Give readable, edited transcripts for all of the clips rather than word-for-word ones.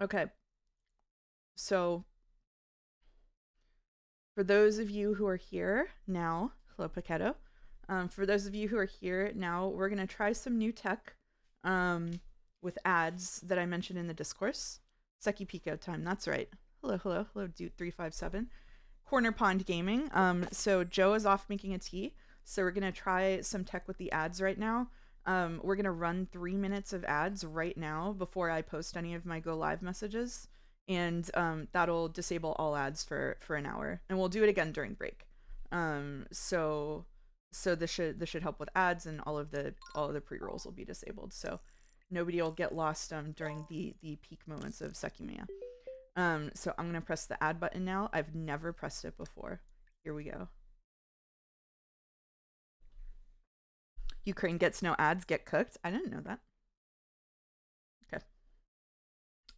Okay. So for those of you who are here now, hello Paquetto. For those of you who are here now, we're gonna try some new tech with ads that I mentioned in the discourse. Seki Pico time, that's right. Hello, Dude 357. Corner Pond Gaming. So Joe is off making a tea, so we're gonna try some tech with the ads right now. We're gonna run 3 minutes of ads right now before I post any of my go live messages, and that'll disable all ads for an hour, and we'll do it again during break. So this should help with ads, and all of the pre rolls will be disabled, so nobody will get lost during the peak moments of Sekimeiya. So I'm gonna press the add button now. I've never pressed it before. Here we go. Ukraine gets no ads, get cooked. I didn't know that. Okay.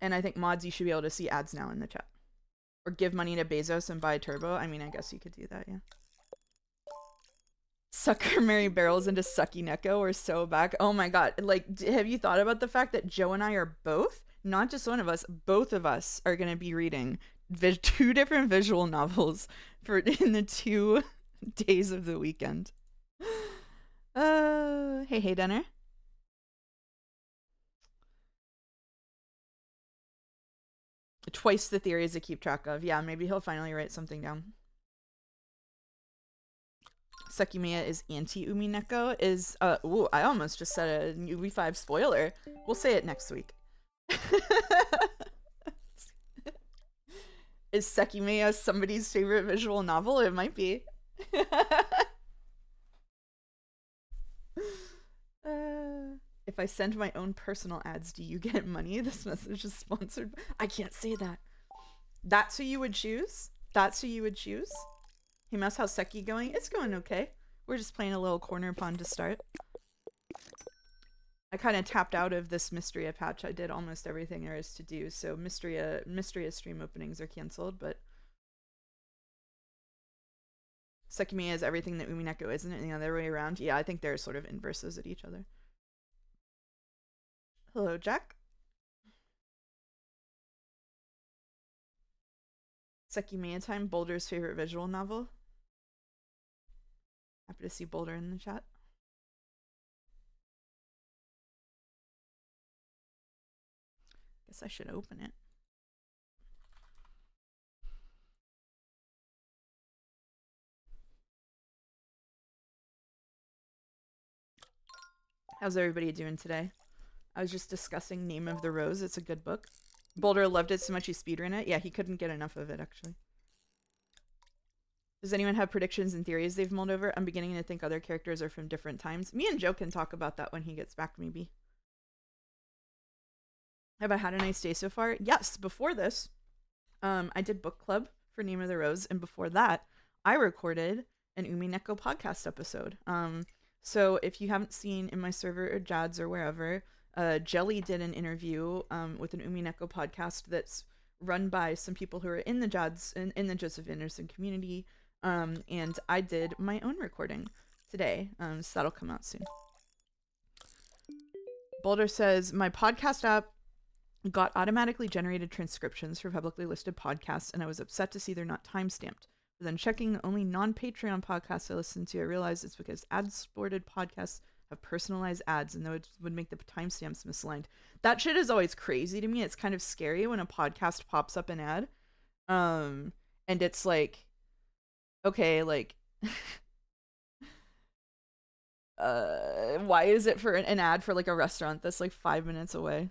And I think mods, you should be able to see ads now in the chat. Or give money to Bezos and buy Turbo. I mean, I guess you could do that, yeah. Sucker Mary Barrels into Sucky Neko are so back. Oh my god. Like, have you thought about the fact that Joe and I are both, not just one of us, both of us are going to be reading two different visual novels for in the 2 days of the weekend. Hey, Denner. Twice the theories to keep track of. Yeah, maybe he'll finally write something down. Sekimeiya is anti-Umi Neko is ooh, I almost just said a Umi 5 spoiler. We'll say it next week. Is Sekimeiya somebody's favorite visual novel? It might be. If I send my own personal ads, do you get money? This message is sponsored. I can't say that. That's who you would choose? That's who you would choose? Hey, Mouse, how's Seki going? It's going okay. We're just playing a little corner pond to start. I kind of tapped out of this Mysteria patch. I did almost everything there is to do, so Mysteria stream openings are canceled, but Sekimeiya is everything that Umineko isn't it the other way around? Yeah, I think they're sort of inverses at each other. Hello, Jack. Sekimeiya time, Boulder's favorite visual novel. Happy to see Boulder in the chat. Guess I should open it. How's everybody doing today? I was just discussing Name of the Rose. It's a good book. Boulder loved it so much he speedran it. Yeah, he couldn't get enough of it, actually. Does anyone have predictions and theories they've mulled over? I'm beginning to think other characters are from different times. Me and Joe can talk about that when he gets back, maybe. Have I had a nice day so far? Yes, before this, I did book club for Name of the Rose, and before that, I recorded an Umi Neko podcast episode. So if you haven't seen in my server or Jads or wherever, Jelly did an interview with an Umi Neko podcast that's run by some people who are in the Jads in the Joseph Anderson community. And I did my own recording today, so that'll come out soon. Boulder says, my podcast app got automatically generated transcriptions for publicly listed podcasts, and I was upset to see they're not time-stamped. But then checking the only non-Patreon podcasts I listen to, I realized it's because ad-supported podcasts have personalized ads, and though it would make the timestamps misaligned. That shit is always crazy to me. It's kind of scary when a podcast pops up an ad. And it's like, okay, like, why is it for an ad for like a restaurant that's like 5 minutes away?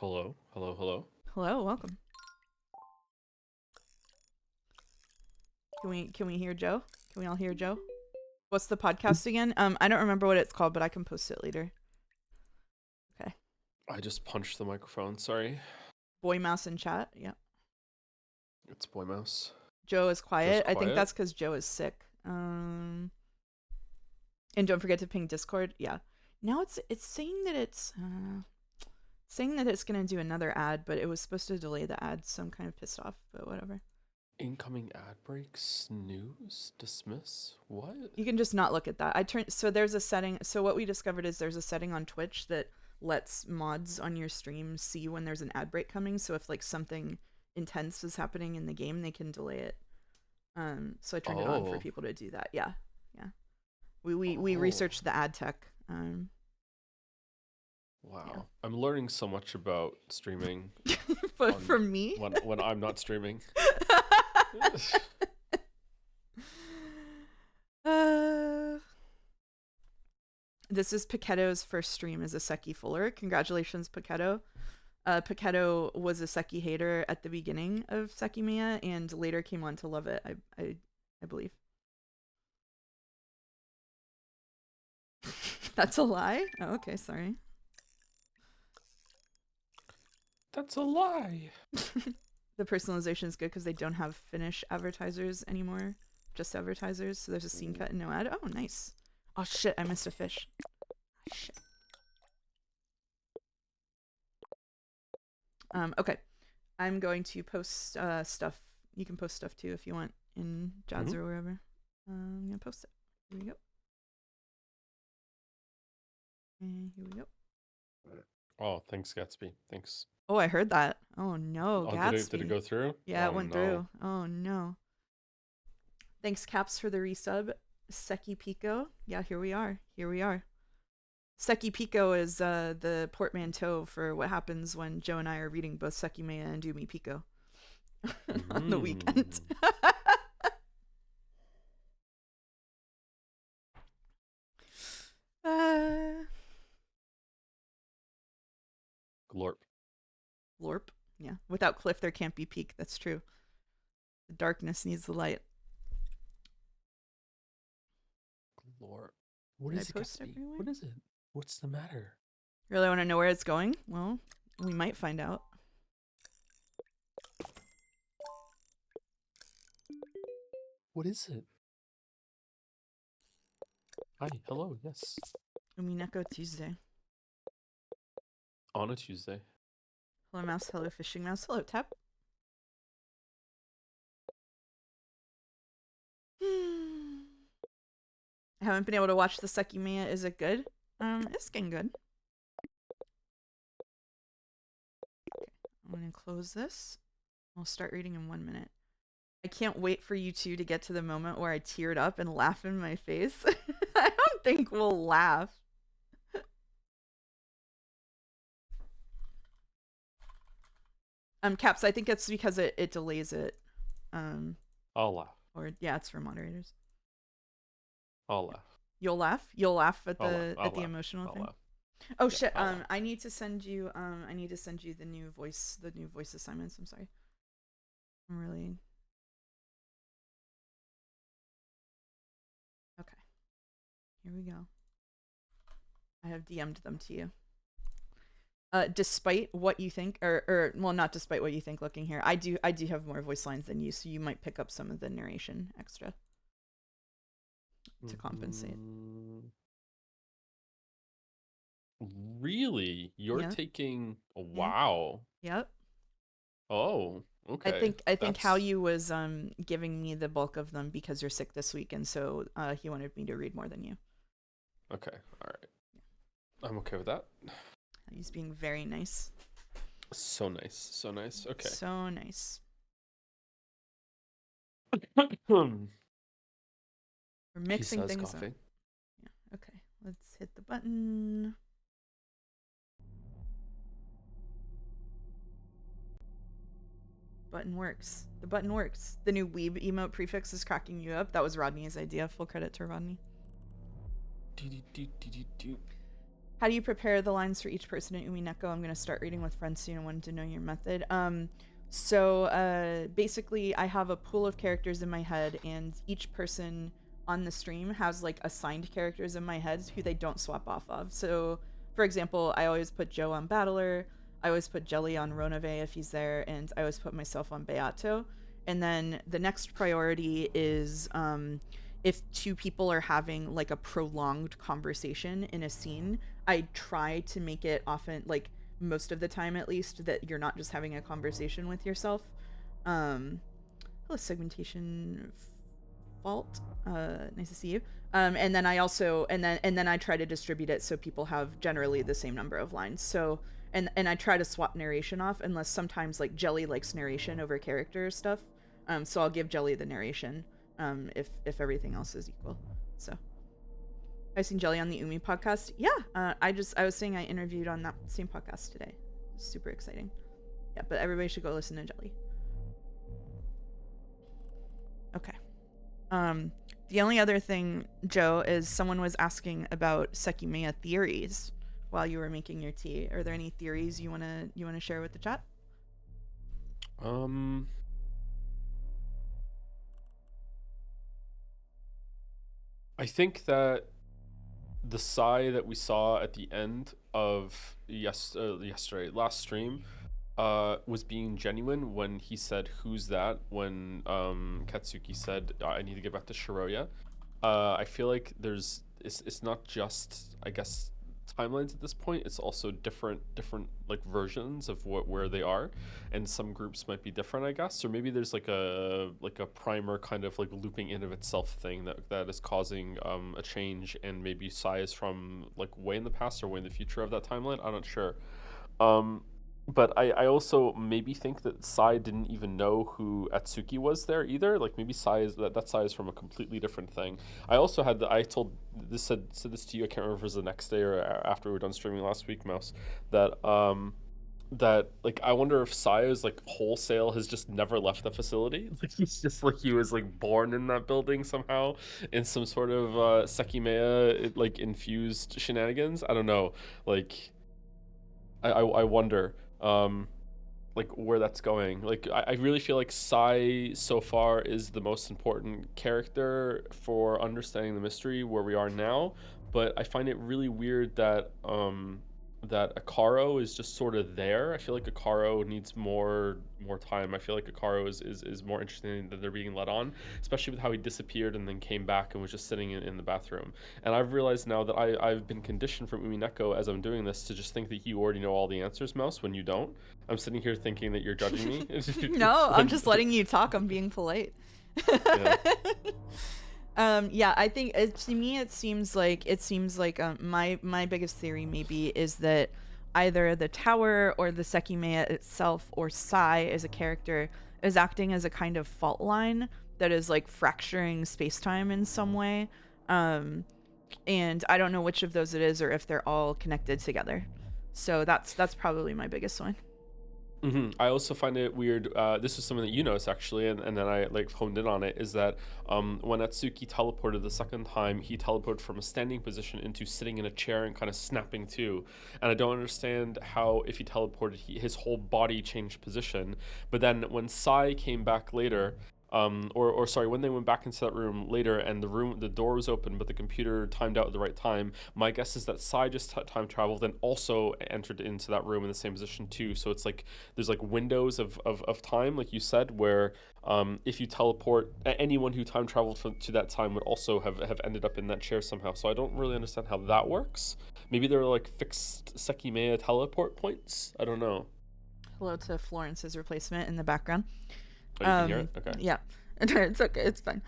Hello. Hello, welcome. Can we hear Joe? Can we all hear Joe? What's the podcast again? I don't remember what it's called, but I can post it later. Okay. I just punched the microphone, sorry. Boy Mouse in chat, yeah. It's Boy Mouse. Joe is quiet. I think quiet? that's because Joe is sick. And don't forget to ping Discord. Yeah. Now it's saying that it's gonna do another ad, but it was supposed to delay the ad, so I'm kind of pissed off, but whatever. Incoming ad breaks, snooze, dismiss. What? You can just not look at that. So there's a setting. So what we discovered is there's a setting on Twitch that lets mods on your stream see when there's an ad break coming. So if like something intense is happening in the game, they can delay it. So I turned it on for Oh. people to do that. Yeah, yeah. We Oh. researched the ad tech. Wow. Yeah. I'm learning so much about streaming But from me, when I'm not streaming. This is Paquetto's first stream as a Seki Fuller. Congratulations, Paquetto. Paquetto was a Seki hater at the beginning of Sekimeiya and later came on to love it, I believe. That's a lie? Oh, okay, sorry. That's a lie. The personalization is good because they don't have Finnish advertisers anymore. Just advertisers. So there's a scene cut and no ad. Oh, nice. Oh, shit. I missed a fish. Shit. Okay. I'm going to post stuff. You can post stuff too if you want in Jads or wherever. I'm going to post it. Here we go. And here we go. Oh, thanks, Gatsby. Thanks. Oh, I heard that. Oh, no, Oh, Gatsby. did it go through? Yeah, Oh, it went through. Oh, no. Thanks, Caps, for the resub. Seki Pico. Yeah, here we are. Here we are. Seki Pico is the portmanteau for what happens when Joe and I are reading both Sekimeiya and Dumi Pico on the weekend. Glorp. Glorp. Yeah. Without Cliff, there can't be Peak. That's true. The darkness needs the light. Glorp. What is it, Gatsby? Everywhere? What is it? What's the matter? Really want to know where it's going? Well, we might find out. What is it? Hi, hello, yes. Umineko Tuesday. On a Tuesday. Hello, Mouse. Hello, Fishing Mouse. Hello, Tap. I haven't been able to watch the Sekimeiya. Is it good? It's getting good. Okay, I'm gonna close this. I'll start reading in 1 minute. I can't wait for you two to get to the moment where I teared up and laugh in my face. I don't think we'll laugh. Caps, I think it's because it delays it. I'll laugh. Or yeah, it's for moderators. I'll laugh. You'll laugh? You'll laugh at I'll the laugh. emotional I'll thing? laugh. Oh Yeah, shit, I'll laugh. I need to send you the new voice assignments. I'm sorry. I'm really okay. Here we go. I have DM'd them to you. Despite what you think, or well, not despite what you think. Looking here, I do have more voice lines than you, so you might pick up some of the narration extra to compensate. Really? You're taking? Yeah. Wow. Yep. Oh, okay. I think Hallyu was giving me the bulk of them because you're sick this week, and so he wanted me to read more than you. Okay, all right. I'm okay with that. He's being very nice. So nice, so nice. Okay. So nice. We're mixing things up. Yeah. Okay. Let's hit the button. Button works. The button works. The new weeb emote prefix is cracking you up. That was Rodney's idea. Full credit to Rodney. How do you prepare the lines for each person in Umineko? I'm going to start reading with friends soon and wanted to know your method. So basically, I have a pool of characters in my head, and each person on the stream has like assigned characters in my head who they don't swap off of. So, for example, I always put Joe on Battler, I always put Jelly on Ronave if he's there, and I always put myself on Beato. And then the next priority is if two people are having like a prolonged conversation in a scene, I try to make it often, like most of the time at least, that you're not just having a conversation with yourself. hello segmentation fault. Nice to see you. And then I also and then I try to distribute it so people have generally the same number of lines. So and I try to swap narration off unless sometimes like Jelly likes narration over character stuff. So I'll give Jelly the narration if everything else is equal. So I've seen Jelly on the Umi podcast. Yeah, I was saying I interviewed on that same podcast today. Super exciting. Yeah, but everybody should go listen to Jelly. Okay. The only other thing, Joe, is someone was asking about Sekimeiya theories while you were making your tea. Are there any theories you wanna share with the chat? Um, I think that the sigh that we saw at the end of yesterday last stream was being genuine when he said who's that when Katsuki said I need to get back to Shiroya. I feel like it's not just I guess timelines at this point. It's also different like versions of where they are, and some groups might be different, I guess. Or maybe there's like a primer kind of like looping in of itself thing that is causing a change, and maybe Sai is from like way in the past or way in the future of that timeline. I'm not sure. Um, but I also maybe think that Sai didn't even know who Atsuki was there either. Like maybe Sai is that Sai is from a completely different thing. I also had I told this said this to you. I can't remember if it was the next day or after we were done streaming last week, Mouse. That that like I wonder if Sai is like wholesale has just never left the facility. Like he's just like he was like born in that building somehow in some sort of Sekimeiya like infused shenanigans. I don't know. Like I wonder like where that's going. Like I really feel like Sai so far is the most important character for understanding the mystery where we are now, but I find it really weird that Akaro is just sort of there. I feel like Akaro needs more time. I feel like Akaro is more interesting than they're being led on, especially with how he disappeared and then came back and was just sitting in the bathroom. And I've realized now that I've been conditioned from Umineko as I'm doing this to just think that you already know all the answers, Mouse, when you don't. I'm sitting here thinking that you're judging me. No, I'm when, just letting you talk. I'm being polite. yeah. Yeah, I think to me it seems like my biggest theory maybe is that either the tower or the Sekimeiya itself or Sai as a character is acting as a kind of fault line that is like fracturing space-time in some way. And I don't know which of those it is or if they're all connected together. So that's probably my biggest one. I also find it weird. This is something that you noticed actually, and then I like honed in on it. Is that when Atsuki teleported the second time, he teleported from a standing position into sitting in a chair and kind of snapping to. And I don't understand how if he teleported, his whole body changed position. But then when Sai came back later, or sorry, when they went back into that room later, and the door was open, but the computer timed out at the right time. My guess is that Sai just time traveled and also entered into that room in the same position too. So it's like there's like windows of time, like you said, where if you teleport, anyone who time traveled to that time would also have ended up in that chair somehow. So I don't really understand how that works. Maybe there are like fixed Sekimeiya teleport points. I don't know. Hello to Florence's replacement in the background. Oh, you can hear it? Okay. Yeah. It's okay, it's fine.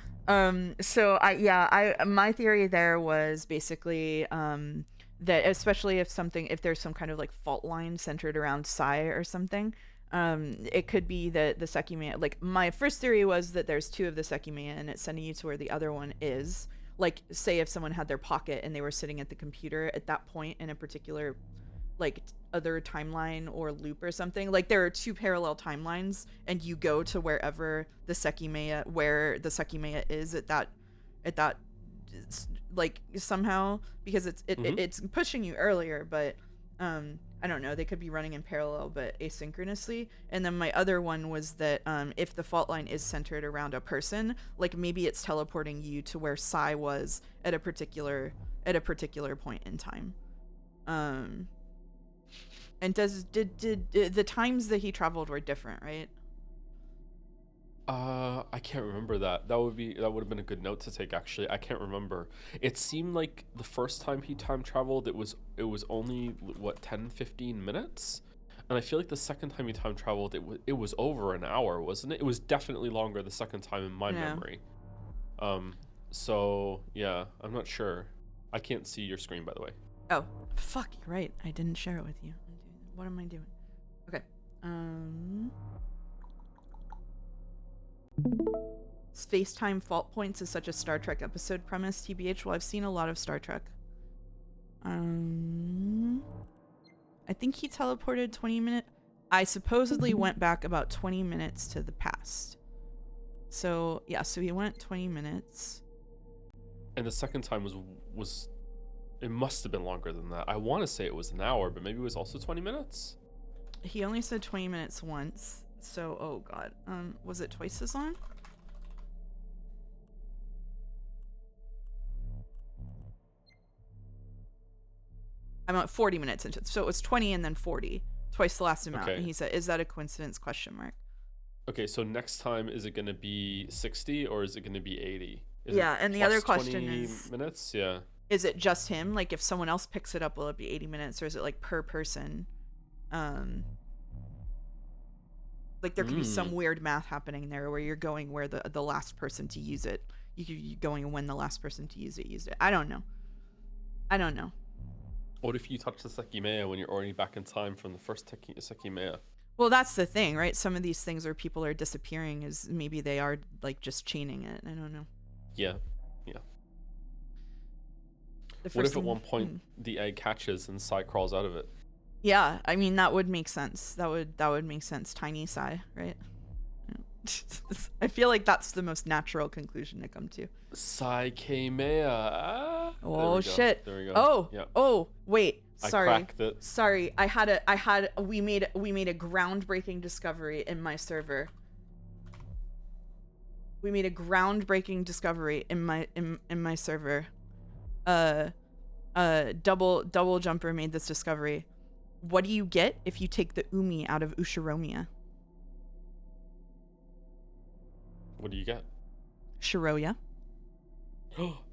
So I my theory there was basically that especially if there's some kind of like fault line centered around Sai or something, it could be that the Sekimeiya, like my first theory was that there's two of the Sekimeiya and it's sending you to where the other one is. Like say if someone had their pocket and they were sitting at the computer at that point in a particular like other timeline or loop or something. Like there are two parallel timelines and you go to where the Sekimeiya is at that like somehow because it's pushing you earlier, but I don't know, they could be running in parallel but asynchronously. And then my other one was that if the fault line is centered around a person, like maybe it's teleporting you to where Sai was at a particular point in time. And did the times that he traveled were different, right? I can't remember that. That would have been a good note to take actually. I can't remember. It seemed like the first time he time traveled it was only what 10-15 minutes. And I feel like the second time he time traveled, it was over an hour, wasn't it? It was definitely longer the second time in my Yeah. memory. Um, so yeah, I'm not sure. I can't see your screen, by the way. Oh, fuck, you're right. I didn't share it with you. What am I doing? Okay. Space-time fault points is such a Star Trek episode premise, TBH. Well, I've seen a lot of Star Trek. I think he teleported 20 minutes. I supposedly went back about 20 minutes to the past. So, yeah, so he went 20 minutes. And the second time was it must have been longer than that. I want to say it was an hour, but maybe it was also 20 minutes. He only said 20 minutes once. So, oh god. Was it twice as long? I'm at 40 minutes into it. So it was 20 and then 40. Twice the last amount. Okay. And he said, is that a coincidence? Question mark. Okay, so next time, is it going to be 60 or is it going to be 80? Yeah, and the other question 20 is minutes? Yeah. Is it just him? Like, if someone else picks it up, will it be 80 minutes, or is it like per person? Like there could be some weird math happening there where you're going where the last person to use it. You could be going when the last person to use it used it. I don't know. What if you touch the Sekimeiya when you're already back in time from the first Sekimeiya? Well, that's the thing, right? Some of these things where people are disappearing is maybe they are like just chaining it. I don't know. Yeah. What if at one point the egg hatches and Sai crawls out of it? Yeah, I mean that would make sense. That would make sense. Tiny Sai, right? I feel like that's the most natural conclusion to come to. Sekmeiya. Oh shit! There we go. Oh, yeah. Oh, wait. Sorry. I cracked it. Sorry. We made a groundbreaking discovery in my server. We made a groundbreaking discovery in my server. Double Jumper made this discovery. What do you get if you take the umi out of Ushiromiya? What do you get? Shiroya.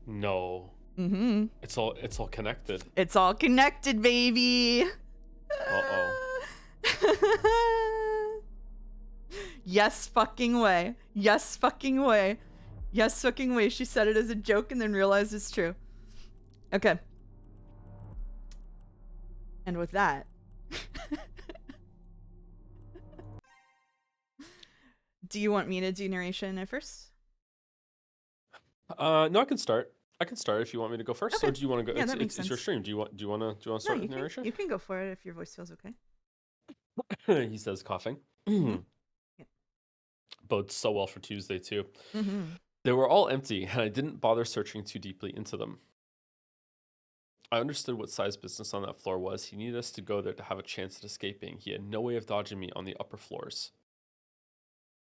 No. Mm-hmm. It's all connected. It's all connected, baby. Uh-oh. Yes fucking way. Yes fucking way. Yes fucking way. She said it as a joke and then realized it's true. Okay. And with that, do you want me to do narration at first? No, I can start. If you want me to go first, Okay. or do you want to go? Yeah, that makes It's your sense. stream. Do you want to start with narration? You can go for it if your voice feels okay. He says, coughing. Yeah. Bodes so well for Tuesday too. Mm-hmm. They were all empty, and I didn't bother searching too deeply into them. I understood what Sai's business on that floor was. He needed us to go there to have a chance at escaping. He had no way of dodging me on the upper floors.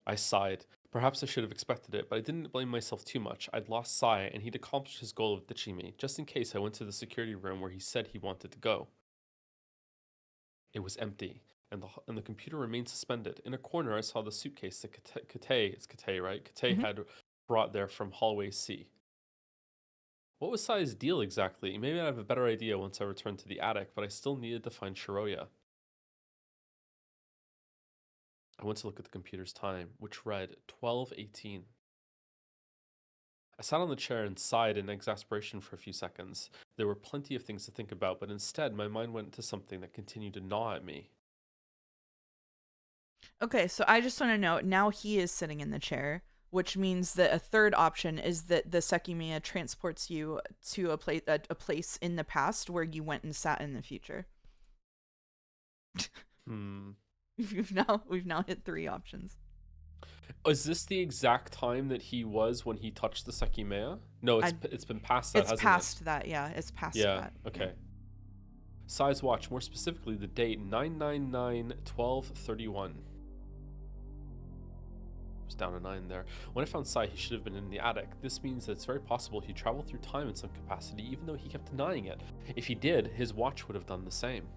I sighed. Perhaps I should have expected it, but I didn't blame myself too much. I'd lost Sai, and he'd accomplished his goal of ditching me. Just in case, I went to the security room where he said he wanted to go. It was empty, and the computer remained suspended. In a corner, I saw the suitcase that Kate, right? Kate had brought there from hallway C. What was Sai's deal exactly? Maybe I'd have a better idea once I returned to the attic, but I still needed to find Shiroya. I went to look at the computer's time, which read 12:18. I sat on the chair and sighed in exasperation for a few seconds. There were plenty of things to think about, but instead my mind went to something that continued to gnaw at me. Okay, so I just want to know, now he is sitting in the chair, which means that a third option is that the Sekimeiya transports you to a place in the past where you went and sat in the future. We've now hit 3 options. Is this the exact time that he was when he touched the Sekimeiya? No, it's been past that, hasn't it? It's past that, yeah. It's past that. Yeah, okay. Sai's watch, more specifically the date, 9/9/12/31. Was down a 9 there. When I found Sai, he should have been in the attic. This means that it's very possible he traveled through time in some capacity, even though he kept denying it. If he did, his watch would have done the same.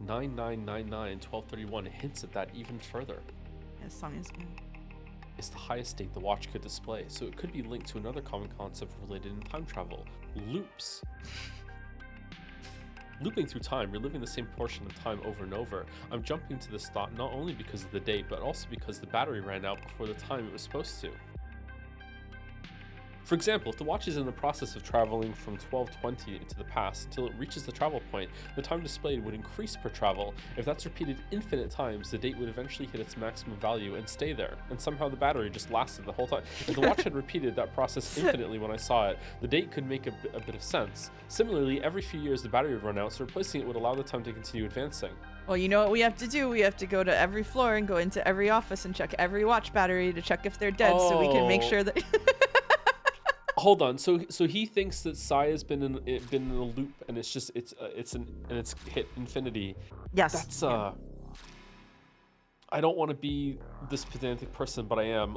9/9/99/12/31 hints at that even further. Yeah, Sonya's good. It's the highest date the watch could display, so it could be linked to another common concept related in time travel: loops. Looping through time, reliving the same portion of time over and over. I'm jumping to this thought not only because of the date, but also because the battery ran out before the time it was supposed to. For example, if the watch is in the process of traveling from 1220 into the past until it reaches the travel point, the time displayed would increase per travel. If that's repeated infinite times, the date would eventually hit its maximum value and stay there, and somehow the battery just lasted the whole time. If the watch had repeated that process infinitely when I saw it, the date could make a bit of sense. Similarly, every few years the battery would run out, so replacing it would allow the time to continue advancing. Well, you know what we have to do? We have to go to every floor and go into every office and check every watch battery to check if they're dead, so we can make sure that... Hold on. So he thinks that Sai has been in a loop, and it's hit infinity. Yes. That's I don't want to be this pedantic person, but I am.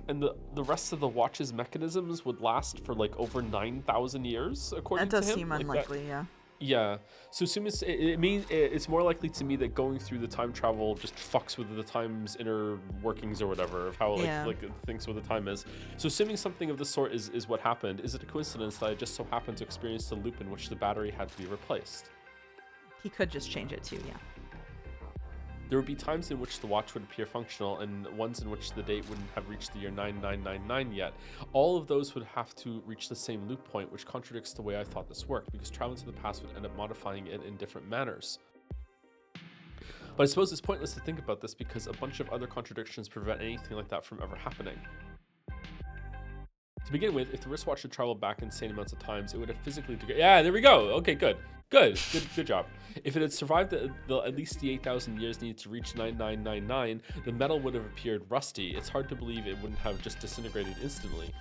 And the rest of the watch's mechanisms would last for like over 9,000 years, according to him. That does seem unlikely, yeah. Yeah. So assuming it's more likely to me that going through the time travel just fucks with the time's inner workings or whatever of how it thinks what the time is. So assuming something of the sort is what happened, is it a coincidence that I just so happened to experience the loop in which the battery had to be replaced? He could just change it too, yeah. There would be times in which the watch would appear functional and ones in which the date wouldn't have reached the year 9999 yet. All of those would have to reach the same loop point, which contradicts the way I thought this worked, because traveling to the past would end up modifying it in different manners. But I suppose it's pointless to think about this because a bunch of other contradictions prevent anything like that from ever happening. To begin with, if the wristwatch had traveled back insane amounts of times, it would have physically degraded. Yeah, there we go. Okay, good job. If it had survived at least the 8,000 years needed to reach 9999, the metal would have appeared rusty. It's hard to believe it wouldn't have just disintegrated instantly.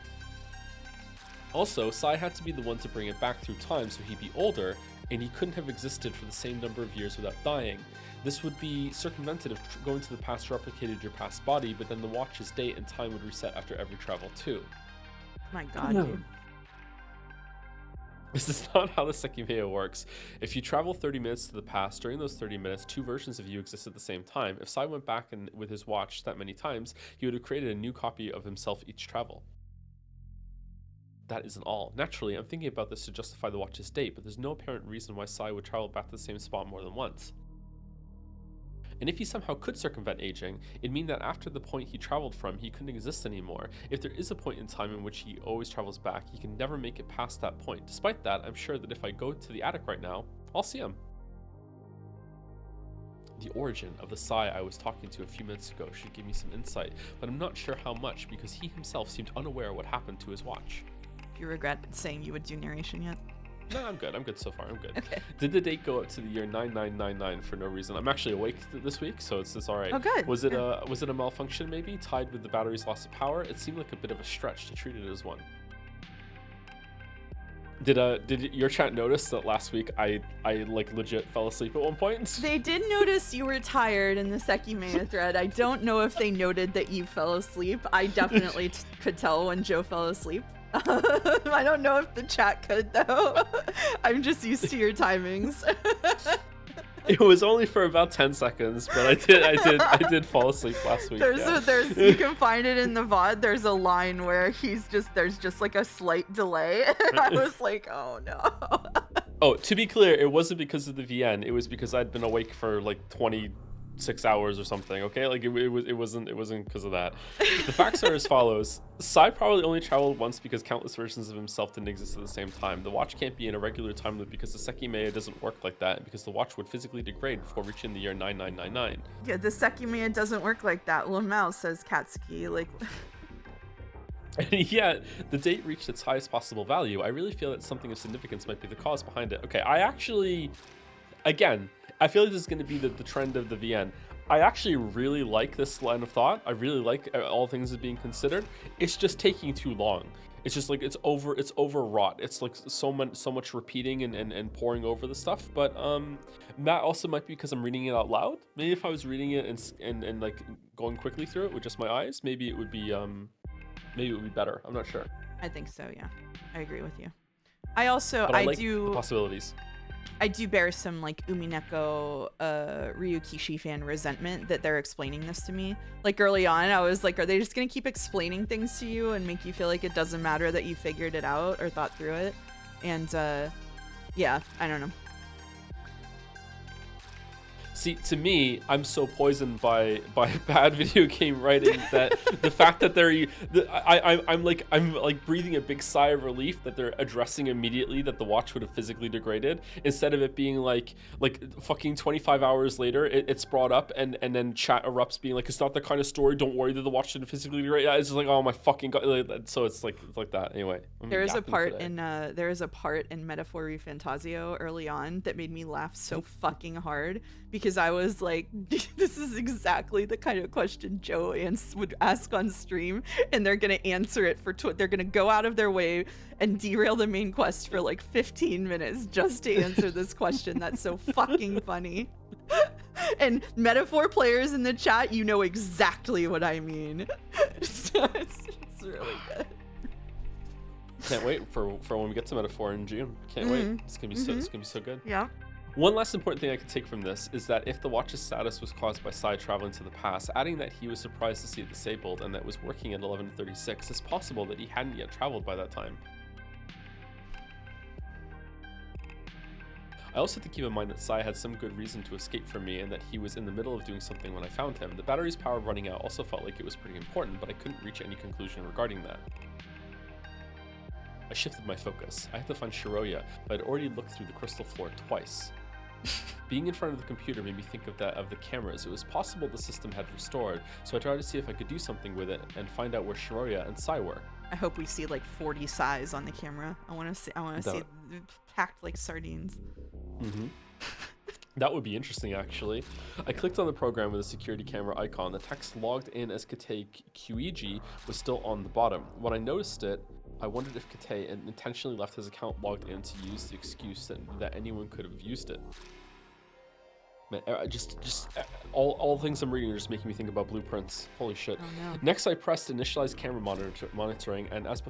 Also, Sai had to be the one to bring it back through time, so he'd be older, and he couldn't have existed for the same number of years without dying. This would be circumvented if going to the past replicated your past body, but then the watch's date and time would reset after every travel too. My god, dude. This is not how the Sekimeiya works. If you travel 30 minutes to the past, during those 30 minutes, two versions of you exist at the same time. If Sai went back with his watch that many times, he would have created a new copy of himself each travel. That isn't all. Naturally, I'm thinking about this to justify the watch's date, but there's no apparent reason why Sai would travel back to the same spot more than once. And if he somehow could circumvent aging, it'd mean that after the point he traveled from, he couldn't exist anymore. If there is a point in time in which he always travels back, he can never make it past that point. Despite that, I'm sure that if I go to the attic right now, I'll see him. The origin of the Sai I was talking to a few minutes ago should give me some insight, but I'm not sure how much because he himself seemed unaware of what happened to his watch. Do you regret saying you would do narration yet? No, I'm good so far. I'm good. Okay. Did the date go up to the year 9999 for no reason? I'm actually awake this week, so it's all right. Oh, good. Was it a malfunction maybe tied with the battery's loss of power? It seemed like a bit of a stretch to treat it as one. Did your chat notice that last week I like legit fell asleep at one point? They did notice you were tired in the Sekimeiya thread. I don't know if they noted that you fell asleep. I definitely could tell when Joe fell asleep. I don't know if the chat could though. I'm just used to your timings. It was only for about 10 seconds, but I did fall asleep last week. There's you can find it in the VOD. There's a line where there's just like a slight delay. And I was like, oh no. Oh, to be clear, it wasn't because of the VN. It was because I'd been awake for like 26 hours or something. Okay, like it wasn't because of that. The facts are as follows. Sai probably only traveled once because countless versions of himself didn't exist at the same time. The watch can't be in a regular time loop because the Sekimeiya doesn't work like that, and because the watch would physically degrade before reaching the year 9999. Yeah, the Sekimeiya doesn't work like that. Lamau says Katsuki, like. And yet, the date reached its highest possible value. I really feel that something of significance might be the cause behind it. Okay, again, I feel like this is going to be the trend of the VN. I actually really like this line of thought. I really like all things being considered. It's just taking too long. It's just like it's overwrought. It's like so much repeating and pouring over the stuff. But that also might be because I'm reading it out loud. Maybe if I was reading it and like going quickly through it with just my eyes, maybe it would be better. I'm not sure. I think so, yeah. I agree with you. I like the possibilities. I do bear some like Umineko Ryukishi fan resentment that they're explaining this to me. Like early on, I was like, are they just gonna keep explaining things to you and make you feel like it doesn't matter that you figured it out or thought through it? And yeah, I don't know. See, to me, I'm so poisoned by bad video game writing that the fact that I'm like breathing a big sigh of relief that they're addressing immediately that the watch would have physically degraded, instead of it being like fucking 25 hours later it's brought up and then chat erupts being like, it's not the kind of story, don't worry that the watch didn't physically degrade. It's just like, oh my fucking god. So it's like that. Anyway, there is a part in Metaphor Fantasio early on that made me laugh so fucking hard, because I was like, this is exactly the kind of question Joe would ask on stream, and they're gonna answer it they're gonna go out of their way and derail the main quest for like 15 minutes just to answer this question. That's so fucking funny. And Metaphor players in the chat, you know exactly what I mean. So it's really good. Can't wait for when we get to Metaphor in June. Can't wait. It's gonna be so good. Yeah. One last important thing I could take from this is that if the watch's status was caused by Sai traveling to the past, adding that he was surprised to see it disabled and that it was working at 11:36, it's possible that he hadn't yet traveled by that time. I also have to keep in mind that Sai had some good reason to escape from me and that he was in the middle of doing something when I found him. The battery's power running out also felt like it was pretty important, but I couldn't reach any conclusion regarding that. I shifted my focus. I had to find Shiroya, but I'd already looked through the crystal floor twice. Being in front of the computer made me think of the cameras. It was possible the system had restored, so I tried to see if I could do something with it and find out where Shiroya and Sai were. I hope we see like 40 Sais on the camera. I want to see packed like sardines. That would be interesting, actually. I clicked on the program with a security camera icon. The text logged in as Kate Kyuiji was still on the bottom. When I noticed it, I wondered if Kate intentionally left his account logged in to use the excuse that anyone could have used it. Man, all things I'm reading are just making me think about blueprints. Holy shit. Oh, no. Next, I pressed initialize camera monitoring, and as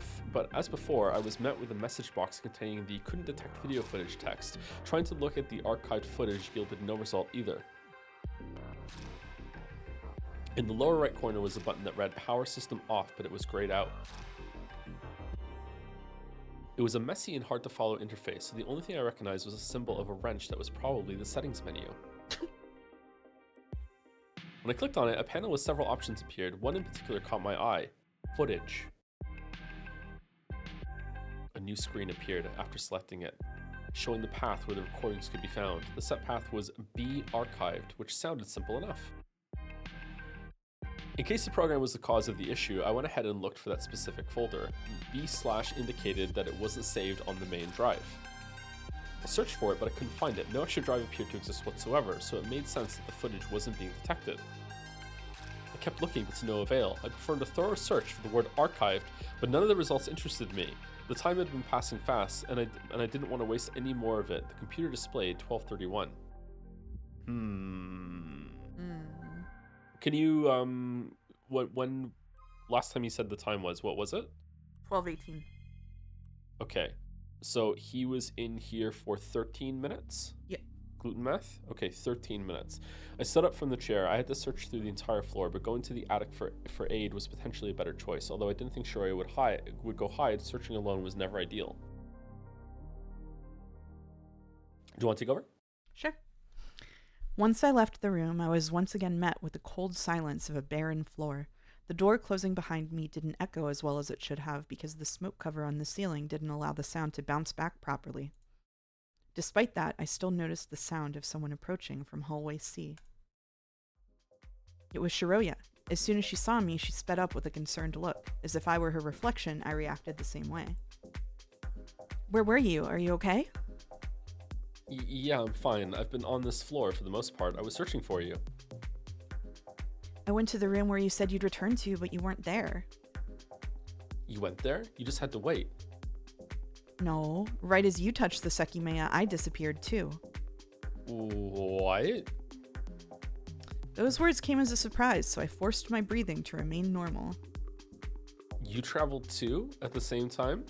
before, I was met with a message box containing the couldn't detect video footage text. Trying to look at the archived footage yielded no result either. In the lower right corner was a button that read power system off, but it was grayed out. It was a messy and hard to follow interface, so the only thing I recognized was a symbol of a wrench that was probably the settings menu. When I clicked on it, a panel with several options appeared. One in particular caught my eye. Footage. A new screen appeared after selecting it, showing the path where the recordings could be found. The set path was B archived, which sounded simple enough. In case the program was the cause of the issue, I went ahead and looked for that specific folder. B/ indicated that it wasn't saved on the main drive. I searched for it, but I couldn't find it. No extra drive appeared to exist whatsoever, so it made sense that the footage wasn't being detected. I kept looking, but to no avail. I performed a thorough search for the word archived, but none of the results interested me. The time had been passing fast, and I didn't want to waste any more of it. The computer displayed 12:31. Can you, when last time you said the time was, what was it? 12:18. Okay, so he was in here for 13 minutes? Yeah. Gluten math? Okay, 13 minutes. I stood up from the chair. I had to search through the entire floor, but going to the attic for aid was potentially a better choice. Although I didn't think Shiroya would go hide, searching alone was never ideal. Do you want to take over? Sure. Once I left the room, I was once again met with the cold silence of a barren floor. The door closing behind me didn't echo as well as it should have because the smoke cover on the ceiling didn't allow the sound to bounce back properly. Despite that, I still noticed the sound of someone approaching from hallway C. It was Shiroya. As soon as she saw me, she sped up with a concerned look. As if I were her reflection, I reacted the same way. Where were you? Are you okay? Yeah, I'm fine. I've been on this floor for the most part. I was searching for you. I went to the room where you said you'd return to, but you weren't there. You went there? You just had to wait. No, right as you touched the Sekimeiya, I disappeared too. What? Those words came as a surprise, so I forced my breathing to remain normal. You traveled too, at the same time?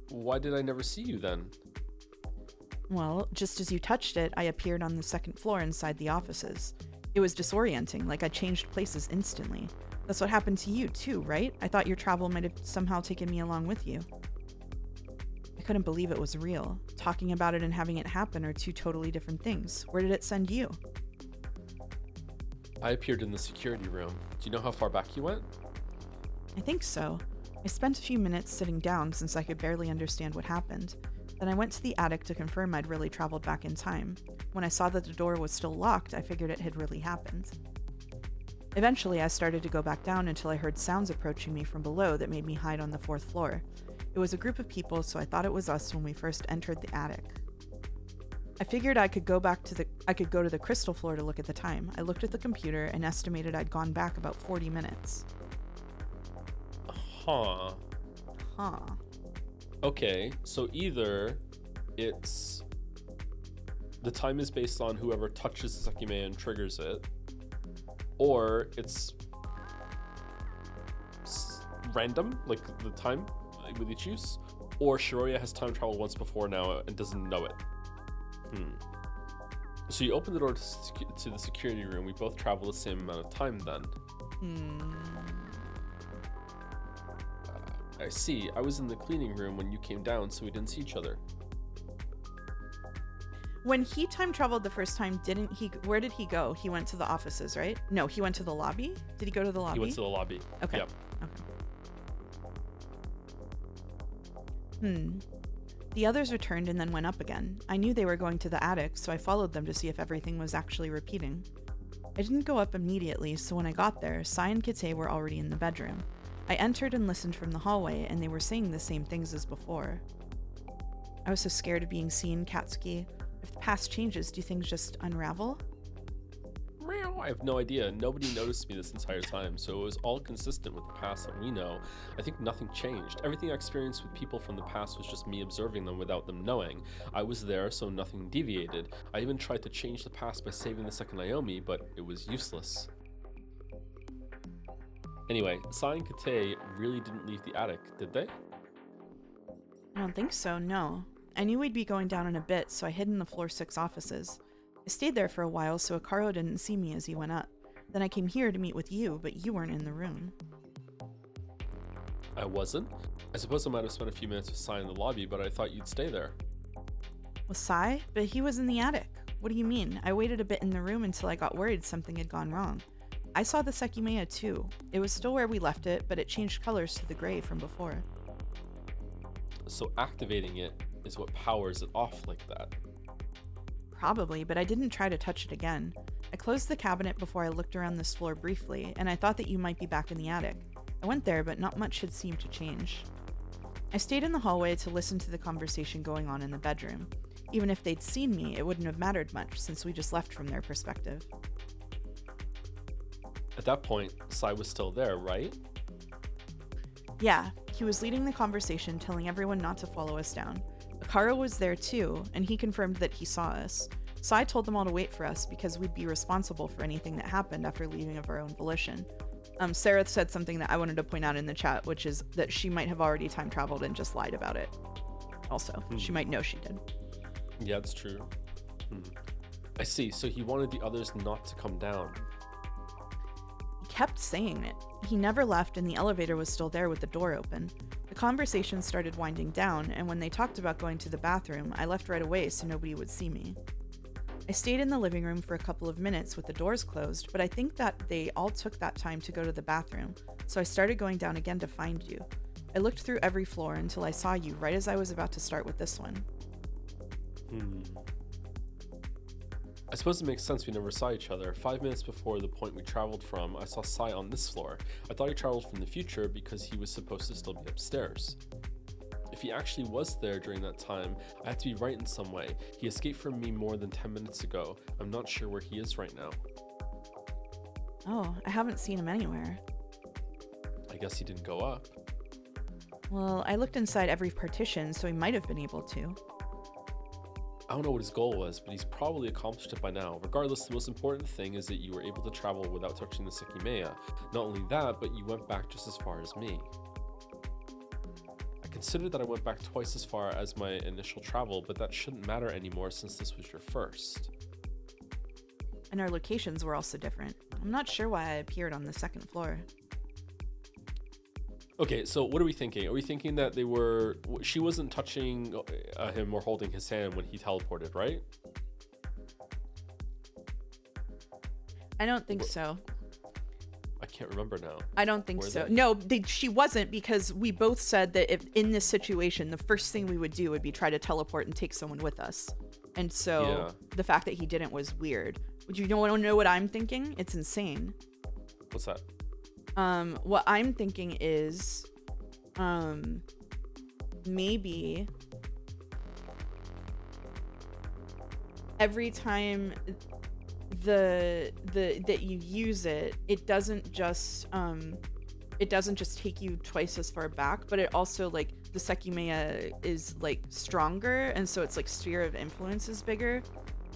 Why did I never see you then? Well, just as you touched it, I appeared on the second floor inside the offices. It was disorienting, like I changed places instantly. That's what happened to you too, right? I thought your travel might have somehow taken me along with you. I couldn't believe it was real. Talking about it and having it happen are two totally different things. Where did it send you? I appeared in the security room. Do you know how far back you went? I think so. I spent a few minutes sitting down since I could barely understand what happened. Then I went to the attic to confirm I'd really traveled back in time. When I saw that the door was still locked, I figured it had really happened. Eventually, I started to go back down until I heard sounds approaching me from below that made me hide on the 4th floor. It was a group of people, so I thought it was us when we first entered the attic. I figured I could go to the crystal floor to look at the time. I looked at the computer and estimated I'd gone back about 40 minutes. Huh. Okay, so either it's the time is based on whoever touches the Sekimeiya and triggers it, or it's random, like the time with each use, or Shiroya has time traveled once before now and doesn't know it. So you open the door to the security room. We both travel the same amount of time then. I see. I was in the cleaning room when you came down, so we didn't see each other. When he time traveled the first time, didn't he? Where did he go? He went to the offices, right? No, he went to the lobby. Did he go to the lobby? He went to the lobby. Okay. Yep. Okay. The others returned and then went up again. I knew they were going to the attic, so I followed them to see if everything was actually repeating. I didn't go up immediately, so when I got there, Sai and Kite were already in the bedroom. I entered and listened from the hallway, and they were saying the same things as before. I was so scared of being seen, Katsuki. If the past changes, do things just unravel? I have no idea. Nobody noticed me this entire time, so it was all consistent with the past that we know. I think nothing changed. Everything I experienced with people from the past was just me observing them without them knowing. I was there, so nothing deviated. I even tried to change the past by saving the second Naomi, but it was useless. Anyway, Sai and Kate really didn't leave the attic, did they? I don't think so, no. I knew we'd be going down in a bit, so I hid in the floor 6 offices. I stayed there for a while so Akaro didn't see me as he went up. Then I came here to meet with you, but you weren't in the room. I wasn't? I suppose I might have spent a few minutes with Sai in the lobby, but I thought you'd stay there. With Sai? But he was in the attic. What do you mean? I waited a bit in the room until I got worried something had gone wrong. I saw the Sekimeiya too. It was still where we left it, but it changed colors to the gray from before. So activating it is what powers it off like that. Probably, but I didn't try to touch it again. I closed the cabinet before I looked around this floor briefly, and I thought that you might be back in the attic. I went there, but not much had seemed to change. I stayed in the hallway to listen to the conversation going on in the bedroom. Even if they'd seen me, it wouldn't have mattered much, since we just left from their perspective. At that point, Sai was still there, right? Yeah, he was leading the conversation, telling everyone not to follow us down. Akaro was there too, and he confirmed that he saw us. Sai told them all to wait for us because we'd be responsible for anything that happened after leaving of our own volition. Sarah said something that I wanted to point out in the chat, which is that she might have already time traveled and just lied about it. Also, she might know she did. Yeah, it's true. I see, so he wanted the others not to come down. He kept saying it. He never left, and the elevator was still there with the door open. The conversation started winding down, and when they talked about going to the bathroom, I left right away so nobody would see me. I stayed in the living room for a couple of minutes with the doors closed, but I think that they all took that time to go to the bathroom, so I started going down again to find you. I looked through every floor until I saw you right as I was about to start with this one. I suppose it makes sense we never saw each other. 5 minutes before the point we traveled from, I saw Sai on this floor. I thought he traveled from the future because he was supposed to still be upstairs. If he actually was there during that time, I had to be right in some way. He escaped from me more than 10 minutes ago. I'm not sure where he is right now. Oh, I haven't seen him anywhere. I guess he didn't go up. Well, I looked inside every partition, so he might have been able to. I don't know what his goal was, but he's probably accomplished it by now. Regardless, the most important thing is that you were able to travel without touching the Sekimeiya. Not only that, but you went back just as far as me. I considered that I went back twice as far as my initial travel, but that shouldn't matter anymore since this was your first. And our locations were also different. I'm not sure why I appeared on the 2nd floor. Okay, so what are we thinking? Are we thinking that she wasn't touching him or holding his hand when he teleported, right? I don't think so. I can't remember now. I don't think Were so. they? No, she wasn't, because we both said that if in this situation, the first thing we would do would be try to teleport and take someone with us. And so the fact that he didn't was weird. Would you want to know what I'm thinking? It's insane. What's that? What I'm thinking is, maybe every time that you use it, it doesn't just take you twice as far back, but it also, like, the Sekimeiya is like stronger, and so it's like sphere of influence is bigger,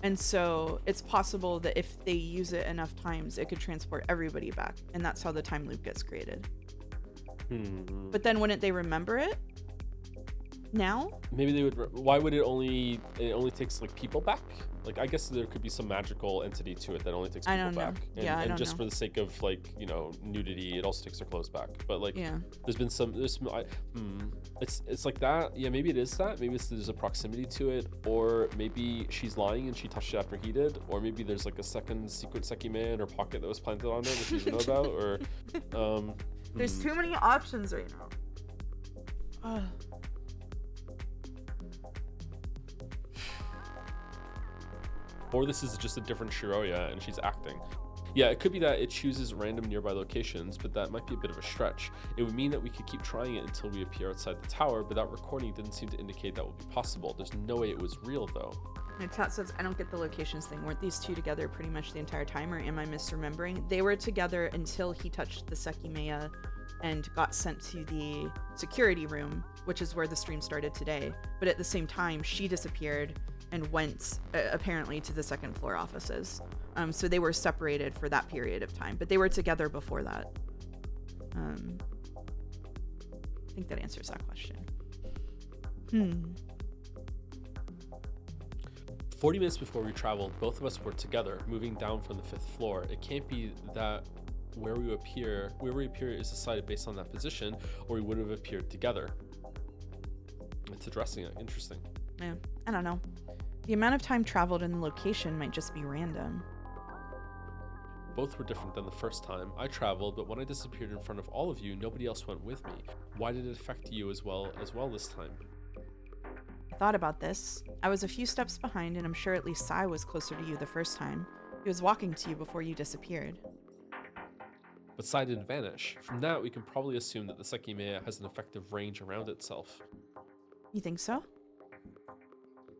and so it's possible that if they use it enough times, it could transport everybody back, and that's how the time loop gets created. But then wouldn't they remember it now? Maybe they would. Why would it only takes like people back? Like, I guess there could be some magical entity to it that only takes people back. And, I don't just know. for the sake of, like, you know, nudity, it also takes their clothes back. But like, Yeah. there's it's like that. Yeah, maybe it is that. Maybe there's a proximity to it, or maybe she's lying and she touched it after he did, or maybe there's like a second secret Sekimeiya in her pocket that was planted on it that she doesn't know about, or There's too many options right now. Or this is just a different Shiroya and she's acting. Yeah, it could be that it chooses random nearby locations, but that might be a bit of a stretch. It would mean that we could keep trying it until we appear outside the tower, but that recording didn't seem to indicate that would be possible. There's no way it was real, though. My chat says, I don't get the locations thing. Weren't these two together pretty much the entire time, or am I misremembering? They were together until he touched the Sekimeiya and got sent to the security room, which is where the stream started today. But at the same time, she disappeared and went apparently to the second floor offices. So they were separated for that period of time, but they were together before that. I think that answers that question. 40 minutes before we traveled, both of us were together, moving down from the 5th floor. It can't be that where we appear is decided based on that position, or we would have appeared together. It's addressing it. Interesting. Yeah, I don't know. The amount of time traveled and the location might just be random. Both were different than the first time. I traveled, but when I disappeared in front of all of you, nobody else went with me. Why did it affect you as well this time? I thought about this. I was a few steps behind, and I'm sure at least Sai was closer to you the first time. He was walking to you before you disappeared. But Sai didn't vanish. From that, we can probably assume that the Sekimeiya has an effective range around itself. You think so?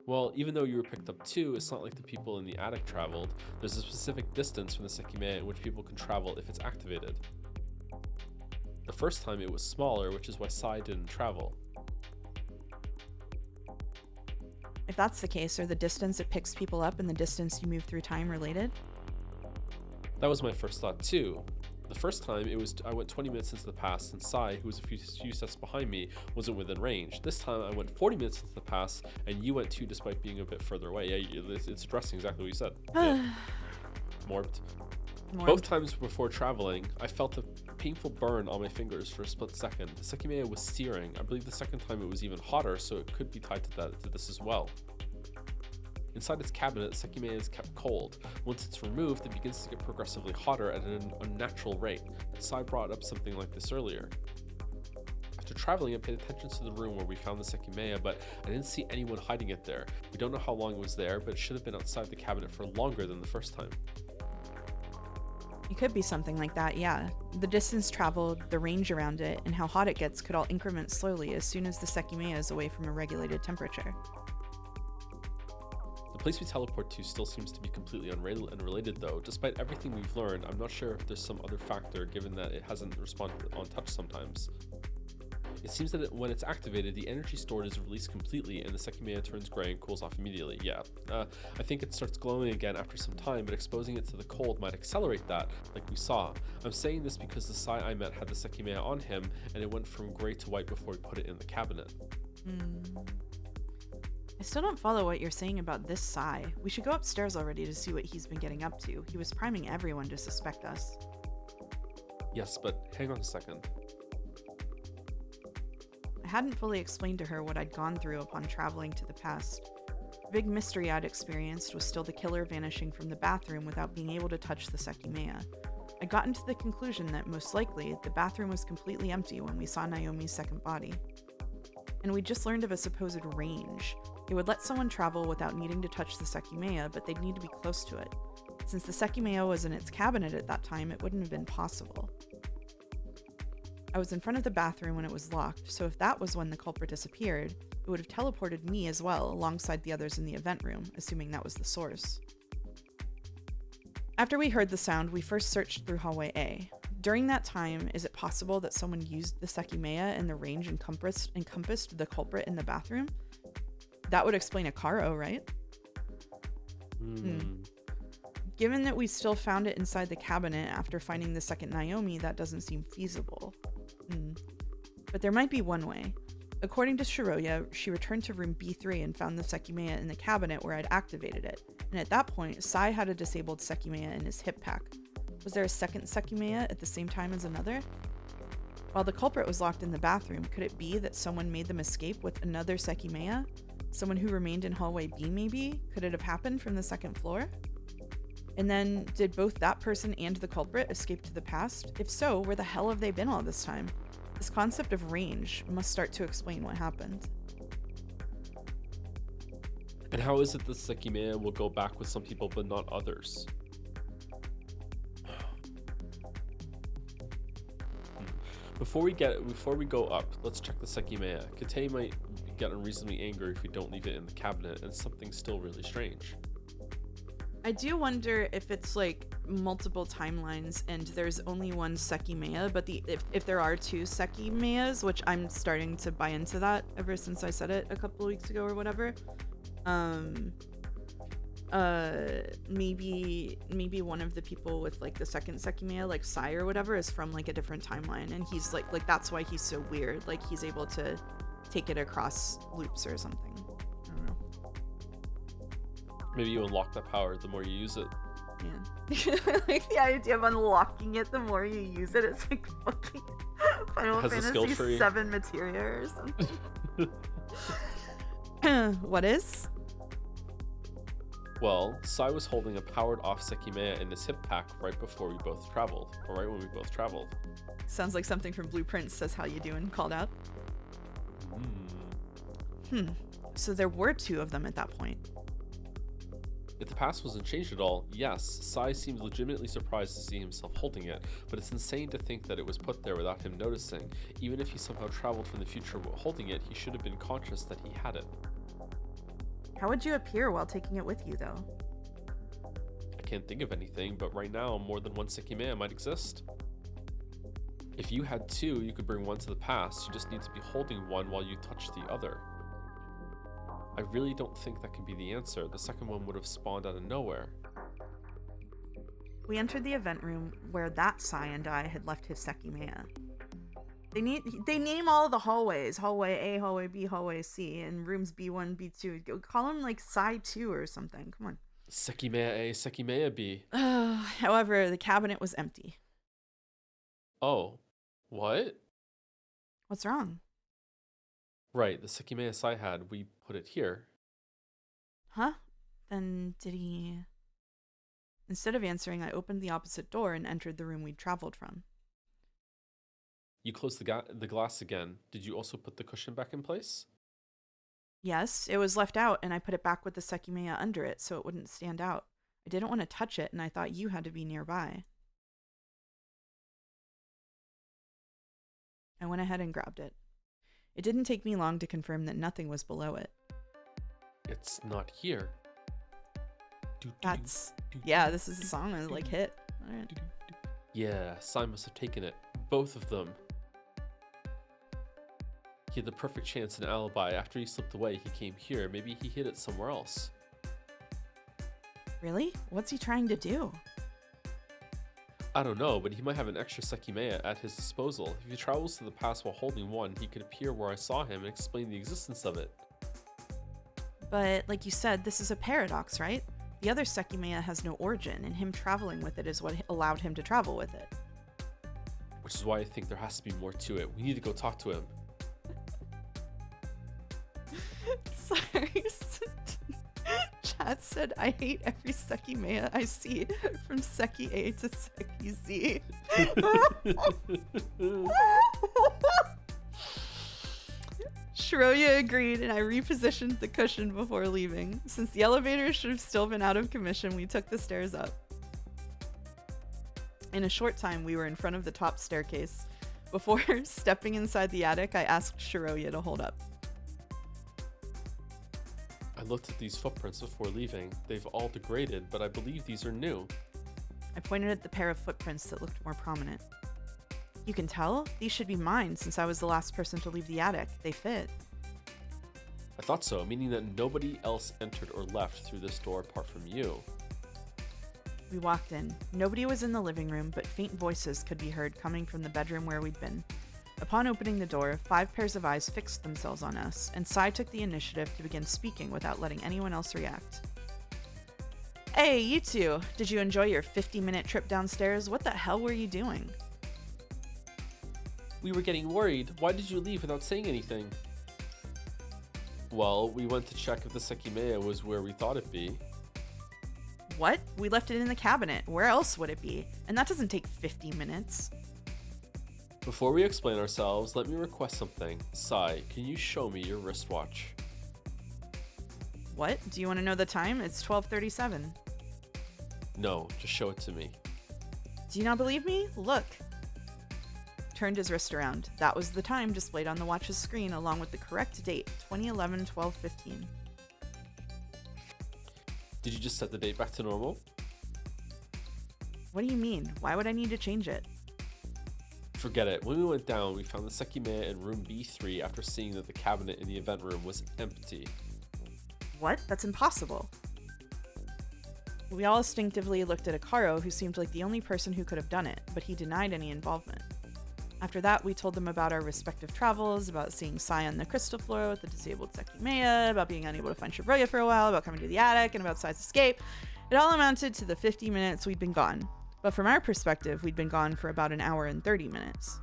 Well, even though you were picked up too, it's not like the people in the attic traveled. There's a specific distance from the Sekimeiya in which people can travel if it's activated. The first time it was smaller, which is why Sai didn't travel. If that's the case, are the distance it picks people up and the distance you move through time related? That was my first thought too. The first time I went 20 minutes into the past, and Sai, who was a few steps behind me, wasn't within range. This time I went 40 minutes into the past, and you went too, despite being a bit further away. Yeah, it's addressing exactly what you said. Yeah. Morbed. Both times before traveling, I felt a painful burn on my fingers for a split second. The Sekimeiya was searing. I believe the second time it was even hotter, so it could be tied to this as well. Inside its cabinet, the Sekimeiya is kept cold. Once it's removed, it begins to get progressively hotter at an unnatural rate. Sai brought up something like this earlier. After traveling, I paid attention to the room where we found the Sekimeiya, but I didn't see anyone hiding it there. We don't know how long it was there, but it should have been outside the cabinet for longer than the first time. It could be something like that, yeah. The distance traveled, the range around it, and how hot it gets could all increment slowly as soon as the Sekimeiya is away from a regulated temperature. The place we teleport to still seems to be completely unrelated though. Despite everything we've learned, I'm not sure if there's some other factor given that it hasn't responded on touch sometimes. It seems that when it's activated, the energy stored is released completely and the Sekimeiya turns gray and cools off immediately. Yeah, I think it starts glowing again after some time, but exposing it to the cold might accelerate that, like we saw. I'm saying this because the Sai I met had the Sekimeiya on him, and it went from gray to white before we put it in the cabinet. I still don't follow what you're saying about this Sai. We should go upstairs already to see what he's been getting up to. He was priming everyone to suspect us. Yes, but hang on a second. hadn't fully explained to her what I'd gone through upon traveling to the past. The big mystery I'd experienced was still the killer vanishing from the bathroom without being able to touch the Sekimeiya. I'd gotten to the conclusion that most likely the bathroom was completely empty when we saw Naomi's second body. And we just learned of a supposed range. It would let someone travel without needing to touch the Sekimeiya, but they'd need to be close to it. Since the Sekimeiya was in its cabinet at that time, it wouldn't have been possible. I was in front of the bathroom when it was locked, so if that was when the culprit disappeared, it would have teleported me as well, alongside the others in the event room, assuming that was the source. After we heard the sound, we first searched through hallway A. During that time, is it possible that someone used the Sekimeiya and the range encompassed the culprit in the bathroom? That would explain a Karo, right? Given that we still found it inside the cabinet after finding the second Naomi, that doesn't seem feasible. But there might be one way. According to Shiroya, she returned to room B3 and found the Sekimeiya in the cabinet where I'd activated it, and at that point, Sai had a disabled Sekimeiya in his hip pack. Was there a second Sekimeiya at the same time as another? While the culprit was locked in the bathroom, could it be that someone made them escape with another Sekimeiya? Someone who remained in hallway B, maybe? Could it have happened from the second floor? And then, did both that person and the culprit escape to the past? If so, where the hell have they been all this time? This concept of range must start to explain what happened. And how is it the Sekimeiya will go back with some people but not others? Before we go up, let's check the Sekimeiya. Kate might get unreasonably angry if we don't leave it in the cabinet, and something's still really strange. I do wonder if it's like multiple timelines and there's only one Sekimeiya, but if there are two Sekimeiyas, which I'm starting to buy into that ever since I said it a couple weeks ago or whatever. Maybe one of the people with like the second Sekimeiya, like Sai or whatever, is from like a different timeline, and he's like that's why he's so weird. Like he's able to take it across loops or something. I don't know. Maybe you unlock that power the more you use it. Yeah. Like the idea of unlocking it the more you use it. It's like fucking Final Fantasy 7 materia or something. What is? Well, Sai was holding a powered-off Sekimeiya in his hip pack right before we both traveled, or right when we both traveled. Sounds like something from Blueprint says how you doing called out. So there were two of them at that point. If the past wasn't changed at all, yes, Sai seemed legitimately surprised to see himself holding it, but it's insane to think that it was put there without him noticing. Even if he somehow traveled from the future while holding it, he should have been conscious that he had it. How would you appear while taking it with you, though? I can't think of anything, but right now, more than one Sekimeiya might exist. If you had two, you could bring one to the past. You just need to be holding one while you touch the other. I really don't think that can be the answer. The second one would have spawned out of nowhere. We entered the event room where that Sai and I had left his Sekimeiya. They name all the hallways. Hallway A, hallway B, hallway C, and rooms B1, B2. Call them like Psi 2 or something. Come on. Sekimeiya A, Sekimeiya B. However, the cabinet was empty. Oh. What? What's wrong? Right, the Sekimeiya Sai had, we put it here. Huh? Then did he... Instead of answering, I opened the opposite door and entered the room we'd traveled from. You closed the glass again. Did you also put the cushion back in place? Yes, it was left out, and I put it back with the Sekimeiya under it so it wouldn't stand out. I didn't want to touch it, and I thought you had to be nearby. I went ahead and grabbed it. It didn't take me long to confirm that nothing was below it. It's not here. Yeah, this is a song that like hit. All right. Yeah, Sai must have taken it. Both of them. He had the perfect chance and alibi. After he slipped away, he came here. Maybe he hid it somewhere else. Really? What's he trying to do? I don't know, but he might have an extra Sekimeiya at his disposal. If he travels to the past while holding one, he could appear where I saw him and explain the existence of it. But, like you said, this is a paradox, right? The other Sekimeiya has no origin, and him traveling with it is what allowed him to travel with it. Which is why I think there has to be more to it. We need to go talk to him. Sorry. Chat said, I hate every Sekimeiya I see, from Seki A to Seki Z. Shiroya agreed, and I repositioned the cushion before leaving. Since the elevator should have still been out of commission, we took the stairs up. In a short time, we were in front of the top staircase. Before stepping inside the attic, I asked Shiroya to hold up. I looked at these footprints before leaving. They've all degraded, but I believe these are new. I pointed at the pair of footprints that looked more prominent. You can tell? These should be mine, since I was the last person to leave the attic. They fit. I thought so, meaning that nobody else entered or left through this door apart from you. We walked in. Nobody was in the living room, but faint voices could be heard coming from the bedroom where we'd been. Upon opening the door, 5 pairs of eyes fixed themselves on us, and Sai took the initiative to begin speaking without letting anyone else react. Hey, you two! Did you enjoy your 50-minute trip downstairs? What the hell were you doing? We were getting worried. Why did you leave without saying anything? Well, we went to check if the Sekimeiya was where we thought it'd be. What? We left it in the cabinet. Where else would it be? And that doesn't take 50 minutes. Before we explain ourselves, let me request something. Sai, can you show me your wristwatch? What? Do you want to know the time? It's 12:37. No, just show it to me. Do you not believe me? Look. Turned his wrist around. That was the time displayed on the watch's screen, along with the correct date, 2011-12-15. Did you just set the date back to normal? What do you mean? Why would I need to change it? Forget it. When we went down, we found the Sekimeiya in room B3 after seeing that the cabinet in the event room was empty. What? That's impossible. We all instinctively looked at Akaro, who seemed like the only person who could have done it, but he denied any involvement. After that, we told them about our respective travels, about seeing Sai on the crystal floor with the disabled Sekimeiya, about being unable to find Shibuya for a while, about coming to the attic, and about Sai's escape. It all amounted to the 50 minutes we'd been gone. But from our perspective, we'd been gone for about an hour and 30 minutes.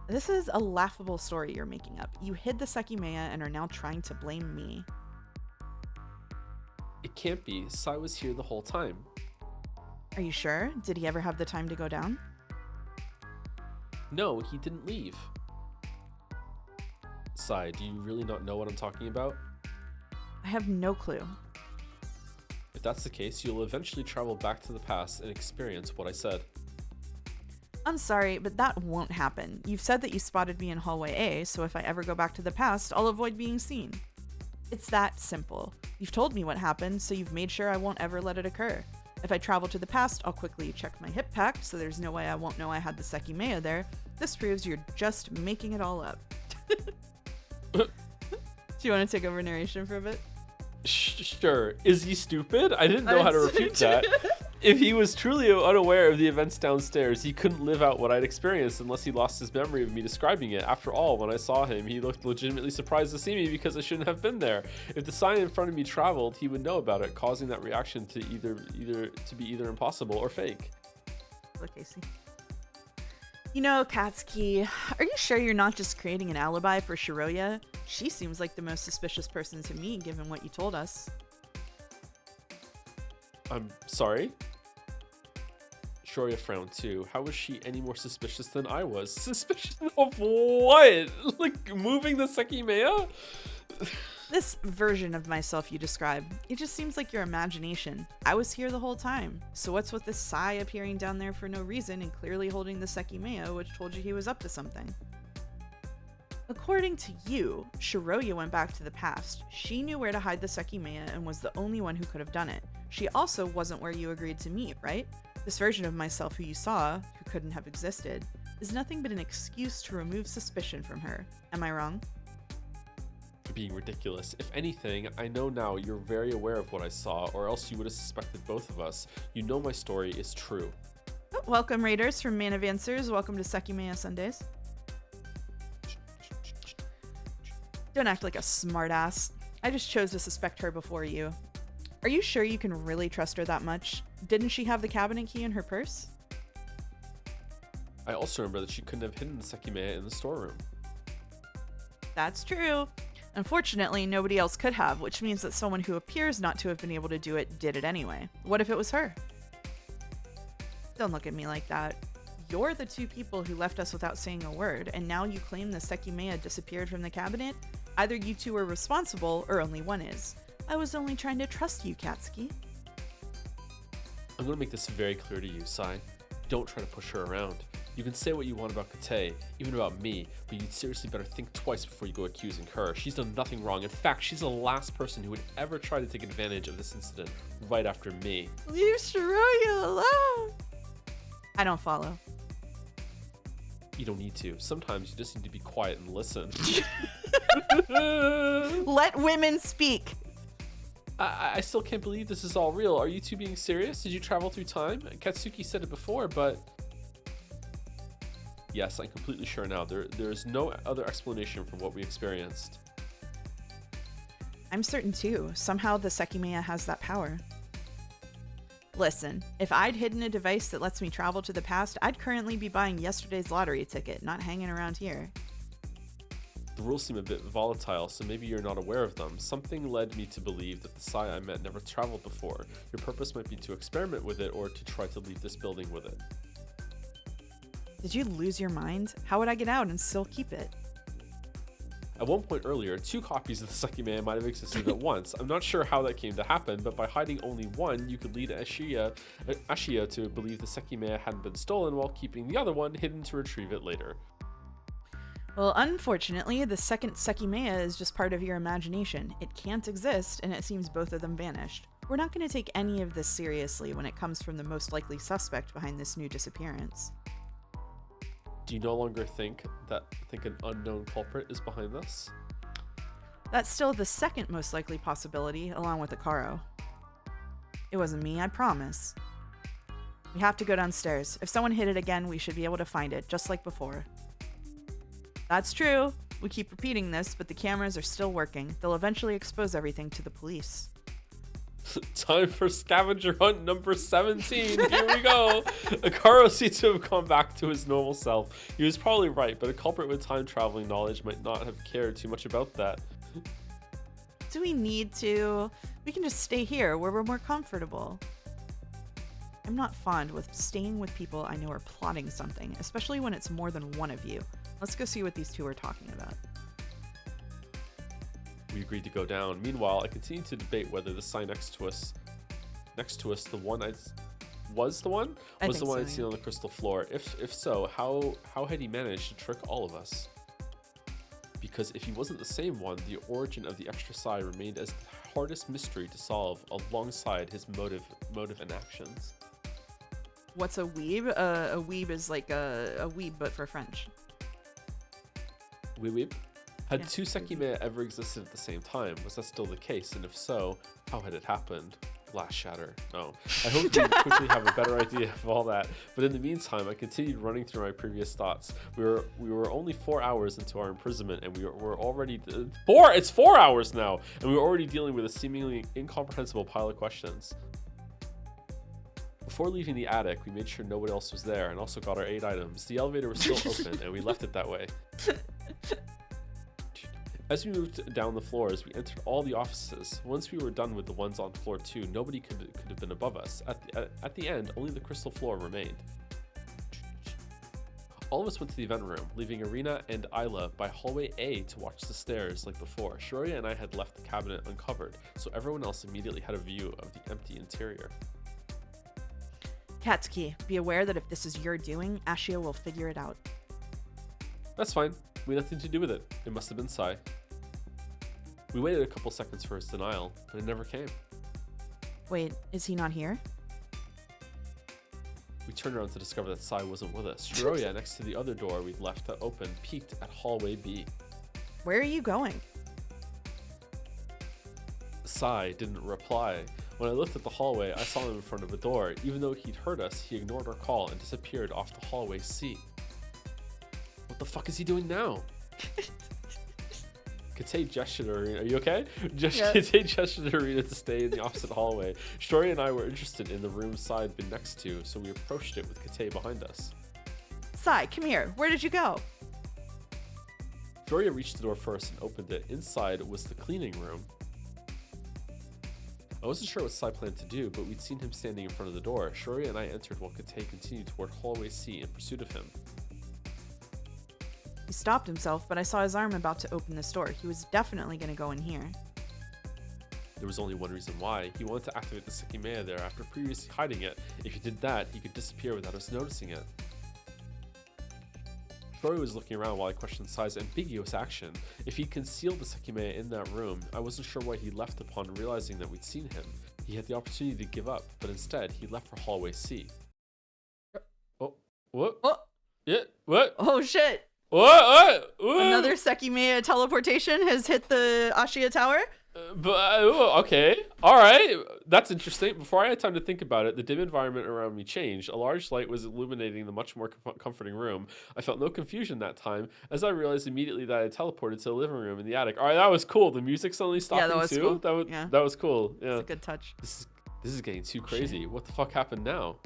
This is a laughable story you're making up. You hid the Sekimeiya and are now trying to blame me. It can't be. Sai was here the whole time. Are you sure? Did he ever have the time to go down? No, he didn't leave. Sai, do you really not know what I'm talking about? I have no clue. If that's the case, you'll eventually travel back to the past and experience what I said. I'm sorry, but that won't happen. You've said that you spotted me in hallway A, so if I ever go back to the past, I'll avoid being seen. It's that simple. You've told me what happened, so you've made sure I won't ever let it occur. If I travel to the past, I'll quickly check my hip pack, so there's no way I won't know I had the Sekimeiya there. This proves you're just making it all up. Do you want to take over narration for a bit? Sure. Is he stupid? I didn't know how to refute that. If he was truly unaware of the events downstairs, he couldn't live out what I'd experienced unless he lost his memory of me describing it. After all, when I saw him, he looked legitimately surprised to see me because I shouldn't have been there. If the sign in front of me traveled, he would know about it, causing that reaction to be either impossible or fake. Look, Casey. You know, Katsuki, are you sure you're not just creating an alibi for Shiroya? She seems like the most suspicious person to me, given what you told us. I'm sorry? Shiroya frowned too. How was she any more suspicious than I was? Suspicious of what? Like moving the Sekimeiya? This version of myself you describe, it just seems like your imagination. I was here the whole time. So what's with this Sai appearing down there for no reason and clearly holding the Sekimeiya, which told you he was up to something? According to you, Shiroya went back to the past. She knew where to hide the Sekimeiya and was the only one who could have done it. She also wasn't where you agreed to meet, right? This version of myself who you saw, who couldn't have existed, is nothing but an excuse to remove suspicion from her. Am I wrong? You're being ridiculous. If anything, I know now you're very aware of what I saw, or else you would have suspected both of us. You know my story is true. Oh, welcome, Raiders from Man of Answers. Welcome to Sekmeiya Sundays. Don't act like a smartass. I just chose to suspect her before you. Are you sure you can really trust her that much? Didn't she have the cabinet key in her purse? I also remember that she couldn't have hidden the Sekimeiya in the storeroom. That's true. Unfortunately, nobody else could have, which means that someone who appears not to have been able to do it did it anyway. What if it was her? Don't look at me like that. You're the two people who left us without saying a word, and now you claim the Sekimeiya disappeared from the cabinet? Either you two are responsible, or only one is. I was only trying to trust you, Katsuki. I'm going to make this very clear to you, Sai. Don't try to push her around. You can say what you want about Kate, even about me, but you'd seriously better think twice before you go accusing her. She's done nothing wrong. In fact, she's the last person who would ever try to take advantage of this incident right after me. Leave Shiroya alone! I don't follow. You don't need to. Sometimes you just need to be quiet and listen. Let women speak! I still can't believe this is all real. Are you two being serious? Did you travel through time? Katsuki said it before, but... Yes, I'm completely sure now. There is no other explanation for what we experienced. I'm certain too. Somehow the Sekimeiya has that power. Listen, if I'd hidden a device that lets me travel to the past, I'd currently be buying yesterday's lottery ticket, not hanging around here. The rules seem a bit volatile, so maybe you're not aware of them. Something led me to believe that the Sai I met never traveled before. Your purpose might be to experiment with it or to try to leave this building with it. Did you lose your mind? How would I get out and still keep it? At one point earlier, 2 copies of the Sekimeiya might have existed at once. I'm not sure how that came to happen, but by hiding only one, you could lead Ashia to believe the Sekimeiya hadn't been stolen while keeping the other one hidden to retrieve it later. Well, unfortunately, the second Sekimeiya is just part of your imagination. It can't exist, and it seems both of them vanished. We're not going to take any of this seriously when it comes from the most likely suspect behind this new disappearance. Do you no longer think an unknown culprit is behind this? That's still the second most likely possibility, along with Akaro. It wasn't me, I promise. We have to go downstairs. If someone hid it again, we should be able to find it, just like before. That's true. We keep repeating this, but the cameras are still working. They'll eventually expose everything to the police. Time for scavenger hunt number 17. Here we go. Akaro seems to have gone back to his normal self. He was probably right, but a culprit with time traveling knowledge might not have cared too much about that. Do we need to? We can just stay here where we're more comfortable. I'm not fond with staying with people I know are plotting something, especially when it's more than one of you. Let's go see what these two are talking about. We agreed to go down. Meanwhile, I continued to debate whether the sign next to us, the one was the one I'd seen on the crystal floor. If so, how had he managed to trick all of us? Because if he wasn't the same one, the origin of the extra sign remained as the hardest mystery to solve, alongside his motive and actions. What's a weeb? A weeb is like a weeb, but for French. Weeb? Had 2 Sekimeiya ever existed at the same time? Was that still the case? And if so, how had it happened? Glass shatter. No. I hope we quickly have a better idea of all that. But in the meantime, I continued running through my previous thoughts. We were only 4 hours into our imprisonment, and we were already... It's 4 hours now! And we were already dealing with a seemingly incomprehensible pile of questions. Before leaving the attic, we made sure no one else was there, and also got our 8 items. The elevator was still open, and we left it that way. As we moved down the floors, we entered all the offices. Once we were done with the ones on floor 2, nobody could have been above us. At the end, only the crystal floor remained. All of us went to the event room, leaving Irina and Isla by hallway A to watch the stairs like before. Shiroya and I had left the cabinet uncovered, so everyone else immediately had a view of the empty interior. Katsuki, be aware that if this is your doing, Ashia will figure it out. That's fine. We had nothing to do with it. It must have been Sai. We waited a couple seconds for his denial, but it never came. Wait, is he not here? We turned around to discover that Sai wasn't with us. Shiroya, next to the other door we'd left open, peeked at hallway B. Where are you going? Sai didn't reply. When I looked at the hallway, I saw him in front of a door. Even though he'd heard us, he ignored our call and disappeared off the hallway C. What the fuck is he doing now? Kate gestured to Irina. Are you okay? Yeah. Kate gestured to Irina to stay in the opposite hallway. Shiroya and I were interested in the room Sai had been next to, so we approached it with Kate behind us. Sai, come here. Where did you go? Doria reached the door first and opened it. Inside was the cleaning room. I wasn't sure what Sai planned to do, but we'd seen him standing in front of the door. Shiroya and I entered while Kate continued toward hallway C in pursuit of him. He stopped himself, but I saw his arm about to open this door. He was definitely going to go in here. There was only one reason why. He wanted to activate the Sekimeiya there after previously hiding it. If he did that, he could disappear without us noticing it. Shiroya was looking around while I questioned Sai's ambiguous action. If he'd concealed the Sekimeiya in that room, I wasn't sure why he left upon realizing that we'd seen him. He had the opportunity to give up, but instead, he left for hallway C. Oh, what? Oh, Yeah, what? oh shit. What? Another Sekimeiya teleportation has hit the Ashiya Tower. Okay, all right, that's interesting. Before I had time to think about it, the dim environment around me changed. A large light was illuminating the much more comforting room. I felt no confusion that time, as I realized immediately that I had teleported to the living room in the attic. All right, that was cool. The music suddenly stopped that was too. cool. That was cool. Yeah, It's a good touch. This is getting too crazy. What the fuck happened now?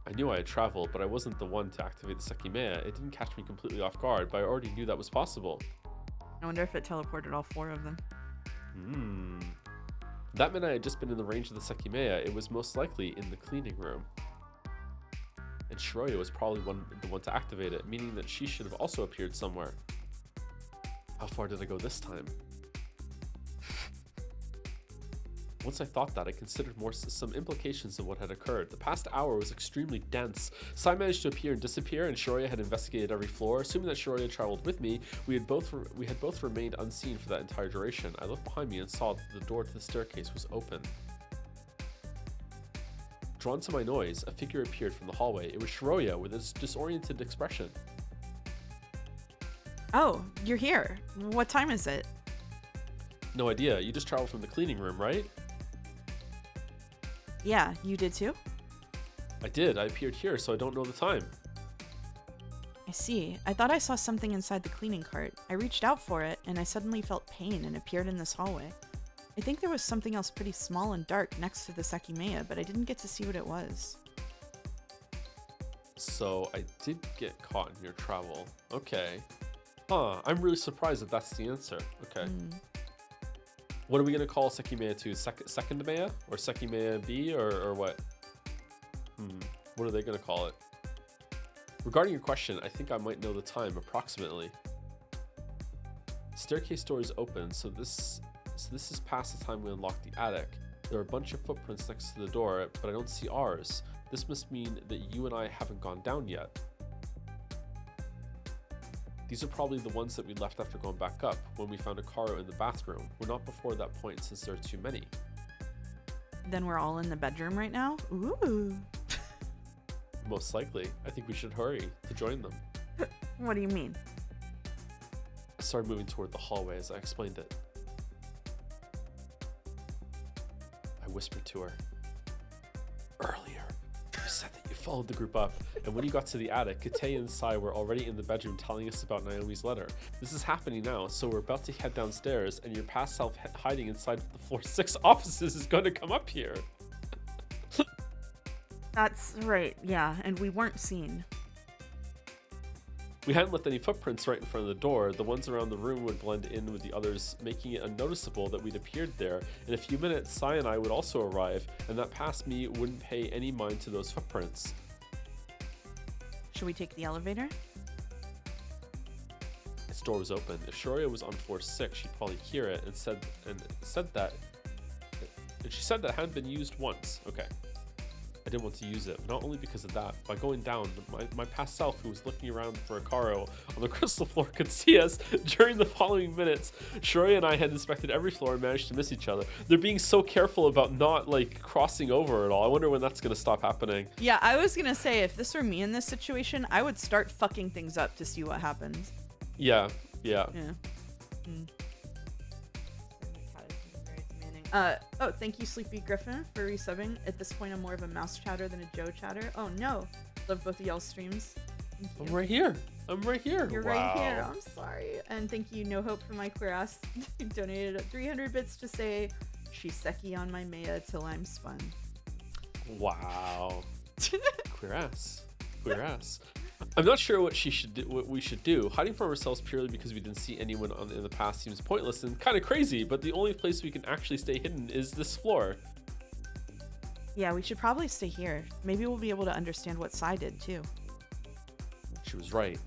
I knew I had traveled, but I wasn't the one to activate the Sekimeiya. It didn't catch me completely off guard, but I already knew that was possible. I wonder if it teleported all 4 of them. That meant I had just been in the range of the Sekimeiya. It was most likely in the cleaning room. And Shiroya was probably the one to activate it, meaning that she should have also appeared somewhere. How far did I go this time? Once I thought that, I considered some implications of what had occurred. The past hour was extremely dense. Sai managed to appear and disappear, and Shiroya had investigated every floor. Assuming that Shiroya traveled with me, we had both remained unseen for that entire duration. I looked behind me and saw that the door to the staircase was open. Drawn to my noise, a figure appeared from the hallway. It was Shiroya with its disoriented expression. Oh, you're here. What time is it? No idea. You just traveled from the cleaning room, right? Yeah, you did too? I did. I appeared here, so I don't know the time. I see. I thought I saw something inside the cleaning cart. I reached out for it, and I suddenly felt pain and appeared in this hallway. I think there was something else pretty small and dark next to the Sekimeiya, but I didn't get to see what it was. So I did get caught in your travel. Okay. Huh, I'm really surprised that that's the answer. Okay. What are we going to call Sekimeiya 2? Sekimeiya? Or Sekimeiya B? Or what? What are they going to call it? Regarding your question, I think I might know the time approximately. Staircase door is open, so this is past the time we unlocked the attic. There are a bunch of footprints next to the door, but I don't see ours. This must mean that you and I haven't gone down yet. These are probably the ones that we left after going back up, when we found a car in the bathroom. We're not before that point since there are too many. Then we're all in the bedroom right now? Ooh. Most likely. I think we should hurry to join them. What do you mean? I started moving toward the hallway as I explained it. I whispered to her. Earlier, you said that you followed the group up, and when you got to the attic, Kate and Sai were already in the bedroom telling us about Naomi's letter. This is happening now, so we're about to head downstairs, and your past self hiding inside the floor 6 offices is going to come up here. That's right, yeah, and we weren't seen. We hadn't left any footprints right in front of the door. The ones around the room would blend in with the others, making it unnoticeable that we'd appeared there. In a few minutes, Sai and I would also arrive, and that past me wouldn't pay any mind to those footprints. Should we take the elevator? Its door was open. If Shiroya was on floor 6, she'd probably hear it and said that it hadn't been used once. Okay. I didn't want to use it, not only because of that. By going down, my past self, who was looking around for a Caro on the crystal floor, could see us during the following minutes. Shiroya and I had inspected every floor and managed to miss each other. They're being so careful about not, like, crossing over at all. I wonder when that's going to stop happening. Yeah, I was going to say, if this were me in this situation, I would start fucking things up to see what happens. Yeah. Oh, thank you, Sleepy Griffin, for resubbing. At this point, I'm more of a mouse chatter than a Joe chatter. Oh, no. Love both of y'all's streams. I'm right here. You're right here. I'm sorry. And thank you, No Hope, for my queer ass. Donated 300 bits to say, Shiseki on my Meiya till I'm spun. Wow. Queer ass. I'm not sure what what we should do. Hiding from ourselves purely because we didn't see anyone in the past seems pointless and kind of crazy, but the only place we can actually stay hidden is this floor. Yeah, we should probably stay here. Maybe we'll be able to understand what Sai did, too. She was right.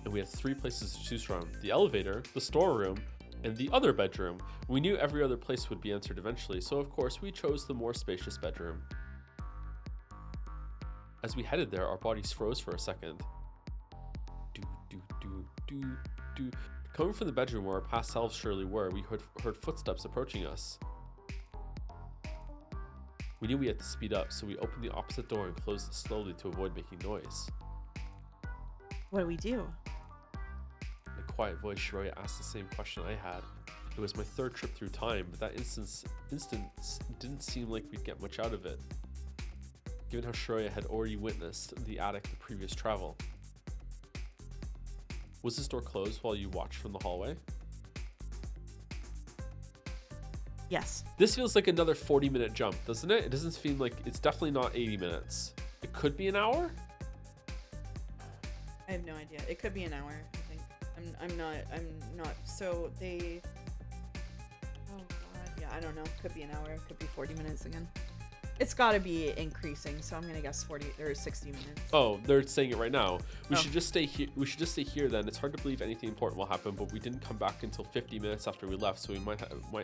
And we had 3 places to choose from: the elevator, the storeroom, and the other bedroom. We knew every other place would be answered eventually, so of course we chose the more spacious bedroom. As we headed there, our bodies froze for a second. Do. Coming from the bedroom where our past selves surely were, we heard footsteps approaching us. We knew we had to speed up, so we opened the opposite door and closed it slowly to avoid making noise. What do we do? In a quiet voice, Shiroya asked the same question I had. It was my 3rd trip through time, but that instance didn't seem like we'd get much out of it, given how Shiroya had already witnessed the attic the previous travel. Was this door closed while you watched from the hallway? Yes. This feels like another 40-minute jump, doesn't it? It doesn't feel like it's definitely not 80 minutes. It could be an hour? I have no idea. It could be an hour, I think. I'm not. So they... Oh, God. Yeah, I don't know. Could be an hour. Could be 40 minutes again. It's got to be increasing, so I'm gonna guess 40 or 60 minutes. Oh, they're saying it right now. We should just stay here. We should just stay here then. It's hard to believe anything important will happen, but we didn't come back until 50 minutes after we left, so we might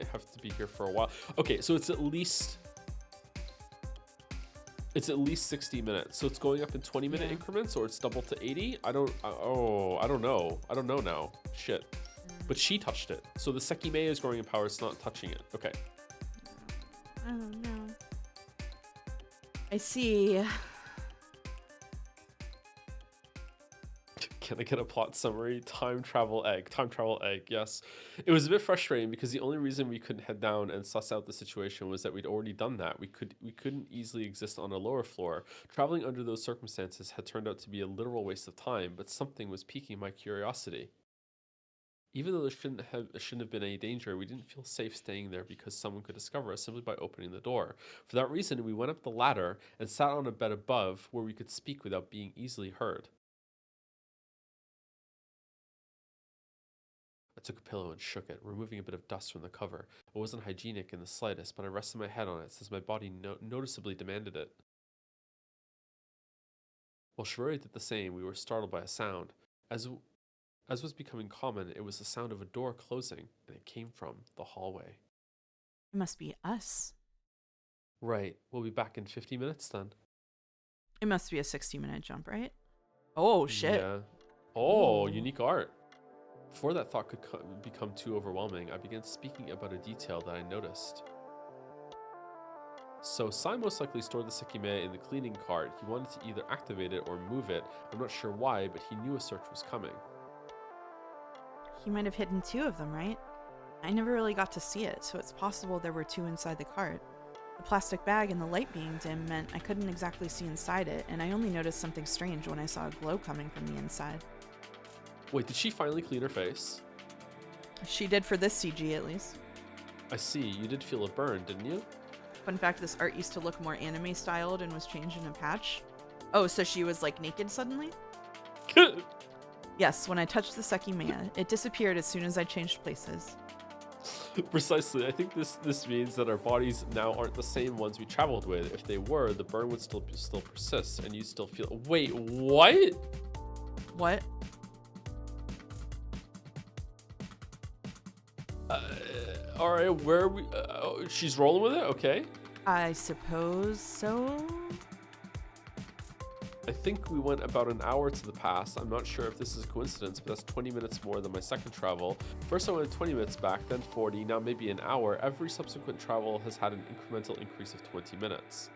have to be here for a while. Okay, so it's at least 60 minutes. So it's going up in 20-minute increments, or it's double to 80. I don't know. I don't know now. Shit. But she touched it, so the Sekimeiya is growing in power. It's not touching it. Okay. I don't know. I see. Can I get a plot summary? Time travel egg, yes. It was a bit frustrating because the only reason we couldn't head down and suss out the situation was that we'd already done that. We couldn't easily exist on a lower floor. Traveling under those circumstances had turned out to be a literal waste of time, but something was piquing my curiosity. Even though there shouldn't have been any danger, we didn't feel safe staying there because someone could discover us simply by opening the door. For that reason, we went up the ladder and sat on a bed above where we could speak without being easily heard. I took a pillow and shook it, removing a bit of dust from the cover. It wasn't hygienic in the slightest, but I rested my head on it since my body noticeably demanded it. While Shiroya did the same, we were startled by a sound. As was becoming common, it was the sound of a door closing, and it came from the hallway. It must be us. Right. We'll be back in 50 minutes then. It must be a 60-minute jump, right? Oh, shit. Yeah. Oh, unique art. Before that thought could become too overwhelming, I began speaking about a detail that I noticed. So Sai most likely stored the Sekimeiya in the cleaning cart. He wanted to either activate it or move it. I'm not sure why, but he knew a search was coming. He might have hidden 2 of them, right? I never really got to see it, so it's possible there were 2 inside the cart. The plastic bag and the light being dim meant I couldn't exactly see inside it, and I only noticed something strange when I saw a glow coming from the inside. Wait, did she finally clean her face? She did for this CG, at least. I see. You did feel a burn, didn't you? Fun fact, this art used to look more anime-styled and was changed in a patch. Oh, so she was, like, naked suddenly? Yes, when I touched the Sekimeiya, it disappeared as soon as I changed places. Precisely. I think this means that our bodies now aren't the same ones we traveled with. If they were, the burn would still persist, and you still feel... Wait, what? What? All right, where are we? She's rolling with it? Okay. I suppose so? I think we went about an hour to the past. I'm not sure if this is a coincidence, but that's 20 minutes more than my second travel. First I went 20 minutes back, then 40, now maybe an hour. Every subsequent travel has had an incremental increase of 20 minutes.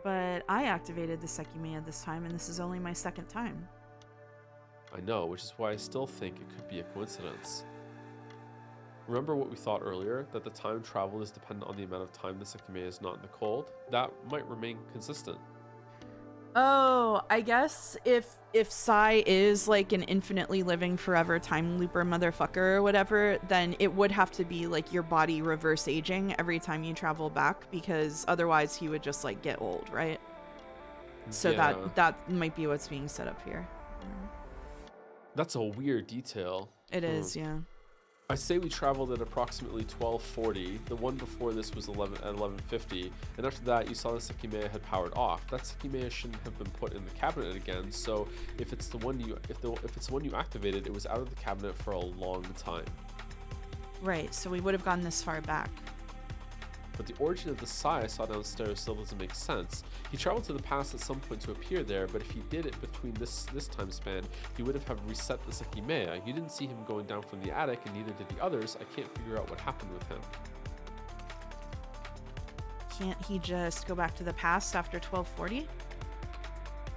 But I activated the Sekimeiya this time, and this is only my second time. I know, which is why I still think it could be a coincidence. Remember what we thought earlier, that the time travel is dependent on the amount of time the Sekmeiya is not in the cold? That might remain consistent. Oh, I guess if Sai is like an infinitely living forever time looper motherfucker or whatever, then it would have to be like your body reverse aging every time you travel back, because otherwise he would just like get old, right? So that Yeah. that might be what's being set up here. That's a weird detail. It Hmm. is, yeah. I say we traveled at approximately 12:40. The one before this was 11 at 11:50, and after that, you saw the Sekimeiya had powered off. That Sekimeiya shouldn't have been put in the cabinet again. So if it's the one you if it's the one you activated, it was out of the cabinet for a long time. Right, so we would have gone this far back. But the origin of the Sai I saw downstairs still doesn't make sense. He traveled to the past at some point to appear there, but if he did it between this time span, he would have reset the Sekimeiya. You didn't see him going down from the attic, and neither did the others. I can't figure out what happened with him. Can't he just go back to the past after 1240?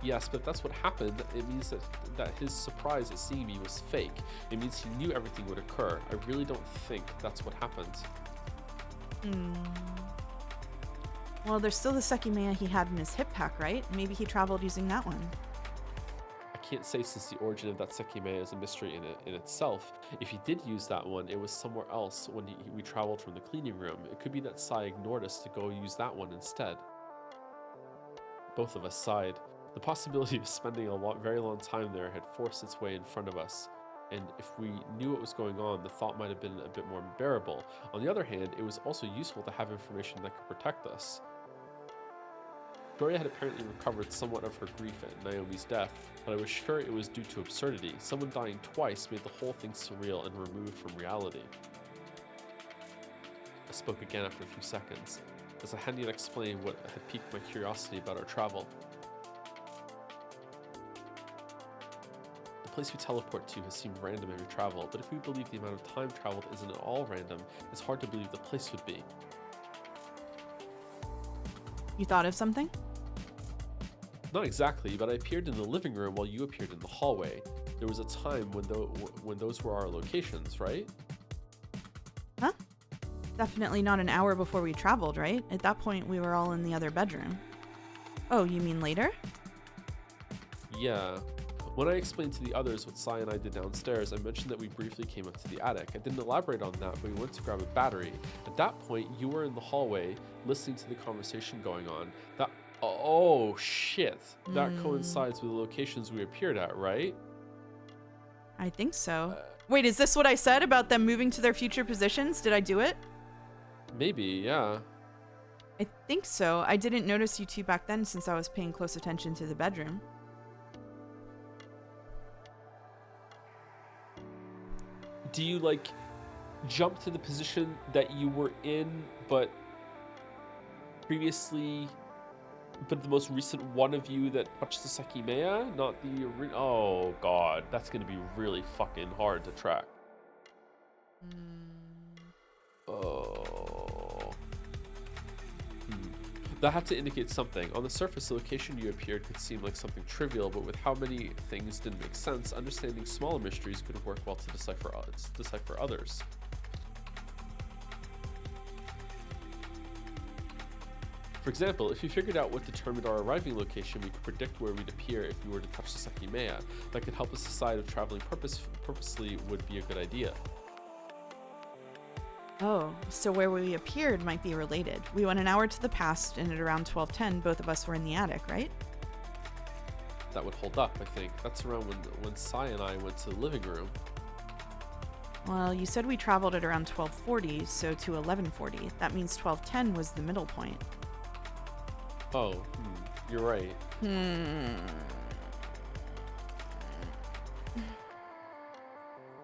Yes, but if that's what happened, it means that his surprise at seeing me was fake. It means he knew everything would occur. I really don't think that's what happened. Well, there's still the Sekimeiya he had in his hip pack, right? Maybe he traveled using that one. I can't say since the origin of that Sekimeiya is a mystery in itself. If he did use that one, it was somewhere else when we traveled from the cleaning room. It could be that Sai ignored us to go use that one instead. Both of us sighed. The possibility of spending a very long time there had forced its way in front of us. And if we knew what was going on, the thought might have been a bit more unbearable. On the other hand, it was also useful to have information that could protect us. Gloria had apparently recovered somewhat of her grief at Naomi's death, but I was sure it was due to absurdity. Someone dying twice made the whole thing surreal and removed from reality. I spoke again after a few seconds, as I hadn't yet explained what had piqued my curiosity about our travel. The place we teleport to has seemed random every travel, but if we believe the amount of time traveled isn't at all random, it's hard to believe the place would be. You thought of something? Not exactly, but I appeared in the living room while you appeared in the hallway. There was a time when those were our locations, right? Huh? Definitely not an hour before we traveled, right? At that point, we were all in the other bedroom. Oh, you mean later? Yeah. When I explained to the others what Sai and I did downstairs, I mentioned that we briefly came up to the attic. I didn't elaborate on that, but we went to grab a battery. At that point, you were in the hallway, listening to the conversation going on. Oh, shit. That coincides with the locations we appeared at, right? I think so. Wait, is this what I said about them moving to their future positions? Did I do it? Maybe, yeah. I think so. I didn't notice you two back then since I was paying close attention to the bedroom. Do you, jump to the position that you were in, but the most recent one of you that touched the Sekimeiya, not the original? Oh, God. That's going to be really fucking hard to track. Oh. That had to indicate something. On the surface, the location you appeared could seem like something trivial, but with how many things didn't make sense, understanding smaller mysteries could work well to decipher others. For example, if you figured out what determined our arriving location, we could predict where we'd appear if we were to touch the Sekimeiya. That could help us decide if traveling purposely would be a good idea. Oh, so where we appeared might be related. We went an hour to the past, and at around 12:10, both of us were in the attic, right? That would hold up, I think. That's around when Sai and I went to the living room. Well, you said we traveled at around 12:40, so to 11:40. That means 12:10 was the middle point. Oh, you're right. I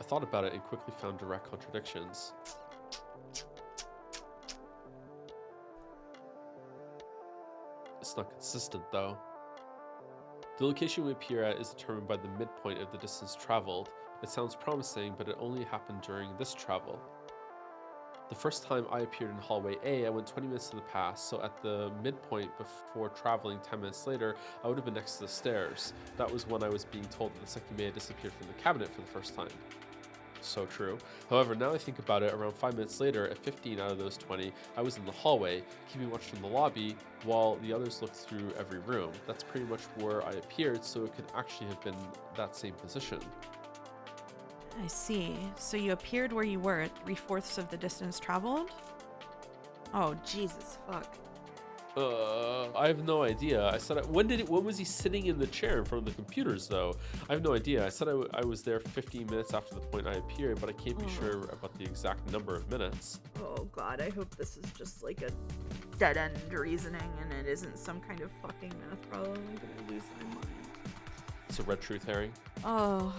thought about it and quickly found direct contradictions. It's not consistent, though. The location we appear at is determined by the midpoint of the distance traveled. It sounds promising, but it only happened during this travel. The first time I appeared in hallway A, I went 20 minutes to the past, so at the midpoint before traveling 10 minutes later, I would have been next to the stairs. That was when I was being told that the Sekimeiya disappeared from the cabinet for the first time. So true. However, now I think about it, around 5 minutes later, at 15 out of those 20, I was in the hallway, keeping watch from the lobby, while the others looked through every room. That's pretty much where I appeared, so it could actually have been that same position. I see. So you appeared where you were at 3/4 of the distance traveled? Oh, Jesus, fuck. I have no idea. I said, when was he sitting in the chair in front of the computers, though? I have no idea. I said I was there 15 minutes after the point I appeared, but I can't be sure about the exact number of minutes. Oh god, I hope this is just like a dead-end reasoning and it isn't some kind of fucking math problem. I'm gonna lose my mind. It's a red truth herring. Oh.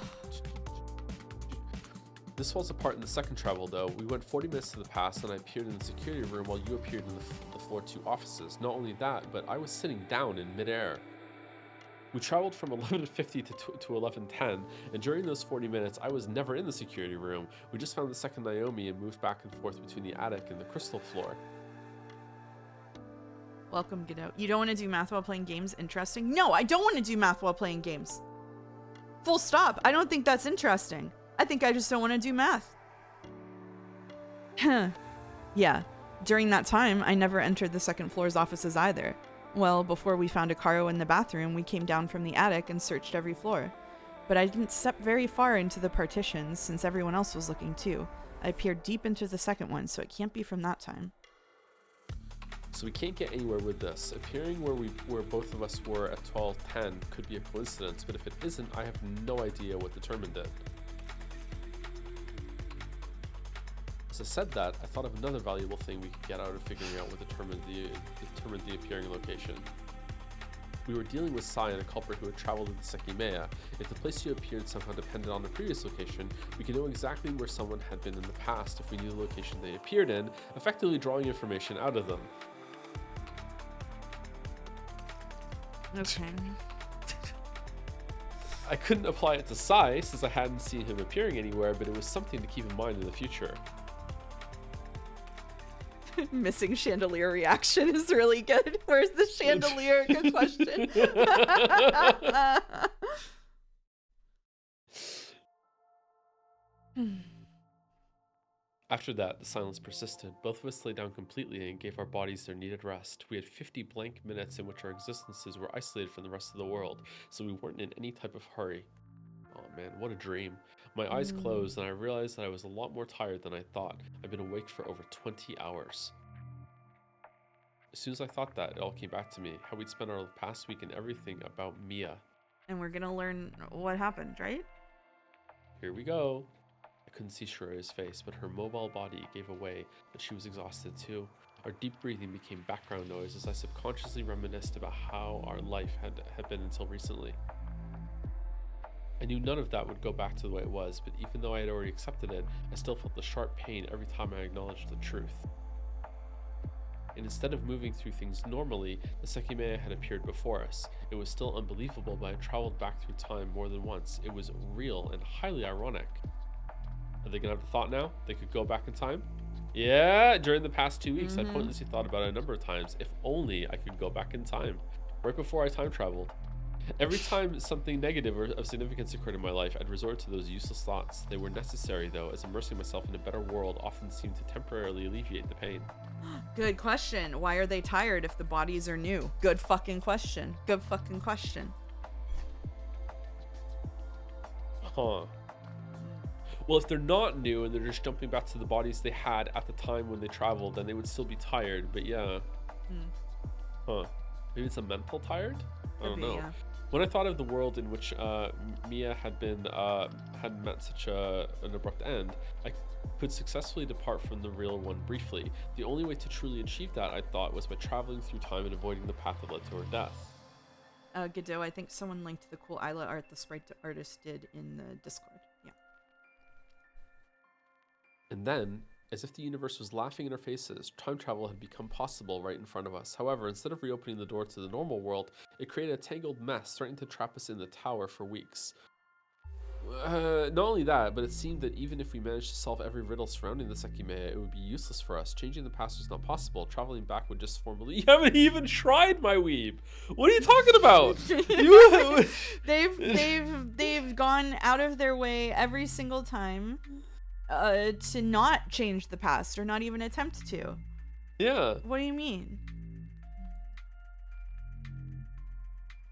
This falls apart in the second travel, though. We went 40 minutes to the past, and I appeared in the security room while you appeared in the floor 2 offices. Not only that, but I was sitting down in midair. We traveled from 11:50 to 11:10, and during those 40 minutes, I was never in the security room. We just found the second Naomi and moved back and forth between the attic and the crystal floor. Welcome, Godot. You don't want to do math while playing games? Interesting? No, I don't want to do math while playing games. Full stop. I don't think that's interesting. I think I just don't want to do math. Yeah. During that time, I never entered the second floor's offices either. Well, before we found Akaro in the bathroom, we came down from the attic and searched every floor. But I didn't step very far into the partitions since everyone else was looking too. I peered deep into the second one, so it can't be from that time. So we can't get anywhere with this. Appearing where both of us were at 12:10 could be a coincidence, but if it isn't, I have no idea what determined it. As I said that, I thought of another valuable thing we could get out of figuring out what determined the appearing location. We were dealing with Sai and a culprit who had traveled to the Sekimeiya. If the place you appeared somehow depended on the previous location, we could know exactly where someone had been in the past if we knew the location they appeared in, effectively drawing information out of them. Okay. I couldn't apply it to Sai since I hadn't seen him appearing anywhere, but it was something to keep in mind in the future. Missing chandelier reaction is really good. Where's the chandelier? Good question. After that, the silence persisted. Both of us lay down completely and gave our bodies their needed rest. We had 50 blank minutes in which our existences were isolated from the rest of the world, so we weren't in any type of hurry. Oh man, what a dream. My eyes closed and I realized that I was a lot more tired than I thought. I've been awake for over 20 hours. As soon as I thought that, it all came back to me. How we'd spent our past week and everything about Mia. And we're gonna learn what happened, right? Here we go. I couldn't see Shiraya's face, but her mobile body gave away that she was exhausted too. Our deep breathing became background noise as I subconsciously reminisced about how our life had been until recently. I knew none of that would go back to the way it was, but even though I had already accepted it, I still felt the sharp pain every time I acknowledged the truth. And instead of moving through things normally, the Sekimeiya had appeared before us. It was still unbelievable, but I traveled back through time more than once. It was real and highly ironic. Are they gonna have the thought now? They could go back in time? Yeah, during the past 2 weeks, I pointlessly thought about it a number of times. If only I could go back in time. Right before I time traveled. Every time something negative or of significance occurred in my life, I'd resort to those useless thoughts. They were necessary, though, as immersing myself in a better world often seemed to temporarily alleviate the pain. Good question. Why are they tired if the bodies are new? Good fucking question. Good fucking question. Huh. Well, if they're not new and they're just jumping back to the bodies they had at the time when they traveled, then they would still be tired, but yeah. Huh. Maybe it's a mental tired? I don't know. Yeah. When I thought of the world in which Mia had met such an abrupt end, I could successfully depart from the real one briefly. The only way to truly achieve that, I thought, was by traveling through time and avoiding the path that led to her death. Godot, I think someone linked the cool Isla art the sprite artist did in the Discord. Yeah. And then, as if the universe was laughing in our faces, time travel had become possible right in front of us. However, instead of reopening the door to the normal world, it created a tangled mess, threatening to trap us in the tower for weeks. Not only that, but it seemed that even if we managed to solve every riddle surrounding the Sekimeiya, it would be useless for us. Changing the past was not possible. Traveling back would just formally... You haven't even tried, my weeb! What are you talking about? They've gone out of their way every single time to not change the past, or not even attempt to. Yeah. What do you mean?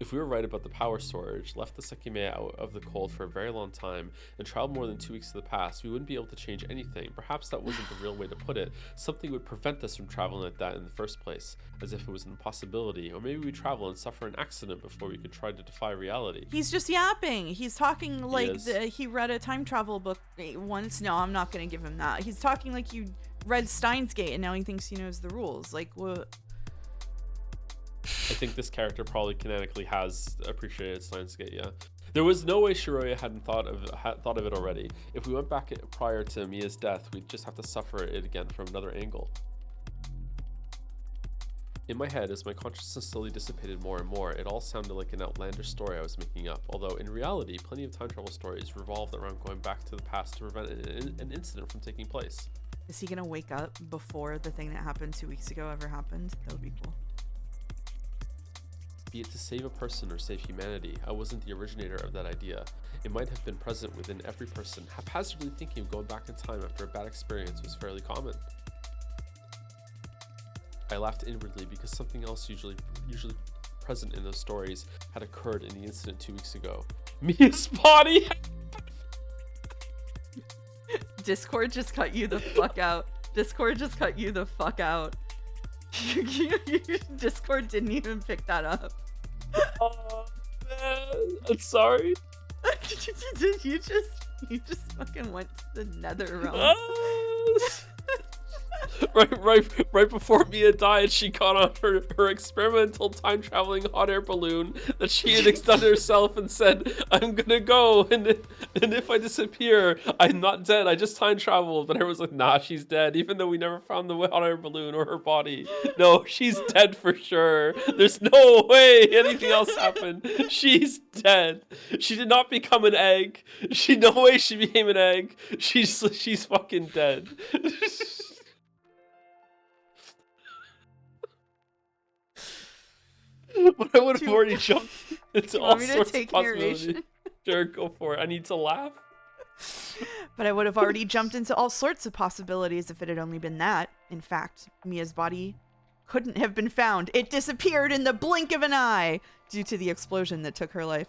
If we were right about the power storage, left the Sekimeiya out of the cold for a very long time, and traveled more than 2 weeks to the past, we wouldn't be able to change anything. Perhaps that wasn't the real way to put it. Something would prevent us from traveling like that in the first place, as if it was an impossibility. Or maybe we travel and suffer an accident before we could try to defy reality. He's just yapping. He's talking like is. he read a time travel book once. No, I'm not going to give him that. He's talking like you read Steins Gate and now he thinks he knows the rules. Like, what? I think this character probably canonically has appreciated Steins Gate, yeah. There was no way Shiroya hadn't thought of it already. If we went back prior to Mia's death, we'd just have to suffer it again from another angle. In my head, as my consciousness slowly dissipated more and more, it all sounded like an outlandish story I was making up, although in reality, plenty of time travel stories revolved around going back to the past to prevent an incident from taking place. Is he going to wake up before the thing that happened 2 weeks ago ever happened? That would be cool. Be it to save a person or save humanity, I wasn't the originator of that idea. It might have been present within every person. Haphazardly thinking of going back in time after a bad experience was fairly common. I laughed inwardly because something else usually present in those stories had occurred in the incident 2 weeks ago. Mia's body! Discord just cut you the fuck out. Discord just cut you the fuck out. Discord didn't even pick that up. Oh man, I'm sorry. you just fucking went to the nether realm. Right before Mia died, she got on her experimental time traveling hot air balloon that she had done herself and said, "I'm gonna go, and if I disappear, I'm not dead. I just time traveled." But everyone's like, "Nah, she's dead." Even though we never found the hot air balloon or her body. No, she's dead for sure. There's no way anything else happened. She's dead. She did not become an egg. No way she became an egg. She's fucking dead. But I would have already jumped into all sorts of possibilities. Sure, go for it. I need to laugh. But I would have already jumped into all sorts of possibilities if it had only been that. In fact, Mia's body couldn't have been found. It disappeared in the blink of an eye due to the explosion that took her life.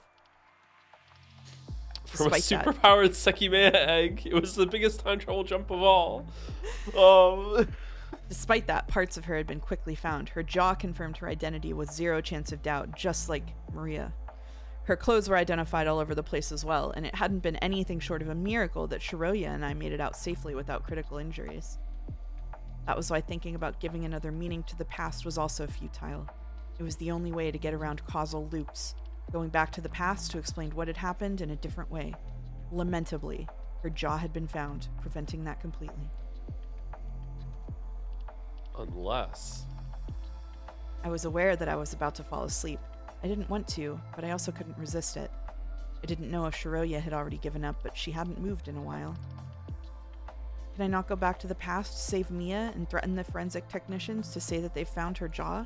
From a superpowered Sekimeiya egg, it was the biggest time travel jump of all. Despite that, parts of her had been quickly found. Her jaw confirmed her identity with zero chance of doubt, just like Maria. Her clothes were identified all over the place as well, and it hadn't been anything short of a miracle that Shiroya and I made it out safely without critical injuries. That was why thinking about giving another meaning to the past was also futile. It was the only way to get around causal loops, going back to the past to explain what had happened in a different way. Lamentably, her jaw had been found, preventing that completely. Unless... I was aware that I was about to fall asleep. I didn't want to, but I also couldn't resist it. I didn't know if Shiroya had already given up, but she hadn't moved in a while. Can I not go back to the past, save Mia, and threaten the forensic technicians to say that they've found her jaw?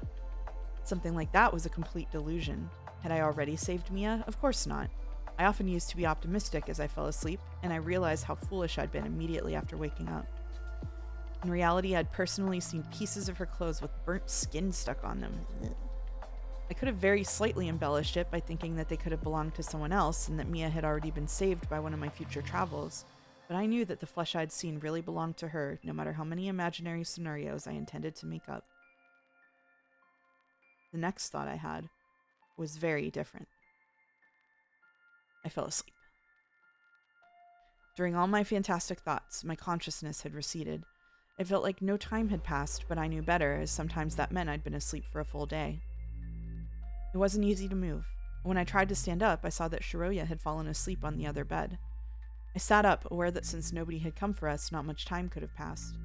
Something like that was a complete delusion. Had I already saved Mia? Of course not. I often used to be optimistic as I fell asleep, and I realized how foolish I'd been immediately after waking up. In reality, I'd personally seen pieces of her clothes with burnt skin stuck on them. I could have very slightly embellished it by thinking that they could have belonged to someone else and that Mia had already been saved by one of my future travels, but I knew that the flesh I'd seen really belonged to her, no matter how many imaginary scenarios I intended to make up. The next thought I had was very different. I fell asleep. During all my fantastic thoughts, my consciousness had receded. It felt like no time had passed, but I knew better, as sometimes that meant I'd been asleep for a full day. It wasn't easy to move. When I tried to stand up, I saw that Shiroya had fallen asleep on the other bed. I sat up, aware that since nobody had come for us, not much time could have passed.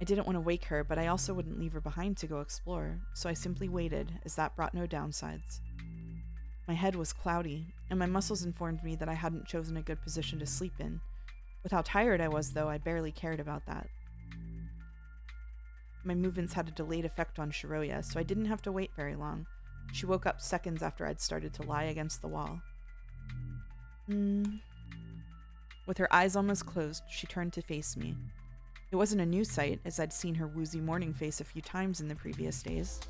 I didn't want to wake her, but I also wouldn't leave her behind to go explore, so I simply waited, as that brought no downsides. My head was cloudy, and my muscles informed me that I hadn't chosen a good position to sleep in. With how tired I was, though, I barely cared about that. My movements had a delayed effect on Shiroya, so I didn't have to wait very long. She woke up seconds after I'd started to lie against the wall. With her eyes almost closed, she turned to face me. It wasn't a new sight, as I'd seen her woozy morning face a few times in the previous days.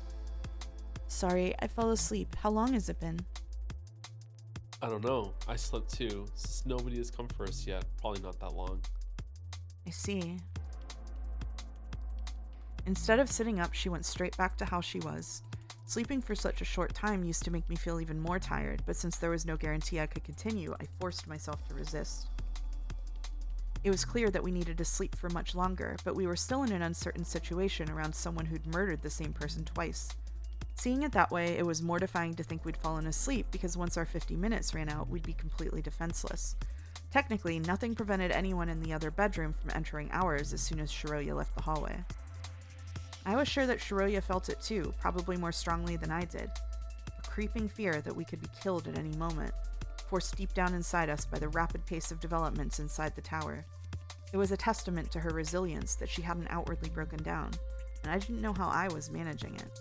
Sorry, I fell asleep. How long has it been? I don't know. I slept too. Since nobody has come for us yet. Probably not that long. I see. Instead of sitting up, she went straight back to how she was. Sleeping for such a short time used to make me feel even more tired, but since there was no guarantee I could continue, I forced myself to resist. It was clear that we needed to sleep for much longer, but we were still in an uncertain situation around someone who'd murdered the same person twice. Seeing it that way, it was mortifying to think we'd fallen asleep because once our 50 minutes ran out, we'd be completely defenseless. Technically, nothing prevented anyone in the other bedroom from entering ours as soon as Shiroya left the hallway. I was sure that Shiroya felt it too, probably more strongly than I did. A creeping fear that we could be killed at any moment, forced deep down inside us by the rapid pace of developments inside the tower. It was a testament to her resilience that she hadn't outwardly broken down, and I didn't know how I was managing it.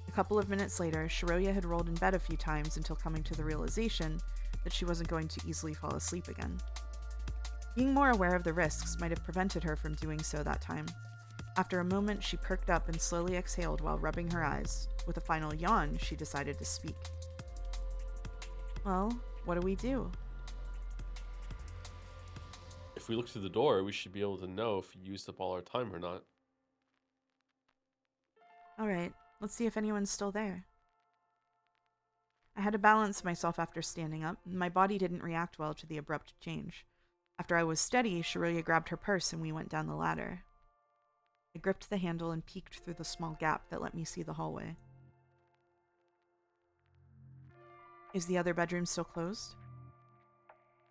A couple of minutes later, Shiroya had rolled in bed a few times until coming to the realization that she wasn't going to easily fall asleep again. Being more aware of the risks might have prevented her from doing so that time. After a moment, she perked up and slowly exhaled while rubbing her eyes. With a final yawn, she decided to speak. Well, what do we do? If we look through the door, we should be able to know if we used up all our time or not. Alright, let's see if anyone's still there. I had to balance myself after standing up, and my body didn't react well to the abrupt change. After I was steady, Shiroya grabbed her purse and we went down the ladder. I gripped the handle and peeked through the small gap that let me see the hallway. Is the other bedroom still closed?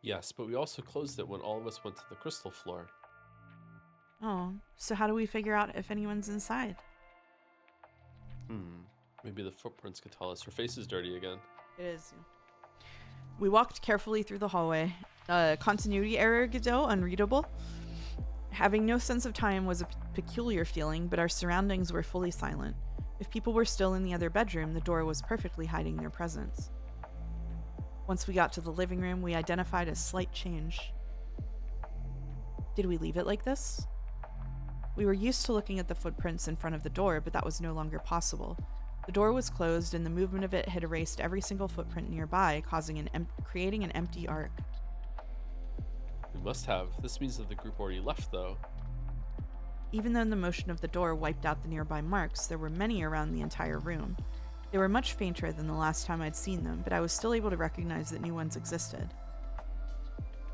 Yes, but we also closed it when all of us went to the crystal floor. Oh, so how do we figure out if anyone's inside? Maybe the footprints could tell us. Her face is dirty again. It is. We walked carefully through the hallway. Continuity error, Godot, unreadable. Having no sense of time was a peculiar feeling, but our surroundings were fully silent. If people were still in the other bedroom, the door was perfectly hiding their presence. Once we got to the living room, we identified a slight change. Did we leave it like this? We were used to looking at the footprints in front of the door, but that was no longer possible. The door was closed, and the movement of it had erased every single footprint nearby, creating an empty arc. We must have. This means that the group already left, though. Even though the motion of the door wiped out the nearby marks, there were many around the entire room. They were much fainter than the last time I'd seen them, but I was still able to recognize that new ones existed.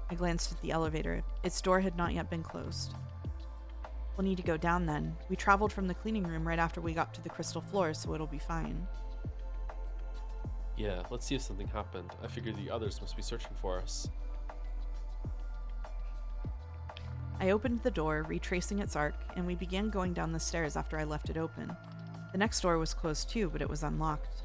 I glanced at the elevator. Its door had not yet been closed. We'll need to go down then. We traveled from the cleaning room right after we got to the crystal floor, so it'll be fine. Yeah, let's see if something happened. I figure the others must be searching for us. I opened the door, retracing its arc, and we began going down the stairs after I left it open. The next door was closed too, but it was unlocked.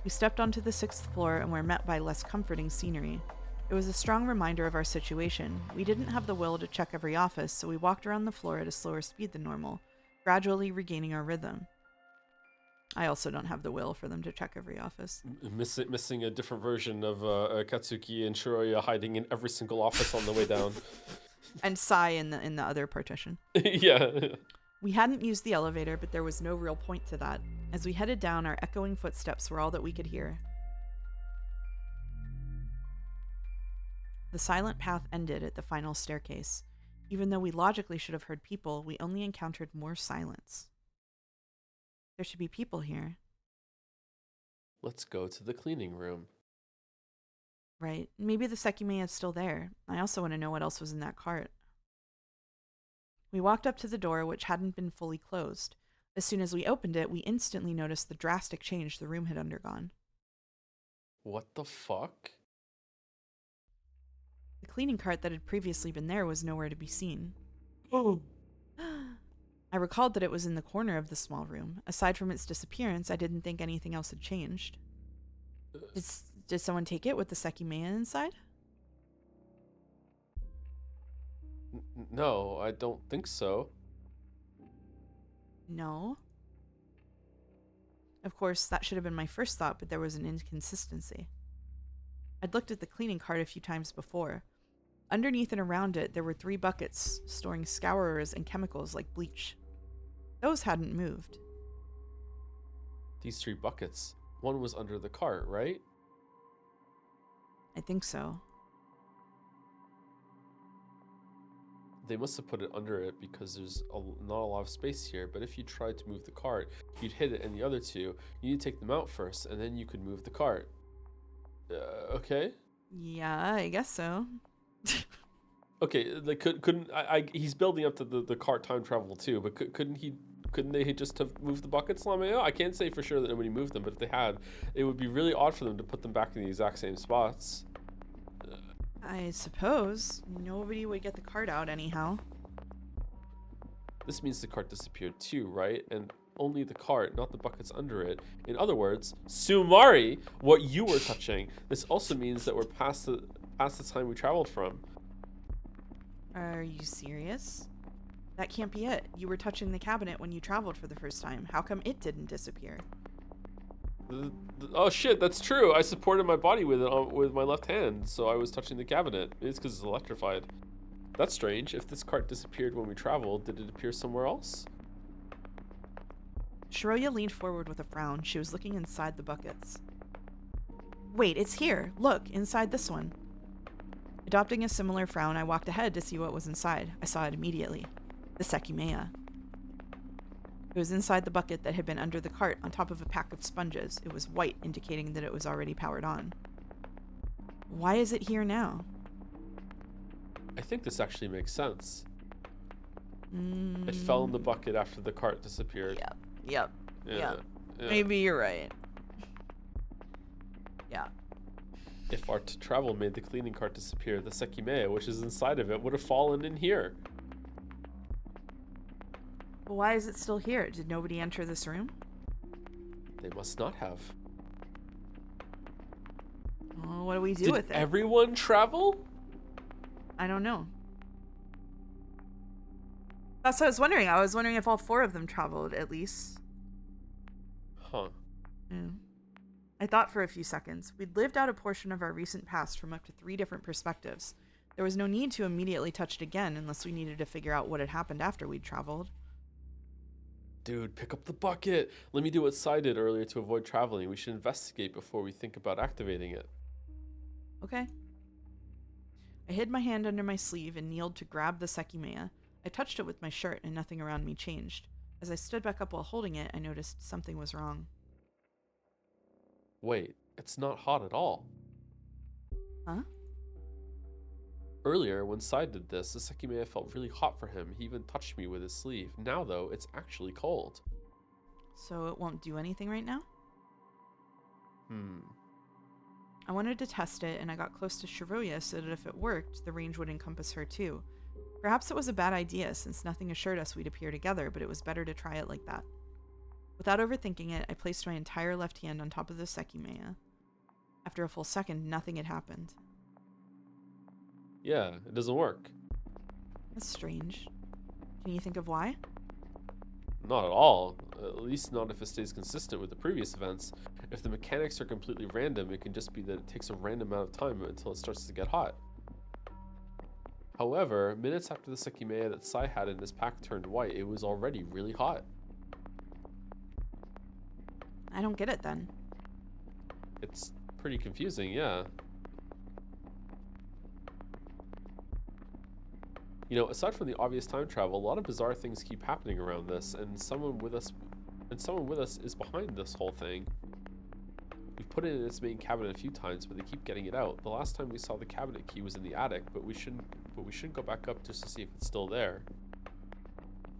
We stepped onto the 6th floor and were met by less comforting scenery. It was a strong reminder of our situation. We didn't have the will to check every office, so we walked around the floor at a slower speed than normal, gradually regaining our rhythm. I also don't have the will for them to check every office. Missing a different version of Katsuki and Shiroya hiding in every single office on the way down. And Sai in the other partition. Yeah. We hadn't used the elevator, but there was no real point to that. As we headed down, our echoing footsteps were all that we could hear. The silent path ended at the final staircase. Even though we logically should have heard people, we only encountered more silence. There should be people here. Let's go to the cleaning room. Right. Maybe the Sekimeiya is still there. I also want to know what else was in that cart. We walked up to the door, which hadn't been fully closed. As soon as we opened it, we instantly noticed the drastic change the room had undergone. What the fuck? The cleaning cart that had previously been there was nowhere to be seen. Oh. I recalled that it was in the corner of the small room. Aside from its disappearance, I didn't think anything else had changed. Did someone take it with the Sekimeiya inside? No, I don't think so. No. Of course, that should have been my first thought, but there was an inconsistency. I'd looked at the cleaning cart a few times before. Underneath and around it, there were 3 buckets storing scourers and chemicals like bleach. Those hadn't moved. These 3 buckets. One was under the cart, right? I think so. They must have put it under it because there's not a lot of space here, but if you tried to move the cart, you'd hit it, and the other 2, you need to take them out first, and then you could move the cart. Okay? Yeah, I guess so. Okay, like couldn't he's building up to the cart time travel too, but couldn't they just have moved the buckets, Lameo? I can't say for sure that nobody moved them, but if they had, it would be really odd for them to put them back in the exact same spots. I suppose nobody would get the cart out anyhow. This means the cart disappeared too, right? And only the cart, not the buckets under it. In other words, Sumari, what you were touching. This also means that we're past the time we traveled from. Are you serious? That can't be it. You were touching the cabinet when you traveled for the first time. How come it didn't disappear? Oh shit, that's true. I supported my body with it with my left hand, so I was touching the cabinet. It's because it's electrified. That's strange. If this cart disappeared when we traveled, did it appear somewhere else? Shiroya leaned forward with a frown. She was looking inside the buckets. Wait, it's here. Look, inside this one. Adopting a similar frown, I walked ahead to see what was inside. I saw it immediately. The Sekimeiya. It was inside the bucket that had been under the cart on top of a pack of sponges. It was white, indicating that it was already powered on. Why is it here now? I think this actually makes sense. It fell in the bucket after the cart disappeared. Yep. Yeah. Maybe you're right. Yeah. If our travel made the cleaning cart disappear, the Sekimeiya, which is inside of it, would have fallen in here. But why is it still here? Did nobody enter this room? They must not have. Well, what do we do with it? Did everyone travel? I don't know. That's what I was wondering. I was wondering if all 4 of them traveled, at least. Huh. Yeah. I thought for a few seconds. We'd lived out a portion of our recent past from up to 3 different perspectives. There was no need to immediately touch it again unless we needed to figure out what had happened after we'd traveled. Dude, pick up the bucket. Let me do what Sai did earlier to avoid traveling. We should investigate before we think about activating it. Okay. I hid my hand under my sleeve and kneeled to grab the Sekimeiya. I touched it with my shirt and nothing around me changed. As I stood back up while holding it, I noticed something was wrong. Wait, it's not hot at all. Huh? Earlier, when Sai did this, the Sekimeiya felt really hot for him. He even touched me with his sleeve. Now, though, it's actually cold. So it won't do anything right now? I wanted to test it, and I got close to Shiroya so that if it worked, the range would encompass her too. Perhaps it was a bad idea, since nothing assured us we'd appear together, but it was better to try it like that. Without overthinking it, I placed my entire left hand on top of the Sekimeiya. After a full second, nothing had happened. Yeah, it doesn't work. That's strange. Can you think of why? Not at all. At least not if it stays consistent with the previous events. If the mechanics are completely random, it can just be that it takes a random amount of time until it starts to get hot. However, minutes after the Sekimeiya that Sai had in his pack turned white, it was already really hot. I don't get it then. It's pretty confusing, yeah. You know, aside from the obvious time travel, a lot of bizarre things keep happening around this, and someone with us is behind this whole thing. We've put it in its main cabinet a few times, but they keep getting it out. The last time we saw the cabinet key was in the attic, but we shouldn't go back up just to see if it's still there.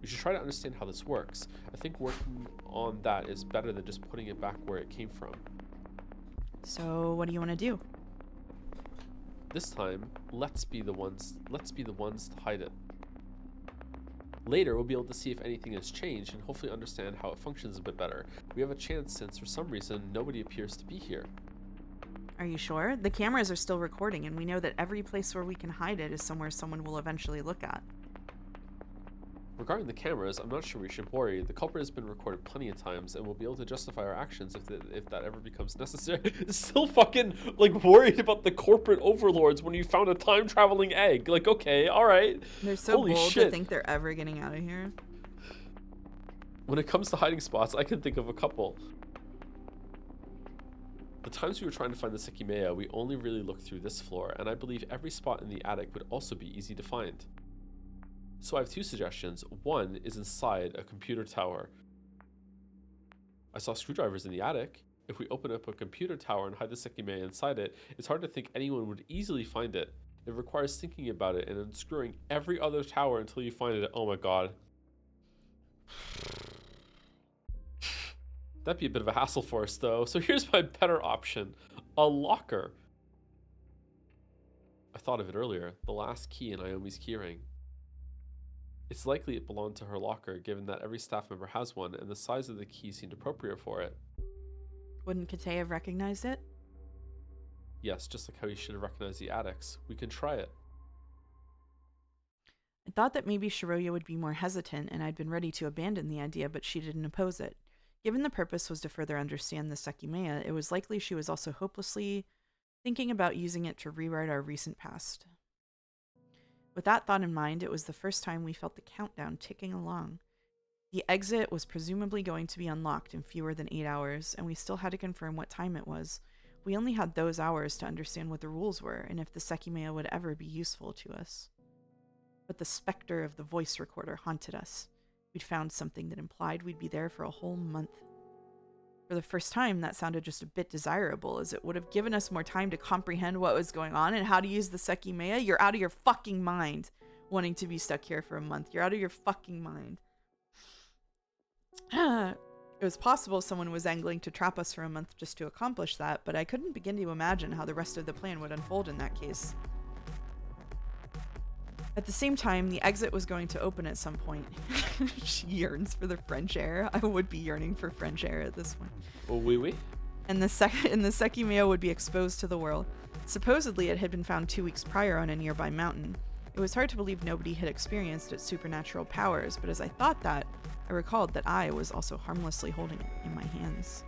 We should try to understand how this works. I think working on that is better than just putting it back where it came from. So, what do you want to do? This time, let's be the ones to hide it. Later, we'll be able to see if anything has changed and hopefully understand how it functions a bit better. We have a chance since for some reason nobody appears to be here. Are you sure? The cameras are still recording, and we know that every place where we can hide it is somewhere someone will eventually look at. Regarding the cameras, I'm not sure we should worry. The culprit has been recorded plenty of times, and we'll be able to justify our actions if that ever becomes necessary. Still fucking, like, worried about the corporate overlords when you found a time-traveling egg. Like, okay, alright. They're so Holy bold shit. to think they're ever getting out of here. When it comes to hiding spots, I can think of a couple. The times we were trying to find the Sekimeiya, we only really looked through this floor, and I believe every spot in the attic would also be easy to find. So I have two suggestions. One is inside a computer tower. I saw screwdrivers in the attic. If we open up a computer tower and hide the Sekimeiya inside it, it's hard to think anyone would easily find it. It requires thinking about it and unscrewing every other tower until you find it. Oh my god. That'd be a bit of a hassle for us though. So here's my better option. A locker. I thought of it earlier. The last key in Naomi's keyring. It's likely it belonged to her locker, given that every staff member has one, and the size of the key seemed appropriate for it. Wouldn't Kate have recognized it? Yes, just like how you should have recognized the attics. We can try it. I thought that maybe Shiroya would be more hesitant, and I'd been ready to abandon the idea, but she didn't oppose it. Given the purpose was to further understand the Sekimeiya, it was likely she was also hopelessly thinking about using it to rewrite our recent past. With that thought in mind, it was the first time we felt the countdown ticking along. The exit was presumably going to be unlocked in fewer than 8 hours, and we still had to confirm what time it was. We only had those hours to understand what the rules were, and if the Sekimeiya would ever be useful to us. But the specter of the voice recorder haunted us. We'd found something that implied we'd be there for a whole month. For the first time, that sounded just a bit desirable, as it would have given us more time to comprehend what was going on and how to use the Sekimeiya. You're out of your fucking mind wanting to be stuck here for a month. You're out of your fucking mind. It was possible someone was angling to trap us for a month just to accomplish that, but I couldn't begin to imagine how the rest of the plan would unfold in that case. At the same time, the exit was going to open at some point. She yearns for the French air. I would be yearning for French air at this point. Oh, oui. And the Sekimeiya would be exposed to the world. Supposedly, it had been found 2 weeks prior on a nearby mountain. It was hard to believe nobody had experienced its supernatural powers, but as I thought that, I recalled that I was also harmlessly holding it in my hands.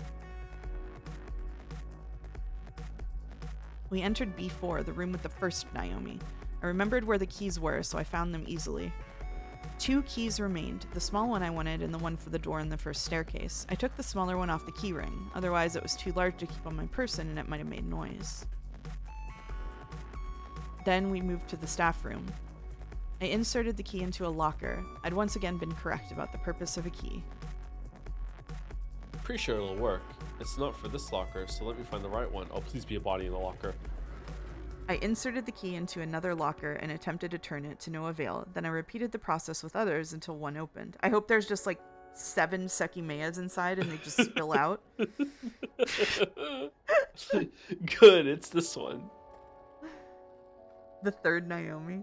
We entered B4, the room with the first Naomi. I remembered where the keys were, so I found them easily. 2 keys remained, the small one I wanted and the one for the door in the first staircase. I took the smaller one off the key ring, otherwise it was too large to keep on my person and it might have made noise. Then we moved to the staff room. I inserted the key into a locker. I'd once again been correct about the purpose of a key. Pretty sure it'll work. It's not for this locker, so let me find the right one. Oh, please be a body in the locker. I inserted the key into another locker and attempted to turn it to no avail. Then I repeated the process with others until one opened. I hope there's just like 7 Sekimeiyas inside and they just spill out. Good, it's this one. The third Naomi.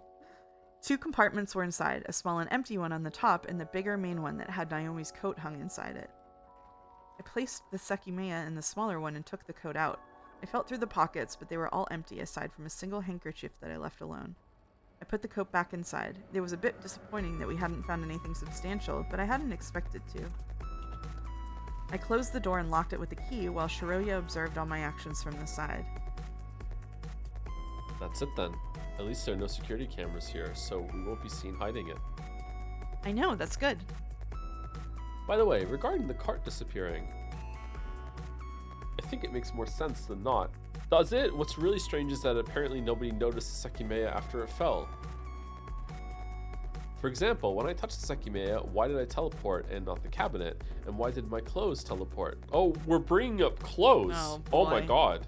2 compartments were inside, a small and empty one on the top and the bigger main one that had Naomi's coat hung inside it. I placed the Sekimeiya in the smaller one and took the coat out. I felt through the pockets, but they were all empty aside from a single handkerchief that I left alone. I put the coat back inside. It was a bit disappointing that we hadn't found anything substantial, but I hadn't expected to. I closed the door and locked it with the key while Shiroya observed all my actions from the side. That's it then. At least there are no security cameras here, so we won't be seen hiding it. I know, that's good. By the way, regarding the cart disappearing, I think it makes more sense than not. Does it? What's really strange is that apparently nobody noticed the Sekimeiya after it fell. For example, when I touched the Sekimeiya, why did I teleport and not the cabinet? And why did my clothes teleport? Oh, we're bringing up clothes. Oh my boy. god.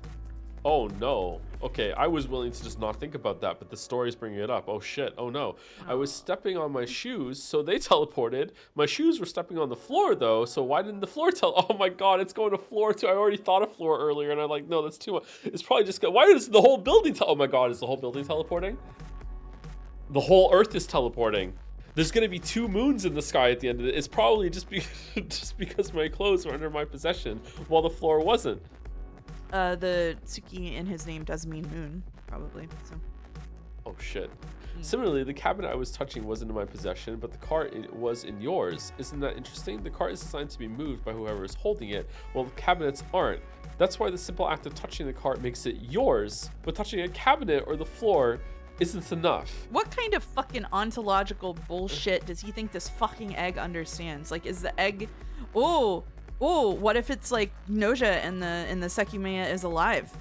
Oh no. Okay, I was willing to just not think about that, but the story's bringing it up. Oh shit. Oh no. I was stepping on my shoes, so they teleported. My shoes were stepping on the floor though, so why didn't the floor Oh my god, it's going to floor too. I already thought of floor earlier, and I'm like, no, that's too much. It's probably just why is the whole building oh my god, is the whole building teleporting? The whole earth is teleporting. There's gonna be 2 moons in the sky at the end of it. It's probably just because my clothes were under my possession while the floor wasn't. The Tsuki in his name does mean moon, probably. So. Oh shit. Mm. Similarly, the cabinet I was touching wasn't in my possession, but the cart was in yours. Isn't that interesting? The cart is designed to be moved by whoever is holding it, while the cabinets aren't. That's why the simple act of touching the cart makes it yours, but touching a cabinet or the floor isn't enough. What kind of fucking ontological bullshit does he think this fucking egg understands? Like, is the egg... Oh, what if it's like Noja and the Sekimeiya is alive?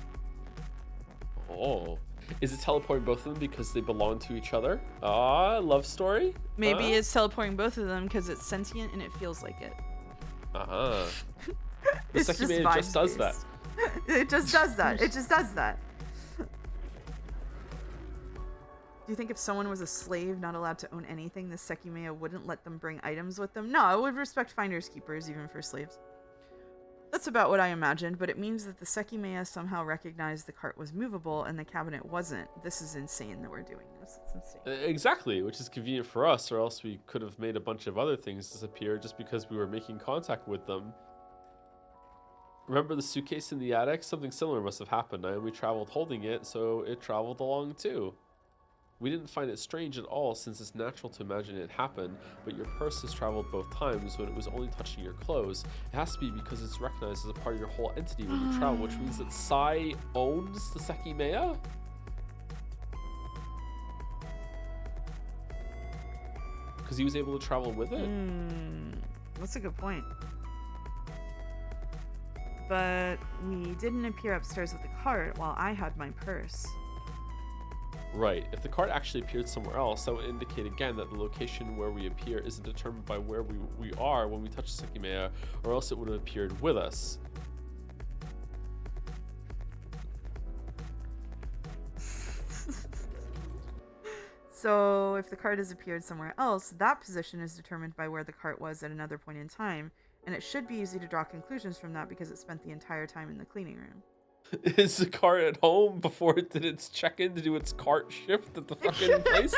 Oh. Is it teleporting both of them because they belong to each other? Ah, love story? Maybe it's teleporting both of them because it's sentient and it feels like it. Uh-huh. The It's Sekimeiya just does that. It just does that. It just does that. Do you think if someone was a slave not allowed to own anything, the Sekimeiya wouldn't let them bring items with them? No, I would respect finders keepers even for slaves. That's about what I imagined, but it means that the Sekimeiya somehow recognized the cart was movable and the cabinet wasn't. This is insane that we're doing this. It's insane. Exactly, which is convenient for us, or else we could have made a bunch of other things disappear just because we were making contact with them. Remember the suitcase in the attic? Something similar must have happened. Naomi traveled holding it, so it traveled along too. We didn't find it strange at all since it's natural to imagine it happened, but your purse has traveled both times when it was only touching your clothes. It has to be because it's recognized as a part of your whole entity when you travel, which means that Sai owns the Sekimeiya? Because he was able to travel with it? That's a good point. But we didn't appear upstairs with the cart while I had my purse. Right. If the cart actually appeared somewhere else, that would indicate again that the location where we appear isn't determined by where we are when we touch the Sekimeiya, or else it would have appeared with us. So if the cart has appeared somewhere else, that position is determined by where the cart was at another point in time, and it should be easy to draw conclusions from that because it spent the entire time in the cleaning room. Is the cart at home before it did its check-in to do its cart shift at the fucking place?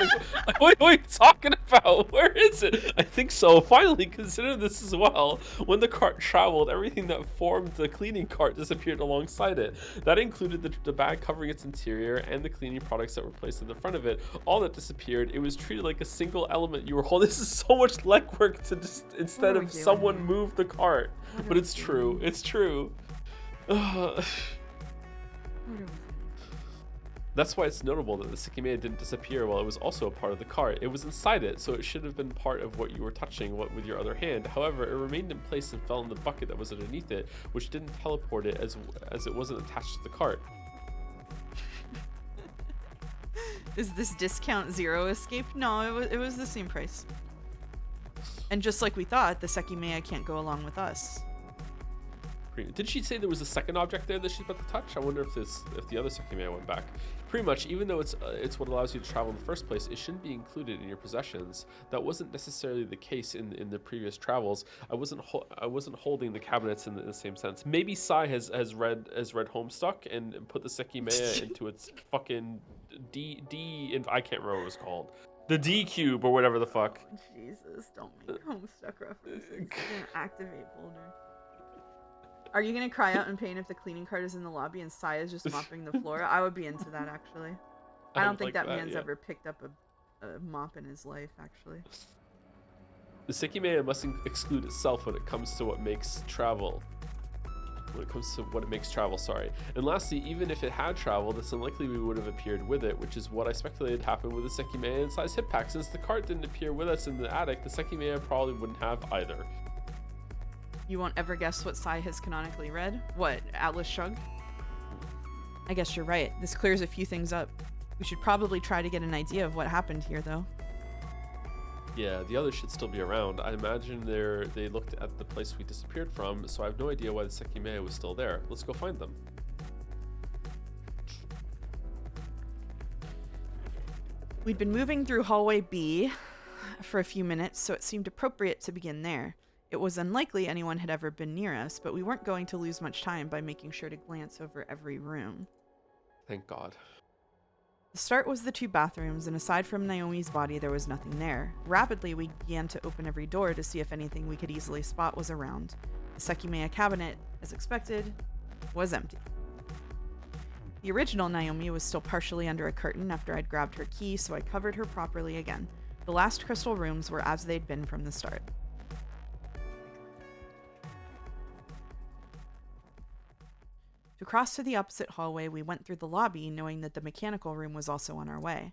Like, what are you talking about? Where is it? I think so. Finally, consider this as well. When the cart traveled, everything that formed the cleaning cart disappeared alongside it. That included the bag covering its interior and the cleaning products that were placed in the front of it. All that disappeared. It was treated like a single element you were holding. This is so much legwork to just, instead of someone move the cart. But it's true. It's true. That's why it's notable that the Sekimeiya didn't disappear while it was also a part of the cart. It was inside it, so it should have been part of what you were touching with your other hand. However, it remained in place and fell in the bucket that was underneath it, which didn't teleport it as it wasn't attached to the cart. Is this discount zero escape? No, it was the same price. And just like we thought, the Sekimeiya can't go along with us. Did she say there was a second object there that she's about to touch? I wonder if the other Sekimeiya went back. Pretty much, even though it's what allows you to travel in the first place, it shouldn't be included in your possessions. That wasn't necessarily the case in the previous travels. I wasn't holding the cabinets in the same sense. Maybe Sai has read Homestuck and put the Sekimeiya into its fucking D and I can't remember what it was called. The D cube or whatever the fuck. Jesus, don't make Homestuck references. You're gonna activate Boulder. Are you gonna cry out in pain if the cleaning cart is in the lobby and Sai is just mopping the floor? I would be into that, actually. I don't think that man's ever picked up a mop in his life, actually. The Sekimeiya must exclude itself when it comes to what makes travel. Sorry. And lastly, even if it had traveled, it's unlikely we would have appeared with it, which is what I speculated happened with the Sekimeiya and Sai's hip pack. Since the cart didn't appear with us in the attic, the Sekimeiya probably wouldn't have either. You won't ever guess what Sai has canonically read? What, Atlas Shrugged? I guess you're right. This clears a few things up. We should probably try to get an idea of what happened here, though. Yeah, the others should still be around. I imagine they looked at the place we disappeared from, so I have no idea why the Sekimeiya was still there. Let's go find them. We'd been moving through hallway B for a few minutes, so it seemed appropriate to begin there. It was unlikely anyone had ever been near us, but we weren't going to lose much time by making sure to glance over every room. Thank God. The start was the two bathrooms, and aside from Naomi's body, there was nothing there. Rapidly, we began to open every door to see if anything we could easily spot was around. The Sekimeiya cabinet, as expected, was empty. The original Naomi was still partially under a curtain after I'd grabbed her key, so I covered her properly again. The last crystal rooms were as they'd been from the start. To cross to the opposite hallway, we went through the lobby, knowing that the mechanical room was also on our way.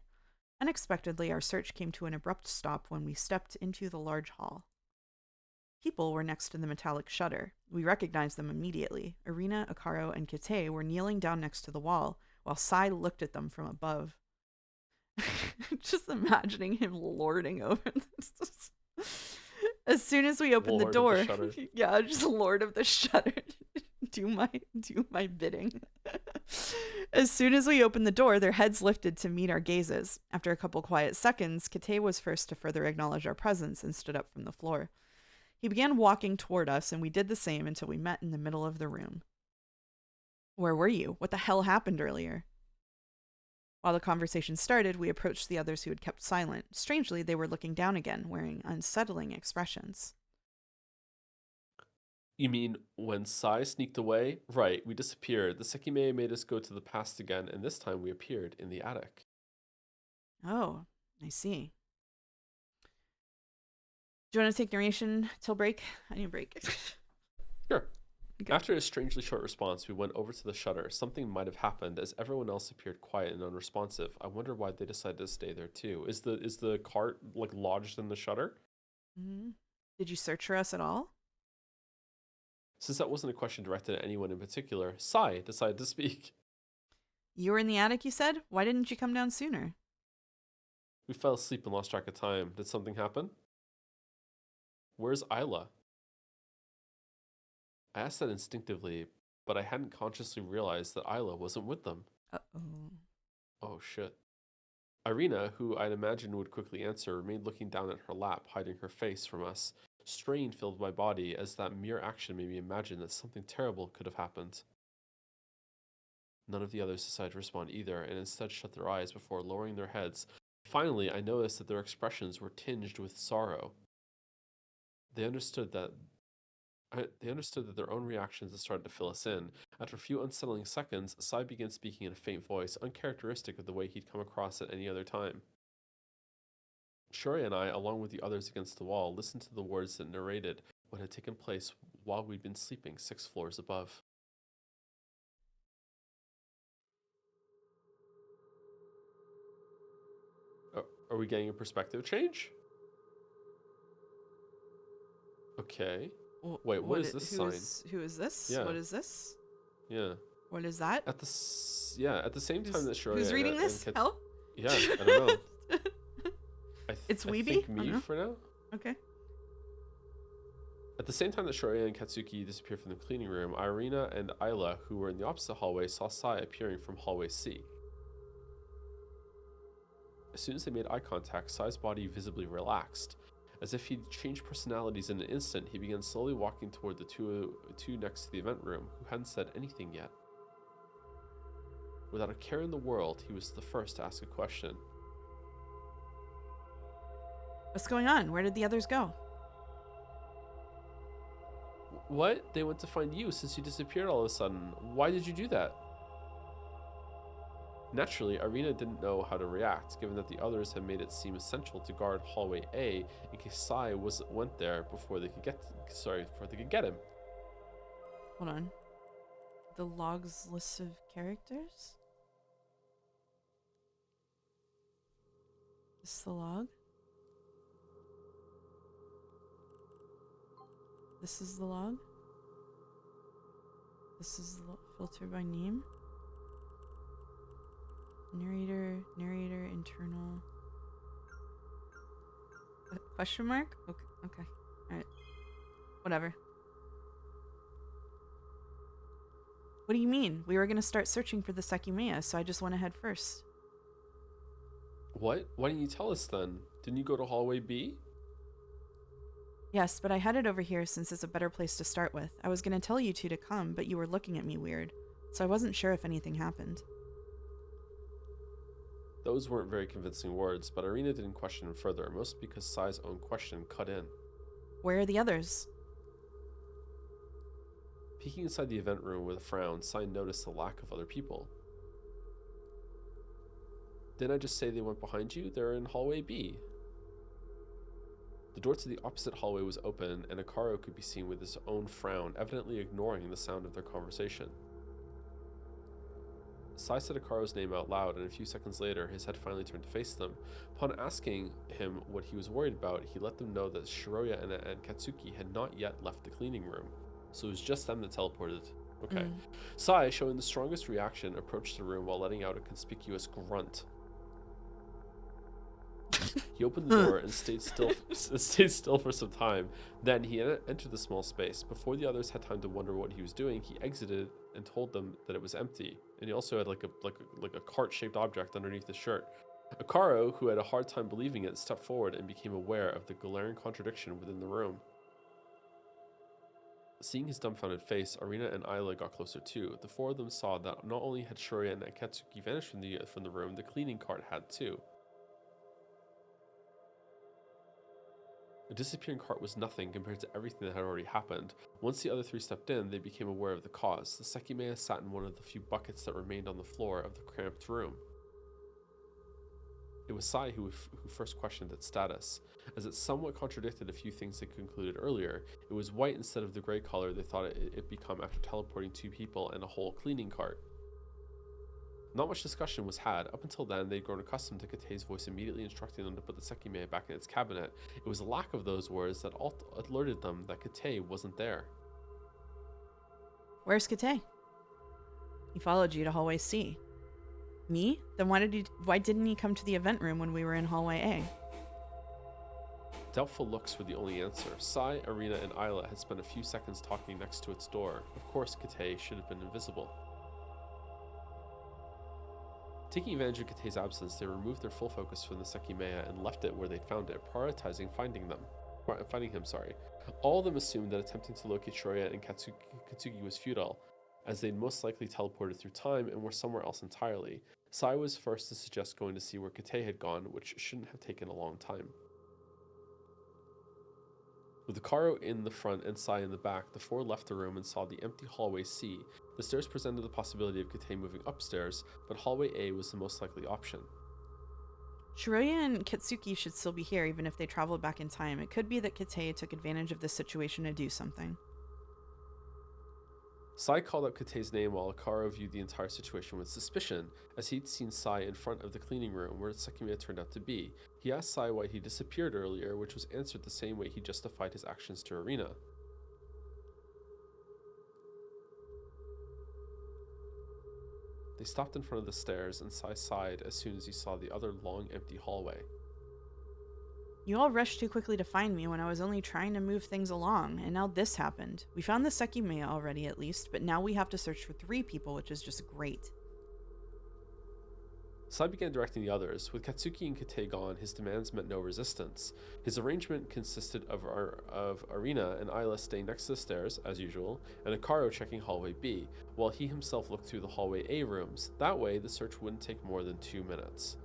Unexpectedly, our search came to an abrupt stop when we stepped into the large hall. People were next to the metallic shutter. We recognized them immediately. Irina, Akaro, and Kite were kneeling down next to the wall, while Sai looked at them from above. Just imagining him lording over this. As soon as we opened Lord the door, of the Shutter. yeah, just Lord of the Shutter. do my bidding. As soon as we opened the door, their heads lifted to meet our gazes. After a couple quiet seconds, Kite was first to further acknowledge our presence and stood up from the floor. He began walking toward us, and we did the same until we met in the middle of the room. Where were you? What the hell happened earlier? While the conversation started, we approached the others who had kept silent. Strangely, they were looking down again, wearing unsettling expressions. You mean when Sai sneaked away? Right, we disappeared. The Sekimeiya made us go to the past again, and this time we appeared in the attic. Oh, I see. Do you want to take narration till break? I need a break. Sure. Okay. After a strangely short response, we went over to the shutter. Something might have happened, as everyone else appeared quiet and unresponsive. I wonder why they decided to stay there too. Is the cart like lodged in the shutter? Mm-hmm. Did you search for us at all? Since that wasn't a question directed at anyone in particular, Sai decided to speak. You were in the attic, you said? Why didn't you come down sooner? We fell asleep and lost track of time. Did something happen? Where's Isla? I asked that instinctively, but I hadn't consciously realized that Isla wasn't with them. Uh-oh. Oh shit. Irina, who I'd imagined would quickly answer, remained looking down at her lap, hiding her face from us. Strain filled my body as that mere action made me imagine that something terrible could have happened. None of the others decided to respond either, and instead shut their eyes before lowering their heads. Finally, I noticed that their expressions were tinged with sorrow. They understood that their own reactions had started to fill us in. After a few unsettling seconds, Sai began speaking in a faint voice, uncharacteristic of the way he'd come across at any other time. Shoria and I, along with the others against the wall, listened to the words that narrated what had taken place while we'd been sleeping 6 floors above. Are we getting a perspective change? Okay. Wait, what is this sign? Who is this? Yeah. What is this? Yeah. What is that? At the same time that Shoria Who's reading this? Help? Yeah, I don't know. It's I Weeby? think me for now. Okay. At the same time that Shoria and Katsuki disappeared from the cleaning room, Irina and Isla, who were in the opposite hallway, saw Sai appearing from hallway C. As soon as they made eye contact, Sai's body visibly relaxed. As if he'd changed personalities in an instant, he began slowly walking toward the two next to the event room, who hadn't said anything yet. Without a care in the world, he was the first to ask a question. What's going on? Where did the others go? What? They went to find you since you disappeared all of a sudden. Why did you do that? Naturally, Irina didn't know how to react, given that the others had made it seem essential to guard hallway A in case Sai went there before they could get him. Hold on. The log's list of characters? Is this the log? This is the log? This is the filter by name? Narrator, internal. Question mark? Okay. Alright. Whatever. What do you mean? We were gonna start searching for the Sekimeiya, so I just went ahead first. What? Why didn't you tell us then? Didn't you go to hallway B? Yes, but I headed over here since it's a better place to start with. I was gonna tell you two to come, but you were looking at me weird, so I wasn't sure if anything happened. Those weren't very convincing words, but Irina didn't question him further, mostly because Sai's own question cut in. Where are the others? Peeking inside the event room with a frown, Sai noticed the lack of other people. Didn't I just say they went behind you? They're in hallway B. The door to the opposite hallway was open, and Akaro could be seen with his own frown, evidently ignoring the sound of their conversation. Sai said Akaro's name out loud, and a few seconds later, his head finally turned to face them. Upon asking him what he was worried about, he let them know that Shiroya and Katsuki had not yet left the cleaning room. So it was just them that teleported. Okay. Sai, showing the strongest reaction, approached the room while letting out a conspicuous grunt. He opened the door and stayed still for some time. Then he entered the small space. Before the others had time to wonder what he was doing, he exited and told them that it was empty. And he also had like a cart-shaped object underneath his shirt. Akaro, who had a hard time believing it, stepped forward and became aware of the glaring contradiction within the room. Seeing his dumbfounded face, Arina and Ayla got closer too. The four of them saw that not only had Shiroya and Akatsuki vanished from the room, the cleaning cart had too. The disappearing cart was nothing compared to everything that had already happened. Once the other three stepped in, they became aware of the cause. The Sekimeiya sat in one of the few buckets that remained on the floor of the cramped room. It was Sai who first questioned its status. As it somewhat contradicted a few things they concluded earlier, it was white instead of the gray color they thought it become after teleporting two people and a whole cleaning cart. Not much discussion was had. Up until then, they'd grown accustomed to Katei's voice immediately instructing them to put the Sekimeiya back in its cabinet. It was a lack of those words that alerted them that Katei wasn't there. Where's Katei? He followed you to hallway C. Me? Then why didn't he come to the event room when we were in hallway A? Doubtful looks were the only answer. Sai, Arina, and Ayla had spent a few seconds talking next to its door. Of course, Katei should have been invisible. Taking advantage of Katei's absence, they removed their full focus from the Sekimeiya and left it where they'd found it, prioritizing finding him. All of them assumed that attempting to locate Shiroya and Katsuki was futile, as they'd most likely teleported through time and were somewhere else entirely. Sai was first to suggest going to see where Katei had gone, which shouldn't have taken a long time. With Akaro in the front and Sai in the back, the four left the room and saw the empty hallway C. The stairs presented the possibility of Katei moving upstairs, but hallway A was the most likely option. Shiroya and Katsuki should still be here even if they traveled back in time. It could be that Katei took advantage of this situation to do something. Sai called out Katei's name while Akaro viewed the entire situation with suspicion, as he'd seen Sai in front of the cleaning room where Sekmeiya turned out to be. He asked Sai why he disappeared earlier, which was answered the same way he justified his actions to Arina. They stopped in front of the stairs, and Sai sighed as soon as he saw the other long, empty hallway. You all rushed too quickly to find me when I was only trying to move things along, and now this happened. We found the Sekimeiya already, at least, but now we have to search for 3 people, which is just great. Sai began directing the others. With Katsuki and Katei gone, his demands met no resistance. His arrangement consisted of Arina and Ayla staying next to the stairs, as usual, and Akaro checking hallway B, while he himself looked through the hallway A rooms. That way, the search wouldn't take more than 2 minutes.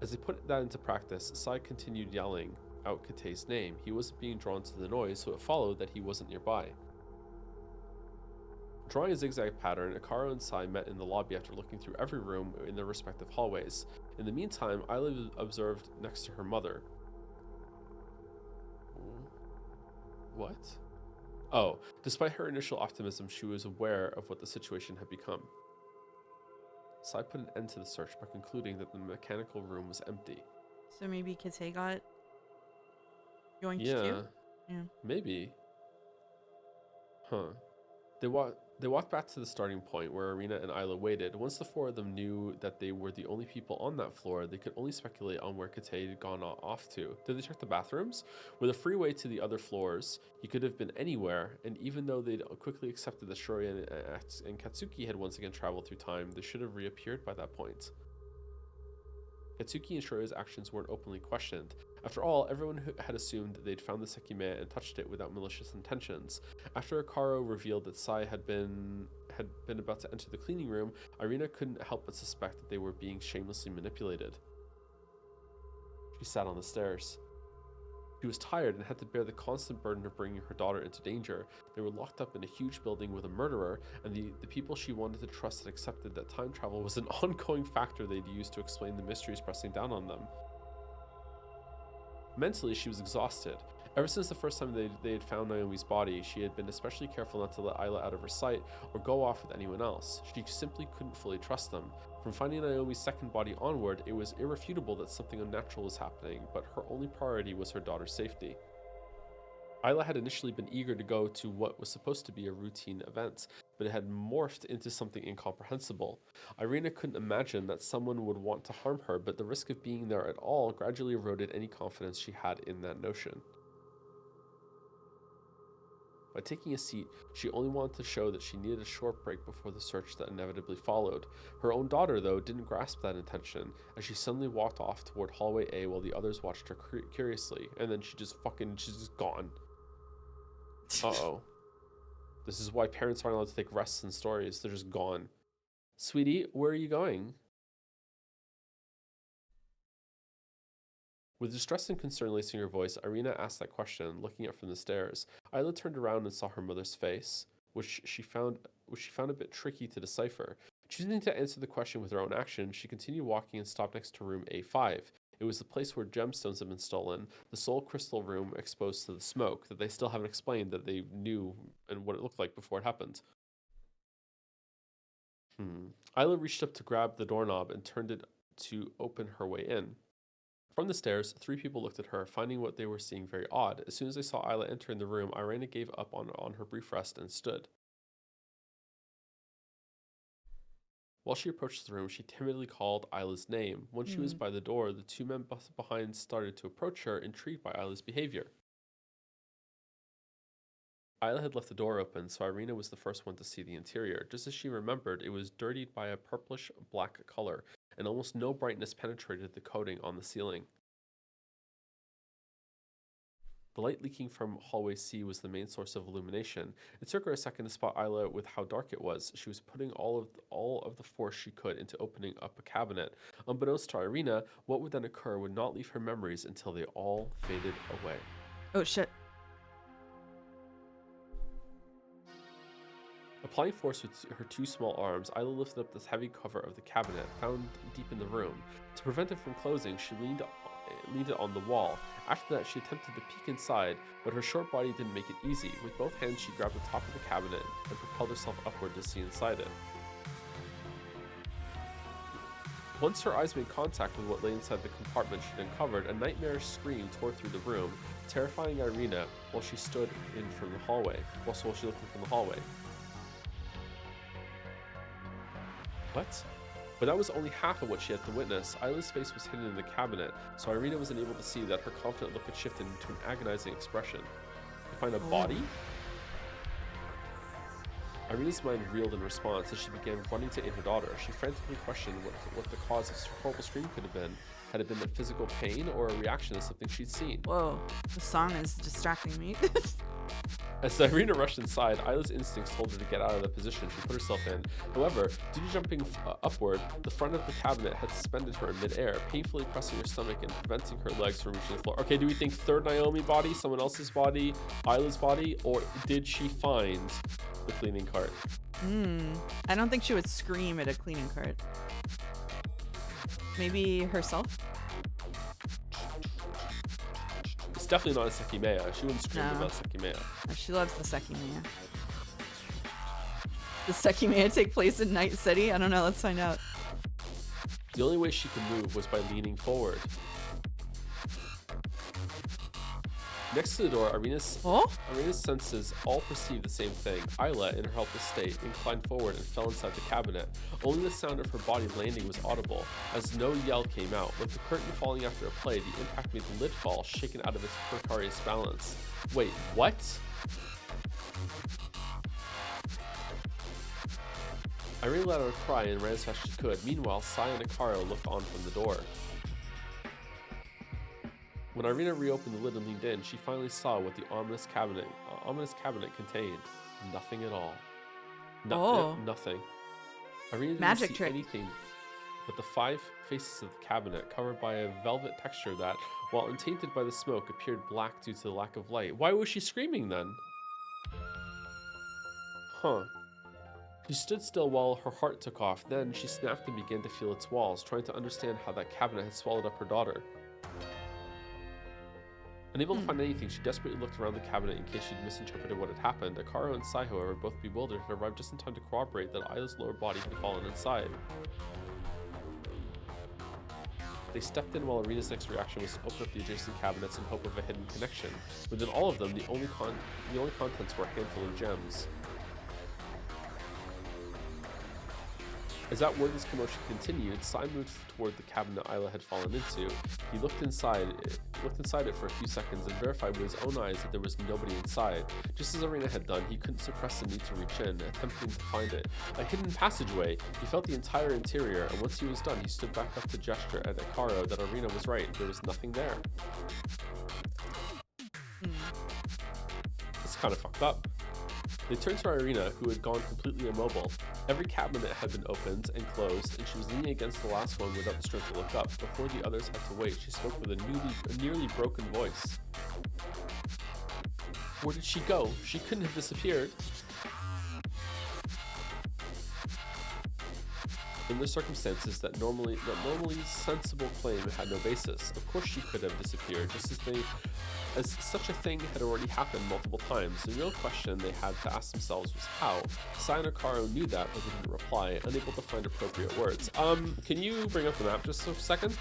As they put that into practice, Sai continued yelling out Katei's name. He wasn't being drawn to the noise, so it followed that he wasn't nearby. Drawing a zigzag pattern, Akaro and Sai met in the lobby after looking through every room in their respective hallways. In the meantime, Ayla observed next to her mother. What? Oh, despite her initial optimism, she was aware of what the situation had become. Sai put an end to the search by concluding that the mechanical room was empty. So maybe Katei got yoinked Yeah, too? Yeah. maybe. Huh. They walked back to the starting point where Arina and Ayla waited. Once the four of them knew that they were the only people on that floor, they could only speculate on where Katei had gone off to. Did they check the bathrooms? With a freeway to the other floors, he could have been anywhere, and even though they'd quickly accepted that Shiroya and Katsuki had once again traveled through time, they should have reappeared by that point. Katsuki and Shiroya's actions weren't openly questioned. After all, everyone had assumed they'd found the Sekimeiya and touched it without malicious intentions. After Akaro revealed that Sai had been about to enter the cleaning room, Irina couldn't help but suspect that they were being shamelessly manipulated. She sat on the stairs. She was tired and had to bear the constant burden of bringing her daughter into danger. They were locked up in a huge building with a murderer, and the people she wanted to trust had accepted that time travel was an ongoing factor they'd use to explain the mysteries pressing down on them. Mentally, she was exhausted. Ever since the first time they had found Naomi's body, she had been especially careful not to let Isla out of her sight or go off with anyone else. She simply couldn't fully trust them. From finding Naomi's second body onward, it was irrefutable that something unnatural was happening, but her only priority was her daughter's safety. Isla had initially been eager to go to what was supposed to be a routine event, but it had morphed into something incomprehensible. Irina couldn't imagine that someone would want to harm her, but the risk of being there at all gradually eroded any confidence she had in that notion. By taking a seat, she only wanted to show that she needed a short break before the search that inevitably followed. Her own daughter, though, didn't grasp that intention, as she suddenly walked off toward hallway A while the others watched her curiously, and then she's just gone. Uh-oh. This is why parents aren't allowed to take rests in stories. They're just gone. Sweetie, where are you going? With distress and concern lacing her voice, Irina asked that question, looking up from the stairs. Isla turned around and saw her mother's face, which she found a bit tricky to decipher. Choosing to answer the question with her own action, she continued walking and stopped next to room A5. It was the place where gemstones had been stolen, the sole crystal room exposed to the smoke that they still haven't explained that they knew and what it looked like before it happened. Isla reached up to grab the doorknob and turned it to open her way in. From the stairs, three people looked at her, finding what they were seeing very odd. As soon as they saw Isla entering the room, Irina gave up on her brief rest and stood. While she approached the room, she timidly called Isla's name. Once she was by the door, the two men behind started to approach her, intrigued by Isla's behavior. Isla had left the door open, so Irina was the first one to see the interior. Just as she remembered, it was dirtied by a purplish-black color, and almost no brightness penetrated the coating on the ceiling. The light leaking from hallway C was the main source of illumination. It took her a second to spot Isla with how dark it was. She was putting all of the force she could into opening up a cabinet. Unbeknownst to Irina, what would then occur would not leave her memories until they all faded away. Oh, shit. Applying force with her two small arms, Isla lifted up this heavy cover of the cabinet, found deep in the room. To prevent it from closing, she leaned it on the wall. After that, she attempted to peek inside, but her short body didn't make it easy. With both hands, she grabbed the top of the cabinet and propelled herself upward to see inside it. Once her eyes made contact with what lay inside the compartment she'd uncovered, a nightmarish scream tore through the room, terrifying Irina while she looked in from the hallway. What? But that was only half of what she had to witness. Isla's face was hidden in the cabinet, so Irina was unable to see that her confident look had shifted into an agonizing expression. To find a body? Irina's mind reeled in response as she began running to aid her daughter. She frantically questioned what the cause of this horrible scream could have been. Had it been a physical pain or a reaction to something she'd seen? Whoa, the song is distracting me. As Irina rushed inside, Isla's instincts told her to get out of the position she put herself in. However, due to jumping upward, the front of the cabinet had suspended her in midair, painfully pressing her stomach and preventing her legs from reaching the floor. Okay, do we think third Naomi body, someone else's body, Isla's body, or did she find the cleaning cart? I don't think she would scream at a cleaning cart. Maybe herself? It's definitely not a Sekimeiya. She wouldn't scream about Sekimeiya. No, she loves the Sekimeiya. Does Sekimeiya take place in Night City? I don't know. Let's find out. The only way she could move was by leaning forward. Next to the door, Irina's senses all perceived the same thing. Isla, in her helpless state, inclined forward and fell inside the cabinet. Only the sound of her body landing was audible, as no yell came out. With the curtain falling after a play, the impact made the lid fall, shaken out of its precarious balance. Wait, what? Irina let out a cry and ran as fast as she could. Meanwhile, Sai and Akaro looked on from the door. When Irina reopened the lid and leaned in, she finally saw what the ominous cabinet contained. Nothing at all. Nothing. Irina didn't see anything. but the 5 faces of the cabinet, covered by a velvet texture that, while untainted by the smoke, appeared black due to the lack of light. Why was she screaming then? Huh. She stood still while her heart took off. Then she snapped and began to feel its walls, trying to understand how that cabinet had swallowed up her daughter. Unable to find anything, she desperately looked around the cabinet in case she'd misinterpreted what had happened. Akaro and Sai, however, both bewildered, had arrived just in time to corroborate that Isla's lower body had fallen inside. They stepped in while Irina's next reaction was to open up the adjacent cabinets in hope of a hidden connection. Within all of them, the only contents were a handful of gems. As that wordless commotion continued, Sai moved toward the cabinet Isla had fallen into. He looked inside it for a few seconds and verified with his own eyes that there was nobody inside. Just as Irina had done, he couldn't suppress the need to reach in, attempting to find it. A hidden passageway! He felt the entire interior, and once he was done, he stood back up to gesture at Akaro that Irina was right. There was nothing there. It's kind of fucked up. They turned to Irina, who had gone completely immobile. Every cabinet had been opened and closed, and she was leaning against the last one without the strength to look up. Before the others had to wait, she spoke with a nearly broken voice. Where did she go? She couldn't have disappeared. In the circumstances that normally sensible claim had no basis. Of course she could have disappeared, just as such a thing had already happened multiple times. The real question they had to ask themselves was how. Sai and Akaro knew that, but they didn't reply, unable to find appropriate words. Can you bring up the map just a second?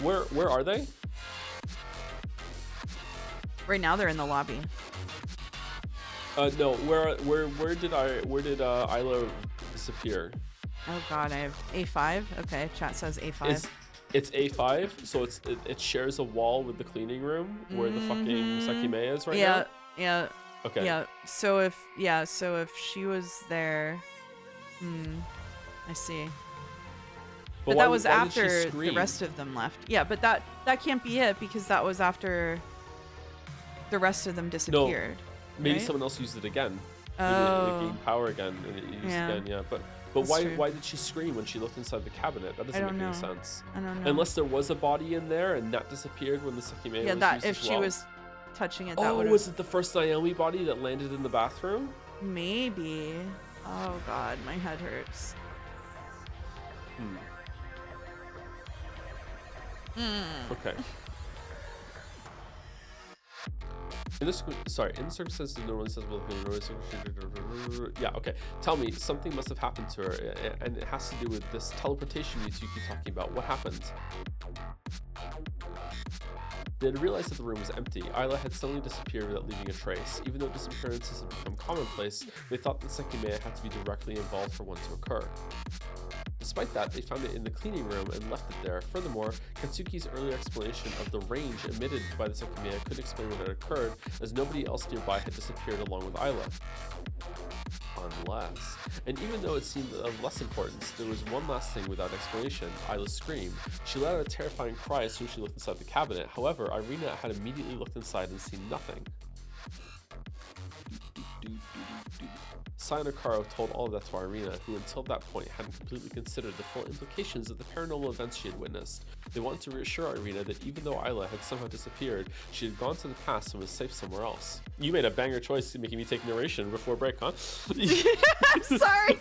Where are they? Right now they're in the lobby. No, where did Isla disappear? Oh god, I have A5. Okay, chat says A5. It's A5, so it shares a wall with the cleaning room where the fucking Sekimeiya is right now? Yeah. Okay. Yeah. So if she was there, I see. But that was after the rest of them left. Yeah, but that can't be it because that was after the rest of them disappeared. No, maybe right? someone else used it again. Oh. Maybe it gained power again and it used again, yeah. But why did she scream when she looked inside the cabinet? That doesn't make any sense. I don't know. Unless there was a body in there and that disappeared when the Sekimeiya was used if as she well. was touching it, that would was it the first Naomi body that landed in the bathroom? Maybe. Oh god, my head hurts. Okay. In the circumstances, no one says, well, yeah, okay. Tell me, something must have happened to her, and it has to do with this teleportation you two keep talking about. What happened? They had realized that the room was empty. Isla had suddenly disappeared without leaving a trace. Even though disappearances had become commonplace, they thought that Sekimeiya had to be directly involved for one to occur. Despite that, they found it in the cleaning room and left it there. Furthermore, Katsuki's earlier explanation of the range emitted by the Sekimeiya couldn't explain what had occurred, as nobody else nearby had disappeared along with Isla. Unless... And even though it seemed of less importance, there was one last thing without explanation. Isla screamed. She let out a terrifying cry as soon as she looked inside the cabinet. However, Irina had immediately looked inside and seen nothing. Sai and Akaro told all of that to Irina, who until that point hadn't completely considered the full implications of the paranormal events she had witnessed. They wanted to reassure Irina that even though Isla had somehow disappeared, she had gone to the past and was safe somewhere else. You made a banger choice making me take narration before break, huh? I'm sorry.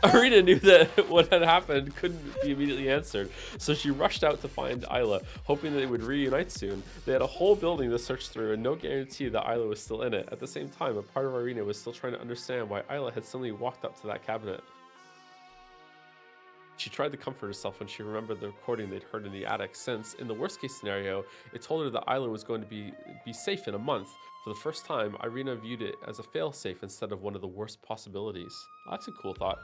Irina knew that what had happened couldn't be immediately answered, so she rushed out to find Isla, hoping that they would reunite soon. They had a whole building to search through and no guarantee that Isla was still in it. At the same time, a part of Irina was still trying to understand why Isla had suddenly walked up to that cabinet. She tried to comfort herself when she remembered the recording they'd heard in the attic, since, in the worst case scenario, it told her that Isla was going to be safe in a month. For the first time, Irina viewed it as a fail-safe instead of one of the worst possibilities. That's a cool thought.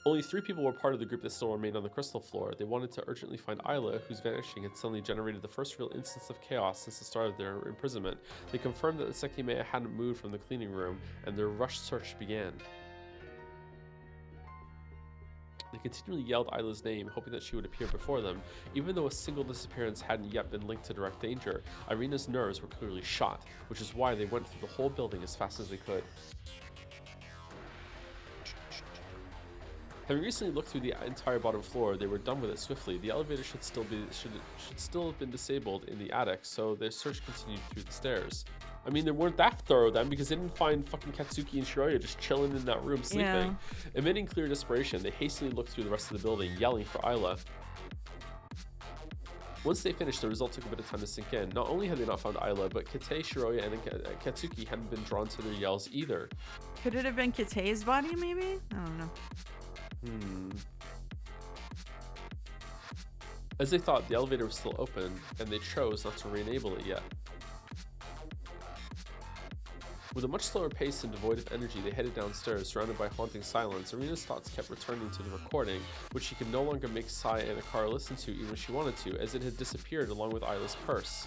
Only 3 people were part of the group that still remained on the crystal floor. They wanted to urgently find Isla, whose vanishing had suddenly generated the first real instance of chaos since the start of their imprisonment. They confirmed that the Sekimeiya hadn't moved from the cleaning room, and their rushed search began. They continually yelled Isla's name, hoping that she would appear before them. Even though a single disappearance hadn't yet been linked to direct danger, Irina's nerves were clearly shot, which is why they went through the whole building as fast as they could. Having recently looked through the entire bottom floor, they were done with it swiftly. The elevator should still have been disabled in the attic, so their search continued through the stairs. I mean, they weren't that thorough then, because they didn't find fucking Katsuki and Shiroya just chilling in that room sleeping. Yeah. Emitting clear desperation, they hastily looked through the rest of the building, yelling for Isla. Once they finished, the result took a bit of time to sink in. Not only had they not found Isla, but Kite, Shiroya, and Katsuki hadn't been drawn to their yells either. Could it have been Kite's body, maybe? I don't know. As they thought, the elevator was still open, and they chose not to re-enable it yet. With a much slower pace and devoid of energy, they headed downstairs, surrounded by haunting silence. Arena's thoughts kept returning to the recording, which she could no longer make Sai and Akara listen to even if she wanted to, as it had disappeared along with Isla's purse.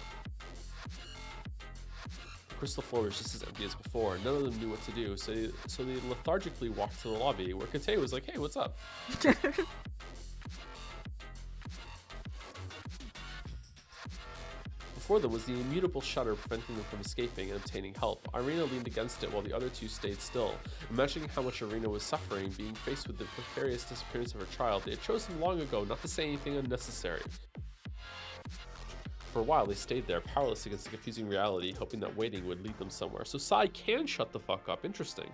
The crystal floor was just as empty as before. None of them knew what to do, so they lethargically walked to the lobby, where Kate was like, "Hey, what's up?" Before them was the immutable shutter preventing them from escaping and obtaining help. Irina leaned against it while the other two stayed still. Imagining how much Irina was suffering, being faced with the precarious disappearance of her child, they had chosen long ago not to say anything unnecessary. For a while, they stayed there, powerless against the confusing reality, hoping that waiting would lead them somewhere. So Sai can shut the fuck up. Interesting.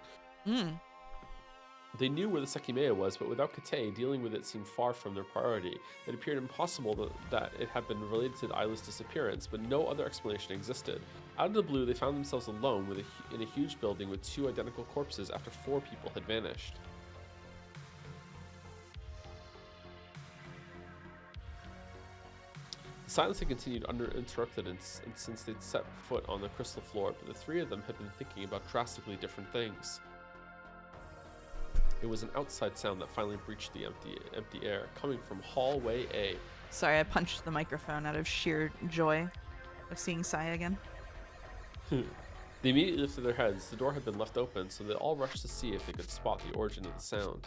They knew where the Sekimeiya was, but without Kate, dealing with it seemed far from their priority. It appeared impossible that it had been related to Isla's disappearance, but no other explanation existed. Out of the blue, they found themselves alone in a huge building with two identical corpses after 4 people had vanished. The silence had continued uninterrupted since they'd set foot on the crystal floor, but the 3 of them had been thinking about drastically different things. It was an outside sound that finally breached the empty air, coming from hallway A. Sorry, I punched the microphone out of sheer joy of seeing Sai again. They immediately lifted their heads. The door had been left open, so they all rushed to see if they could spot the origin of the sound.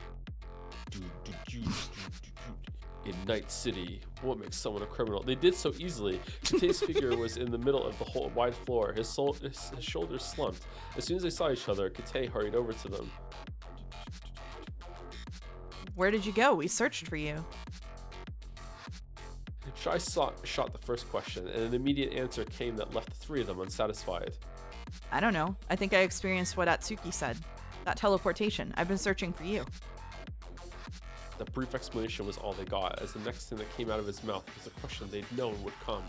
In Night City, what makes someone a criminal? They did so easily. Kate's figure was in the middle of the whole wide floor. His shoulders slumped. As soon as they saw each other, Kate hurried over to them. Where did you go? We searched for you. Shai shot the first question, and an immediate answer came that left the 3 of them unsatisfied. I don't know. I think I experienced what Atsuki said. That teleportation. I've been searching for you. That brief explanation was all they got, as the next thing that came out of his mouth was a question they'd known would come.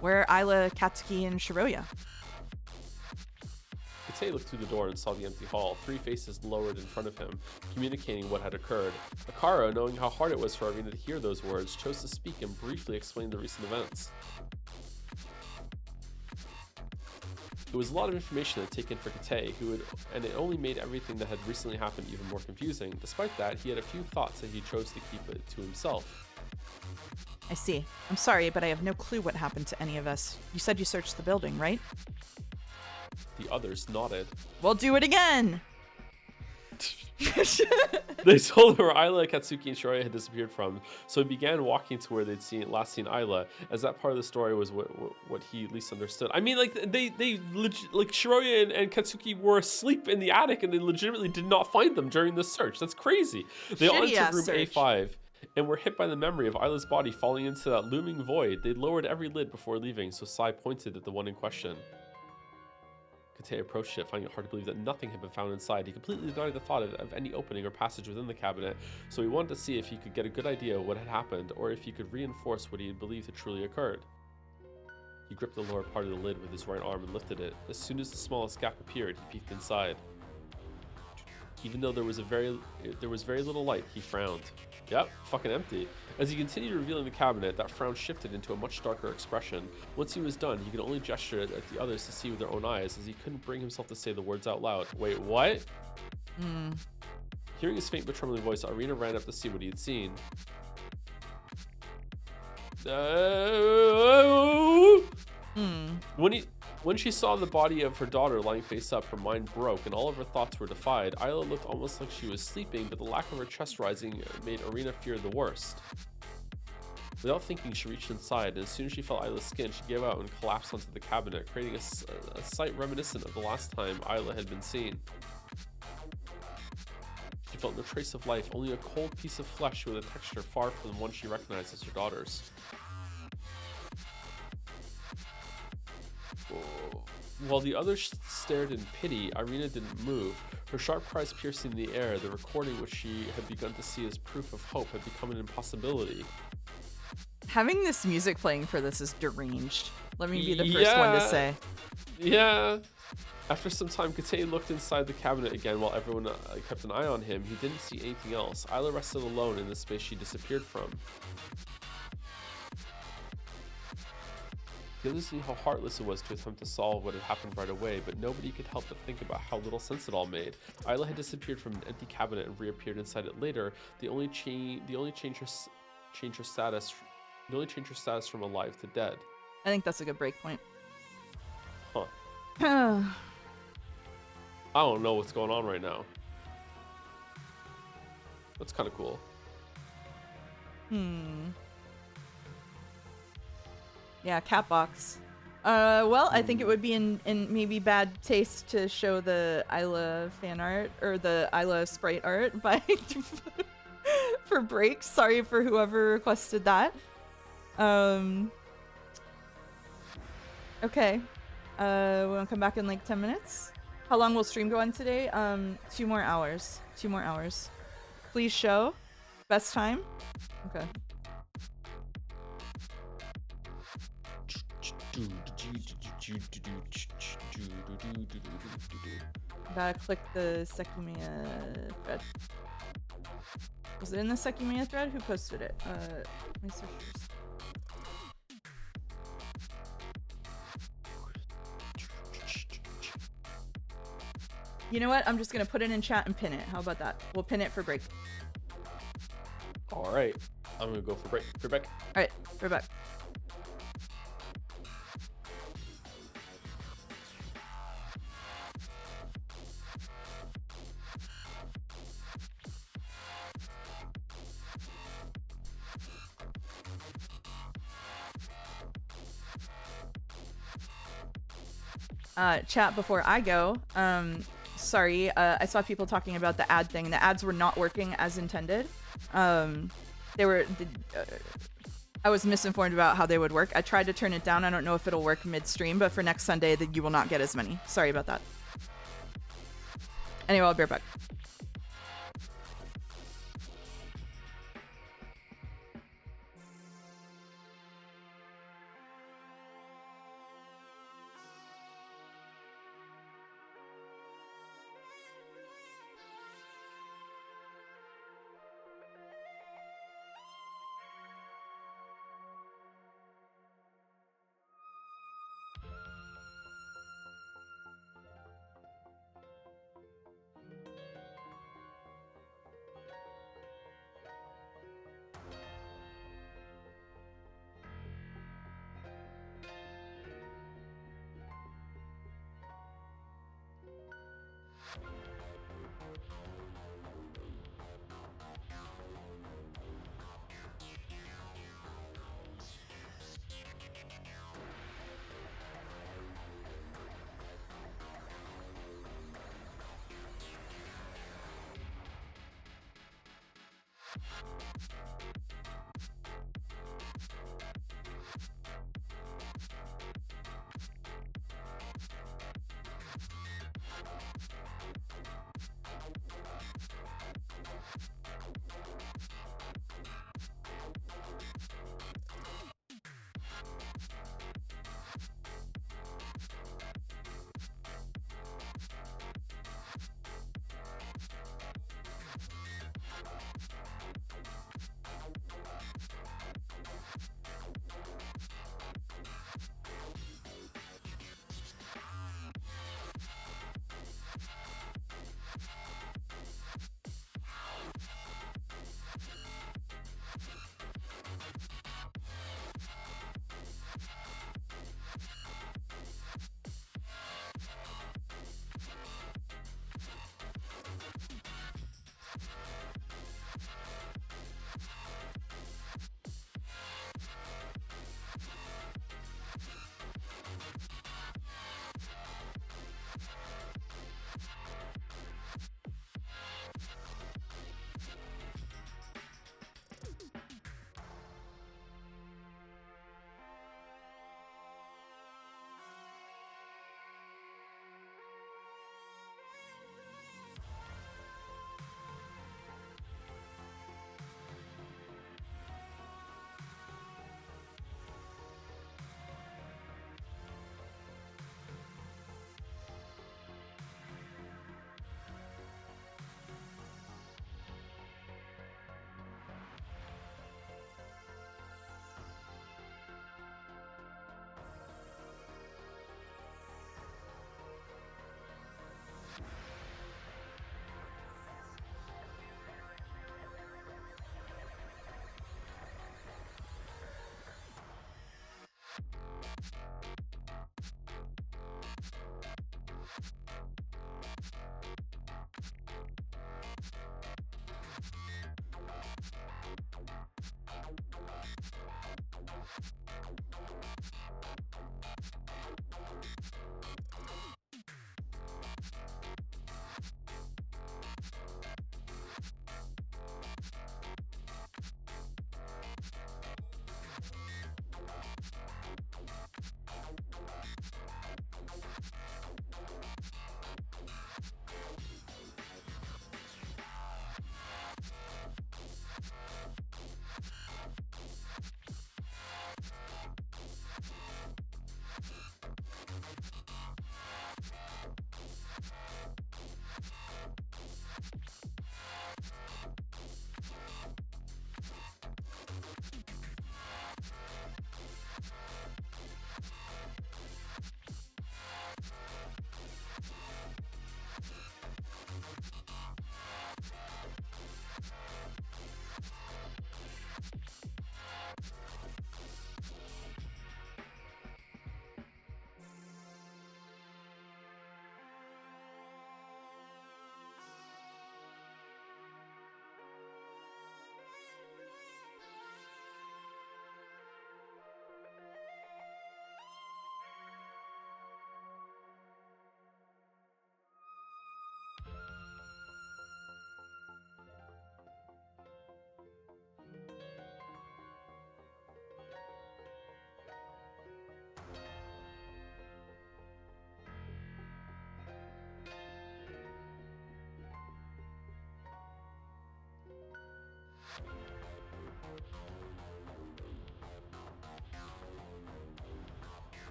Where are Isla, Katsuki, and Shiroya? Kate looked through the door and saw the empty hall, 3 faces lowered in front of him, communicating what had occurred. Akara, knowing how hard it was for Irina to hear those words, chose to speak and briefly explain the recent events. It was a lot of information to take in for Kate, and it only made everything that had recently happened even more confusing. Despite that, he had a few thoughts that he chose to keep it to himself. I see. I'm sorry, but I have no clue what happened to any of us. You said you searched the building, right? The others nodded. We'll do it again! They told her where Isla, Katsuki, and Shiroya had disappeared from, so he began walking to where they'd last seen Isla, as that part of the story was what he at least understood. I mean, like, Shiroya and Katsuki were asleep in the attic, and they legitimately did not find them during the search. That's crazy. They all entered room A5, and were hit by the memory of Isla's body falling into that looming void. They lowered every lid before leaving, so Sai pointed at the one in question. Kate approached it, finding it hard to believe that nothing had been found inside. He completely denied the thought of any opening or passage within the cabinet, so he wanted to see if he could get a good idea of what had happened, or if he could reinforce what he had believed had truly occurred. He gripped the lower part of the lid with his right arm and lifted it. As soon as the smallest gap appeared, he peeked inside. Even though there was very little light, he frowned. Yep, fucking empty. As he continued revealing the cabinet, that frown shifted into a much darker expression. Once he was done, he could only gesture at the others to see with their own eyes, as he couldn't bring himself to say the words out loud. Wait, what? Hearing his faint but trembling voice, Irina ran up to see what he had seen. When she saw the body of her daughter lying face up, her mind broke and all of her thoughts were defied. Isla looked almost like she was sleeping, but the lack of her chest rising made Irina fear the worst. Without thinking, she reached inside, and as soon as she felt Isla's skin, she gave out and collapsed onto the cabinet, creating a sight reminiscent of the last time Isla had been seen. She felt no trace of life, only a cold piece of flesh with a texture far from the one she recognized as her daughter's. While the others stared in pity, Irina didn't move. Her sharp cries piercing the air, the recording which she had begun to see as proof of hope had become an impossibility. Having this music playing for this is deranged. Let me be the first one to say. Yeah. After some time, Katane looked inside the cabinet again while everyone kept an eye on him. He didn't see anything else. Isla rested alone in the space she disappeared from. The others knew how heartless it was to attempt to solve what had happened right away, but nobody could help but think about how little sense it all made. Isla had disappeared from an empty cabinet and reappeared inside it later. The only change her status from alive to dead. I think that's a good break point. Huh. I don't know what's going on right now. That's kind of cool. Yeah, Catbox. Well, I think it would be in maybe bad taste to show the Isla fan art or the Isla sprite art by for breaks. Sorry for whoever requested that. Okay. We want to come back in like 10 minutes. How long will stream go on today? 2 more hours. 2 more hours. Please show. Best time? Okay. Gotta click the Sekimeiya thread. Was it in the Sekimeiya thread? Who posted it? My searchers. You know what? I'm just gonna put it in chat and pin it. How about that? We'll pin it for break. Alright. I'm gonna go for break. We're back. Alright, we're back. Chat before I go. Sorry, I saw people talking about the ad thing. The ads were not working as intended. They were. I was misinformed about how they would work. I tried to turn it down. I don't know if it'll work midstream, but for next Sunday, you will not get as many. Sorry about that. Anyway, I'll be right back.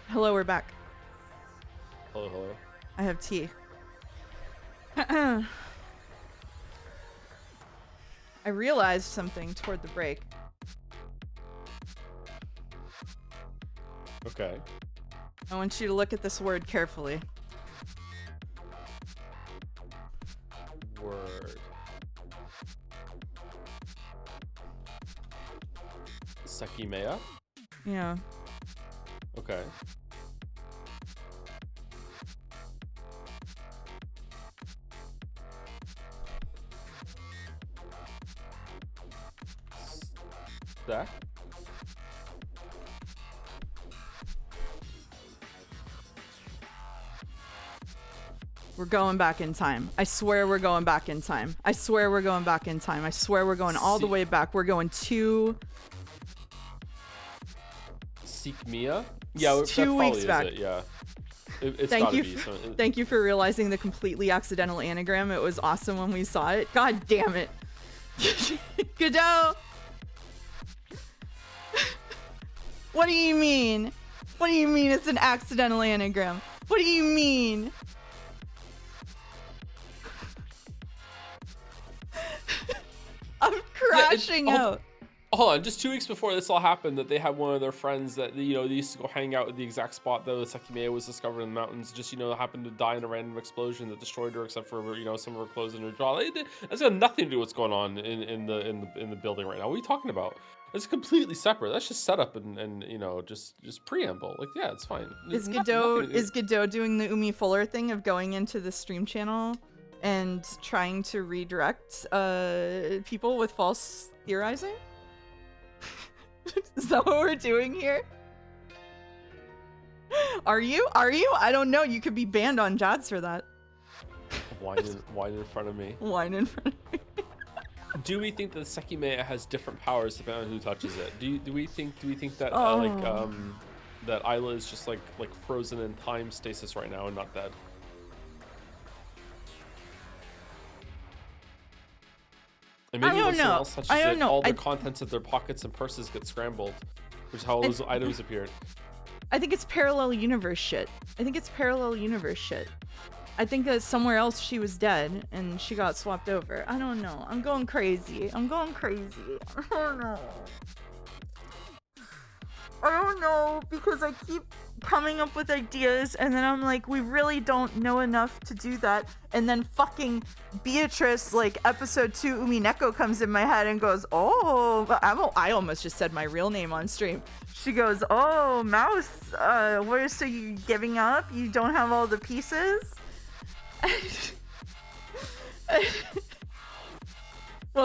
Hello, we're back. Hello, hello. I have tea. I realized something toward the break. Okay. I want you to look at this word carefully. Word. Sekimeiya? Yeah. Okay. That? We're going back in time. I swear we're going back in time. I swear we're going back in time. I swear we're going all the way back. We're going to... Sekmeiya? Yeah, that 2 probably weeks is back. it, yeah. It's Thank gotta you. be. Thank you for realizing the completely accidental anagram. It was awesome when we saw it. God damn it. Godot! What do you mean? What do you mean it's an accidental anagram? What do you mean? I'm crashing out. Hold on, just 2 weeks before this all happened, that they had one of their friends that they used to go hang out at the exact spot that the Sekimeiya was discovered in the mountains. Just happened to die in a random explosion that destroyed her, except for some of her clothes and her jaw. That's got nothing to do with what's going on in the building right now. What are you talking about? It's completely separate. That's just setup and just preamble. Like, yeah, it's fine. Is Godot doing the Umi Fuller thing of going into the stream channel and trying to redirect people with false theorizing? Is that what we're doing here? Are you? I don't know. You could be banned on Jads for that. Wine in front of me. Wine in front of me. Do we think that the Sekimeiya has different powers depending on who touches it? Do we think that that Isla is just like frozen in time stasis right now and not dead? And maybe when someone else touches it, all the contents of their pockets and purses get scrambled, which is how all those items appeared. I think it's parallel universe shit. I think that somewhere else she was dead and she got swapped over. I don't know. I'm going crazy. I don't know because I keep coming up with ideas and then I'm like, we really don't know enough to do that. And then fucking Beatrice, like episode 2 Umineko comes in my head and goes, oh, I almost just said my real name on stream. She goes, oh, Mouse, so you giving up? You don't have all the pieces?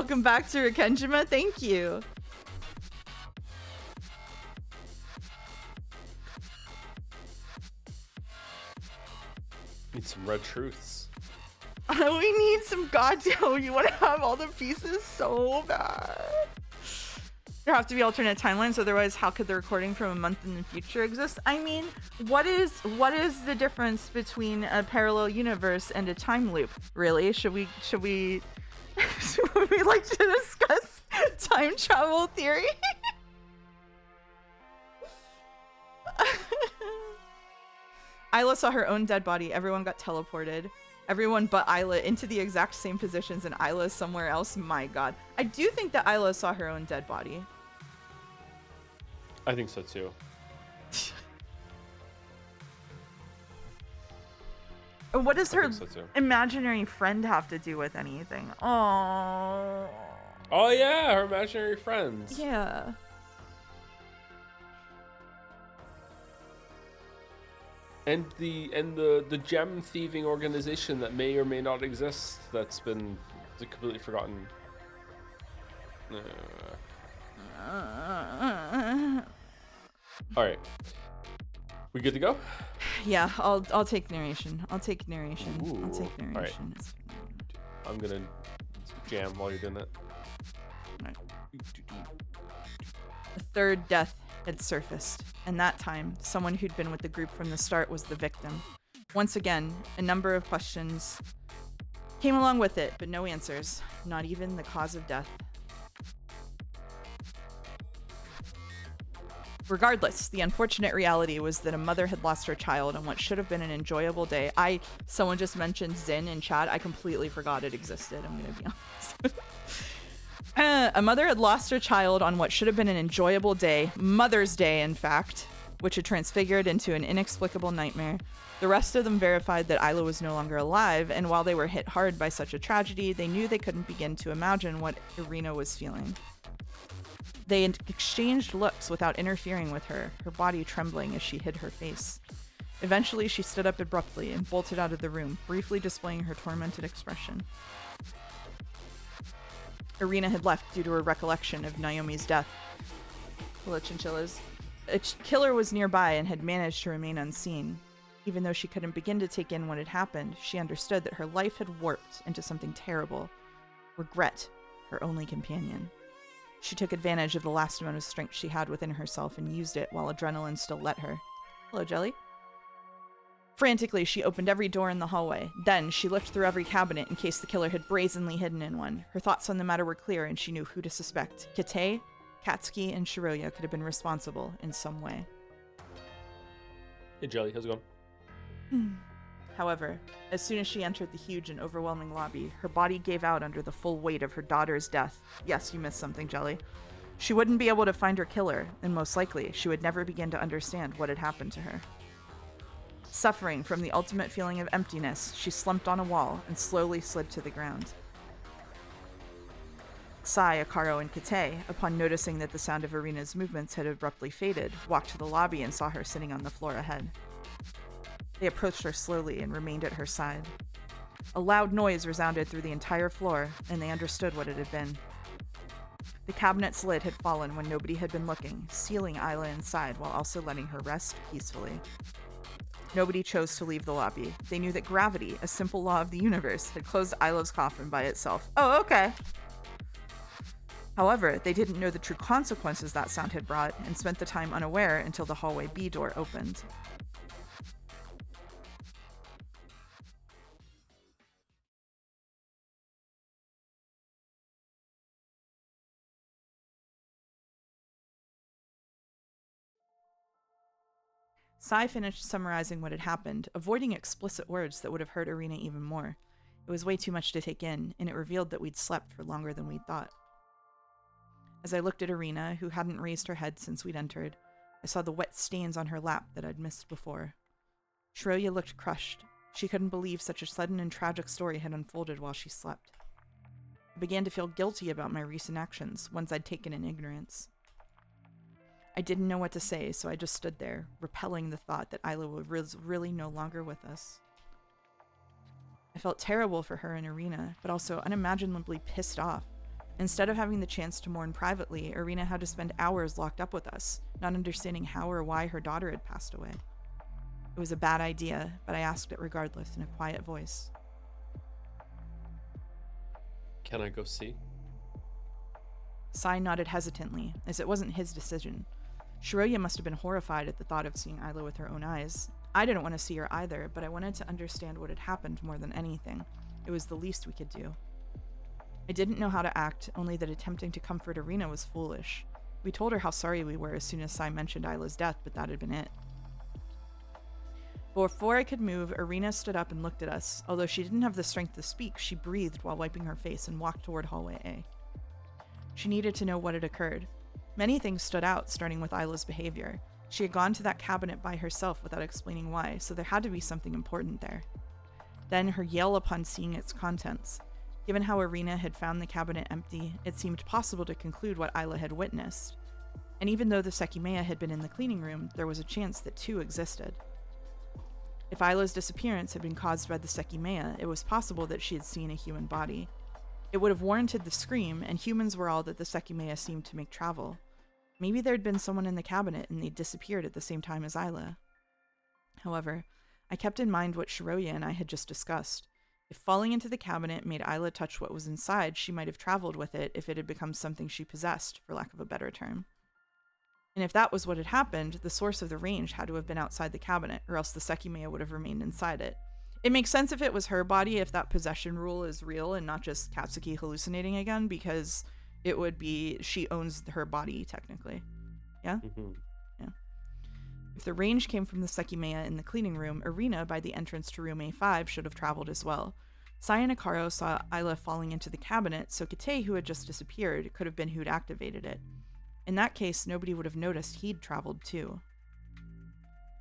Welcome back to Rikenjima. Thank you. Need some red truths. We need some goddamn. You want to have all the pieces so bad. There have to be alternate timelines, otherwise how could the recording from a month in the future exist? I mean, what is the difference between a parallel universe and a time loop? Really? Should we should we like to discuss time travel theory? Isla saw her own dead body. Everyone got teleported. Everyone but Isla into the exact same positions, and Isla is somewhere else. My god. I do think that Isla saw her own dead body. I think so too. What does her so too. imaginary friend have to do with anything? Oh. Oh yeah, her imaginary friends. Yeah. And the gem thieving organization that may or may not exist that's been completely forgotten. All right, we good to go? Yeah, I'll take narration. I'll take narration. Ooh, I'll take narration. I'm gonna jam while you're doing that. Right. A third death had surfaced, and that time, someone who'd been with the group from the start was the victim. Once again, a number of questions came along with it, but no answers, not even the cause of death. Regardless, the unfortunate reality was that a mother had lost her child on what should have been an enjoyable day. Someone just mentioned Zin in chat. I completely forgot it existed. I'm going to be honest. A mother had lost her child on what should have been an enjoyable day, Mother's Day, in fact, which had transfigured into an inexplicable nightmare. The rest of them verified that Isla was no longer alive, and while they were hit hard by such a tragedy, they knew they couldn't begin to imagine what Irina was feeling. They exchanged looks without interfering with her, her body trembling as she hid her face. Eventually, she stood up abruptly and bolted out of the room, briefly displaying her tormented expression. Irina had left due to her recollection of Naomi's death. Hello, chinchillas. A killer was nearby and had managed to remain unseen. Even though she couldn't begin to take in what had happened, she understood that her life had warped into something terrible. Regret, her only companion. She took advantage of the last amount of strength she had within herself and used it while adrenaline still let her. Hello, Jelly. Frantically, she opened every door in the hallway. Then, she looked through every cabinet in case the killer had brazenly hidden in one. Her thoughts on the matter were clear, and she knew who to suspect. Kate, Katsuki, and Shiroya could have been responsible in some way. Hey, Jelly, how's it going? However, as soon as she entered the huge and overwhelming lobby, her body gave out under the full weight of her daughter's death. Yes, you missed something, Jelly. She wouldn't be able to find her killer, and most likely, she would never begin to understand what had happened to her. Suffering from the ultimate feeling of emptiness, she slumped on a wall and slowly slid to the ground. Sai, Akaro, and Kate, upon noticing that the sound of Irina's movements had abruptly faded, walked to the lobby and saw her sitting on the floor ahead. They approached her slowly and remained at her side. A loud noise resounded through the entire floor, and they understood what it had been. The cabinet's lid had fallen when nobody had been looking, sealing Isla inside while also letting her rest peacefully. Nobody chose to leave the lobby. They knew that gravity, a simple law of the universe, had closed Isla's coffin by itself. Oh, okay. However, they didn't know the true consequences that sound had brought, and spent the time unaware until the hallway B door opened. Sai finished summarizing what had happened, avoiding explicit words that would have hurt Irina even more. It was way too much to take in, and it revealed that we'd slept for longer than we'd thought. As I looked at Irina, who hadn't raised her head since we'd entered, I saw the wet stains on her lap that I'd missed before. Shiroya looked crushed. She couldn't believe such a sudden and tragic story had unfolded while she slept. I began to feel guilty about my recent actions, ones I'd taken in ignorance. I didn't know what to say, so I just stood there, repelling the thought that Isla was really no longer with us. I felt terrible for her and Irina, but also unimaginably pissed off. Instead of having the chance to mourn privately, Irina had to spend hours locked up with us, not understanding how or why her daughter had passed away. It was a bad idea, but I asked it regardless in a quiet voice. Can I go see? Sai nodded hesitantly, as it wasn't his decision. Shiroya must have been horrified at the thought of seeing Isla with her own eyes. I didn't want to see her either, but I wanted to understand what had happened more than anything. It was the least we could do. I didn't know how to act, only that attempting to comfort Irina was foolish. We told her how sorry we were as soon as Sai mentioned Isla's death, but that had been it. Before I could move, Irina stood up and looked at us. Although she didn't have the strength to speak, she breathed while wiping her face and walked toward hallway A. She needed to know what had occurred. Many things stood out, starting with Isla's behavior. She had gone to that cabinet by herself without explaining why, so there had to be something important there. Then her yell upon seeing its contents. Given how Irina had found the cabinet empty, it seemed possible to conclude what Isla had witnessed. And even though the Sekimeiya had been in the cleaning room, there was a chance that two existed. If Isla's disappearance had been caused by the Sekimeiya, it was possible that she had seen a human body. It would have warranted the scream, and humans were all that the Sekimeiya seemed to make travel. Maybe there had been someone in the cabinet and they'd disappeared at the same time as Isla. However, I kept in mind what Shiroya and I had just discussed. If falling into the cabinet made Isla touch what was inside, she might have traveled with it if it had become something she possessed, for lack of a better term. And if that was what had happened, the source of the range had to have been outside the cabinet, or else the Sekimeiya would have remained inside it. It makes sense if it was her body, if that possession rule is real and not just Katsuki hallucinating again, because it would be she owns her body, technically. Yeah? Mm-hmm. Yeah. If the range came from the Sekimeiya in the cleaning room, Irina, by the entrance to room A5, should have traveled as well. Sai and Akaro saw Isla falling into the cabinet, so Kate, who had just disappeared, could have been who'd activated it. In that case, nobody would have noticed he'd traveled too.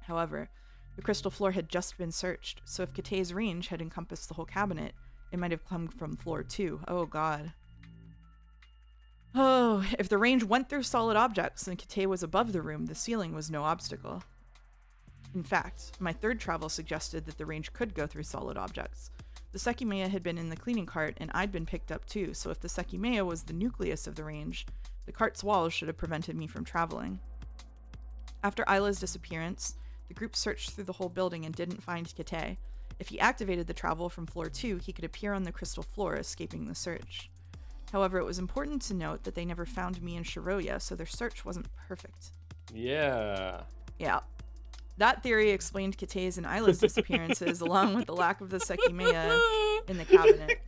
However, the crystal floor had just been searched, so if Kate's range had encompassed the whole cabinet, it might have come from floor 2. Oh god. Oh, if the range went through solid objects and Kate was above the room, the ceiling was no obstacle. In fact, my third travel suggested that the range could go through solid objects. The Sekimeiya had been in the cleaning cart and I'd been picked up too, so if the Sekimeiya was the nucleus of the range, the cart's walls should have prevented me from traveling. After Isla's disappearance, the group searched through the whole building and didn't find Kate. If he activated the travel from floor 2, he could appear on the crystal floor, escaping the search. However, it was important to note that they never found me and Shiroya, so their search wasn't perfect. Yeah. Yeah. That theory explained Kate's and Isla's disappearances, along with the lack of the Sekimeiya in the cabinet.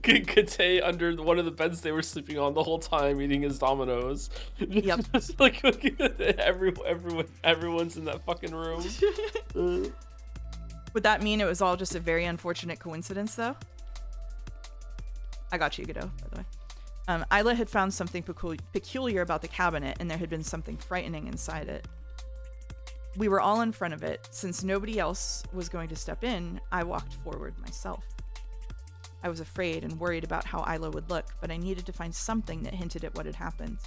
Kate under one of the beds they were sleeping on the whole time, eating his Dominoes. Yep. Just like everyone's in that fucking room. Would that mean it was all just a very unfortunate coincidence, though? I got you, Godot, by the way. Isla had found something peculiar about the cabinet, and there had been something frightening inside it. We were all in front of it. Since nobody else was going to step in, I walked forward myself. I was afraid and worried about how Isla would look, but I needed to find something that hinted at what had happened.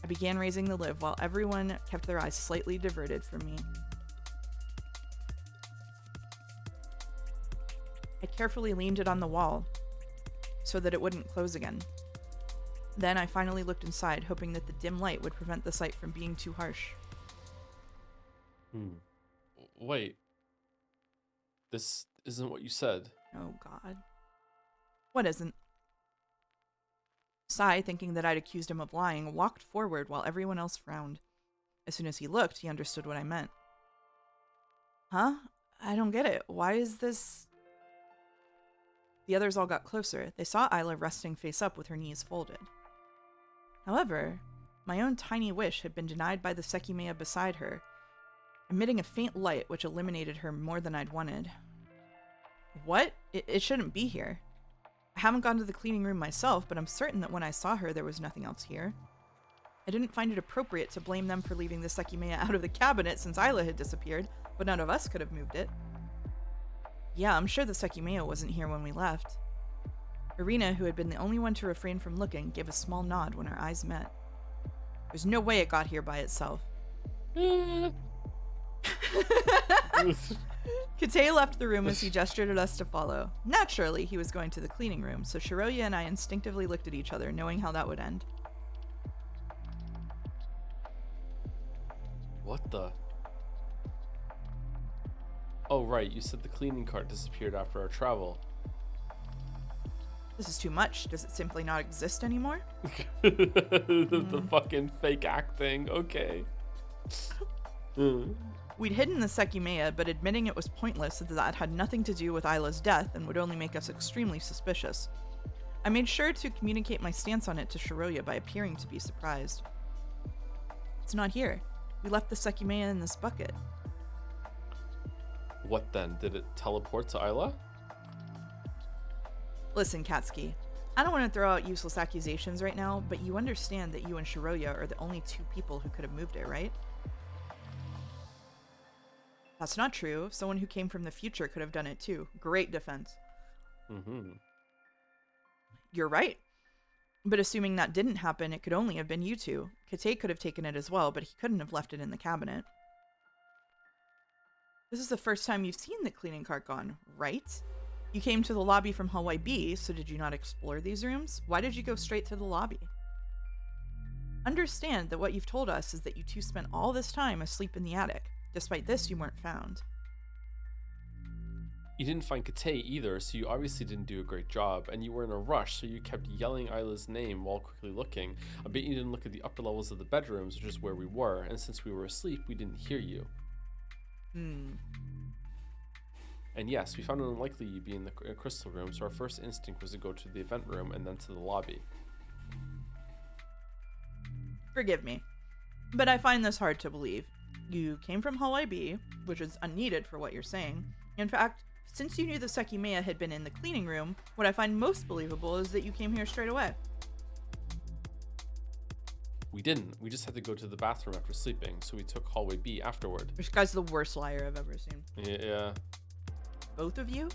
I began raising the lid while everyone kept their eyes slightly diverted from me. I carefully leaned it on the wall so that it wouldn't close again. Then I finally looked inside, hoping that the dim light would prevent the sight from being too harsh. Wait. This isn't what you said. Oh, God. What isn't? Sai, thinking that I'd accused him of lying, walked forward while everyone else frowned. As soon as he looked, he understood what I meant. Huh? I don't get it. Why is this... The others all got closer. They saw Isla resting face up with her knees folded. However, my own tiny wish had been denied by the Sekimeiya beside her, emitting a faint light which eliminated her more than I'd wanted. What? It shouldn't be here. I haven't gone to the cleaning room myself, but I'm certain that when I saw her, there was nothing else here. I didn't find it appropriate to blame them for leaving the Sekimeiya out of the cabinet since Isla had disappeared, but none of us could have moved it. Yeah, I'm sure the Sekimeiya wasn't here when we left. Irina, who had been the only one to refrain from looking, gave a small nod when our eyes met. There's no way it got here by itself. Kate left the room as he gestured at us to follow. Naturally, he was going to the cleaning room, so Shiroya and I instinctively looked at each other, knowing how that would end. What the? Oh, right. You said the cleaning cart disappeared after our travel. This is too much. Does it simply not exist anymore? The fucking fake acting. Okay. We'd hidden the Sekimeiya, but admitting it was pointless as that had nothing to do with Isla's death and would only make us extremely suspicious. I made sure to communicate my stance on it to Shiroya by appearing to be surprised. It's not here. We left the Sekimeiya in this bucket. What then? Did it teleport to Isla? Listen, Katsuki. I don't want to throw out useless accusations right now, but you understand that you and Shiroya are the only two people who could have moved it, right? That's not true. Someone who came from the future could have done it too. Great defense. You're right. But assuming that didn't happen, it could only have been you two. Kate could have taken it as well, but he couldn't have left it in the cabinet. This is the first time you've seen the cleaning cart gone, right? You came to the lobby from hallway B, so did you not explore these rooms? Why did you go straight to the lobby? Understand that what you've told us is that you two spent all this time asleep in the attic. Despite this, you weren't found. You didn't find Kate either, so you obviously didn't do a great job, and you were in a rush, so you kept yelling Isla's name while quickly looking. I bet you didn't look at the upper levels of the bedrooms, which is where we were, and since we were asleep, we didn't hear you. And yes, we found it unlikely you'd be in the crystal room, so our first instinct was to go to the event room and then to the lobby. Forgive me, but I find this hard to believe. You came from hallway B, which is unneeded for what you're saying. In fact, since you knew the Sekimeiya had been in the cleaning room, what I find most believable is that you came here straight away. We didn't. We just had to go to the bathroom after sleeping, so we took hallway B afterward. This guy's the worst liar I've ever seen. Yeah. Both of you?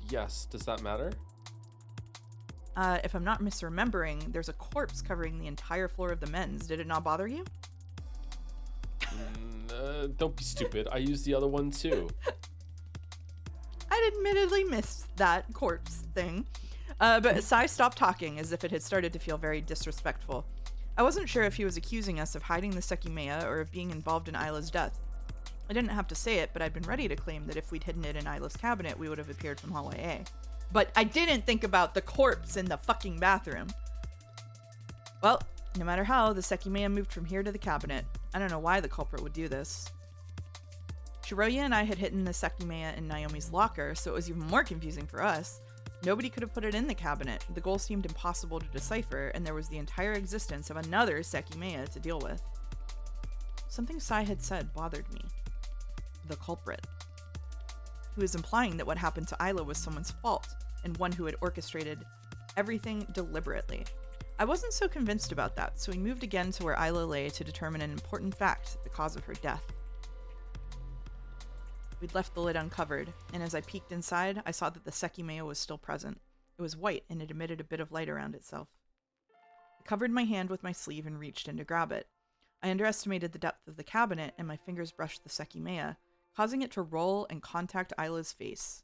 Yes. Does that matter? If I'm not misremembering, there's a corpse covering the entire floor of the men's. Did it not bother you? Don't be stupid. I used the other one too. I'd admittedly missed that corpse thing. But Sai stopped talking as if it had started to feel very disrespectful. I wasn't sure if he was accusing us of hiding the Sekimeiya or of being involved in Isla's death. I didn't have to say it, but I'd been ready to claim that if we'd hidden it in Isla's cabinet, we would have appeared from hallway A. But I didn't think about the corpse in the fucking bathroom. Well, no matter how, the Sekimeiya moved from here to the cabinet. I don't know why the culprit would do this. Shiroya and I had hidden the Sekimeiya in Naomi's locker, so it was even more confusing for us. Nobody could have put it in the cabinet. The goal seemed impossible to decipher, and there was the entire existence of another Sekimeiya to deal with. Something Sai had said bothered me. The culprit. He was implying that what happened to Isla was someone's fault, and one who had orchestrated everything deliberately. I wasn't so convinced about that, so we moved again to where Isla lay to determine an important fact, the cause of her death. We'd left the lid uncovered, and as I peeked inside, I saw that the Sekimeiya was still present. It was white, and it emitted a bit of light around itself. I covered my hand with my sleeve and reached in to grab it. I underestimated the depth of the cabinet, and my fingers brushed the Sekimeiya, causing it to roll and contact Isla's face.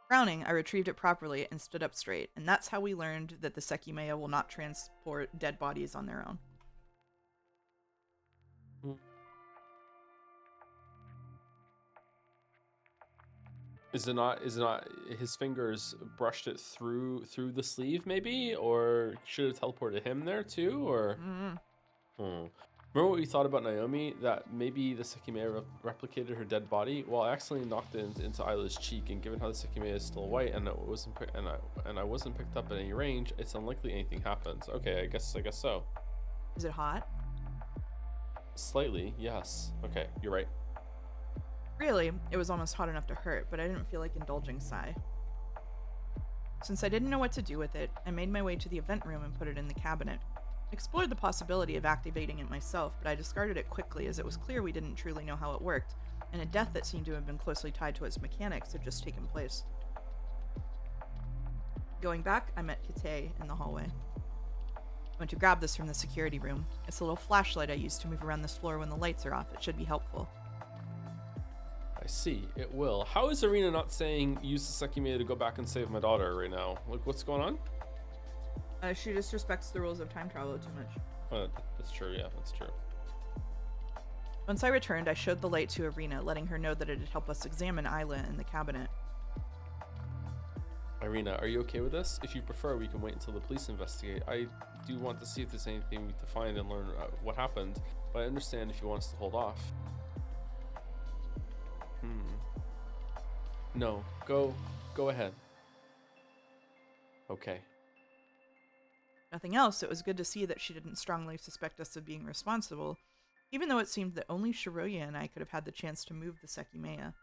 Frowning, I retrieved it properly and stood up straight, and that's how we learned that the Sekimeiya will not transport dead bodies on their own. Is it not his fingers brushed it through the sleeve maybe, or should it teleported him there too, or Remember what we thought about Naomi, that maybe the Sekimeiya replicated her dead body? Well, I accidentally knocked it into Isla's cheek, and given how the Sekimeiya is still white and I wasn't picked up at any range, it's unlikely anything happens. Okay, I guess so. Is it hot? Slightly, yes. Okay, you're right. Really, it was almost hot enough to hurt, but I didn't feel like indulging Sai. Since I didn't know what to do with it, I made my way to the event room and put it in the cabinet. I explored the possibility of activating it myself, but I discarded it quickly as it was clear we didn't truly know how it worked, and a death that seemed to have been closely tied to its mechanics had just taken place. Going back, I met Kate in the hallway. I went to grab this from the security room. It's a little flashlight I use to move around this floor when the lights are off. It should be helpful. I see. It will. How is Irina not saying use the Sekimeiya to go back and save my daughter right now? Like, what's going on? She disrespects the rules of time travel too much. That's true. Yeah, that's true. Once I returned, I showed the light to Irina, letting her know that it'd help us examine Isla in the cabinet. Irina, are you okay with this? If you prefer, we can wait until the police investigate. I do want to see if there's anything to find and learn what happened, but I understand if you want us to hold off. No, go ahead. Okay. Nothing else, it was good to see that she didn't strongly suspect us of being responsible, even though it seemed that only Shiroya and I could have had the chance to move the Sekimeiya.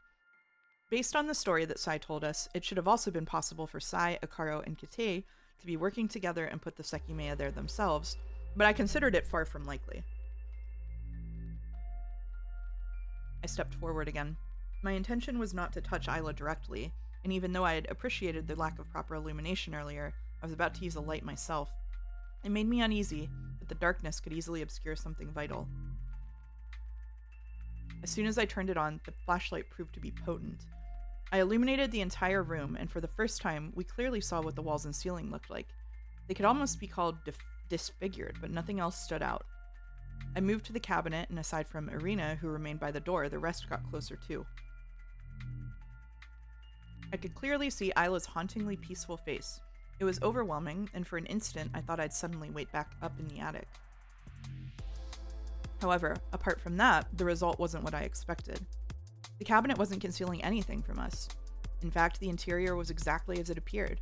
Based on the story that Sai told us, it should have also been possible for Sai, Akaro, and Kite to be working together and put the Sekimeiya there themselves, but I considered it far from likely. I stepped forward again. My intention was not to touch Isla directly, and even though I had appreciated the lack of proper illumination earlier, I was about to use a light myself. It made me uneasy, but the darkness could easily obscure something vital. As soon as I turned it on, the flashlight proved to be potent. I illuminated the entire room, and for the first time, we clearly saw what the walls and ceiling looked like. They could almost be called disfigured, but nothing else stood out. I moved to the cabinet, and aside from Irina, who remained by the door, the rest got closer too. I could clearly see Isla's hauntingly peaceful face. It was overwhelming, and for an instant, I thought I'd suddenly wake back up in the attic. However, apart from that, the result wasn't what I expected. The cabinet wasn't concealing anything from us. In fact, the interior was exactly as it appeared.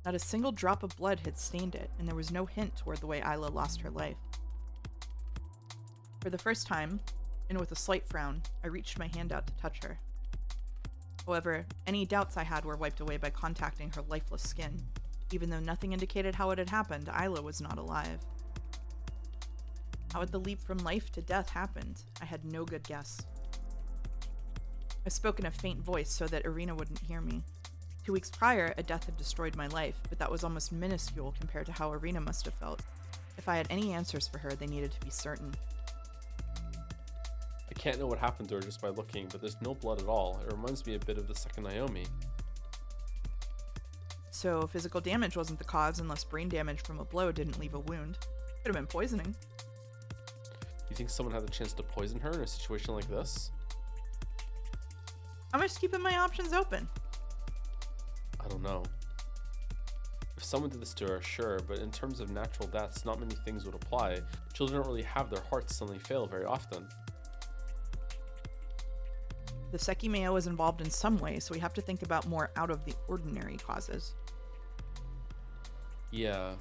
Not a single drop of blood had stained it, and there was no hint toward the way Isla lost her life. For the first time, and with a slight frown, I reached my hand out to touch her. However, any doubts I had were wiped away by contacting her lifeless skin. Even though nothing indicated how it had happened, Isla was not alive. How had the leap from life to death happened? I had no good guess. I spoke in a faint voice so that Irina wouldn't hear me. 2 weeks prior, a death had destroyed my life, but that was almost minuscule compared to how Irina must have felt. If I had any answers for her, they needed to be certain. I can't know what happened to her just by looking, but there's no blood at all. It reminds me a bit of the second Naomi. So physical damage wasn't the cause unless brain damage from a blow didn't leave a wound. Could have been poisoning. You think someone had the chance to poison her in a situation like this? I'm just keeping my options open. I don't know. If someone did this to her, sure, but in terms of natural deaths, not many things would apply. Children don't really have their hearts suddenly fail very often. The Sekimeiya was involved in some way, so we have to think about more out of the ordinary causes. Yeah.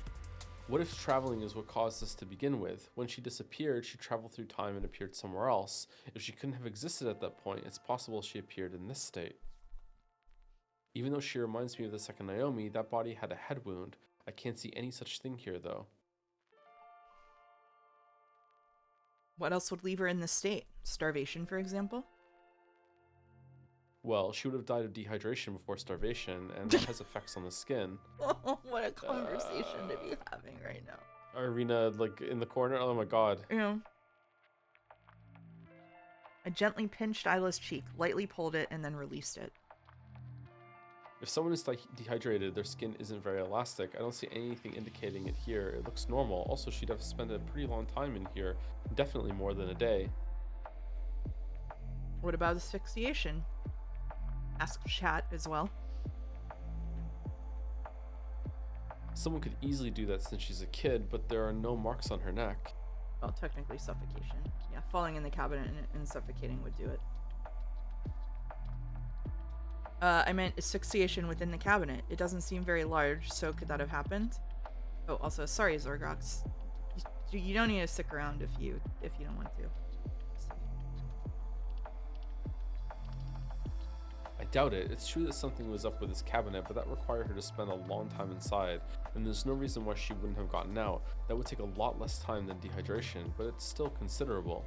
What if traveling is what caused this to begin with? When she disappeared, she traveled through time and appeared somewhere else. If she couldn't have existed at that point, it's possible she appeared in this state. Even though she reminds me of the second Naomi, that body had a head wound. I can't see any such thing here, though. What else would leave her in this state? Starvation, for example? Well, she would have died of dehydration before starvation, and that has effects on the skin. Oh, what a conversation to be having right now. Irina, like, in the corner? Oh my god. Yeah. I gently pinched Isla's cheek, lightly pulled it, and then released it. If someone is dehydrated, their skin isn't very elastic. I don't see anything indicating it here. It looks normal. Also, she'd have spent a pretty long time in here. Definitely more than a day. What about asphyxiation? Asked Chat as well. Someone could easily do that since she's a kid, but there are no marks on her neck. Well, technically suffocation. Yeah, falling in the cabinet and suffocating would do it. I meant asphyxiation within the cabinet. It doesn't seem very large, so could that have happened? Oh, also, sorry, Zorgox. You don't need to stick around if you don't want to. I doubt it. It's true that something was up with this cabinet, but that required her to spend a long time inside, and there's no reason why she wouldn't have gotten out. That would take a lot less time than dehydration, but it's still considerable.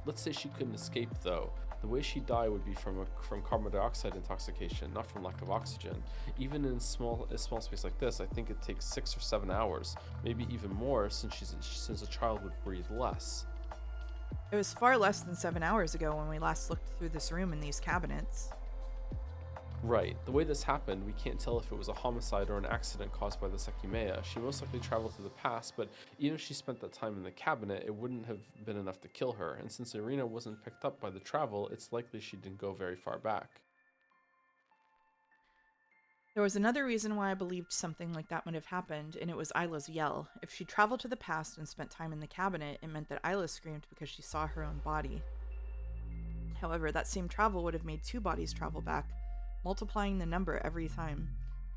Let's say she couldn't escape, though. The way she'd die would be from carbon dioxide intoxication, not from lack of oxygen. Even in a small space like this, I think it takes 6 or 7 hours, maybe even more, since a child would breathe less. It was far less than 7 hours ago when we last looked through this room and these cabinets. Right. The way this happened, we can't tell if it was a homicide or an accident caused by the Sekimeiya. She most likely traveled to the past, but even if she spent that time in the cabinet, it wouldn't have been enough to kill her. And since Irina wasn't picked up by the travel, it's likely she didn't go very far back. There was another reason why I believed something like that might have happened, and it was Isla's yell. If she traveled to the past and spent time in the cabinet, it meant that Isla screamed because she saw her own body. However, that same travel would have made two bodies travel back, multiplying the number every time.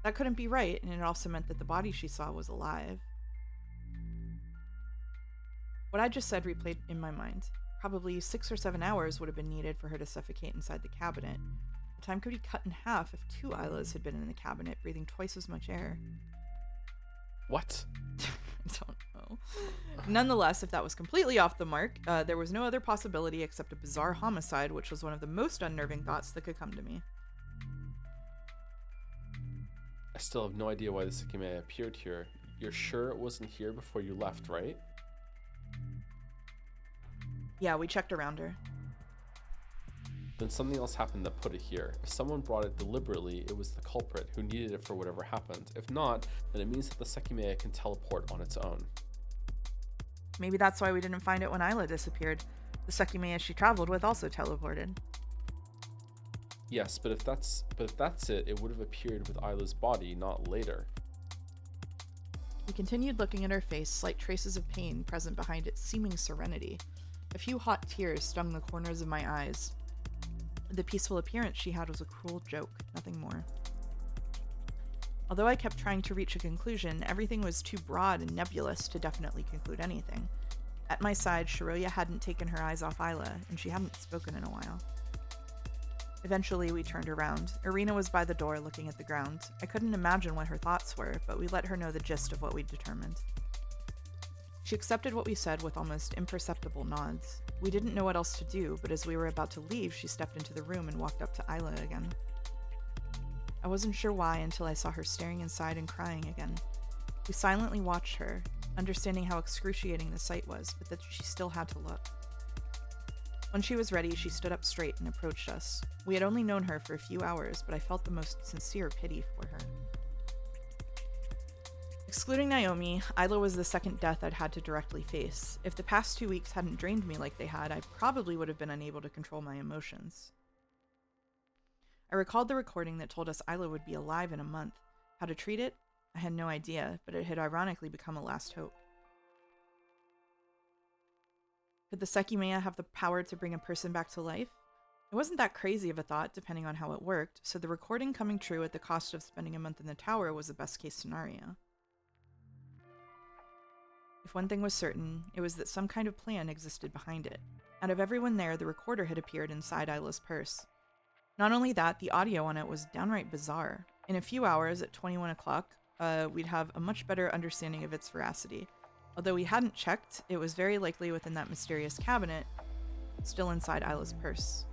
That couldn't be right, and it also meant that the body she saw was alive. What I just said replayed in my mind. Probably 6 or 7 hours would have been needed for her to suffocate inside the cabinet. The time could be cut in half if two Islas had been in the cabinet, breathing twice as much air. What? I don't know. Nonetheless, if that was completely off the mark, there was no other possibility except a bizarre homicide, which was one of the most unnerving thoughts that could come to me. I still have no idea why the Sekimeiya appeared here. You're sure it wasn't here before you left, right? Yeah, we checked around her. Then something else happened that put it here. If someone brought it deliberately, it was the culprit who needed it for whatever happened. If not, then it means that the Sekimeiya can teleport on its own. Maybe that's why we didn't find it when Isla disappeared. The Sekimeiya she traveled with also teleported. Yes, but if that's it, it would have appeared with Isla's body, not later. We continued looking at her face, slight traces of pain present behind its seeming serenity. A few hot tears stung the corners of my eyes. The peaceful appearance she had was a cruel joke, nothing more. Although I kept trying to reach a conclusion, everything was too broad and nebulous to definitely conclude anything. At my side, Shiroya hadn't taken her eyes off Isla, and she hadn't spoken in a while. Eventually, we turned around. Irina was by the door looking at the ground. I couldn't imagine what her thoughts were, but we let her know the gist of what we'd determined. She accepted what we said with almost imperceptible nods. We didn't know what else to do, but as we were about to leave, she stepped into the room and walked up to Isla again. I wasn't sure why until I saw her staring inside and crying again. We silently watched her, understanding how excruciating the sight was, but that she still had to look. When she was ready, she stood up straight and approached us. We had only known her for a few hours, but I felt the most sincere pity for her. Excluding Naomi, Isla was the second death I'd had to directly face. If the past 2 weeks hadn't drained me like they had, I probably would have been unable to control my emotions. I recalled the recording that told us Isla would be alive in a month. How to treat it? I had no idea, but it had ironically become a last hope. Could the Sekimeiya have the power to bring a person back to life? It wasn't that crazy of a thought, depending on how it worked, so the recording coming true at the cost of spending a month in the tower was the best case scenario. If one thing was certain, it was that some kind of plan existed behind it. Out of everyone there, the recorder had appeared inside Isla's purse. Not only that, the audio on it was downright bizarre. In a few hours, at 21 o'clock, we'd have a much better understanding of its veracity. Although we hadn't checked, it was very likely within that mysterious cabinet, still inside Isla's purse.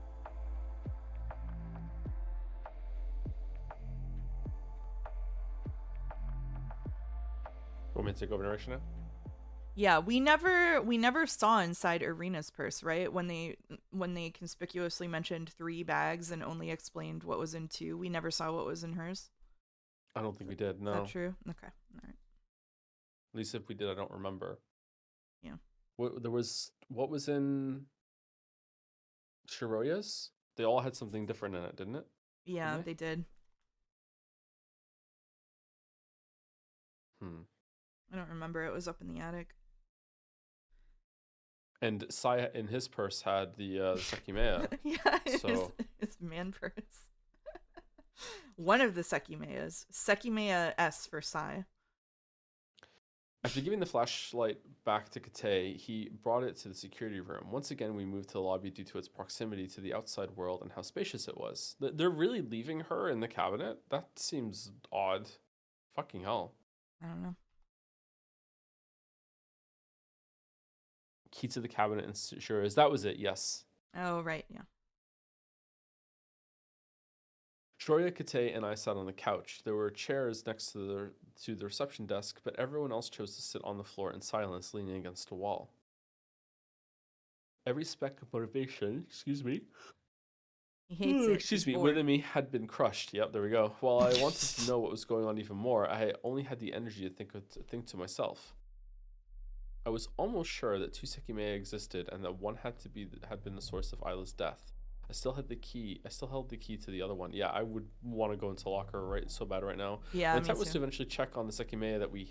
Want me to take over narration now? Yeah, we never saw inside Irina's purse, right? When they conspicuously mentioned 3 bags and only explained what was in 2, we never saw what was in hers. I don't think we did, no. Is that true? Okay, all right. At least if we did, I don't remember. Yeah. What was in Shiroya's? They all had something different in it, didn't it? Yeah, Didn't they did. I don't remember. It was up in the attic. And Sai in his purse had the Sekimeiya. Yeah, So his man purse. One of the Sekimeiyas. Sekimeiya S for Sai. after giving the flashlight back to Kate, he brought it to the security room. Once again, we moved to the lobby due to its proximity to the outside world and how spacious it was. They're really leaving her in the cabinet? That seems odd. Fucking hell. I don't know. Key to the cabinet and sure as that was it, yes. Oh, right, yeah. Shoria, Kate, and I sat on the couch. There were chairs next to the reception desk, but everyone else chose to sit on the floor in silence, leaning against a wall. Every speck of motivation, He hates it. He's excuse me, bored. within me had been crushed. Yep, there we go. While I wanted to know what was going on even more, I only had the energy to think to myself. I was almost sure that two Sekimeiya existed and that one had been the source of Isla's death. I still had the key. I still held the key to the other one. Yeah, I would want to go into locker right so bad right now. My Yeah, me intent was too. to eventually check on the Sekimeiya that we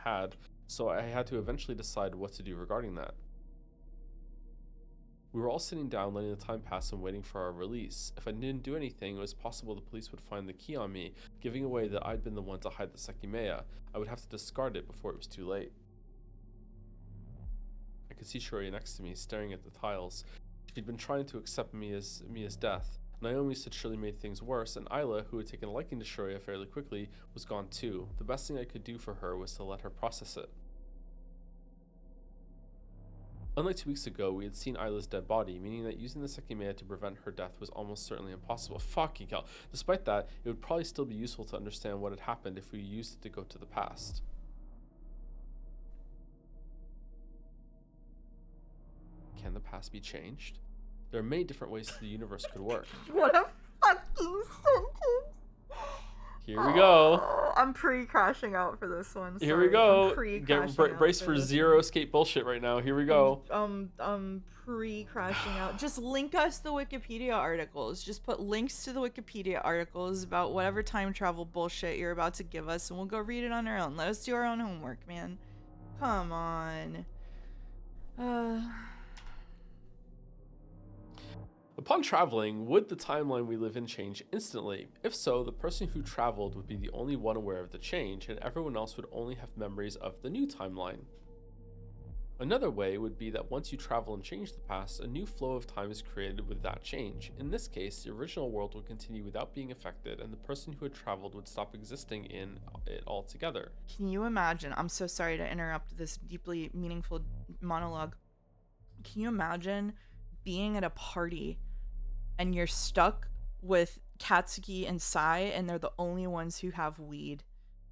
had, so I had to eventually decide what to do regarding that. We were all sitting down, letting the time pass and waiting for our release. If I didn't do anything, it was possible the police would find the key on me, giving away that I'd been the one to hide the Sekimeiya. I would have to discard it before it was too late. I could see Shoria next to me, staring at the tiles. She'd been trying to accept me as death. Naomi said Shirley made things worse, and Isla, who had taken a liking to Shoria fairly quickly, was gone too. The best thing I could do for her was to let her process it. Unlike 2 weeks ago, we had seen Isla's dead body, meaning that using the Sekimeiya to prevent her death was almost certainly impossible. Fucking hell. Despite that, it would probably still be useful to understand what had happened if we used it to go to the past. Can the past be changed? There are many different ways the universe could work. What a fucking sentence. Here we go. I'm pre-crashing out for this one. Here we Sorry. I'm go. pre-crashing Get out brace for this zero one. escape bullshit right now. Here we go. I'm pre-crashing out. Just link us the Wikipedia articles. Just put links to the Wikipedia articles about whatever time travel bullshit you're about to give us, and we'll go read it on our own. Let us do our own homework, man. Come on. Upon traveling, would the timeline we live in change instantly? If so, the person who traveled would be the only one aware of the change, and everyone else would only have memories of the new timeline. Another way would be that once you travel and change the past, a new flow of time is created with that change. In this case, the original world would continue without being affected, and the person who had traveled would stop existing in it altogether. Can you imagine? I'm so sorry to interrupt this deeply meaningful monologue. Can you imagine being at a party and you're stuck with Katsuki and Sai, and they're the only ones who have weed?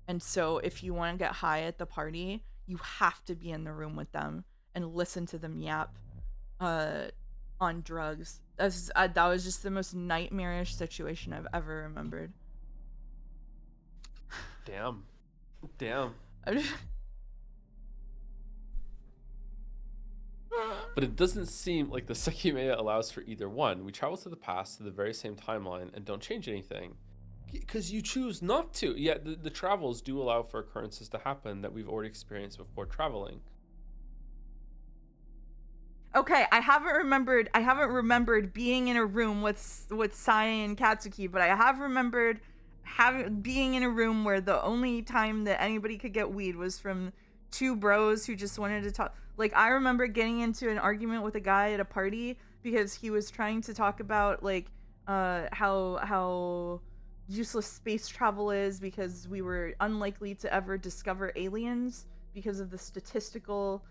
And so if you want to get high at the party, you have to be in the room with them and listen to them yap on drugs. That was just the most nightmarish situation I've ever remembered. Damn. Damn. But it doesn't seem like the Sekimeiya allows for either one. We travel to the past to the very same timeline and don't change anything. Because you choose not to. Yet the travels do allow for occurrences to happen that we've already experienced before traveling. Okay, I haven't remembered being in a room with Sai and Katsuki, but I have remembered being in a room where the only time that anybody could get weed was from two bros who just wanted to talk. Like, I remember getting into an argument with a guy at a party because he was trying to talk about like how useless space travel is because we were unlikely to ever discover aliens because of the statistical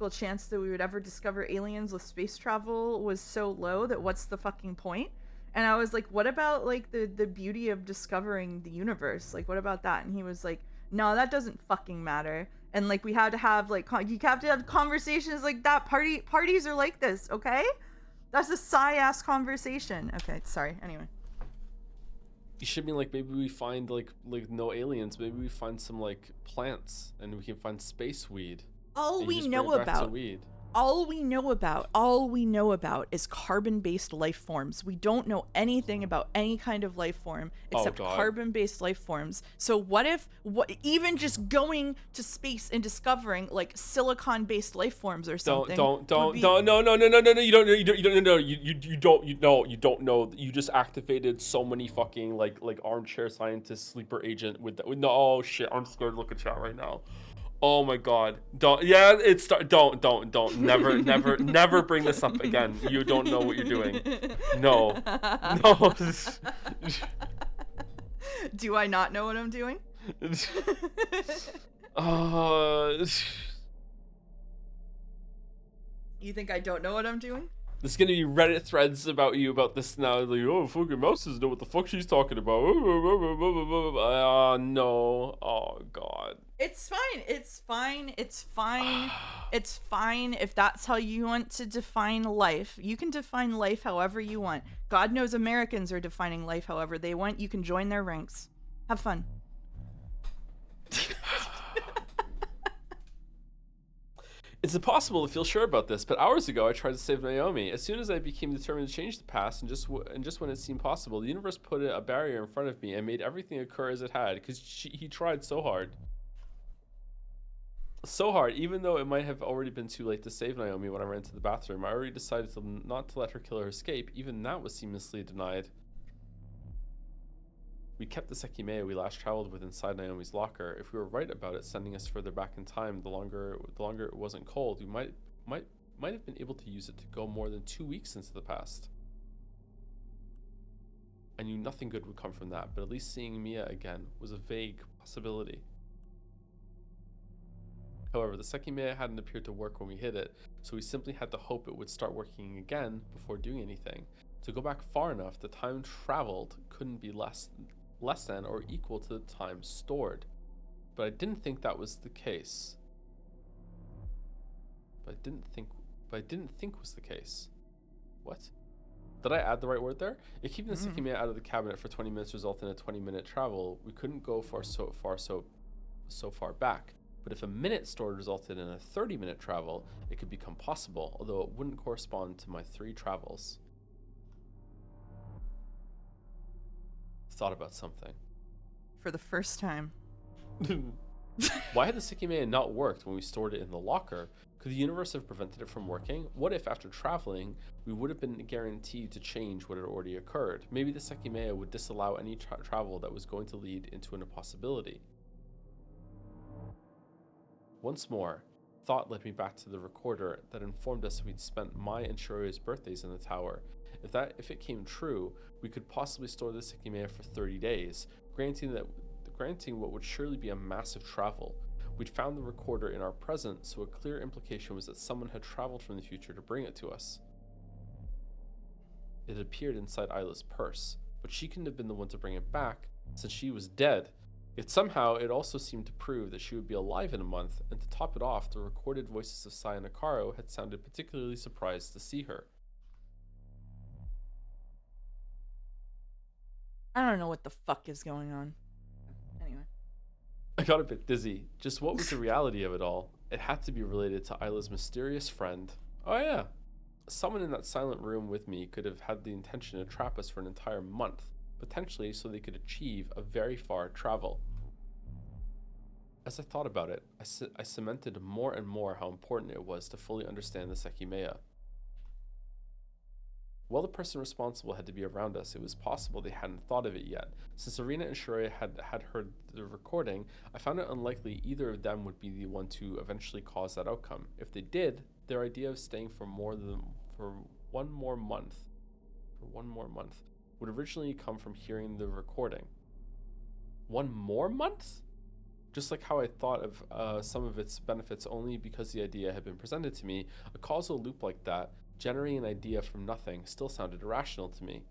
chance that we would ever discover aliens with space travel was so low that what's the fucking point? And I was like, what about like the beauty of discovering the universe? Like, what about that? And he was like, no, that doesn't fucking matter. And like, we had to have like you have to have conversations like that. Parties are like this, okay? That's a sigh-ass conversation. Okay, sorry. Anyway. You should mean like maybe we find like no aliens. Maybe we find some like plants and we can find space weed. All we know about is carbon-based life forms. We don't know anything about any kind of life form except carbon-based life forms. So what if even just going to space and discovering like silicon-based life forms or something? No. You don't know. You just activated so many fucking like armchair scientist sleeper agent with that. No, oh shit, I'm scared to look at chat right now. Oh my god. Don't never bring this up again. You don't know what you're doing. No. Do I not know what I'm doing? You think I don't know what I'm doing? There's gonna be Reddit threads about you about this now. Like, oh, fucking Mouse doesn't know what the fuck she's talking about. Oh no. Oh god. It's fine. It's fine. It's fine. It's fine if that's how you want to define life. You can define life however you want. God knows Americans are defining life however they want. You can join their ranks. Have fun. It's impossible to feel sure about this, but hours ago I tried to save Naomi. As soon as I became determined to change the past, and just when it seemed possible, the universe put a barrier in front of me and made everything occur as it had. Because he tried so hard, so hard. Even though it might have already been too late to save Naomi when I ran to the bathroom, I already decided not to let her killer escape. Even that was seamlessly denied. We kept the Sekimeiya we last traveled with inside Naomi's locker. If we were right about it sending us further back in time, the longer it wasn't cold, we might have been able to use it to go more than 2 weeks into the past. I knew nothing good would come from that, but at least seeing Mia again was a vague possibility. However, the Sekimeiya hadn't appeared to work when we hit it, so we simply had to hope it would start working again before doing anything. To go back far enough, the time traveled couldn't be less than or equal to the time stored. But I didn't think that was the case. But I didn't think was the case. What? Did I add the right word there? If keeping the Sekimeiya out of the cabinet for 20 minutes resulted in a 20-minute travel, we couldn't go so far back. But if a minute stored resulted in a 30-minute travel, it could become possible, although it wouldn't correspond to my 3 travels. Thought about something. For the first time. Why had the Sekimeiya not worked when we stored it in the locker? Could the universe have prevented it from working? What if, after traveling, we would have been guaranteed to change what had already occurred? Maybe the Sekimeiya would disallow any travel that was going to lead into an impossibility. Once more, thought led me back to the recorder that informed us we'd spent my and Shurio's birthdays in the tower. If it came true, we could possibly store the Sekimeiya for 30 days, granting what would surely be a massive travel. We'd found the recorder in our present, so a clear implication was that someone had traveled from the future to bring it to us. It appeared inside Isla's purse, but she couldn't have been the one to bring it back, since she was dead. Yet somehow it also seemed to prove that she would be alive in a month, and to top it off, the recorded voices of Sai and Akaro had sounded particularly surprised to see her. I don't know what the fuck is going on. Anyway. I got a bit dizzy. Just what was the reality of it all? It had to be related to Isla's mysterious friend. Oh yeah. Someone in that silent room with me could have had the intention to trap us for an entire month, potentially so they could achieve a very far travel. As I thought about it, I cemented more and more how important it was to fully understand the Sekimeiya. While the person responsible had to be around us, it was possible they hadn't thought of it yet. Since Arena and Shuria had heard the recording, I found it unlikely either of them would be the one to eventually cause that outcome. If they did, their idea of staying for one more month would originally come from hearing the recording. 1 more month? Just like how I thought of some of its benefits only because the idea had been presented to me, a causal loop like that, generating an idea from nothing, still sounded irrational to me.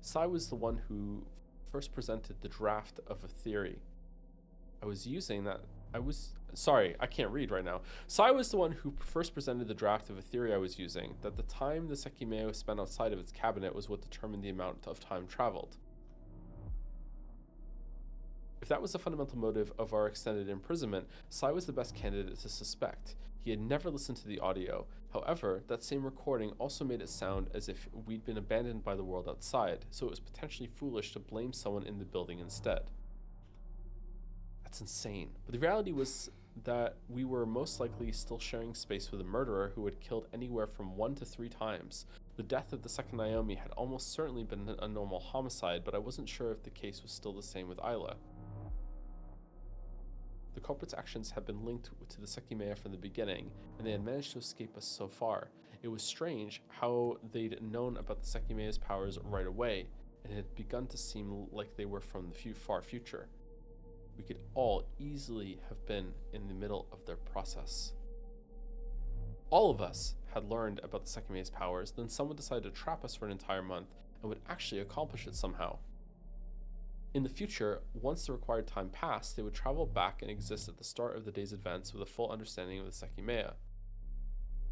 Sai was the one who first presented the draft of a theory. I can't read right now. Sai was the one who first presented the draft of a theory I was using, that the time the Sekimeiya spent outside of its cabinet was what determined the amount of time traveled. If that was the fundamental motive of our extended imprisonment, Sai was the best candidate to suspect. He had never listened to the audio. However, that same recording also made it sound as if we'd been abandoned by the world outside, so it was potentially foolish to blame someone in the building instead. That's insane. But the reality was that we were most likely still sharing space with a murderer who had killed anywhere from 1 to 3 times. The death of the second Naomi had almost certainly been a normal homicide, but I wasn't sure if the case was still the same with Isla. The culprit's actions had been linked to the Sekimeiya from the beginning, and they had managed to escape us so far. It was strange how they'd known about the Sekimeiya's powers right away, and it had begun to seem like they were from the far future. We could all easily have been in the middle of their process. all of us had learned about the Sekimeiya's powers, then someone decided to trap us for an entire month and would actually accomplish it somehow. In the future, once the required time passed, they would travel back and exist at the start of the day's events with a full understanding of the Sekimeiya.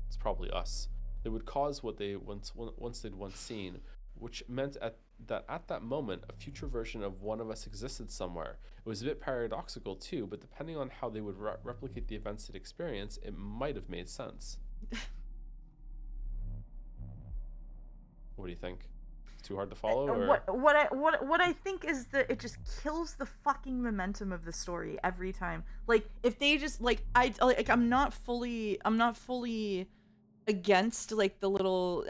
It's probably us. They would cause what they once they'd once seen, which meant at that moment a future version of one of us existed somewhere. It was a bit paradoxical too, but depending on how they would replicate the events they'd experienced, it might have made sense. What do you think? It's too hard to follow, or What I think is that it just kills the fucking momentum of the story every time. Like if they just I'm not fully against like the little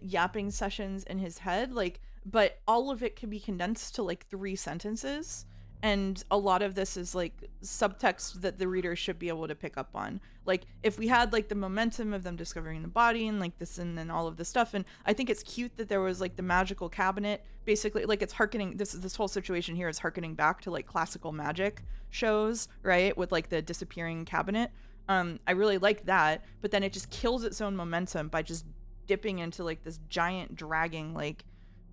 yapping sessions in his head, like, but all of it can be condensed to like 3 sentences, and a lot of this is like subtext that the reader should be able to pick up on. Like if we had like the momentum of them discovering the body and like this and then all of this stuff, and I think it's cute that there was like the magical cabinet, basically like it's harkening, this whole situation here is harkening back to like classical magic shows, right, with like the disappearing cabinet. I really like that, but then it just kills its own momentum by just dipping into like this giant dragging like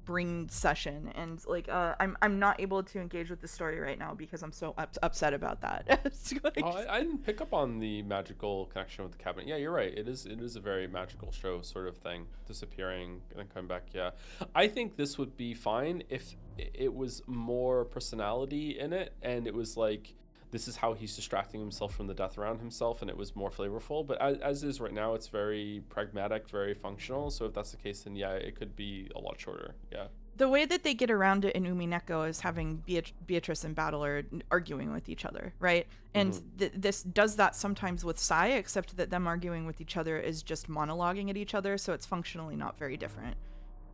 brain session, and like I'm not able to engage with the story right now because I'm so upset about that. Like, I didn't pick up on the magical connection with the cabinet. Yeah, you're right. It is a very magical show sort of thing, disappearing and then coming back. Yeah, I think this would be fine if it was more personality in it, and it was like this is how he's distracting himself from the death around himself, and it was more flavorful. But as is right now, it's very pragmatic, very functional. So if that's the case, then yeah, it could be a lot shorter. Yeah. the way that they get around it in Umineko is having Beatrice and Battler arguing with each other, right? And Mm-hmm. this does that sometimes with Sai, except that them arguing with each other is just monologuing at each other, so it's functionally not very different.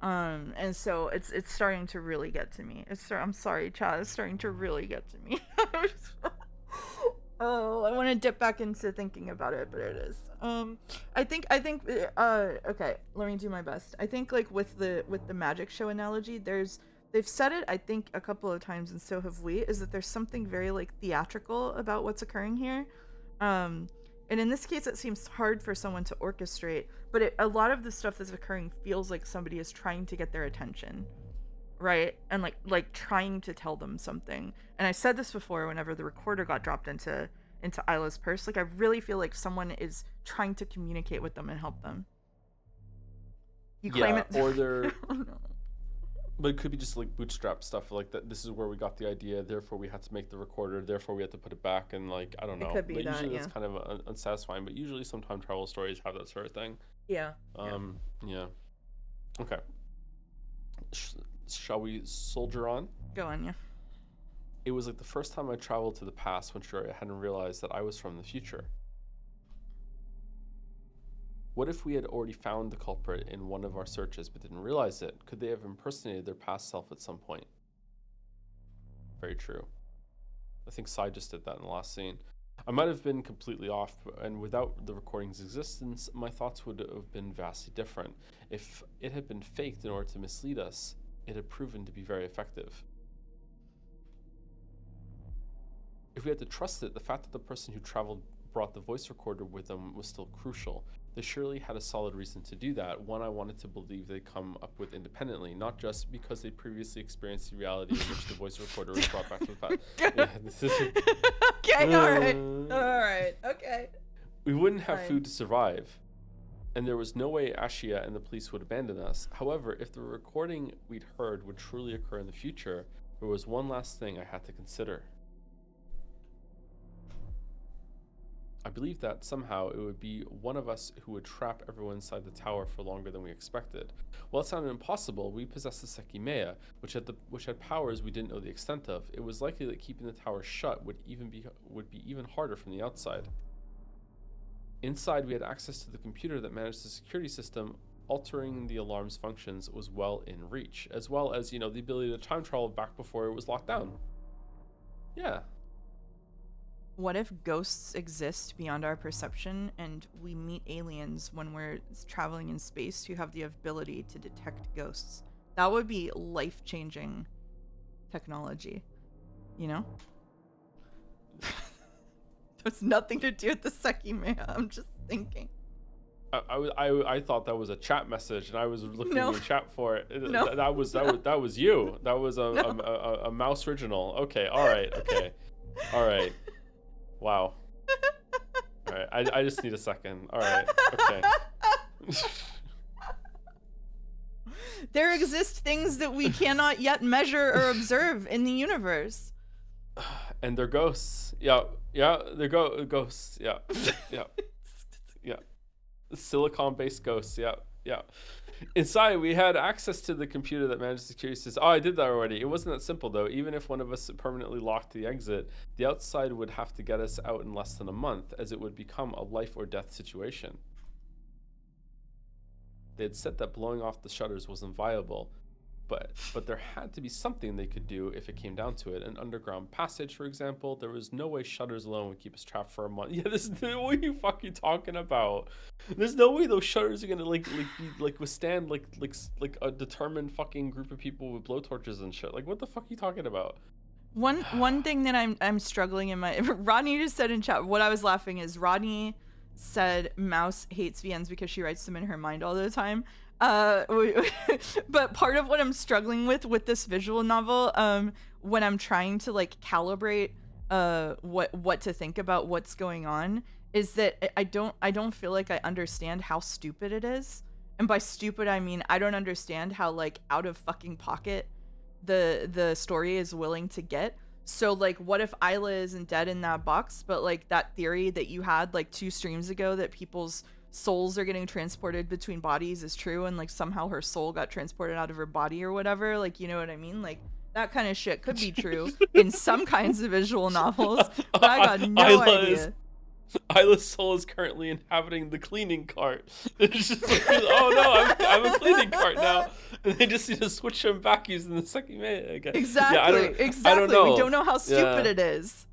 And so it's starting to really get to me. I'm sorry, Chad. It's starting to really get to me. Oh, I want to dip back into thinking about it, but it is. I think. Okay, let me do my best. I think like with the magic show analogy, they've said it I think a couple of times, and so have we. Is that there's something very like theatrical about what's occurring here. And in this case, it seems hard for someone to orchestrate, but a lot of the stuff that's occurring feels like somebody is trying to get their attention, right? And like trying to tell them something. And I said this before whenever the recorder got dropped into Isla's purse. Like I really feel like someone is trying to communicate with them and help them. You claim Yeah, it. or they're Oh, no. but it could be just like bootstrap stuff like that. This is where we got the idea, therefore we had to make the recorder, therefore we had to put it back, and like I don't It know. could be But that, usually yeah. that's kind of unsatisfying. But usually, some time travel stories have that sort of thing. Yeah. Yeah. Yeah. Okay. Sh- shall we soldier on? Go on, yeah. It was like the first time I traveled to the past when sure I hadn't realized that I was from the future. What if we had already found the culprit in one of our searches but didn't realize it? Could they have impersonated their past self at some point? Very true. I think Sai just did that in the last scene. I might have been completely off, and without the recording's existence, my thoughts would have been vastly different. If it had been faked in order to mislead us, it had proven to be very effective. If we had to trust it, the fact that the person who traveled brought the voice recorder with them was still crucial. They surely had a solid reason to do that, one I wanted to believe they'd come up with independently, not just because they previously experienced the reality in which the voice recorder was brought back to the past. Yeah, this is... Okay, alright, okay. We wouldn't have Fine. food to survive, and there was no way Ashia and the police would abandon us. However, if the recording we'd heard would truly occur in the future, there was one last thing I had to consider. I believed that somehow it would be one of us who would trap everyone inside the tower for longer than we expected. While it sounded impossible, we possessed the Sekimeiya, which had powers we didn't know the extent of. It was likely that keeping the tower shut would be even harder from the outside. Inside, we had access to the computer that managed the security system. Altering the alarm's functions was well in reach, as well as, the ability to time travel back before it was locked down. Yeah. What if ghosts exist beyond our perception and we meet aliens when we're traveling in space who have the ability to detect ghosts? That would be life-changing technology, you know? There's nothing to do with the Sekimeiya. I'm just thinking. I thought that was a chat message, and I was looking No, in chat for it. no, That was you. That was no. a mouse original. Okay, all right, okay, all right. Wow. All right, I just need a second. All right, okay. There exist things that we cannot yet measure or observe in the universe. And they're ghosts. Yeah, yeah, they're ghosts. Yeah, yeah, yeah. Silicon-based ghosts. Yeah, yeah. Inside, we had access to the computer that managed security systems. Oh, I did that already. It wasn't that simple, though. Even if one of us permanently locked the exit, the outside would have to get us out in less than a month, as it would become a life or death situation. They had said that blowing off the shutters wasn't viable, but there had to be something they could do if it came down to it. An underground passage, for example. There was no way shutters alone would keep us trapped for a month. Yeah, this is what are you fucking talking about? There's no way those shutters are gonna withstand like a determined fucking group of people with blowtorches and shit. Like, what the fuck are you talking about? One thing that I'm struggling in my Rodney just said in chat. What I was laughing is Rodney said Mouse hates VNs because she writes them in her mind all the time. But part of what I'm struggling with this visual novel, when I'm trying to like calibrate what to think about what's going on, is that I don't feel like I understand how stupid it is. And by stupid I mean I don't understand how like out of fucking pocket the story is willing to get. So like what if Isla isn't dead in that box, but like that theory that you had like 2 streams ago that people's souls are getting transported between bodies is true, and like somehow her soul got transported out of her body or whatever, like, you know what I mean? Like that kind of shit could be true in some kinds of visual novels, but I got no idea. Isla's soul is currently inhabiting the cleaning cart. It's just like, oh no, I'm a cleaning cart now. And they just need to switch them back using the Sekimeiya again. Exactly, yeah, exactly. I don't know. We don't know how stupid it is.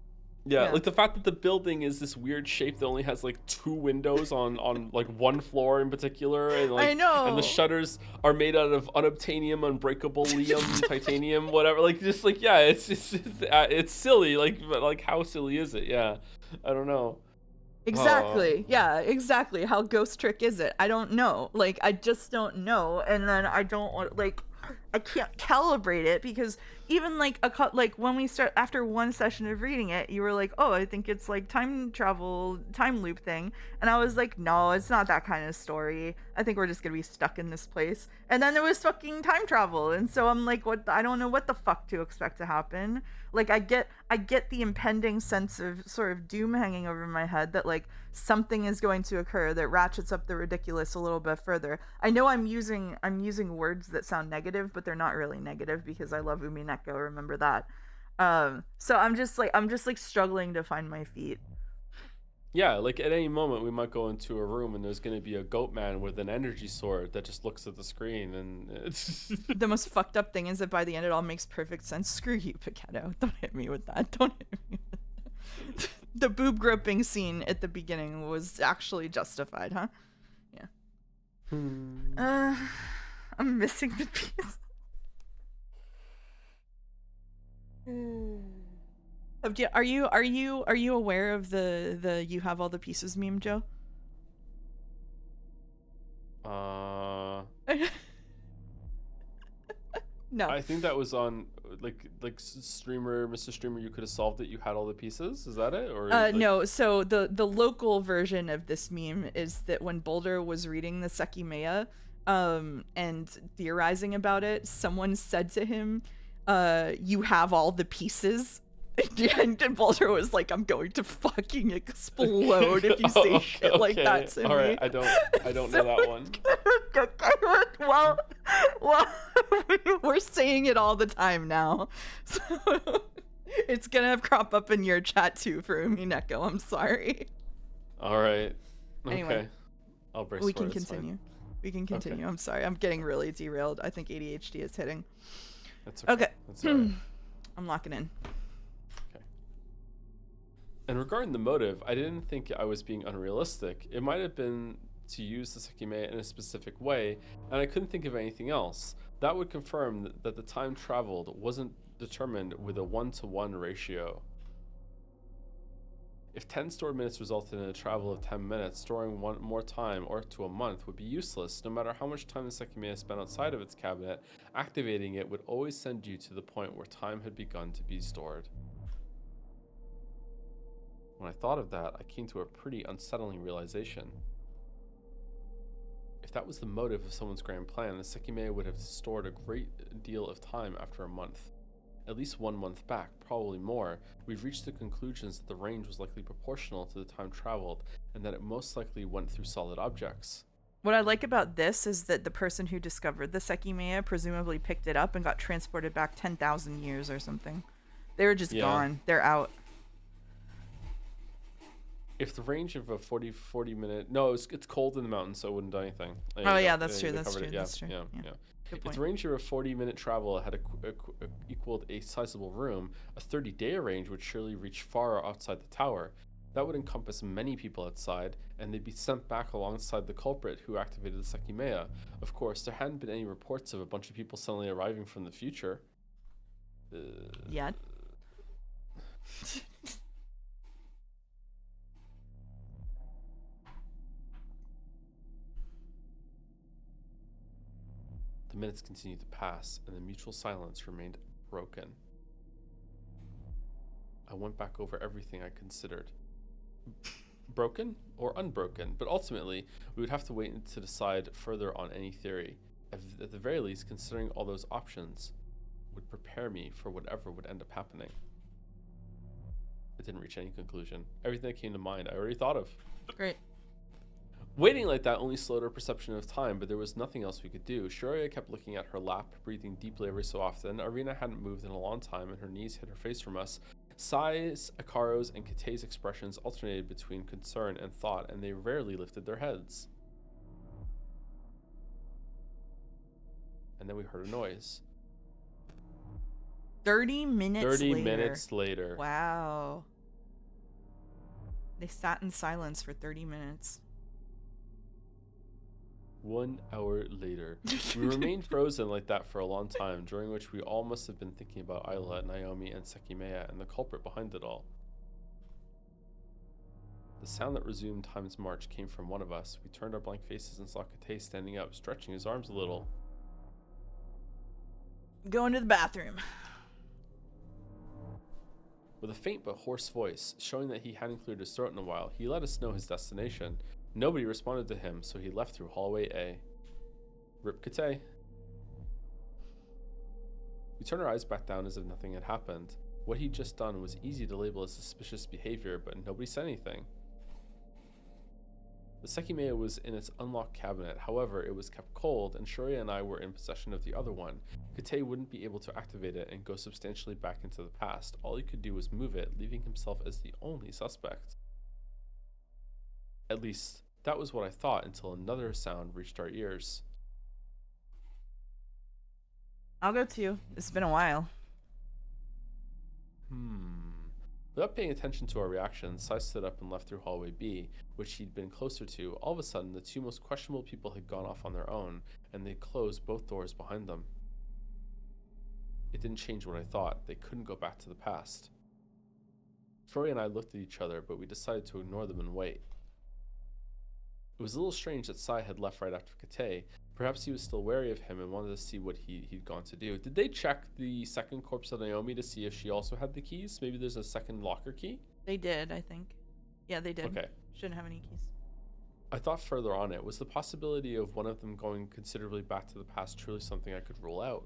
Yeah, like the fact that the building is this weird shape that only has like 2 windows on like 1 floor in particular, and like I know. and the shutters are made out of unobtainium, unbreakable lium, titanium, whatever. Like just like yeah, it's silly. Like but like how silly is it? Yeah, I don't know. Exactly. Yeah, exactly. How ghost trick is it? I don't know. Like, I just don't know. And then I don't want, like, I can't calibrate it because even like like when we start after one session of reading it, you were like, "Oh, I think it's like time travel, time loop thing," and I was like, "No, it's not that kind of story. I think we're just gonna be stuck in this place." And then there was fucking time travel, and so I'm like, "What? I don't know what the fuck to expect to happen." Like I get the impending sense of sort of doom hanging over my head that like something is going to occur that ratchets up the ridiculous a little bit further. I know I'm using words that sound negative, but they're not really negative because I love Umineko, remember that. So I'm just like struggling to find my feet. Yeah, like at any moment we might go into a room and there's going to be a goat man with an energy sword that just looks at the screen, and it's The most fucked up thing is that by the end it all makes perfect sense. Screw you, Pichetto. Don't hit me with that. Don't hit me with that. The boob groping scene at the beginning was actually justified, huh? Yeah. I'm missing the piece. Are you aware of the "you have all the pieces" meme, Joe? No. I think that was on like streamer, Mr. Streamer. You could have solved it. You had all the pieces. Is that it? Or like... no. So the local version of this meme is that when Boulder was reading the Sekimeiya, and theorizing about it, someone said to him, "You have all the pieces." And Boulder was like, "I'm going to fucking explode if you say shit like that to me." All right, I don't know that one. Well, we're saying it all the time now, so it's gonna crop up in your chat too for Umineko. I'm sorry. All right. Anyway, okay. I'll brace we for can it, continue. We can continue. Okay. I'm sorry. I'm getting really derailed. I think ADHD is hitting. That's okay. That's all right. I'm locking in. And regarding the motive, I didn't think I was being unrealistic. It might have been to use the Sekimeiya in a specific way, and I couldn't think of anything else. That would confirm that the time traveled wasn't determined with a 1-to-1 ratio. If 10 stored minutes resulted in a travel of 10 minutes, storing one more time or to a month would be useless. No matter how much time the Sekimeiya spent outside of its cabinet, activating it would always send you to the point where time had begun to be stored. When I thought of that, I came to a pretty unsettling realization. If that was the motive of someone's grand plan, the Sekimeiya would have stored a great deal of time after a month. At least 1 month back, probably more, we've reached the conclusions that the range was likely proportional to the time traveled, and that it most likely went through solid objects. What I like about this is that the person who discovered the Sekimeiya presumably picked it up and got transported back 10,000 years or something. They were just Yeah. gone. They're out. If the range of a 40 minute. No, it's cold in the mountains, so it wouldn't do anything. There Oh you yeah, go. that's true. They That's covered true. it. Yeah, That's true. yeah, Yeah. yeah. Good If point. the range of a 40-minute travel had equaled a sizable room, a 30-day range would surely reach far outside the tower. That would encompass many people outside, and they'd be sent back alongside the culprit who activated the Sekimeiya. Of course, there hadn't been any reports of a bunch of people suddenly arriving from the future. Uh, Yet. the minutes continued to pass, and the mutual silence remained broken. I went back over everything I considered. Broken or unbroken, but ultimately, we would have to wait to decide further on any theory. At the very least, considering all those options would prepare me for whatever would end up happening. I didn't reach any conclusion. Everything that came to mind, I already thought of. Great. Waiting like that only slowed our perception of time, but there was nothing else we could do. Shoria kept looking at her lap, breathing deeply every so often. Arena hadn't moved in a long time, and her knees hid her face from us. Sai's, Akaro's, and Kate's expressions alternated between concern and thought, and they rarely lifted their heads. And then we heard a noise. 30 minutes 30 later. minutes later. Wow. They sat in silence for 30 minutes. 1 hour later. We remained frozen like that for a long time, during which we all must have been thinking about Isla, Naomi, and Sekimeiya, and the culprit behind it all. The sound that resumed time's march came from one of us. We turned our blank faces and saw Kate standing up, stretching his arms a little. Going to the bathroom. With a faint but hoarse voice, showing that he hadn't cleared his throat in a while, he let us know his destination. Nobody responded to him, so he left through hallway A. Rip Kate. We turned our eyes back down as if nothing had happened. What he'd just done was easy to label as suspicious behavior, but nobody said anything. The Sekimeiya was in its unlocked cabinet, however, it was kept cold, and Shoria and I were in possession of the other one. Kate wouldn't be able to activate it and go substantially back into the past. All he could do was move it, leaving himself as the only suspect. At least, that was what I thought until another sound reached our ears. I'll go too. It's been a while. Without paying attention to our reactions, Sai stood up and left through hallway B, which he'd been closer to. All of a sudden, the two most questionable people had gone off on their own, and they closed both doors behind them. It didn't change what I thought. They couldn't go back to the past. Froy and I looked at each other, but we decided to ignore them and wait. It was a little strange that Sai had left right after Kate. Perhaps he was still wary of him and wanted to see what he'd gone to do. Did they check the second corpse of Naomi to see if she also had the keys? Maybe there's a second locker key? They did, I think. Yeah, they did. Okay. Shouldn't have any keys. I thought further on it. Was the possibility of one of them going considerably back to the past truly something I could rule out?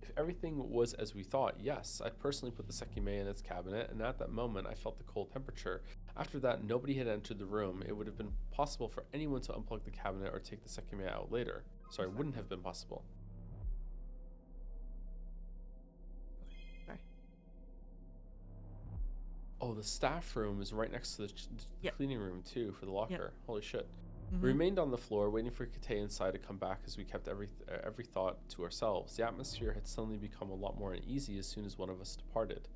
If everything was as we thought, yes, I'd personally put the Sekimeiya in its cabinet, and at that moment I felt the cold temperature. After that, nobody had entered the room. It would have been possible for anyone to unplug the cabinet or take the Sekimeiya out later. Sorry, it wouldn't have been possible. Sorry. Oh, the staff room is right next to the Yep. cleaning room, too, for the locker. Yep. Holy shit. Mhm. We remained on the floor, waiting for Kate inside to come back as we kept every thought to ourselves. The atmosphere had suddenly become a lot more uneasy as soon as one of us departed.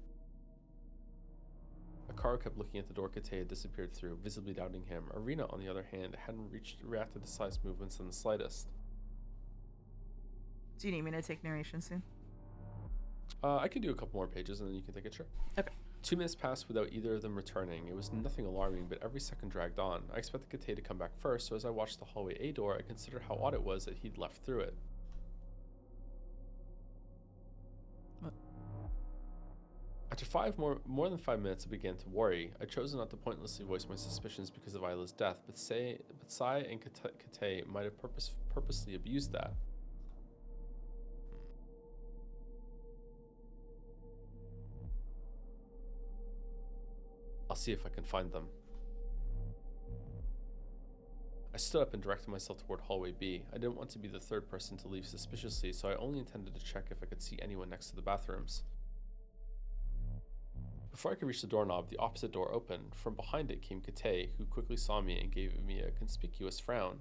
Akara kept looking at the door Kate had disappeared through, visibly doubting him. Arena, on the other hand, hadn't reacted to Sai's movements in the slightest. Do you need me to take narration soon? I could do a couple more pages and then you can take it, sure. Okay. 2 minutes passed without either of them returning. It was nothing alarming, but every second dragged on. I expected Kate to come back first, so as I watched the hallway A door, I considered how odd it was that he'd left through it. After more than 5 minutes, I began to worry. I'd chosen not to pointlessly voice my suspicions because of Isla's death, but Sai and Kate might have purposely abused that. I'll see if I can find them. I stood up and directed myself toward hallway B. I didn't want to be the third person to leave suspiciously, so I only intended to check if I could see anyone next to the bathrooms. Before I could reach the doorknob, the opposite door opened. From behind it came Kate, who quickly saw me and gave me a conspicuous frown.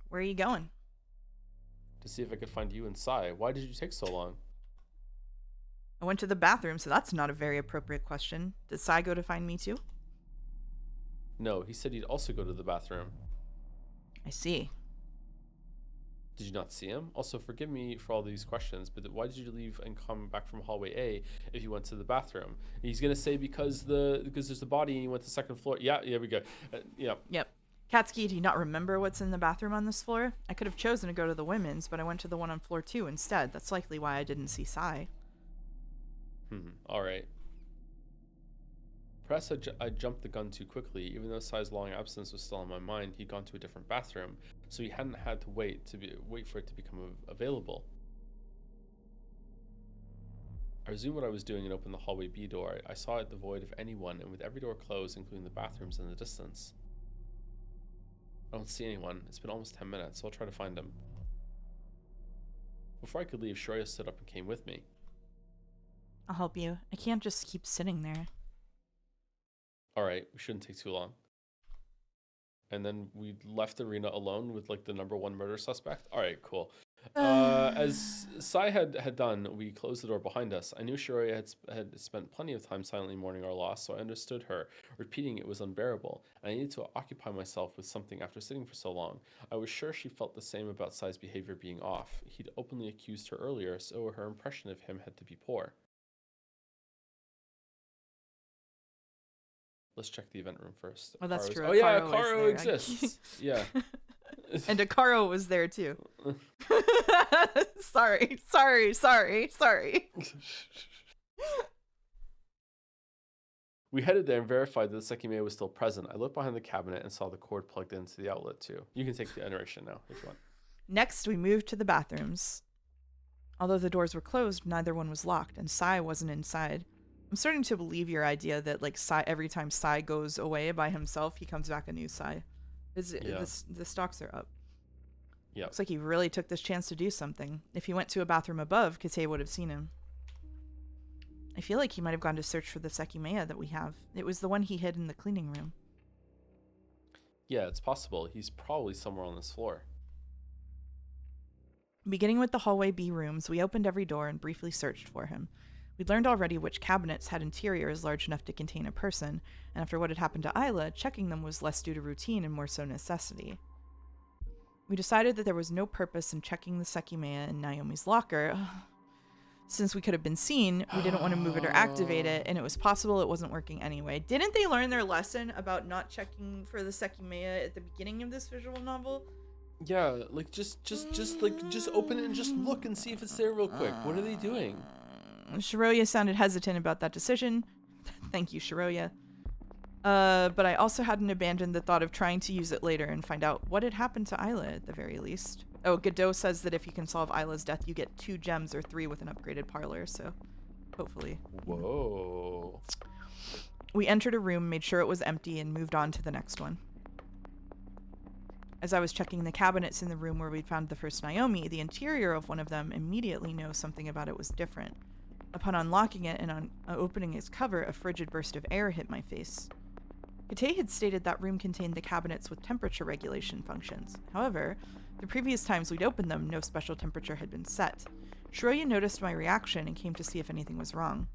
Where are you going? To see if I could find you and Sai. Why did you take so long? I went to the bathroom, so that's not a very appropriate question. Did Sai go to find me too? No, he said he'd also go to the bathroom. I see. Did you not see him? Also, forgive me for all these questions, but why did you leave and come back from hallway A if you went to the bathroom? He's gonna say because there's the body and you went to the second floor. Yeah, we go. Yeah. Yep. Katsuki, do you not remember what's in the bathroom on this floor? I could have chosen to go to the women's, but I went to the one on floor 2 instead. That's likely why I didn't see Sai. Alright. Perhaps I jumped the gun too quickly. Even though Sai's long absence was still on my mind, he'd gone to a different bathroom, so he hadn't had to wait for it to become available. I resumed what I was doing and opened the hallway B door. I saw it devoid of anyone, and with every door closed, including the bathrooms in the distance. I don't see anyone. It's been almost 10 minutes, so I'll try to find him. Before I could leave, Shreya stood up and came with me. I'll help you. I can't just keep sitting there. Alright, we shouldn't take too long. And then we left the arena alone with like the #1 murder suspect. Alright, cool. As Sai had done, we closed the door behind us. I knew Shreya had spent plenty of time silently mourning our loss, so I understood her. Repeating it was unbearable, and I needed to occupy myself with something after sitting for so long. I was sure she felt the same about Sai's behavior being off. He'd openly accused her earlier, so her impression of him had to be poor. Let's check the event room first. Well, that's true. Oh yeah, Akaro exists. Yeah. And Akaro was there too. Sorry. We headed there and verified that the Sekimeiya was still present. I looked behind the cabinet and saw the cord plugged into the outlet too. You can take the narration now if you want. Next, we moved to the bathrooms. Although the doors were closed, neither one was locked, and Sai wasn't inside. I'm starting to believe your idea that like Sai, every time Sai goes away by himself, he comes back a new Sai. The stocks are up. Yeah. Looks like he really took this chance to do something. If he went to a bathroom above, Kate would have seen him. I feel like he might have gone to search for the Sekimeiya that we have. It was the one he hid in the cleaning room. Yeah, it's possible. He's probably somewhere on this floor. Beginning with the hallway B rooms, we opened every door and briefly searched for him. We'd learned already which cabinets had interiors large enough to contain a person, and after what had happened to Isla, checking them was less due to routine and more so necessity. We decided that there was no purpose in checking the Sekimeiya in Naomi's locker. Since we could have been seen, we didn't want to move it or activate it, and it was possible it wasn't working anyway. Didn't they learn their lesson about not checking for the Sekimeiya at the beginning of this visual novel? Yeah, like just open it and just look and see if it's there real quick. What are they doing? Shiroya sounded hesitant about that decision. Thank you, Shiroya. But I also hadn't abandoned the thought of trying to use it later and find out what had happened to Isla at the very least. Oh, Godot says that if you can solve Isla's death, you get 2 gems or 3 with an upgraded parlor, so hopefully. Whoa. We entered a room, made sure it was empty, and moved on to the next one. As I was checking the cabinets in the room where we'd found the first Naomi, the interior of one of them immediately knew something about it was different. Upon unlocking it and opening its cover, a frigid burst of air hit my face. Kate had stated that room contained the cabinets with temperature regulation functions. However, the previous times we'd opened them, no special temperature had been set. Shiroya noticed my reaction and came to see if anything was wrong.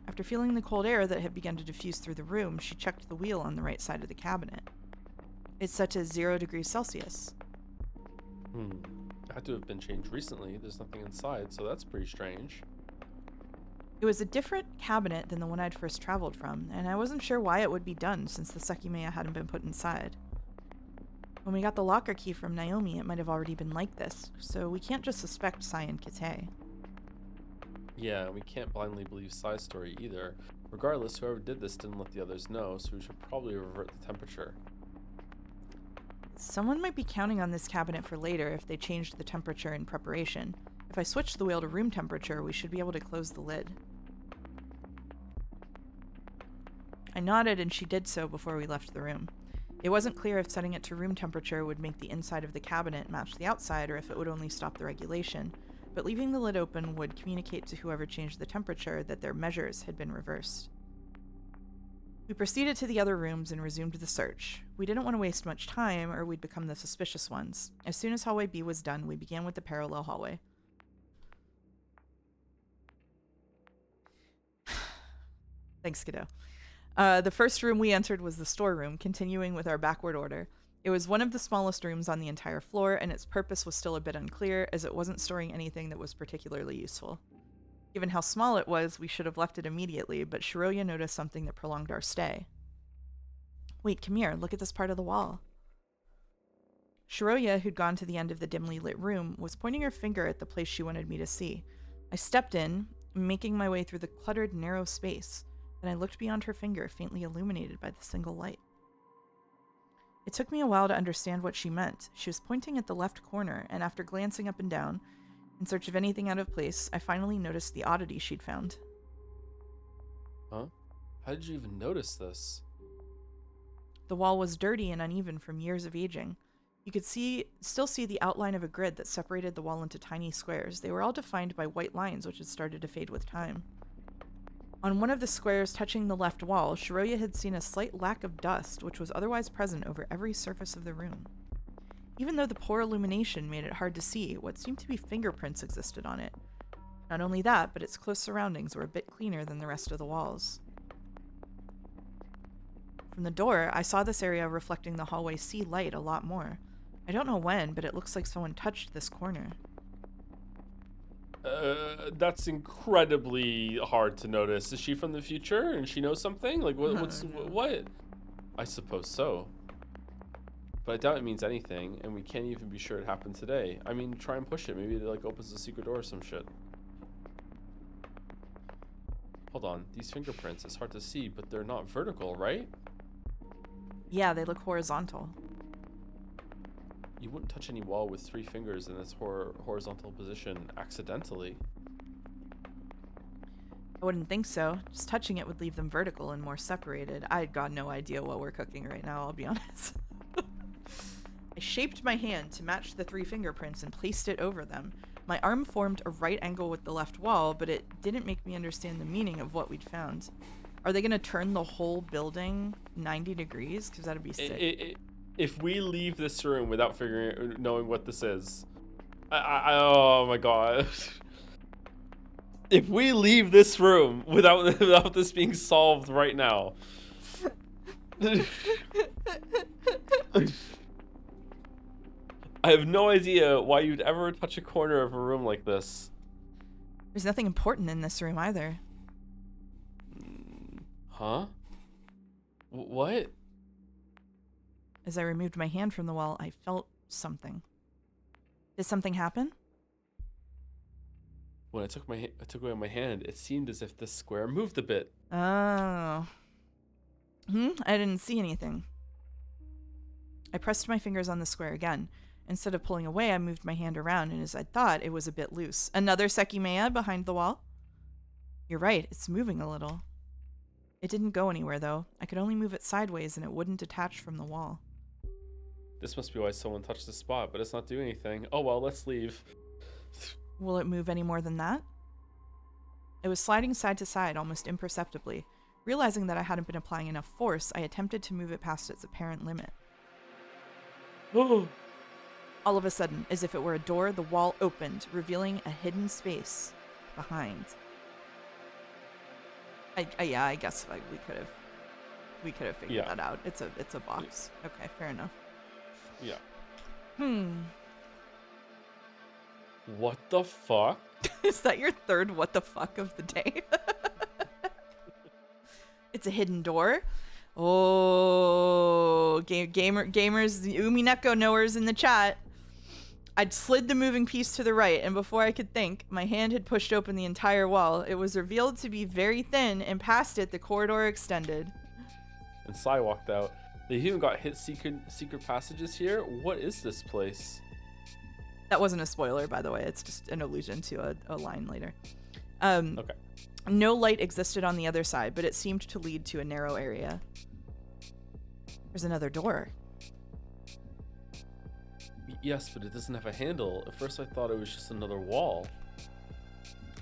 After feeling the cold air that had begun to diffuse through the room, she checked the wheel on the right side of the cabinet. It's set to 0 degrees Celsius. It had to have been changed recently. There's nothing inside, so that's pretty strange. It was a different cabinet than the one I'd first traveled from, and I wasn't sure why it would be done since the Sekimeiya hadn't been put inside. When we got the locker key from Naomi, it might have already been like this, so we can't just suspect Sai and Kite. Yeah, we can't blindly believe Sai's story either. Regardless, whoever did this didn't let the others know, so we should probably revert the temperature. Someone might be counting on this cabinet for later if they changed the temperature in preparation. If I switch the wheel to room temperature, we should be able to close the lid. I nodded and she did so before we left the room. It wasn't clear if setting it to room temperature would make the inside of the cabinet match the outside or if it would only stop the regulation, but leaving the lid open would communicate to whoever changed the temperature that their measures had been reversed. We proceeded to the other rooms and resumed the search. We didn't want to waste much time or we'd become the suspicious ones. As soon as hallway B was done, we began with the parallel hallway. Thanks, kiddo. The first room we entered was the storeroom, continuing with our backward order. It was one of the smallest rooms on the entire floor, and its purpose was still a bit unclear, as it wasn't storing anything that was particularly useful. Given how small it was, we should have left it immediately, but Shiroya noticed something that prolonged our stay. Wait, come here, look at this part of the wall. Shiroya, who'd gone to the end of the dimly lit room, was pointing her finger at the place she wanted me to see. I stepped in, making my way through the cluttered, narrow space. Then I looked beyond her finger, faintly illuminated by the single light. It took me a while to understand what she meant. She was pointing at the left corner, and after glancing up and down, in search of anything out of place, I finally noticed the oddity she'd found. Huh? How did you even notice this? The wall was dirty and uneven from years of aging. You could still see the outline of a grid that separated the wall into tiny squares. They were all defined by white lines, which had started to fade with time. On one of the squares touching the left wall, Shiroya had seen a slight lack of dust, which was otherwise present over every surface of the room. Even though the poor illumination made it hard to see, what seemed to be fingerprints existed on it. Not only that, but its close surroundings were a bit cleaner than the rest of the walls. From the door, I saw this area reflecting the hallway C light a lot more. I don't know when, but it looks like someone touched this corner. That's incredibly hard to notice. Is she from the future and she knows something? Like, No. what? I suppose so. But I doubt it means anything, and we can't even be sure it happened today. I mean, try and push it. Maybe it, like, opens a secret door or some shit. Hold on. These fingerprints, it's hard to see, but they're not vertical, right? Yeah, they look horizontal. You wouldn't touch any wall with 3 fingers in its horizontal position accidentally. I wouldn't think so. Just touching it would leave them vertical and more separated. I'd got no idea what we're cooking right now, I'll be honest. I shaped my hand to match the 3 fingerprints and placed it over them. My arm formed a right angle with the left wall, but it didn't make me understand the meaning of what we'd found. Are they going to turn the whole building 90 degrees? Because that'd be sick. If we leave this room without knowing what this is, oh my god. If we leave this room without this being solved right now. I have no idea why you'd ever touch a corner of a room like this. There's nothing important in this room either. Huh? What? As I removed my hand from the wall, I felt something. Did something happen? When I took away my hand, it seemed as if the square moved a bit. Oh. I didn't see anything. I pressed my fingers on the square again. Instead of pulling away, I moved my hand around, and as I thought, it was a bit loose. Another Sekimeiya behind the wall? You're right, it's moving a little. It didn't go anywhere, though. I could only move it sideways, and it wouldn't detach from the wall. This must be why someone touched the spot, but it's not doing anything. Oh well, let's leave. Will it move any more than that? It was sliding side to side, almost imperceptibly. Realizing that I hadn't been applying enough force, I attempted to move it past its apparent limit. All of a sudden, as if it were a door, the wall opened, revealing a hidden space behind. Yeah, I guess we could have figured that out. It's a box. Yeah. Okay, fair enough. Yeah. What the fuck? Is that your third what the fuck of the day? It's a hidden door. Oh, gamers, the Umineko knowers in the chat. I'd slid the moving piece to the right, and before I could think, my hand had pushed open the entire wall. It was revealed to be very thin, and past it, the corridor extended. And Sai walked out. They even got hit secret passages here? What is this place? That wasn't a spoiler, by the way. It's just an allusion to a line later. Okay. No light existed on the other side, but it seemed to lead to a narrow area. There's another door. Yes, but it doesn't have a handle. At first I thought it was just another wall.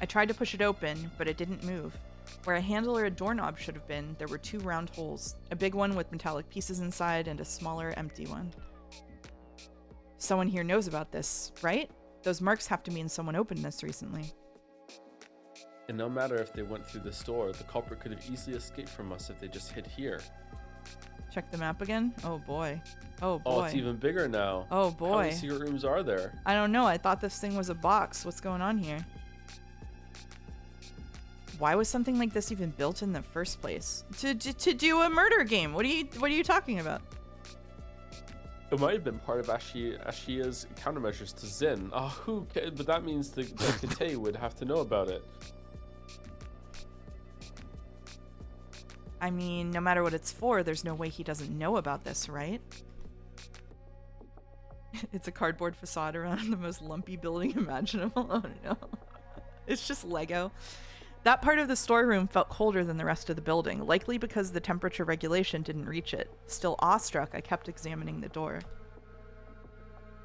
I tried to push it open, but it didn't move. Where a handle or a doorknob should have been, there were 2 round holes. A big one with metallic pieces inside and a smaller, empty one. Someone here knows about this, right? Those marks have to mean someone opened this recently. And no matter if they went through this door, the culprit could have easily escaped from us if they just hid here. Check the map again? Oh boy. Oh boy. Oh, it's even bigger now. Oh How boy. many secret rooms are there? I don't know. I thought this thing was a box. What's going on here? Why was something like this even built in the first place? To do a murder game. What are you talking about? It might have been part of Ashiya's countermeasures to Zin. Oh, but that means the Kate would have to know about it. I mean, no matter what it's for, there's no way he doesn't know about this, right? It's a cardboard facade around the most lumpy building imaginable. Oh no. It's just Lego. That part of the storeroom felt colder than the rest of the building, likely because the temperature regulation didn't reach it. Still awestruck, I kept examining the door.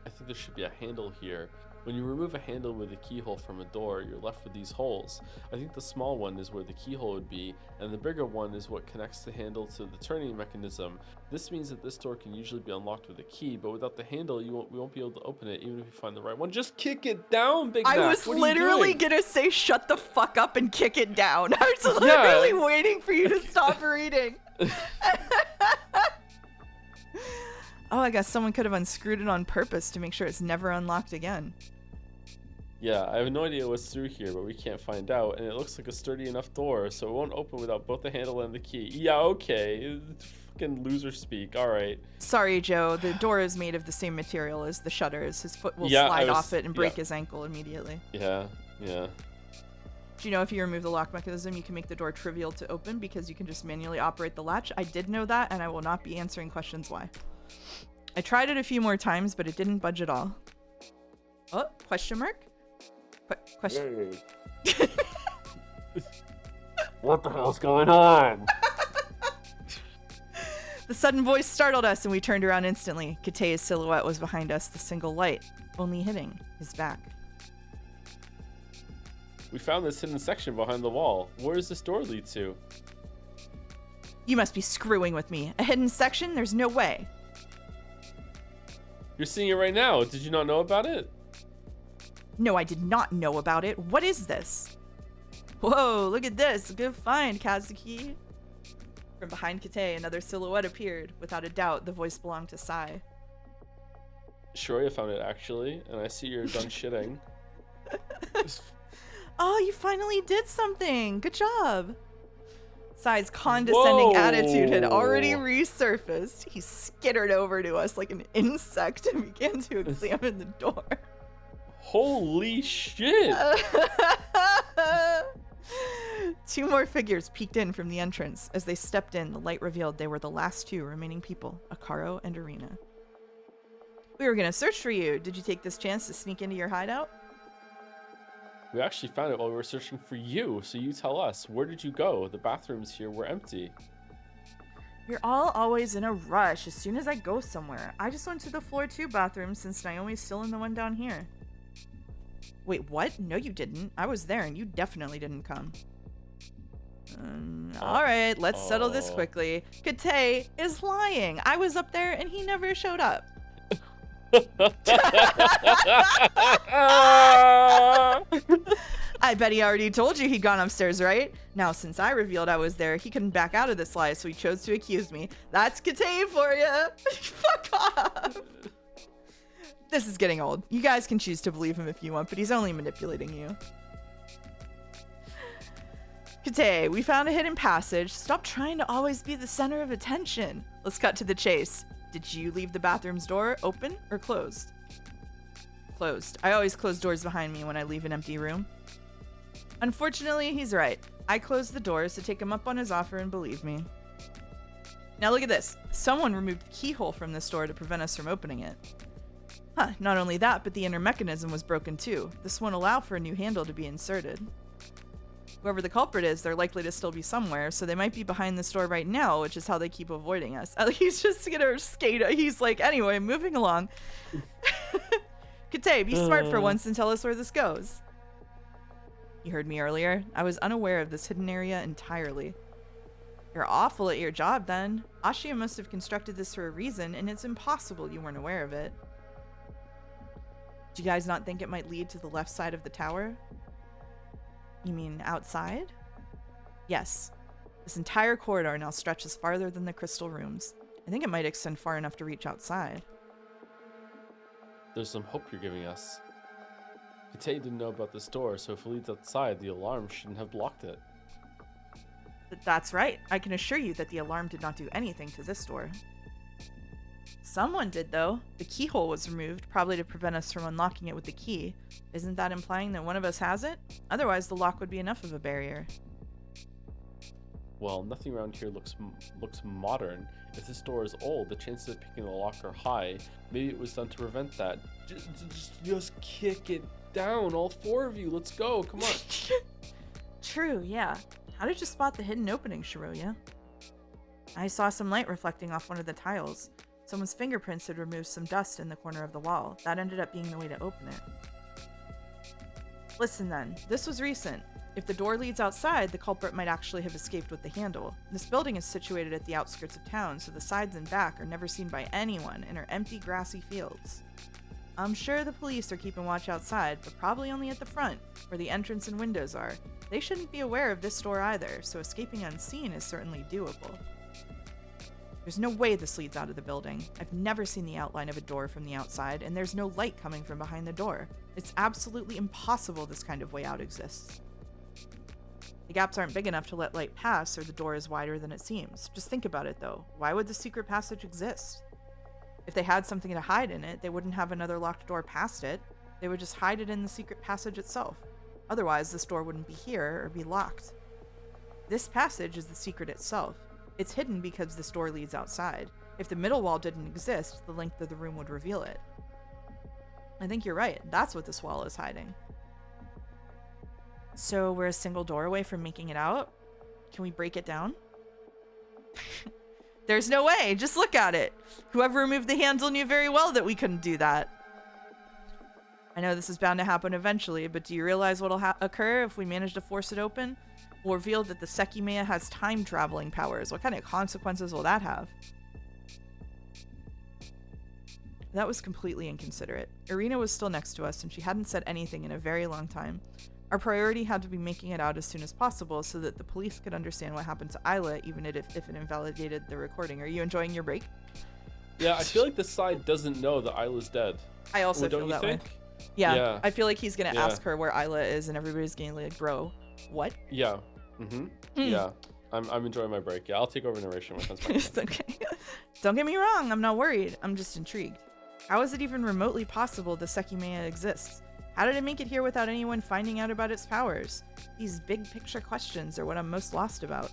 I think there should be a handle here. When you remove a handle with a keyhole from a door, you're left with these holes. I think the small one is where the keyhole would be, and the bigger one is what connects the handle to the turning mechanism. This means that this door can usually be unlocked with a key, but without the handle, we won't be able to open it, even if you find the right one. Just kick it down, Big Mac! I was literally gonna say shut the fuck up and kick it down. I was literally waiting for you to stop reading. Oh, I guess someone could have unscrewed it on purpose to make sure it's never unlocked again. Yeah, I have no idea what's through here, but we can't find out, and it looks like a sturdy enough door, so it won't open without both the handle and the key. Yeah, okay. Fucking loser speak. Alright. Sorry, Joe. The door is made of the same material as the shutters. His foot will slide off it and break his ankle immediately. Yeah. Do you know if you remove the lock mechanism, you can make the door trivial to open because you can just manually operate the latch? I did know that, and I will not be answering questions why. I tried it a few more times, but it didn't budge at all. Oh, question mark? Question. What the hell's going on? The sudden voice startled us, and we turned around instantly. Kate's silhouette was behind us, the single light, only hitting his back. We found this hidden section behind the wall. Where does this door lead to? You must be screwing with me. A hidden section? There's no way. You're seeing it right now. Did you not know about it? No, I did not know about it. What is this? Whoa, look at this. Good find, Kazuki. From behind Kate, another silhouette appeared. Without a doubt, the voice belonged to Sai. Sure, I found it actually, and I see you're done shitting. Oh, you finally did something. Good job. Sai's condescending attitude had already resurfaced. He skittered over to us like an insect and began to examine the door. Holy shit! 2 more figures peeked in from the entrance. As they stepped in, the light revealed they were the last 2 remaining people, Akaro and Arena. We were gonna search for you. Did you take this chance to sneak into your hideout? We actually found it while we were searching for you, so you tell us. Where did you go? The bathrooms here were empty. You're all always in a rush as soon as I go somewhere. I just went to the floor 2 bathroom since Naomi's still in the one down here. Wait, what? No, you didn't. I was there and you definitely didn't come. Alright, let's settle this quickly. Kate is lying. I was up there and he never showed up. I bet he already told you he'd gone upstairs, right? Now, since I revealed I was there, he couldn't back out of this lie, so he chose to accuse me. That's Kate for you. Fuck off. This is getting old. You guys can choose to believe him if you want, but he's only manipulating you. Kate, we found a hidden passage. Stop trying to always be the center of attention. Let's cut to the chase. Did you leave the bathroom's door open or closed? Closed. I always close doors behind me when I leave an empty room. Unfortunately, he's right. I closed the doors to take him up on his offer and believe me. Now look at this. Someone removed the keyhole from this door to prevent us from opening it. Huh, not only that, but the inner mechanism was broken too. This won't allow for a new handle to be inserted. Whoever the culprit is, they're likely to still be somewhere, so they might be behind this door right now, which is how they keep avoiding us. He's just gonna skate. He's like, anyway, moving along. Kate, be smart for once and tell us where this goes. You heard me earlier. I was unaware of this hidden area entirely. You're awful at your job then. Ashia must have constructed this for a reason, and it's impossible you weren't aware of it. Do you guys not think it might lead to the left side of the tower? You mean outside? Yes. This entire corridor now stretches farther than the crystal rooms. I think it might extend far enough to reach outside. There's some hope you're giving us. Kate didn't know about this door, so if it leads outside, the alarm shouldn't have blocked it. That's right. I can assure you that the alarm did not do anything to this door. Someone did, though. The keyhole was removed, probably to prevent us from unlocking it with the key. Isn't that implying that one of us has it? Otherwise, the lock would be enough of a barrier. Well, nothing around here looks modern. If this door is old, the chances of picking the lock are high. Maybe it was done to prevent that. Just kick it down, all four of you. Let's go. Come on. True, yeah. How did you spot the hidden opening, Shiroya? I saw some light reflecting off one of the tiles. Someone's fingerprints had removed some dust in the corner of the wall. That ended up being the way to open it. Listen then, this was recent. If the door leads outside, the culprit might actually have escaped with the handle. This building is situated at the outskirts of town, so the sides and back are never seen by anyone and are empty, grassy fields. I'm sure the police are keeping watch outside, but probably only at the front, where the entrance and windows are. They shouldn't be aware of this door either, so escaping unseen is certainly doable. There's no way this leads out of the building. I've never seen the outline of a door from the outside, and there's no light coming from behind the door. It's absolutely impossible this kind of way out exists. The gaps aren't big enough to let light pass, or the door is wider than it seems. Just think about it, though. Why would the secret passage exist? If they had something to hide in it, they wouldn't have another locked door past it. They would just hide it in the secret passage itself. Otherwise, this door wouldn't be here or be locked. This passage is the secret itself. It's hidden because this door leads outside. If the middle wall didn't exist, the length of the room would reveal it. I think you're right. That's what this wall is hiding. So we're a single door away from making it out? Can we break it down? There's no way. Just look at it. Whoever removed the handle knew very well that we couldn't do that. I know this is bound to happen eventually, but do you realize what'll occur if we manage to force it open? We'll reveal that the Sekimeiya has time-traveling powers. What kind of consequences will that have? That was completely inconsiderate. Irina was still next to us, and she hadn't said anything in a very long time. Our priority had to be making it out as soon as possible so that the police could understand what happened to Isla, even if it invalidated the recording. Are you enjoying your break? Yeah, I feel like this side doesn't know that Isla's dead. I also feel that way. Yeah, I feel like he's gonna ask her where Isla is, and everybody's gonna like, bro, what? Yeah. Yeah. I'm enjoying my break. Yeah, I'll take over narration when it comes back. It's okay. Don't get me wrong, I'm not worried. I'm just intrigued. How is it even remotely possible the Sekimeiya exists? How did it make it here without anyone finding out about its powers? These big picture questions are what I'm most lost about.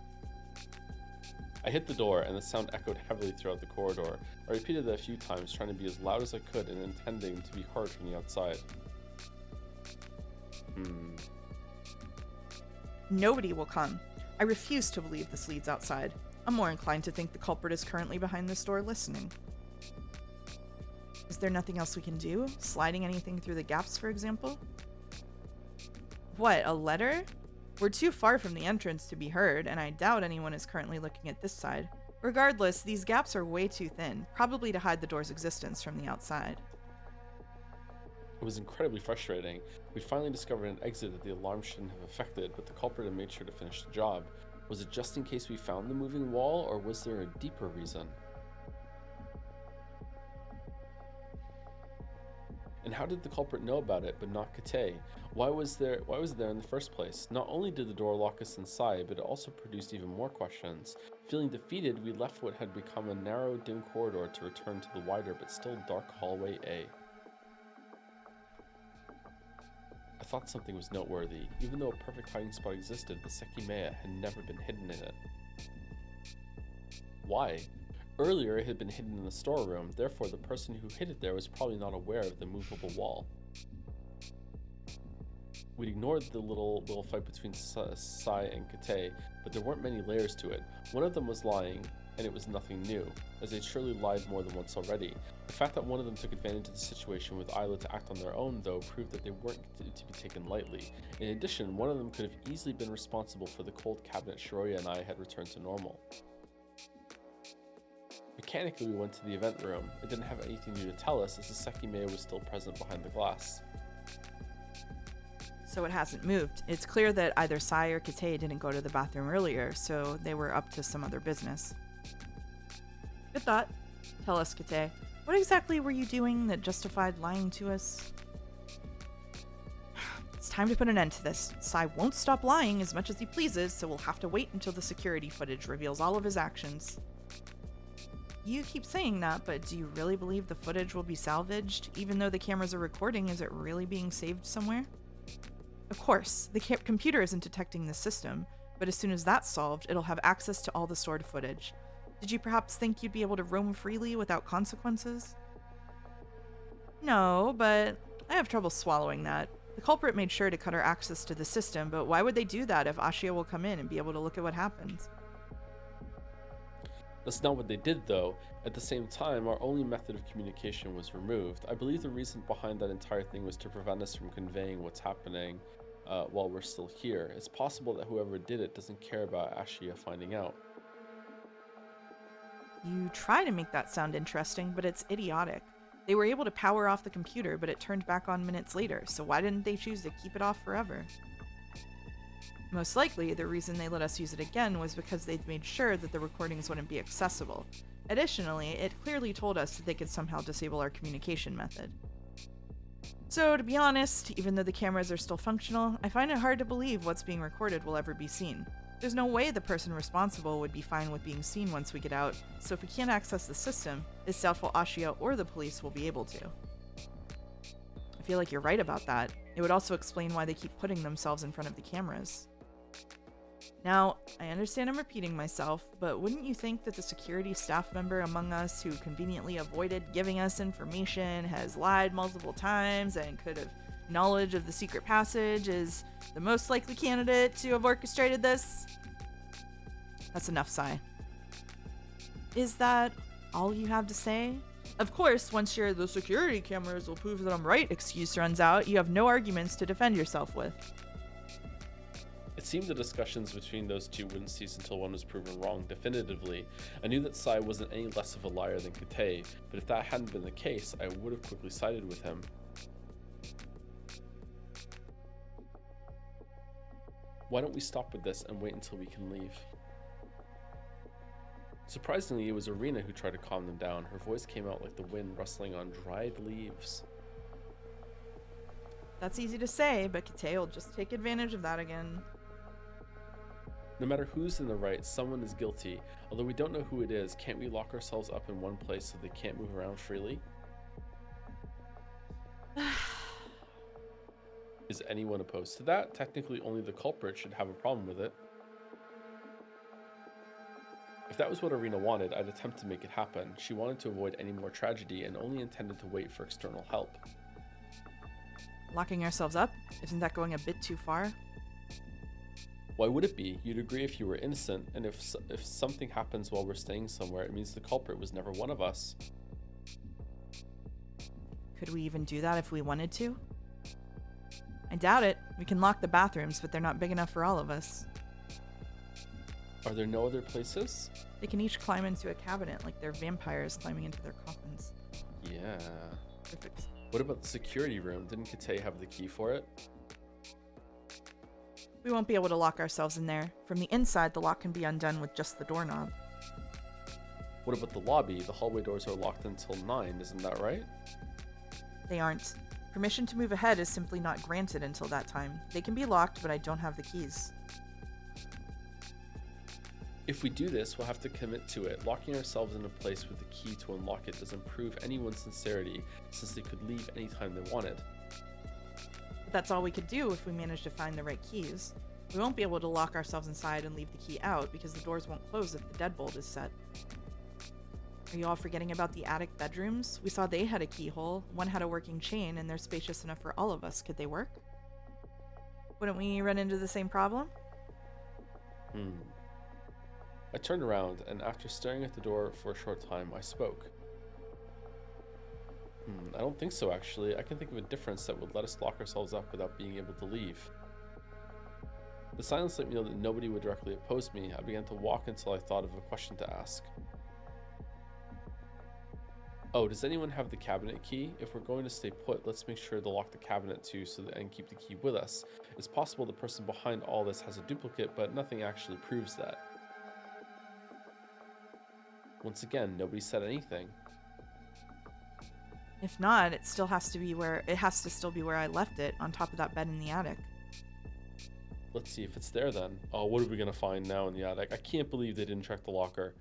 I hit the door, and the sound echoed heavily throughout the corridor. I repeated it a few times, trying to be as loud as I could and intending to be heard from the outside. Nobody will come. I refuse to believe this leads outside. I'm more inclined to think the culprit is currently behind this door listening. Is there nothing else we can do? Sliding anything through the gaps, for example? What, a letter? We're too far from the entrance to be heard, and I doubt anyone is currently looking at this side. Regardless, these gaps are way too thin, probably to hide the door's existence from the outside. It was incredibly frustrating. We finally discovered an exit that the alarm shouldn't have affected, but the culprit had made sure to finish the job. Was it just in case we found the moving wall, or was there a deeper reason? And how did the culprit know about it, but not Kate? Why was it there in the first place? Not only did the door lock us inside, but it also produced even more questions. Feeling defeated, we left what had become a narrow, dim corridor to return to the wider but still dark hallway A. I thought something was noteworthy. Even though a perfect hiding spot existed, the Sekimeiya had never been hidden in it. Why? Earlier, it had been hidden in the storeroom, therefore the person who hid it there was probably not aware of the movable wall. We'd ignored the little fight between Sai and Kate, but there weren't many layers to it. One of them was lying, and it was nothing new, as they'd surely lied more than once already. The fact that one of them took advantage of the situation with Isla to act on their own, though, proved that they weren't to be taken lightly. In addition, one of them could have easily been responsible for the cold cabinet Shiroya and I had returned to normal. Mechanically, we went to the event room. It didn't have anything new to tell us, as the Sekimeiya was still present behind the glass. So it hasn't moved. It's clear that either Sai or Kate didn't go to the bathroom earlier, so they were up to some other business. Good thought. Tell us, Kate. What exactly were you doing that justified lying to us? It's time to put an end to this. Sai won't stop lying as much as he pleases, so we'll have to wait until the security footage reveals all of his actions. You keep saying that, but do you really believe the footage will be salvaged? Even though the cameras are recording, is it really being saved somewhere? Of course, the computer isn't detecting the system, but as soon as that's solved, it'll have access to all the stored footage. Did you perhaps think you'd be able to roam freely without consequences? No, but I have trouble swallowing that. The culprit made sure to cut our access to the system, but why would they do that if Ashia will come in and be able to look at what happens? That's not what they did, though. At the same time, our only method of communication was removed. I believe the reason behind that entire thing was to prevent us from conveying what's happening while we're still here. It's possible that whoever did it doesn't care about Ashia finding out. You try to make that sound interesting, but it's idiotic. They were able to power off the computer, but it turned back on minutes later, so why didn't they choose to keep it off forever? Most likely, the reason they let us use it again was because they'd made sure that the recordings wouldn't be accessible. Additionally, it clearly told us that they could somehow disable our communication method. So, to be honest, even though the cameras are still functional, I find it hard to believe what's being recorded will ever be seen. There's no way the person responsible would be fine with being seen once we get out, so if we can't access the system, it's doubtful Ashia or the police will be able to. I feel like you're right about that. It would also explain why they keep putting themselves in front of the cameras. Now, I understand I'm repeating myself, but wouldn't you think that the security staff member among us who conveniently avoided giving us information, has lied multiple times, and could have knowledge of the secret passage is the most likely candidate to have orchestrated this? That's enough, Sai. Is that all you have to say? Of course, once the security cameras will prove that I'm right excuse runs out, you have no arguments to defend yourself with. It seemed the discussions between those two wouldn't cease until one was proven wrong definitively. I knew that Sai wasn't any less of a liar than Kate, but if that hadn't been the case, I would have quickly sided with him. Why don't we stop with this and wait until we can leave? Surprisingly, it was Irina who tried to calm them down. Her voice came out like the wind rustling on dried leaves. That's easy to say, but Kate will just take advantage of that again. No matter who's in the right, someone is guilty. Although we don't know who it is, can't we lock ourselves up in one place so they can't move around freely? Is anyone opposed to that? Technically, only the culprit should have a problem with it. If that was what Irina wanted, I'd attempt to make it happen. She wanted to avoid any more tragedy and only intended to wait for external help. Locking ourselves up? Isn't that going a bit too far? Why would it be? You'd agree if you were innocent, and if something happens while we're staying somewhere, it means the culprit was never one of us. Could we even do that if we wanted to? I doubt it. We can lock the bathrooms, but they're not big enough for all of us. Are there no other places? They can each climb into a cabinet like they're vampires climbing into their coffins. Yeah. Perfect. What about the security room? Didn't Kate have the key for it? We won't be able to lock ourselves in there. From the inside, the lock can be undone with just the doorknob. What about the lobby? The hallway doors are locked until 9, isn't that right? They aren't. Permission to move ahead is simply not granted until that time. They can be locked, but I don't have the keys. If we do this, we'll have to commit to it. Locking ourselves in a place with the key to unlock it doesn't prove anyone's sincerity, since they could leave anytime they wanted. But that's all we could do if we manage to find the right keys. We won't be able to lock ourselves inside and leave the key out because the doors won't close if the deadbolt is set. Are you all forgetting about the attic bedrooms? We saw they had a keyhole. One had a working chain, and they're spacious enough for all of us. Could they work? Wouldn't we run into the same problem? I turned around, and after staring at the door for a short time, I spoke. I don't think so, actually. I can think of a difference that would let us lock ourselves up without being able to leave. The silence let me know that nobody would directly oppose me. I began to walk until I thought of a question to ask. Oh, does anyone have the cabinet key? If we're going to stay put, let's make sure to lock the cabinet too and keep the key with us. It's possible the person behind all this has a duplicate, but nothing actually proves that. Once again, nobody said anything. If not, it has to still be where I left it, on top of that bed in the attic. Let's see if it's there then. Oh, what are we gonna find now in the attic? I can't believe they didn't check the locker.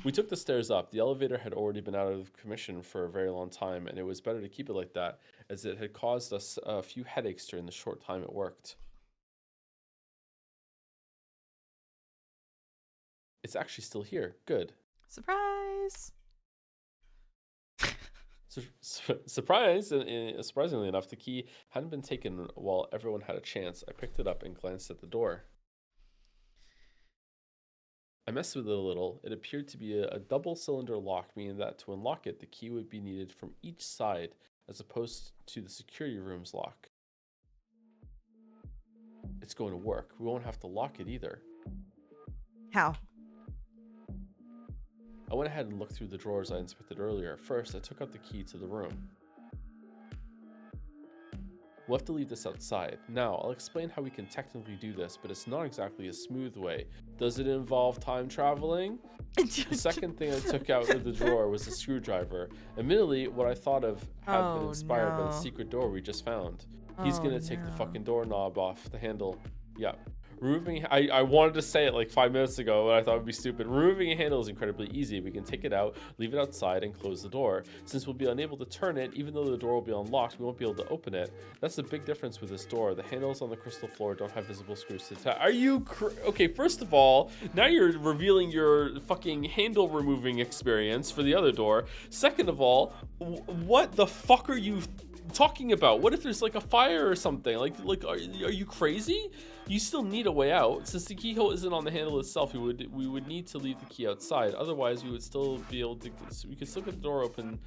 We took the stairs up. The elevator had already been out of commission for a very long time, and it was better to keep it like that, as it had caused us a few headaches during the short time it worked. It's actually still here. Good. Surprise! Surprisingly enough, the key hadn't been taken while everyone had a chance. I picked it up and glanced at the door. I messed with it a little. It appeared to be a double-cylinder lock, meaning that to unlock it, the key would be needed from each side, as opposed to the security room's lock. It's going to work. We won't have to lock it either. How? I went ahead and looked through the drawers I inspected earlier. First, I took out the key to the room. We'll have to leave this outside. Now, I'll explain how we can technically do this, but it's not exactly a smooth way. Does it involve time traveling? The second thing I took out of the drawer was a screwdriver. Admittedly, what I thought of had been inspired by the secret door we just found. He's gonna take the fucking doorknob off the handle. Yeah. I wanted to say it like 5 minutes ago, but I thought it would be stupid. Removing a handle is incredibly easy. We can take it out, leave it outside, and close the door. Since we'll be unable to turn it, even though the door will be unlocked, we won't be able to open it. That's the big difference with this door. The handles on the crystal floor don't have visible screws to attach. Are you okay? First of all, now you're revealing your fucking handle removing experience for the other door. Second of all, what the fuck are you talking about? What if there's like a fire or something? Like are you crazy? You still need a way out. Since the keyhole isn't on the handle itself, we would need to leave the key outside. Otherwise, we would still be able to. We could still get the door open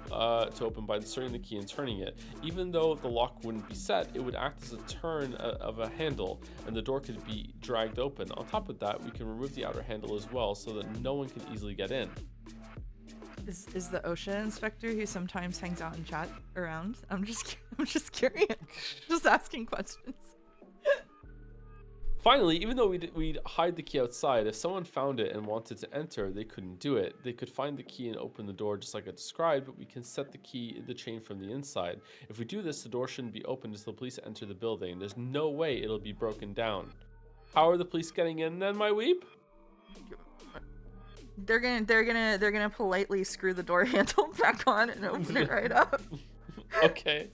to open by inserting the key and turning it. Even though the lock wouldn't be set, it would act as a turn of a handle, and the door could be dragged open. On top of that, we can remove the outer handle as well, so that no one can easily get in. Is the OSHA inspector who sometimes hangs out in chat around? I'm just curious. Just asking questions. Finally, even though we'd hide the key outside, if someone found it and wanted to enter, they couldn't do it. They could find the key and open the door just like I described, but we can set the chain from the inside. If we do this, the door shouldn't be opened until the police enter the building. There's no way it'll be broken down. How are the police getting in then, my weep? They're gonna politely screw the door handle back on and open it right up. Okay.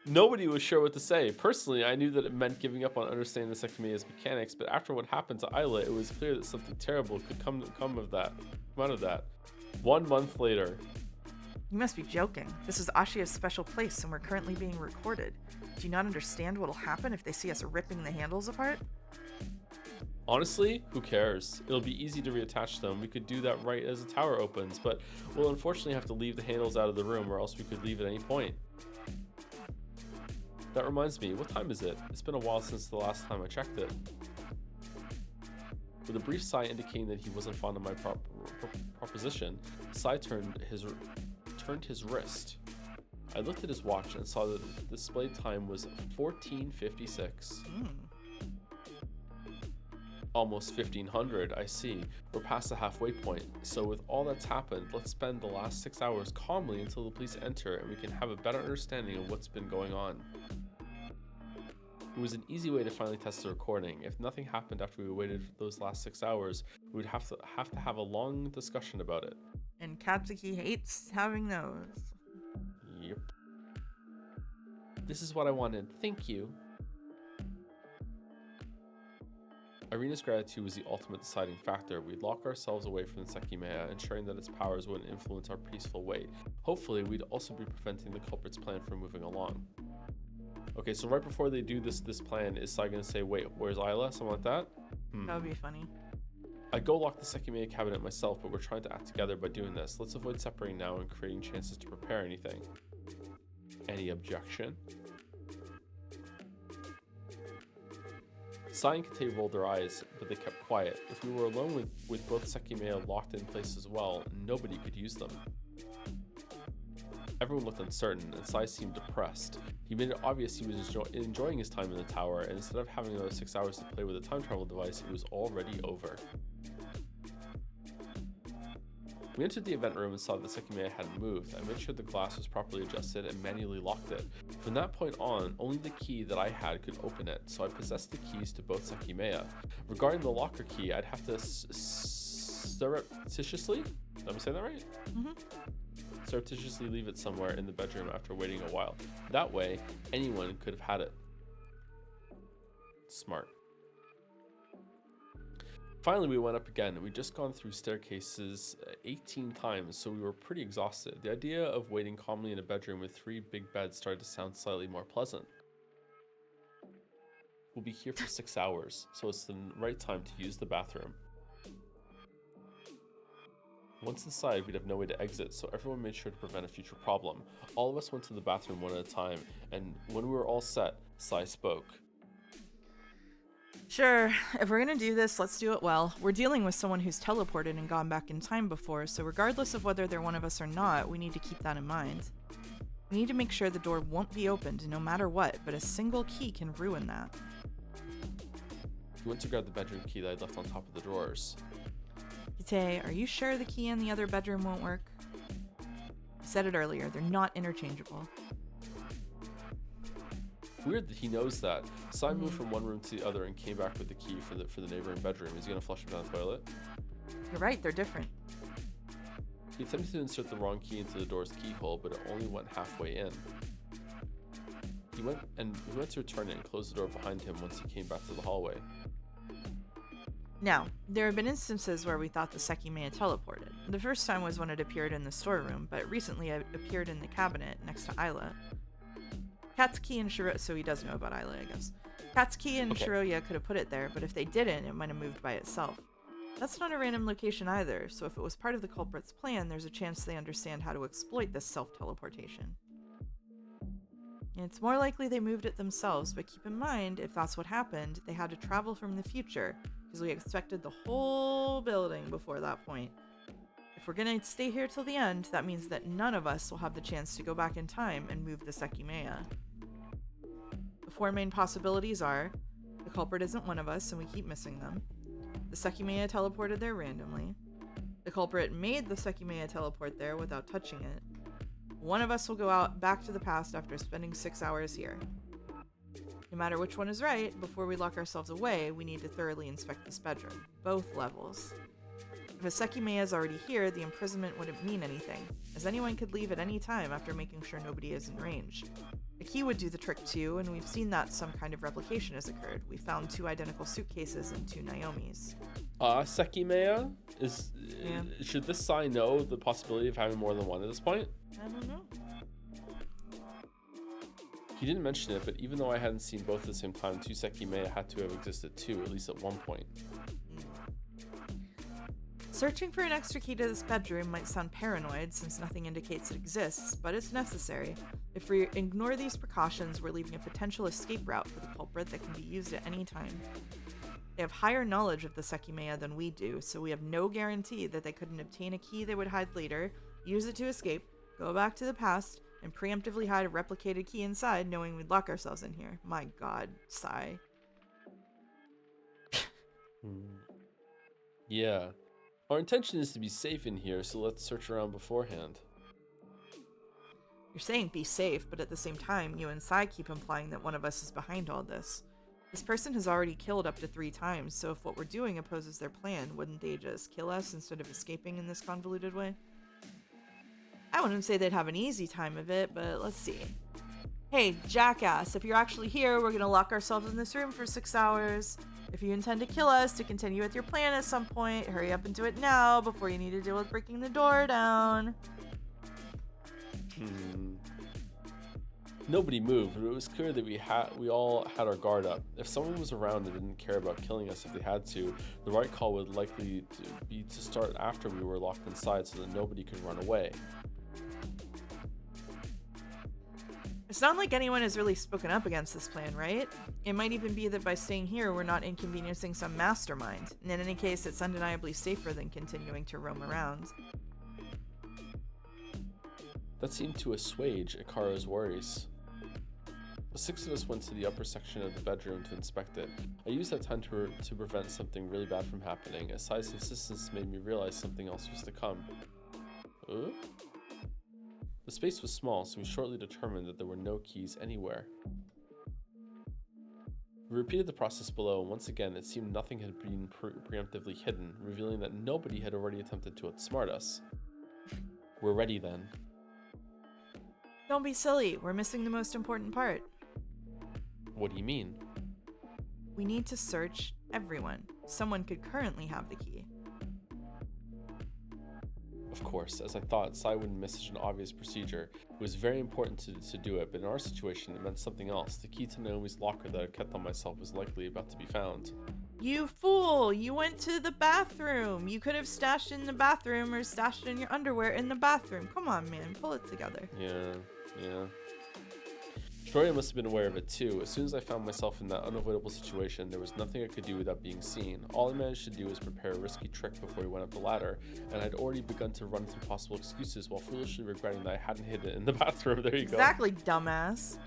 Nobody was sure what to say. Personally, I knew that it meant giving up on understanding the Sekmeiya's mechanics, but after what happened to Isla, it was clear that something terrible could come out of that. 1 month later. You must be joking. This is Ashia's special place, and we're currently being recorded. Do you not understand what'll happen if they see us ripping the handles apart? Honestly, who cares? It'll be easy to reattach them. We could do that right as the tower opens, but we'll unfortunately have to leave the handles out of the room, or else we could leave at any point. That reminds me, what time is it? It's been a while since the last time I checked it. With a brief sigh indicating that he wasn't fond of my proposition, Sai turned his wrist. I looked at his watch and saw that the display time was 14:56. Almost 1500, I see. We're past the halfway point. So with all that's happened, let's spend the last 6 hours calmly until the police enter and we can have a better understanding of what's been going on. It was an easy way to finally test the recording. If nothing happened after we waited those last 6 hours, we would have to have a long discussion about it. And Katsuki hates having those. Yep. This is what I wanted. Thank you. Irina's gratitude was the ultimate deciding factor. We'd lock ourselves away from the Sekimeiya, ensuring that its powers wouldn't influence our peaceful wait. Hopefully, we'd also be preventing the culprit's plan from moving along. Okay, so right before they do this plan, is Sai gonna say, wait, where's Isla? Something like that? That would be funny. I'd go lock the Sekimeiya cabinet myself, but we're trying to act together by doing this. Let's avoid separating now and creating chances to prepare anything. Any objection? Sai and Kate rolled their eyes, but they kept quiet. If we were alone with both Sekimeiya locked in place as well, nobody could use them. Everyone looked uncertain, and Sai seemed depressed. He made it obvious he was enjoying his time in the tower, and instead of having another 6 hours to play with a time travel device, it was already over. We entered the event room and saw that the Sekimeiya hadn't moved. I made sure the glass was properly adjusted and manually locked it. From that point on, only the key that I had could open it, so I possessed the keys to both Sekimeiya. Regarding the locker key, I'd have to surreptitiously, let me say that right? Surreptitiously leave it somewhere in the bedroom after waiting a while. That way, anyone could have had it. Smart. Finally, we went up again. We'd just gone through staircases 18 times, so we were pretty exhausted. The idea of waiting calmly in a bedroom with 3 big beds started to sound slightly more pleasant. We'll be here for 6 hours, so it's the right time to use the bathroom. Once inside, we'd have no way to exit, so everyone made sure to prevent a future problem. All of us went to the bathroom one at a time, and when we were all set, Sai spoke. Sure, if we're gonna do this, let's do it well. We're dealing with someone who's teleported and gone back in time before, so regardless of whether they're one of us or not, we need to keep that in mind. We need to make sure the door won't be opened no matter what, but a single key can ruin that. He went to grab the bedroom key that I'd left on top of the drawers. Kite, are you sure the key in the other bedroom won't work? I said it earlier, they're not interchangeable. Weird that he knows that. Sai moved from one room to the other and came back with the key for the neighboring bedroom. Is he gonna flush him down the toilet? You're right, they're different. He attempted to insert the wrong key into the door's keyhole, but it only went halfway in. He went to return it and closed the door behind him once he came back to the hallway. Now, there have been instances where we thought the Sekimeiya teleported. The first time was when it appeared in the storeroom, but recently it appeared in the cabinet next to Isla. Katsuki and Shiro, so he does know about Isla, I guess. Katsuki and Shiroya could have put it there, but if they didn't, it might have moved by itself. That's not a random location either, so if it was part of the culprit's plan, there's a chance they understand how to exploit this self-teleportation. It's more likely they moved it themselves, but keep in mind, if that's what happened, they had to travel from the future, because we expected the whole building before that point. If we're gonna stay here till the end, that means that none of us will have the chance to go back in time and move the Sekimeiya. The 4 main possibilities are, the culprit isn't one of us and we keep missing them. The Sekimeiya teleported there randomly. The culprit made the Sekimeiya teleport there without touching it. One of us will go out back to the past after spending 6 hours here. No matter which one is right, before we lock ourselves away, we need to thoroughly inspect this bedroom, both levels. If a Sekimeiya is already here, the imprisonment wouldn't mean anything, as anyone could leave at any time after making sure nobody is in range. A key would do the trick too, and we've seen that some kind of replication has occurred. We found 2 identical suitcases and 2 Naomis. Sekimeiya? Should this Sai know the possibility of having more than one at this point? I don't know. He didn't mention it, but even though I hadn't seen both at the same time, 2 Sekimeiya had to have existed too, at least at one point. Searching for an extra key to this bedroom might sound paranoid since nothing indicates it exists, but it's necessary. If we ignore these precautions, we're leaving a potential escape route for the culprit that can be used at any time. They have higher knowledge of the Sekimeiya than we do, so we have no guarantee that they couldn't obtain a key they would hide later, use it to escape, go back to the past, and preemptively hide a replicated key inside knowing we'd lock ourselves in here. My god, sigh. Hmm. Yeah. Our intention is to be safe in here, so let's search around beforehand. You're saying be safe, but at the same time, you and Sai keep implying that one of us is behind all this. This person has already killed up to 3 times, so if what we're doing opposes their plan, wouldn't they just kill us instead of escaping in this convoluted way? I wouldn't say they'd have an easy time of it, but let's see. Hey, jackass, if you're actually here, we're gonna lock ourselves in this room for 6 hours. If you intend to kill us to continue with your plan at some point, hurry up and do it now before you need to deal with breaking the door down. Hmm. Nobody moved, but it was clear that we all had our guard up. If someone was around and didn't care about killing us if they had to, the right call would likely be to start after we were locked inside so that nobody could run away. It's not like anyone has really spoken up against this plan, right? It might even be that by staying here, we're not inconveniencing some mastermind. And in any case, it's undeniably safer than continuing to roam around. That seemed to assuage Ikaru's worries. The 6 of us went to the upper section of the bedroom to inspect it. I used that time to prevent something really bad from happening, as Sai's insistence made me realize something else was to come. The space was small, so we shortly determined that there were no keys anywhere. We repeated the process below, and once again it seemed nothing had been preemptively hidden, revealing that nobody had already attempted to outsmart us. We're ready then. Don't be silly, we're missing the most important part. What do you mean? We need to search everyone. Someone could currently have the key. Of course, as I thought, Sai wouldn't miss such an obvious procedure. It was very important to do it, but in our situation, it meant something else. The key to Naomi's locker that I kept on myself was likely about to be found. You fool! You went to the bathroom! You could have stashed it in the bathroom or stashed it in your underwear in the bathroom. Come on, man, pull it together. Yeah. Victoria must have been aware of it too. As soon as I found myself in that unavoidable situation, there was nothing I could do without being seen. All I managed to do was prepare a risky trick before we went up the ladder, and I'd already begun to run through possible excuses while foolishly regretting that I hadn't hid it in the bathroom. There you go. Exactly, dumbass.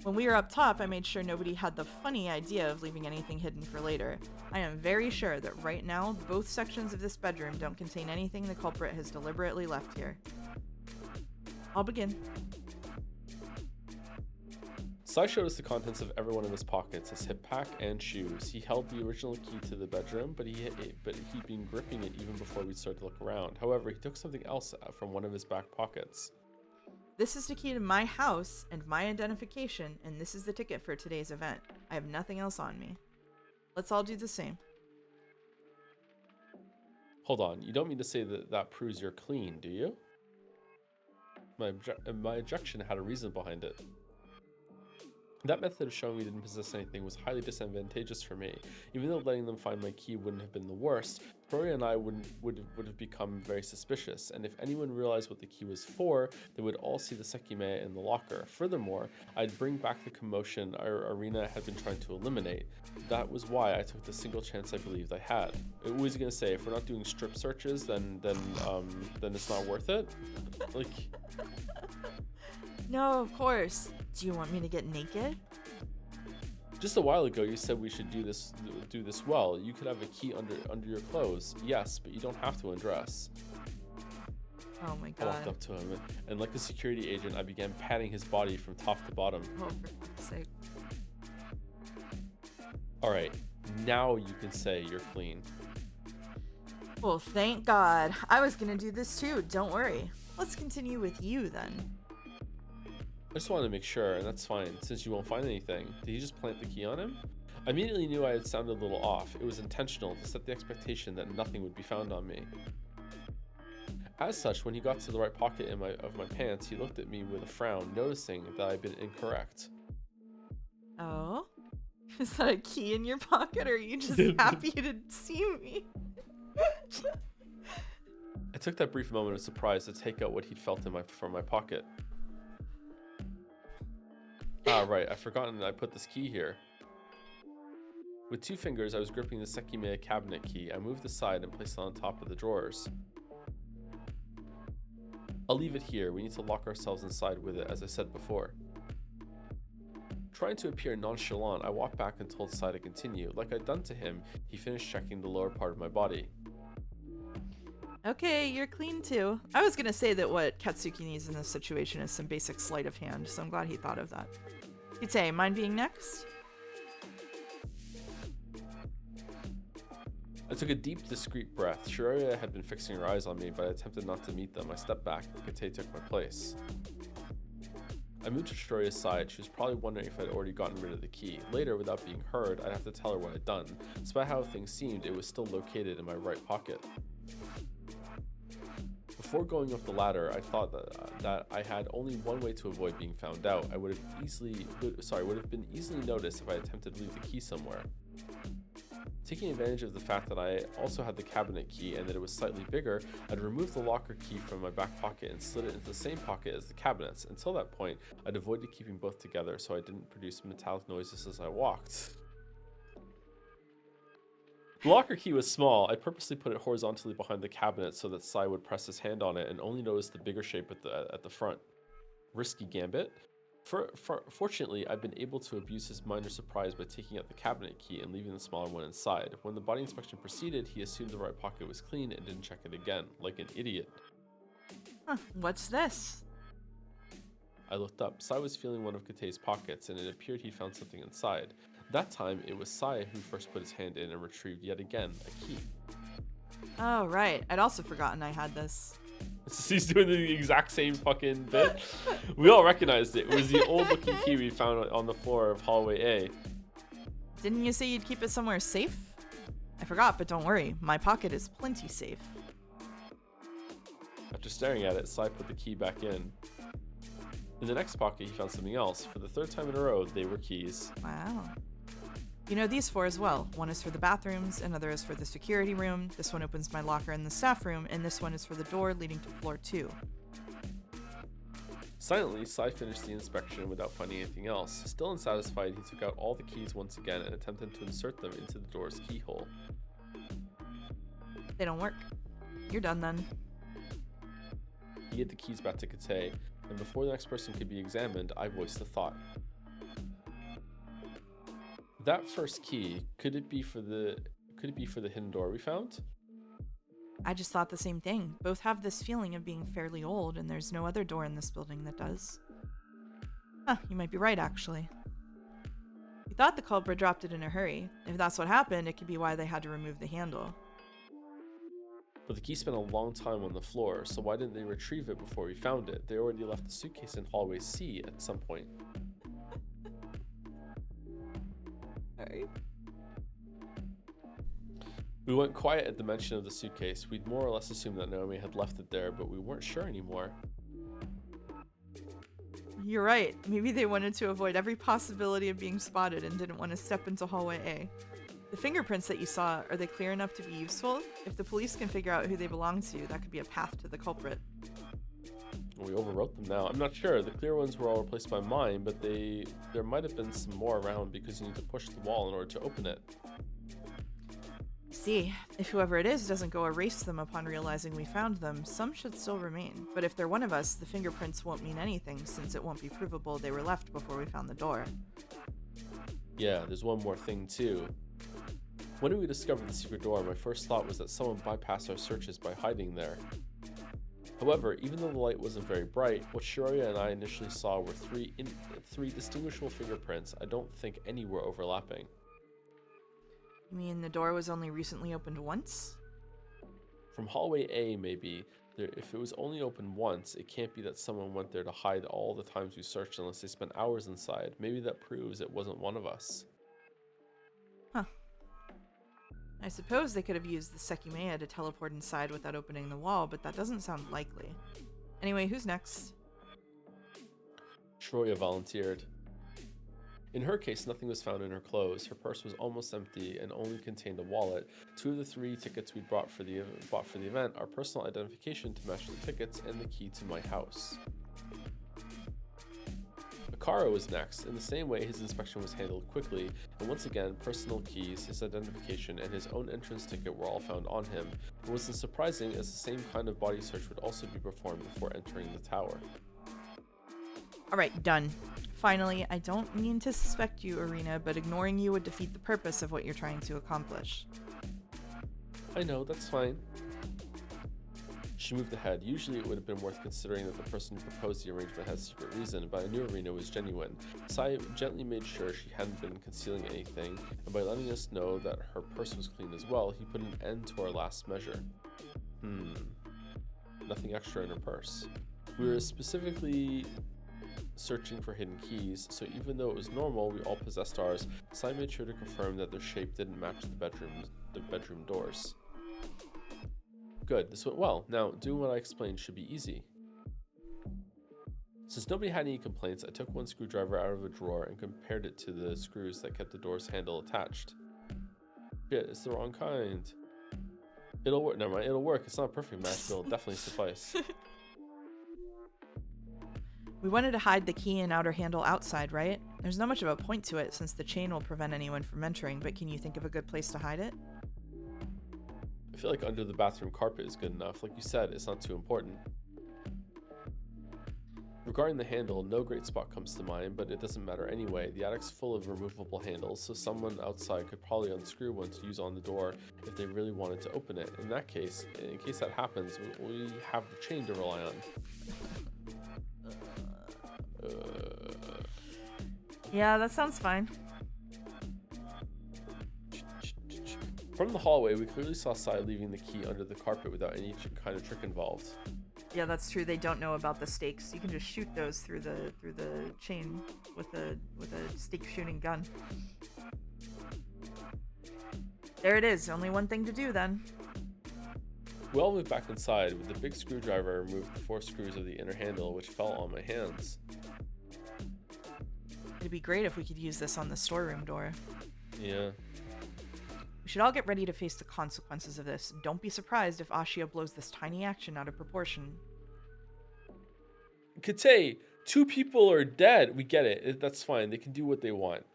When we were up top, I made sure nobody had the funny idea of leaving anything hidden for later. I am very sure that right now, both sections of this bedroom don't contain anything the culprit has deliberately left here. I'll begin. Sai showed us the contents of every one of his pockets, his hip pack and shoes. He held the original key to the bedroom, but he'd been gripping it even before we started to look around. However, he took something else out from one of his back pockets. This is the key to my house and my identification, and this is the ticket for today's event. I have nothing else on me. Let's all do the same. Hold on, you don't mean to say that proves you're clean, do you? My objection had a reason behind it. That method of showing we didn't possess anything was highly disadvantageous for me. Even though letting them find my key wouldn't have been the worst, Tori and I would have become very suspicious, and if anyone realized what the key was for, they would all see the Sekimeiya in the locker. Furthermore, I'd bring back the commotion our arena had been trying to eliminate. That was why I took the single chance I believed I had. I was gonna say, if we're not doing strip searches, then it's not worth it. Like. No, of course. Do you want me to get naked? Just a while ago, you said we should do this well. You could have a key under your clothes. Yes, but you don't have to undress. Oh my I walked god. up to him, and like a security agent, I began patting his body from top to bottom. Oh, for fuck's sake. All right, now you can say you're clean. Well, thank God. I was gonna do this too, don't worry. Let's continue with you then. I just wanted to make sure, and that's fine, since you won't find anything. Did he just plant the key on him? I immediately knew I had sounded a little off. It was intentional to set the expectation that nothing would be found on me. As such, when he got to the right pocket of my pants, he looked at me with a frown, noticing that I'd been incorrect. Oh? Is that a key in your pocket, or are you just happy to see me? I took that brief moment of surprise to take out what he'd felt from my pocket. Ah, right, I've forgotten I put this key here. With 2 fingers, I was gripping the Sekimeiya cabinet key. I moved aside and placed it on top of the drawers. I'll leave it here. We need to lock ourselves inside with it, as I said before. Trying to appear nonchalant, I walked back and told Sai to continue. Like I'd done to him, he finished checking the lower part of my body. Okay, you're clean too. I was gonna say that what Katsuki needs in this situation is some basic sleight of hand, so I'm glad he thought of that. Kite, mind being next? I took a deep, discreet breath. Shiroya had been fixing her eyes on me, but I attempted not to meet them. I stepped back, and Kate took my place. I moved to Shiroya's side. She was probably wondering if I'd already gotten rid of the key. Later, without being heard, I'd have to tell her what I'd done. Despite how things seemed, it was still located in my right pocket. Before going up the ladder, I thought that I had only one way to avoid being found out. I would have been easily noticed if I attempted to leave the key somewhere. Taking advantage of the fact that I also had the cabinet key and that it was slightly bigger, I'd removed the locker key from my back pocket and slid it into the same pocket as the cabinets. Until that point, I'd avoided keeping both together so I didn't produce metallic noises as I walked. The locker key was small. I purposely put it horizontally behind the cabinet so that Sai would press his hand on it and only notice the bigger shape at the front. Risky gambit? Fortunately, I've been able to abuse his minor surprise by taking out the cabinet key and leaving the smaller one inside. When the body inspection proceeded, he assumed the right pocket was clean and didn't check it again, like an idiot. Huh, what's this? I looked up. Sai was feeling one of Kate's pockets, and it appeared he'd found something inside. That time, it was Sai who first put his hand in and retrieved yet again a key. Oh, right. I'd also forgotten I had this. He's doing the exact same fucking bit. We all recognized it. It was the old-looking key we found on the floor of hallway A. Didn't you say you'd keep it somewhere safe? I forgot, but don't worry. My pocket is plenty safe. After staring at it, Sai put the key back in. In the next pocket, he found something else. For the third time in a row, they were keys. Wow. You know these four as well. One is for the bathrooms, another is for the security room, this one opens my locker in the staff room, and this one is for the door leading to floor 2. Silently, Sai finished the inspection without finding anything else. Still unsatisfied, he took out all the keys once again and attempted to insert them into the door's keyhole. They don't work. You're done then. He gave the keys back to Kate, and before the next person could be examined, I voiced a thought. That first key, could it be for the hidden door we found? I just thought the same thing. Both have this feeling of being fairly old, and there's no other door in this building that does. Huh, you might be right, actually. We thought the culprit dropped it in a hurry. If that's what happened, it could be why they had to remove the handle. But the key spent a long time on the floor, so why didn't they retrieve it before we found it? They already left the suitcase in hallway C at some point. Alright. We went quiet at the mention of the suitcase. We'd more or less assumed that Naomi had left it there, but we weren't sure anymore. You're right. Maybe they wanted to avoid every possibility of being spotted and didn't want to step into hallway A. The fingerprints that you saw, are they clear enough to be useful? If the police can figure out who they belong to, that could be a path to the culprit. We overwrote them now. I'm not sure. The clear ones were all replaced by mine, but there might have been some more around because you need to push the wall in order to open it. See, if whoever it is doesn't go erase them upon realizing we found them, some should still remain. But if they're one of us, the fingerprints won't mean anything since it won't be provable they were left before we found the door. Yeah, there's one more thing too. When we discovered the secret door, my first thought was that someone bypassed our searches by hiding there. However, even though the light wasn't very bright, what Shiroya and I initially saw were three distinguishable fingerprints. I don't think any were overlapping. You mean the door was only recently opened once? From hallway A, maybe. If it was only open once, it can't be that someone went there to hide all the times we searched unless they spent hours inside. Maybe that proves it wasn't one of us. Huh. I suppose they could have used the Sekimeiya to teleport inside without opening the wall, but that doesn't sound likely. Anyway, who's next? Shiroya volunteered. In her case, nothing was found in her clothes. Her purse was almost empty and only contained a wallet, 2 of the 3 tickets we'd bought for the event, our personal identification to match the tickets, and the key to my house. Akara was next. In the same way, his inspection was handled quickly, and once again, personal keys, his identification, and his own entrance ticket were all found on him. It wasn't surprising, as the same kind of body search would also be performed before entering the tower. Alright, done. Finally, I don't mean to suspect you, Arena, but ignoring you would defeat the purpose of what you're trying to accomplish. I know, that's fine. She moved ahead. Usually it would have been worth considering that the person who proposed the arrangement had a secret reason, but I knew Arena was genuine. Sai gently made sure she hadn't been concealing anything, and by letting us know that her purse was clean as well, he put an end to our last measure. Nothing extra in her purse. We were specifically searching for hidden keys, so even though it was normal, we all possessed ours. Sai made sure to confirm that their shape didn't match the bedroom doors. Good, this went well. Now, doing what I explained should be easy. Since nobody had any complaints, I took one screwdriver out of a drawer and compared it to the screws that kept the door's handle attached. Shit, it's the wrong kind. It'll work. Never mind, it'll work. It's not a perfect match, but it'll definitely suffice. We wanted to hide the key and outer handle outside, right? There's not much of a point to it since the chain will prevent anyone from entering, but can you think of a good place to hide it? I feel like under the bathroom carpet is good enough. Like you said, it's not too important. Regarding the handle, no great spot comes to mind, but it doesn't matter anyway. The attic's full of removable handles, so someone outside could probably unscrew one to use on the door if they really wanted to open it. In that case, in case that happens, we have the chain to rely on. Yeah, that sounds fine. From the hallway, we clearly saw Sai leaving the key under the carpet without any kind of trick involved. Yeah, that's true. They don't know about the stakes. You can just shoot those through the chain with a stake shooting gun. There it is. Only one thing to do then. We all moved back inside. With the big screwdriver, I removed the 4 screws of the inner handle, which fell on my hands. It'd be great if we could use this on the storeroom door. Yeah. We should all get ready to face the consequences of this. Don't be surprised if Ashia blows this tiny action out of proportion. Kate, 2 people are dead. We get it. That's fine. They can do what they want.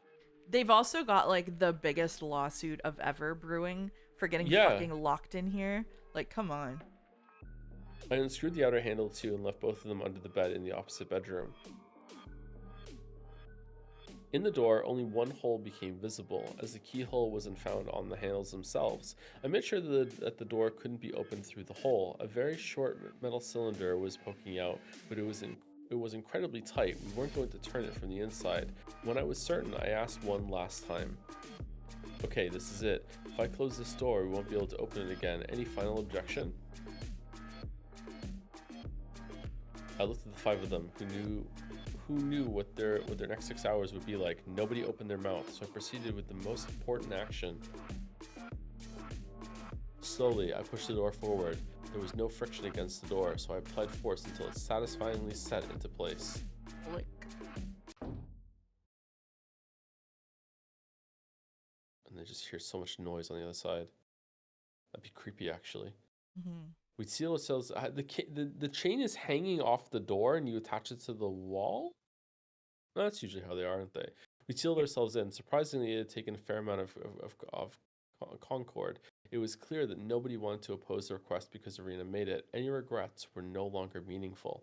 They've also got like the biggest lawsuit of ever brewing for getting fucking locked in here. Like, come on. I unscrewed the outer handle too and left both of them under the bed in the opposite bedroom. In the door, only one hole became visible, as the keyhole wasn't found on the handles themselves. I made sure that the door couldn't be opened through the hole. A very short metal cylinder was poking out, but it was incredibly tight. We weren't going to turn it from the inside. When I was certain, I asked one last time. Okay, this is it. If I close this door, we won't be able to open it again. Any final objection? I looked at the 5 of them, who knew what their next 6 hours would be like. Nobody opened their mouth, so I proceeded with the most important action. Slowly, I pushed the door forward. There was no friction against the door, so I applied force until it satisfyingly set into place. Click. And I just hear so much noise on the other side. That'd be creepy, actually. Mm-hmm. We'd seal ourselves. The chain is hanging off the door, and you attach it to the wall. No, that's usually how they are, aren't they? We sealed ourselves in. Surprisingly, it had taken a fair amount of concord. It was clear that nobody wanted to oppose the request because Arena made it. Any regrets were no longer meaningful.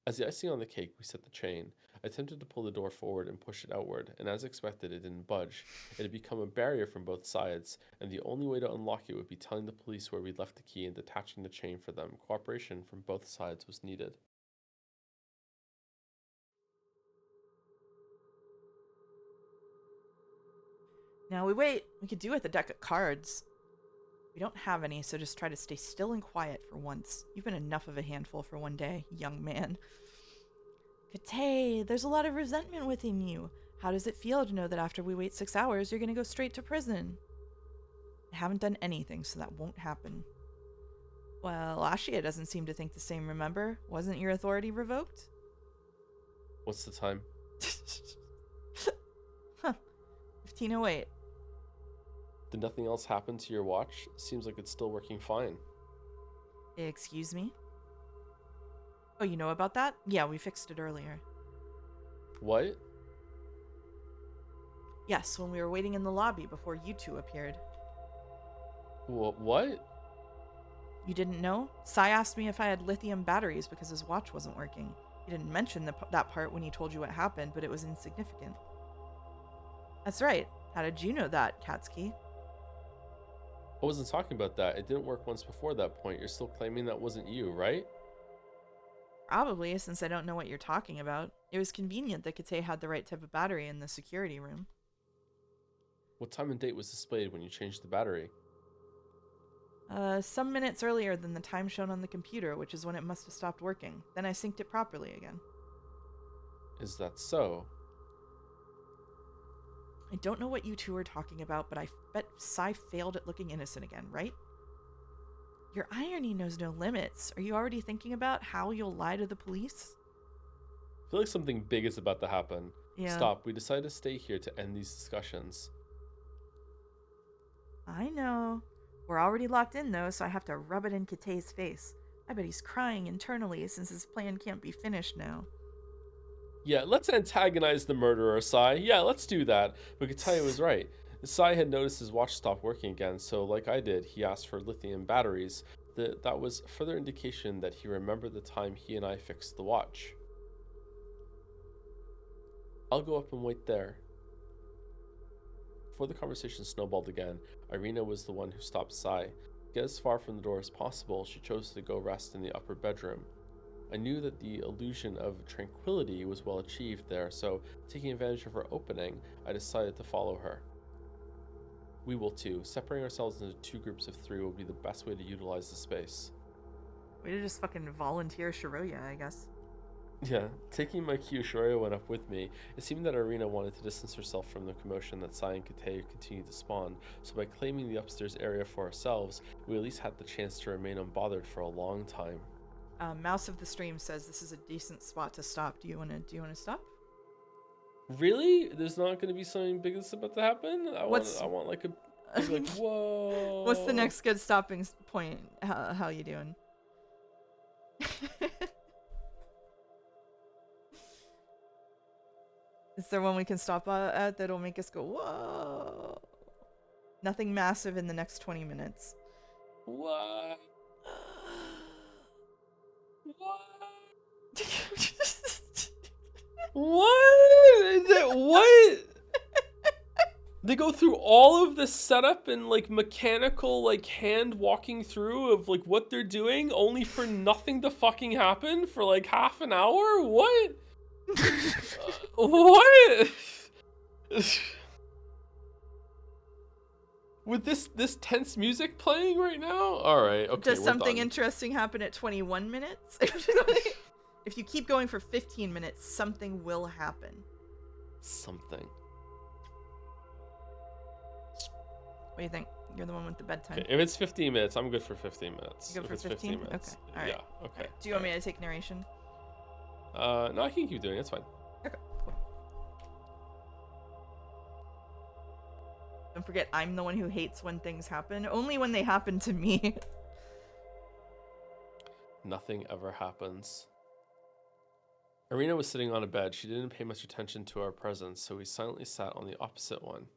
As the icing on the cake, we set the chain. I attempted to pull the door forward and push it outward, and as expected, it didn't budge. It had become a barrier from both sides, and the only way to unlock it would be telling the police where we'd left the key and detaching the chain for them. Cooperation from both sides was needed. Now we wait. We could do with a deck of cards. We don't have any, so just try to stay still and quiet for once. You've been enough of a handful for one day, young man. Kate, there's a lot of resentment within you. How does it feel to know that after we wait 6 hours, you're gonna go straight to prison? I haven't done anything, so that won't happen. Well, Ashia doesn't seem to think the same, remember? Wasn't your authority revoked? What's the time? Huh. 15:08. Did nothing else happen to your watch? Seems like it's still working fine. Excuse me? Oh, you know about that? Yeah, we fixed it earlier. What? Yes, when we were waiting in the lobby before you two appeared. What? You didn't know? Sai asked me if I had lithium batteries because his watch wasn't working. He didn't mention that part when he told you what happened, but it was insignificant. That's right. How did you know that, Katsuki? I wasn't talking about that. It didn't work once before that point. You're still claiming that wasn't you, right? Probably, since I don't know what you're talking about. It was convenient that Kate had the right type of battery in the security room. What time and date was displayed when you changed the battery? Some minutes earlier than the time shown on the computer, which is when it must have stopped working. Then I synced it properly again. Is that so? I don't know what you two are talking about, but I bet Sai failed at looking innocent again, right? Your irony knows no limits. Are you already thinking about how you'll lie to the police? I feel like something big is about to happen. Yeah, Stop. We decided to stay here to end these discussions. I know. We're already locked in, though, so I have to rub it in Kate's face. I bet he's crying internally since his plan can't be finished now. Yeah, let's antagonize the murderer, Sai. Yeah, let's do that. But Kataya was right. Sai had noticed his watch stop working again, so like I did, he asked for lithium batteries. That was further indication that he remembered the time he and I fixed the watch. I'll go up and wait there. Before the conversation snowballed again, Irina was the one who stopped Sai. To get as far from the door as possible, she chose to go rest in the upper bedroom. I knew that the illusion of tranquility was well achieved there, so taking advantage of her opening, I decided to follow her. We will too. Separating ourselves into 2 groups of 3 will be the best way to utilize the space. Way to just fucking volunteer Shiroya, I guess. Yeah, taking my cue, Shoraya went up with me. It seemed that Irina wanted to distance herself from the commotion that Sai and Kate continued to spawn, so by claiming the upstairs area for ourselves, we at least had the chance to remain unbothered for a long time. Mouse of the Stream says this is a decent spot to stop. Do you want to stop? Really? There's not going to be something big that's about to happen? I What's want like a big like What's the whoa. next good stopping point? How you doing? Is there one we can stop at that'll make us go, whoa? Nothing massive in the next 20 minutes. What? What? What? What? They go through all of the setup and like mechanical like hand walking through of like what they're doing only for nothing to fucking happen for like half an hour? What? What? With this tense music playing right now? All right, okay, Does we're something done. interesting happen at 21 minutes? If you keep going for 15 minutes, something will happen. Something. What do you think? You're the one with the bedtime. Okay, if it's 15 minutes, I'm good for 15 minutes. You go If for it's 15? 15 minutes. Okay. All right. Yeah, okay. Right. Do you want me to take narration? No, I can keep doing it. It's fine. Okay, cool. Don't forget, I'm the one who hates when things happen. Only when they happen to me. Nothing ever happens. Irina was sitting on a bed. She didn't pay much attention to our presence, so we silently sat on the opposite one.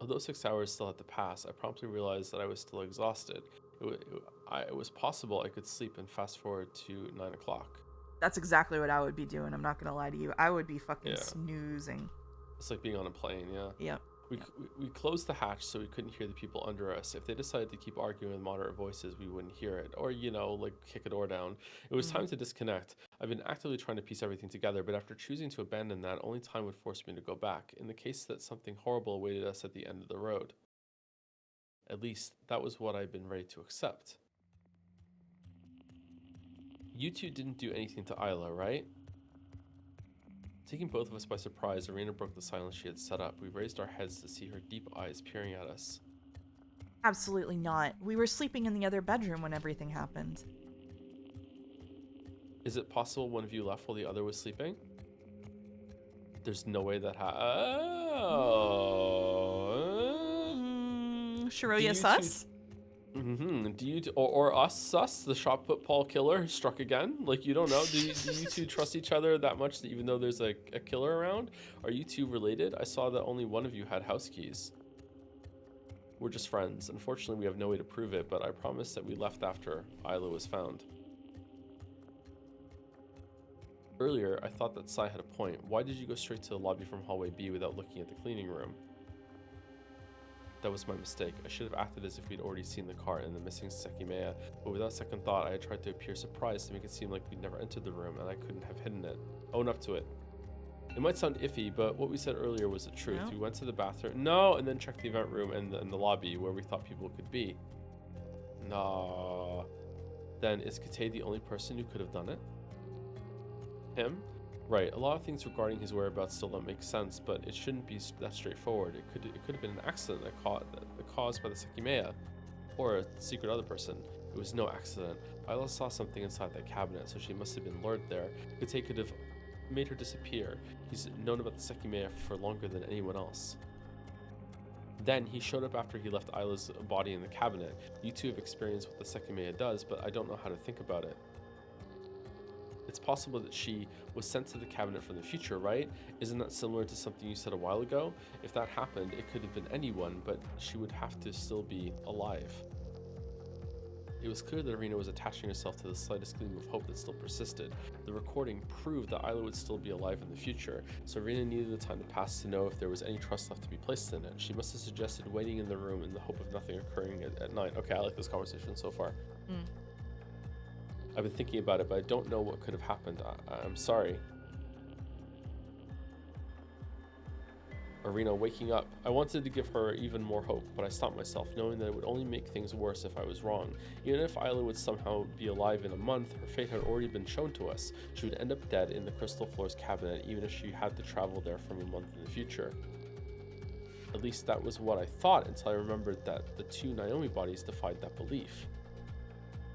Although 6 hours still had to pass, I promptly realized that I was still exhausted. It was possible I could sleep and fast forward to 9 o'clock. That's exactly what I would be doing. I'm not gonna lie to you. I would be fucking Yeah. snoozing. It's like being on a plane, yeah. Yep. We closed the hatch so we couldn't hear the people under us. If they decided to keep arguing with moderate voices, we wouldn't hear it. Or, like kick a door down. It was time to disconnect. I've been actively trying to piece everything together, but after choosing to abandon that, only time would force me to go back, in the case that something horrible awaited us at the end of the road. At least, that was what I'd been ready to accept. You two didn't do anything to Isla, right? Taking both of us by surprise, Irina broke the silence she had set up. We raised our heads to see her deep eyes peering at us. Absolutely not. We were sleeping in the other bedroom when everything happened. Is it possible one of you left while the other was sleeping? There's no way that Shiroya sus? Do you or us sus, the shot put Paul killer struck again? Like, you don't know? Do you two trust each other that much that even though there's a killer around? Are you two related? I saw that only one of you had house keys. We're just friends. Unfortunately, we have no way to prove it, but I promise that we left after Isla was found. Earlier, I thought that Sai had a point. Why did you go straight to the lobby from hallway B without looking at the cleaning room? That was my mistake. I should have acted as if we'd already seen the car and the missing Sekimeiya, but without second thought, I had tried to appear surprised to make it seem like we'd never entered the room and I couldn't have hidden it. Own up to it. It might sound iffy, but what we said earlier was the truth. No. We went to the bathroom. No, and then checked the event room and the lobby where we thought people could be. Nah. Then is Kate the only person who could have done it? Him? Right, a lot of things regarding his whereabouts still don't make sense, but it shouldn't be that straightforward. It could have been an accident that caused by the Sekimeiya, or a secret other person. It was no accident. Isla saw something inside that cabinet, so she must have been lured there. Kate could have made her disappear. He's known about the Sekimeiya for longer than anyone else. Then he showed up after he left Isla's body in the cabinet. You two have experienced what the Sekimeiya does, but I don't know how to think about it. It's possible that she was sent to the cabinet from the future, right? Isn't that similar to something you said a while ago? If that happened, it could have been anyone, but she would have to still be alive. It was clear that Irina was attaching herself to the slightest gleam of hope that still persisted. The recording proved that Isla would still be alive in the future, so Irina needed the time to pass to know if there was any trust left to be placed in it. She must have suggested waiting in the room in the hope of nothing occurring at night. Okay, I like this conversation so far. I've been thinking about it, but I don't know what could have happened. I'm sorry. Irina, waking up. I wanted to give her even more hope, but I stopped myself, knowing that it would only make things worse if I was wrong. Even if Isla would somehow be alive in a month, her fate had already been shown to us. She would end up dead in the Crystal Floor's cabinet, even if she had to travel there from a month in the future. At least that was what I thought until I remembered that the two Naomi bodies defied that belief.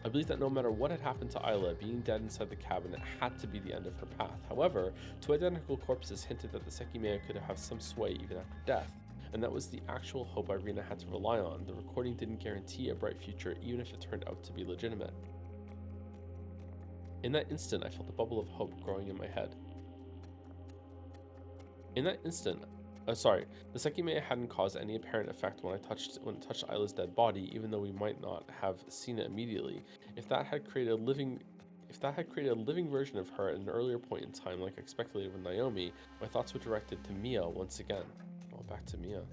I believe that no matter what had happened to Isla, being dead inside the cabinet had to be the end of her path. However, two identical corpses hinted that the Sekimeiya could have some sway even after death, and that was the actual hope Irina had to rely on. The recording didn't guarantee a bright future, even if it turned out to be legitimate. In that instant, I felt a bubble of hope growing in my head. In that instant, the Sekimeiya hadn't caused any apparent effect when it touched Isla's dead body, even though we might not have seen it immediately. If that had created a living version of her at an earlier point in time, like I speculated with Naomi, my thoughts were directed to Mia once again. Oh, back to Mia.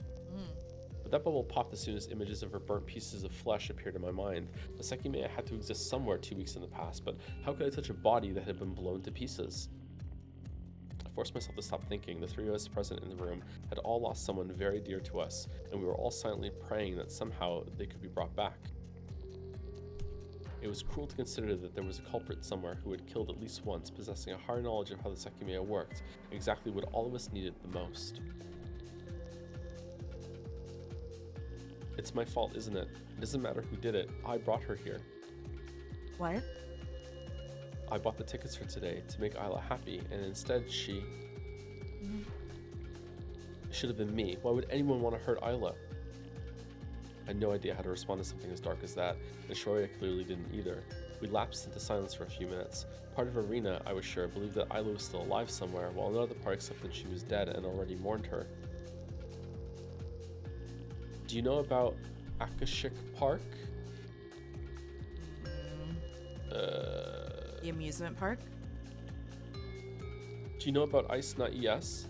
But that bubble popped as soon as images of her burnt pieces of flesh appeared in my mind. The Sekimeiya had to exist somewhere 2 weeks in the past, but how could I touch a body that had been blown to pieces? I forced myself to stop thinking. The three of us present in the room had all lost someone very dear to us, and we were all silently praying that somehow they could be brought back. It was cruel to consider that there was a culprit somewhere who had killed at least once, possessing a higher knowledge of how the Sekimeiya worked, exactly what all of us needed the most. It's my fault, isn't it? It doesn't matter who did it. I brought her here. What? I bought the tickets for today to make Isla happy, and instead she... It should have been me. Why would anyone want to hurt Isla? I had no idea how to respond to something as dark as that, and Shoria clearly didn't either. We lapsed into silence for a few minutes. Part of Irina, I was sure, believed that Isla was still alive somewhere, while another part accepted she was dead and already mourned her. Do you know about Akashic Park? The amusement park? Do you know about Ice Not ES?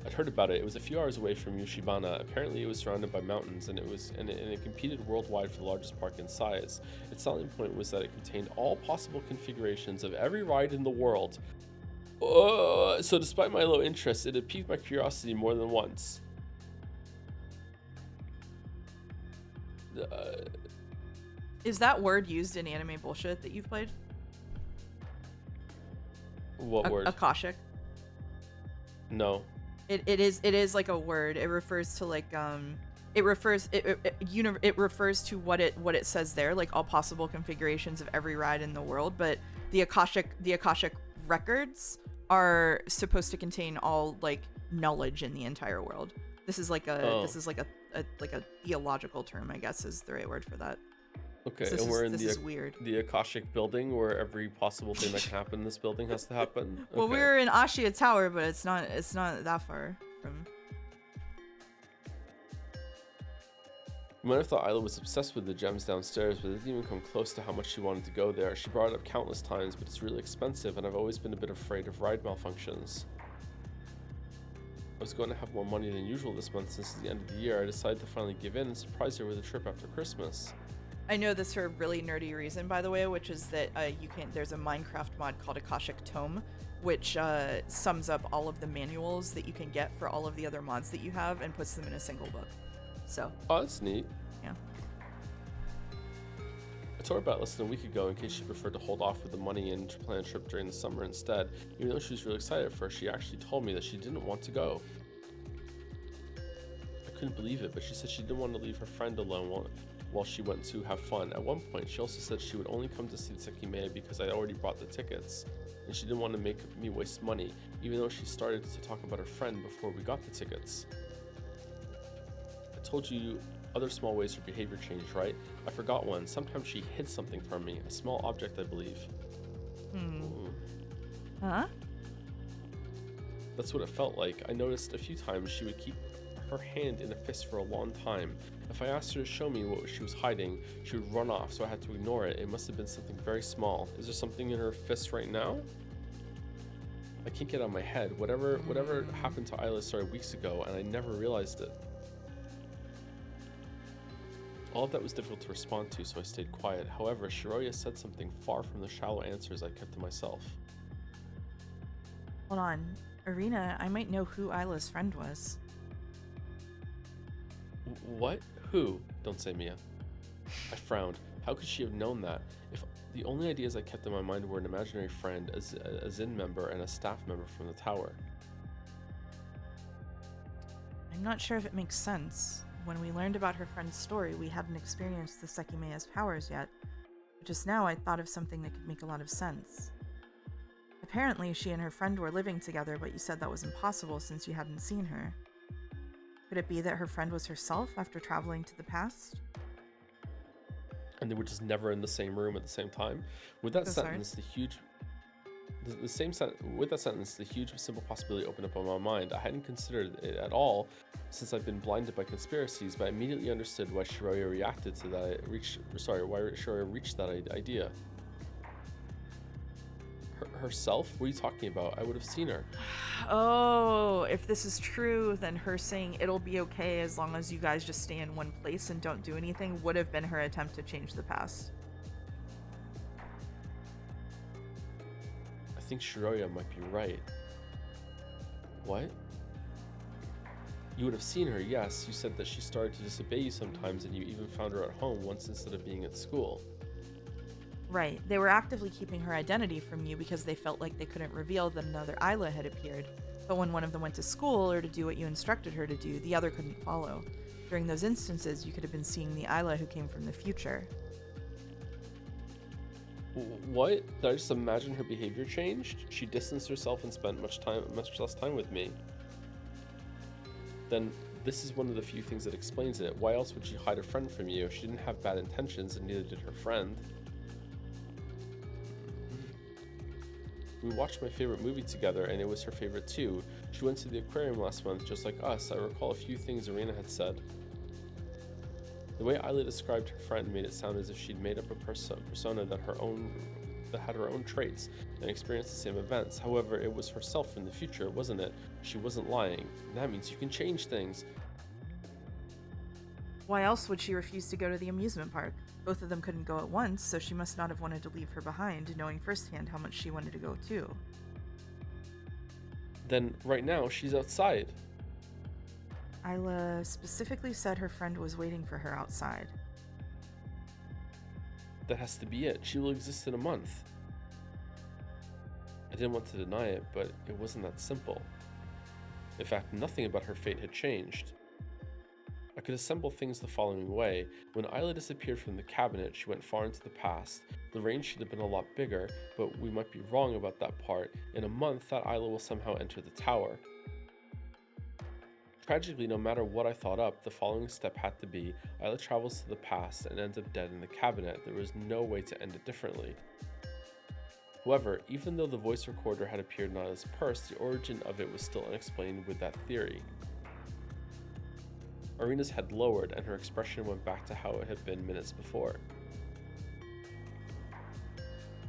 I'd heard about it. It was a few hours away from Yoshibana. Apparently it was surrounded by mountains, and it competed worldwide for the largest park in size. Its selling point was that it contained all possible configurations of every ride in the world. So despite my low interest, it had piqued my curiosity more than once. Is that word used in anime bullshit that you've played? What word? Akashic. No. It is like a word. It refers to like it refers to what it says there, like all possible configurations of every ride in the world, but the Akashic records are supposed to contain all like knowledge in the entire world. This is like a theological term, I guess is the right word for that. Okay, so and we're in weird. The Akashic building where every possible thing that can happen in this building has to happen. Okay. Well, we're in Ashia Tower, but it's not that far from. You might have thought Isla was obsessed with the gems downstairs, but it didn't even come close to how much she wanted to go there. She brought it up countless times, but it's really expensive, and I've always been a bit afraid of ride malfunctions. I was going to have more money than usual this month since it's the end of the year. I decided to finally give in and surprise her with a trip after Christmas. I know this for a really nerdy reason, by the way, which is that there's a Minecraft mod called Akashic Tome, which sums up all of the manuals that you can get for all of the other mods that you have and puts them in a single book. So. Oh, that's neat. Yeah. I told her about it less than a week ago in case she preferred to hold off with the money and plan a trip during the summer instead. Even though she was really excited at first, she actually told me that she didn't want to go. I couldn't believe it, but she said she didn't want to leave her friend alone while she went to have fun. At one point, she also said she would only come to see the Sekimeiya because I already bought the tickets, and she didn't want to make me waste money, even though she started to talk about her friend before we got the tickets. I told you other small ways her behavior changed, right? I forgot one. Sometimes she hid something from me, a small object, I believe. Huh? That's what it felt like. I noticed a few times she would keep her hand in a fist for a long time. If I asked her to show me what she was hiding, she would run off, so I had to ignore it. It must have been something very small. Is there something in her fist right now? I can't get out of my head. Whatever happened to Isla started weeks ago, and I never realized it. All of that was difficult to respond to, so I stayed quiet. However, Shiroya said something far from the shallow answers I kept to myself. Hold on. Irina, I might know who Isla's friend was. What? Who? Don't say Mia. I frowned. How could she have known that? If the only ideas I kept in my mind were an imaginary friend, a Zin member, and a staff member from the tower. I'm not sure if it makes sense. When we learned about her friend's story, we hadn't experienced the Sekimeiya's powers yet. But just now, I thought of something that could make a lot of sense. Apparently, she and her friend were living together, but you said that was impossible since you hadn't seen her. Could it be that her friend was herself after traveling to the past? And they were just never in the same room at the same time? With that sentence, with that sentence, the huge simple possibility opened up in my mind. I hadn't considered it at all since I've been blinded by conspiracies, but I immediately understood why Shiroya reacted to that. Why Shiroya reached that idea. Herself? What are you talking about? I would have seen her. Oh, if this is true, then her saying it'll be okay as long as you guys just stay in one place and don't do anything would have been her attempt to change the past. I think Shiroya might be right. What? You would have seen her, yes. You said that she started to disobey you sometimes and you even found her at home once instead of being at school. Right. They were actively keeping her identity from you because they felt like they couldn't reveal that another Isla had appeared. But when one of them went to school or to do what you instructed her to do, the other couldn't follow. During those instances, you could have been seeing the Isla who came from the future. What? Did I just imagine her behavior changed? She distanced herself and spent much less time with me. Then this is one of the few things that explains it. Why else would she hide a friend from you? She didn't have bad intentions, and neither did her friend. We watched my favorite movie together, and it was her favorite too. She went to the aquarium last month, just like us. I recall a few things Irina had said. The way Isla described her friend made it sound as if she'd made up a persona that had her own traits and experienced the same events. However, it was herself in the future, wasn't it? She wasn't lying. That means you can change things. Why else would she refuse to go to the amusement park? Both of them couldn't go at once, so she must not have wanted to leave her behind, knowing firsthand how much she wanted to go too. Then, right now, she's outside. Isla specifically said her friend was waiting for her outside. That has to be it. She will exist in a month. I didn't want to deny it, but it wasn't that simple. In fact, nothing about her fate had changed. I could assemble things the following way. When Isla disappeared from the cabinet, she went far into the past. The range should have been a lot bigger, but we might be wrong about that part. In a month, that Isla will somehow enter the tower. Tragically, no matter what I thought up, the following step had to be: Isla travels to the past and ends up dead in the cabinet. There was no way to end it differently. However, even though the voice recorder had appeared in Isla's purse, the origin of it was still unexplained with that theory. Irina's head lowered, and her expression went back to how it had been minutes before.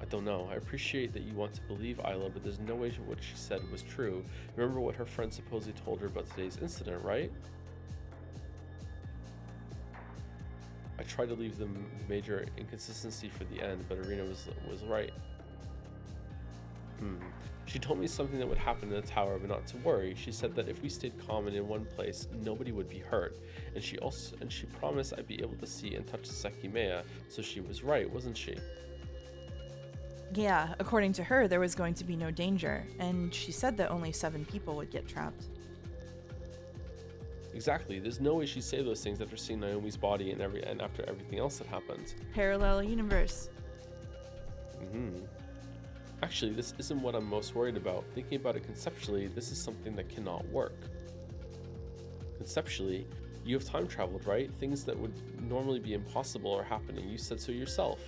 I don't know. I appreciate that you want to believe Isla, but there's no way what she said was true. Remember what her friend supposedly told her about today's incident, right? I tried to leave the major inconsistency for the end, but Irina was right. She told me something that would happen in the tower, but not to worry. She said that if we stayed calm and in one place, nobody would be hurt. And she promised I'd be able to see and touch the Sekimeiya, so she was right, wasn't she? Yeah, according to her, there was going to be no danger, and she said that only 7 people would get trapped. Exactly. There's no way she'd say those things after seeing Naomi's body and after everything else that happened. Parallel universe. Actually, this isn't what I'm most worried about. Thinking about it conceptually, this is something that cannot work. Conceptually, you have time traveled, right? Things that would normally be impossible are happening. You said so yourself.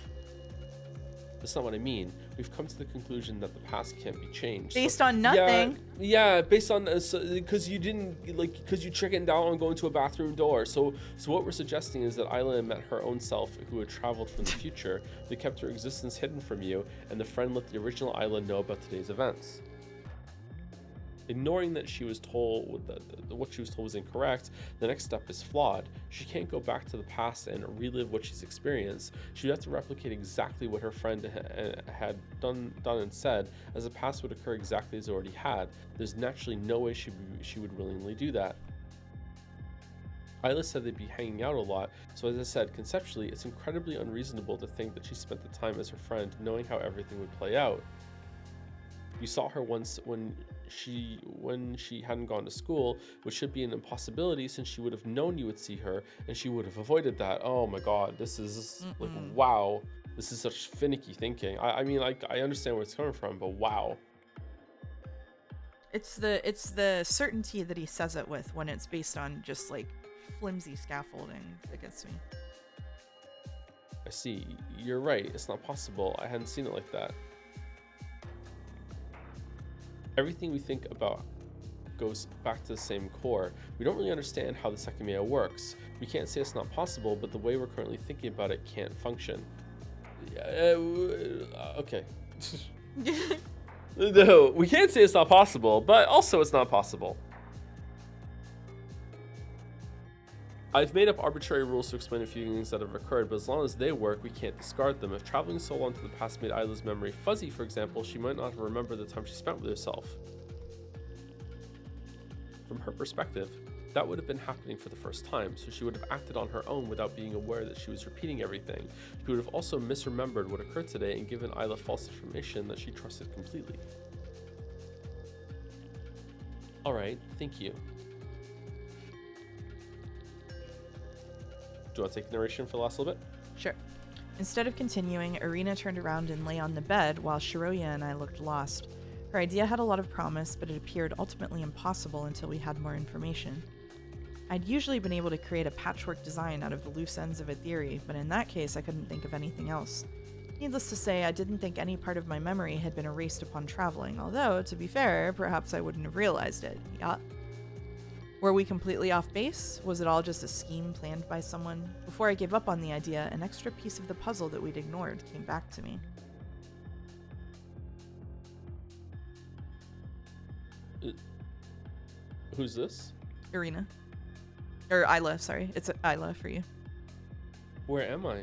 That's not what I mean. We've come to the conclusion that the past can't be changed. Based on nothing. Yeah, based on because you didn't because you chickened out on going to a bathroom door. So what we're suggesting is that Isla met her own self, who had traveled from the future. They kept her existence hidden from you, and the friend let the original Isla know about today's events. Ignoring that she was told that what she was told was incorrect, the next step is flawed. She can't go back to the past and relive what she's experienced. She would have to replicate exactly what her friend had done and said, as the past would occur exactly as it already had. There's naturally no way she would willingly do that. Isla said they'd be hanging out a lot, so as I said, conceptually, it's incredibly unreasonable to think that she spent the time as her friend, knowing how everything would play out. You saw her once when she hadn't gone to school, which should be an impossibility since she would have known you would see her and she would have avoided that. Oh my god, this is like, wow, this is such finicky thinking. I mean, like, I understand where it's coming from, but wow. It's the certainty that he says it with when it's based on just like flimsy scaffolding that gets me. I see. You're right. It's not possible. I hadn't seen it like that. Everything we think about goes back to the same core. We don't really understand how the Sekmeiya works. We can't say it's not possible, but the way we're currently thinking about it can't function. Okay. No, we can't say it's not possible, but also it's not possible. I've made up arbitrary rules to explain a few things that have occurred, but as long as they work, we can't discard them. If traveling so long to the past made Isla's memory fuzzy, for example, she might not remember the time she spent with herself. From her perspective, that would have been happening for the first time, so she would have acted on her own without being aware that she was repeating everything. She would have also misremembered what occurred today and given Isla false information that she trusted completely. Alright, thank you. Do you want to take the narration for the last little bit? Sure. Instead of continuing, Irina turned around and lay on the bed while Shiroya and I looked lost. Her idea had a lot of promise, but it appeared ultimately impossible until we had more information. I'd usually been able to create a patchwork design out of the loose ends of a theory, but in that case I couldn't think of anything else. Needless to say, I didn't think any part of my memory had been erased upon traveling, although, to be fair, perhaps I wouldn't have realized it. Yeah. Were we completely off base? Was it all just a scheme planned by someone? Before I gave up on the idea, an extra piece of the puzzle that we'd ignored came back to me. Who's this? Irina. Or Isla, sorry. It's Isla for you. Where am I?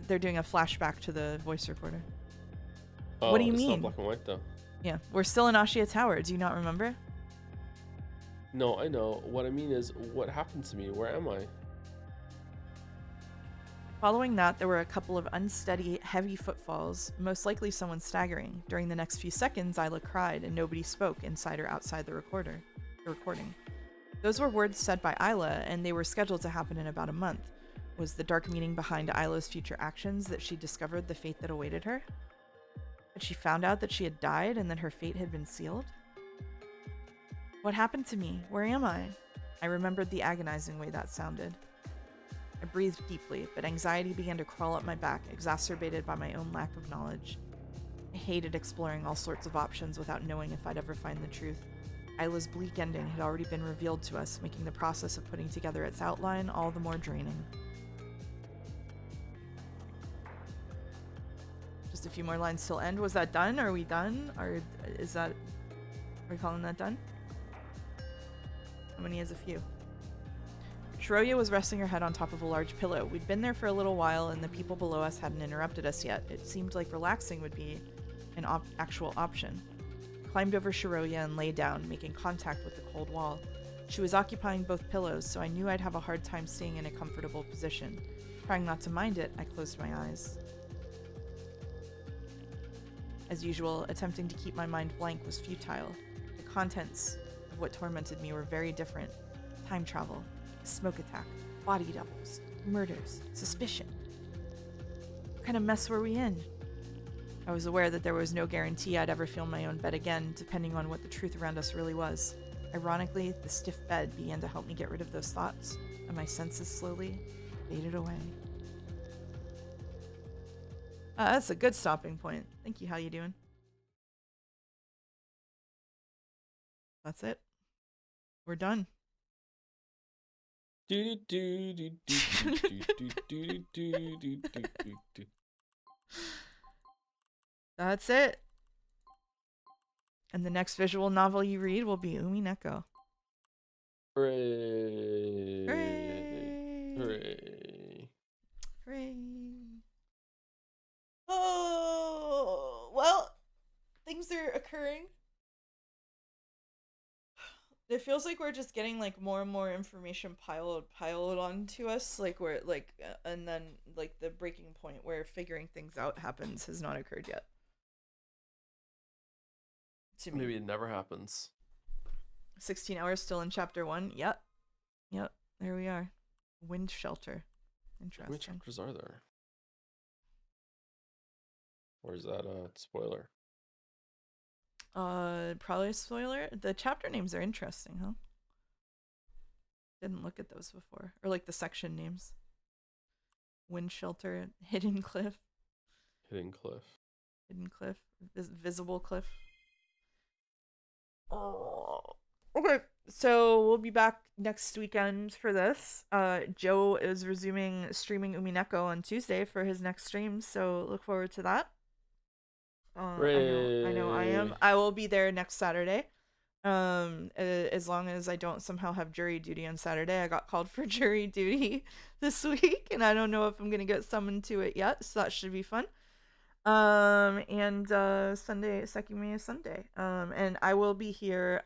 They're doing a flashback to the voice recorder. Oh, What do you it's mean? not black and white though. Yeah, we're still in Ashia Tower. Do you not remember? No, I know. What I mean is, what happened to me? Where am I? Following that, there were a couple of unsteady, heavy footfalls, most likely someone staggering. During the next few seconds, Isla cried, and nobody spoke inside or outside the recording. Those were words said by Isla, and they were scheduled to happen in about a month. Was the dark meaning behind Isla's future actions that she discovered the fate that awaited her? Had she found out that she had died and that her fate had been sealed? What happened to me? Where am I? I remembered the agonizing way that sounded. I breathed deeply, but anxiety began to crawl up my back, exacerbated by my own lack of knowledge. I hated exploring all sorts of options without knowing if I'd ever find the truth. Isla's bleak ending had already been revealed to us, making the process of putting together its outline all the more draining. Just a few more lines till end. Was that done? Are we done? Or is that... Are we calling that done? How many is a few? Sekimeiya was resting her head on top of a large pillow. We'd been there for a little while, and the people below us hadn't interrupted us yet. It seemed like relaxing would be an actual option. Climbed over Sekimeiya and lay down, making contact with the cold wall. She was occupying both pillows, so I knew I'd have a hard time staying in a comfortable position. Trying not to mind it, I closed my eyes. As usual, attempting to keep my mind blank was futile. The contents of what tormented me were very different. Time travel, a smoke attack, body doubles, murders, suspicion. What kind of mess were we in? I was aware that there was no guarantee I'd ever feel my own bed again, depending on what the truth around us really was. Ironically, the stiff bed began to help me get rid of those thoughts, and my senses slowly faded away. That's a good stopping point. Thank you. How you doing? That's it. We're done. That's it. And the next visual novel you read will be Umineko. Hooray! Hooray! Hooray! Hooray! Oh, well, things are occurring. It feels like we're just getting like more and more information piled onto us, like we're like, and then like the breaking point where figuring things out happens has not occurred yet. To me. Maybe it never happens. 16 hours still in chapter 1. Yep. There we are. Wind shelter. Interesting. How many chapters are there? Or is that a spoiler? Probably a spoiler. The chapter names are interesting, huh? Didn't look at those before. Or like the section names. Wind shelter, hidden cliff. Hidden cliff. Hidden cliff. Visible cliff. Oh. Okay, so we'll be back next weekend for this. Joe is resuming streaming Umineko on Tuesday for his next stream, so look forward to that. I know I am. I will be there next Saturday. As long as I don't somehow have jury duty on Saturday. I got called for jury duty this week, and I don't know if I'm gonna get summoned to it yet, so that should be fun. And Sunday, Sekimeiya Sunday. And I will be here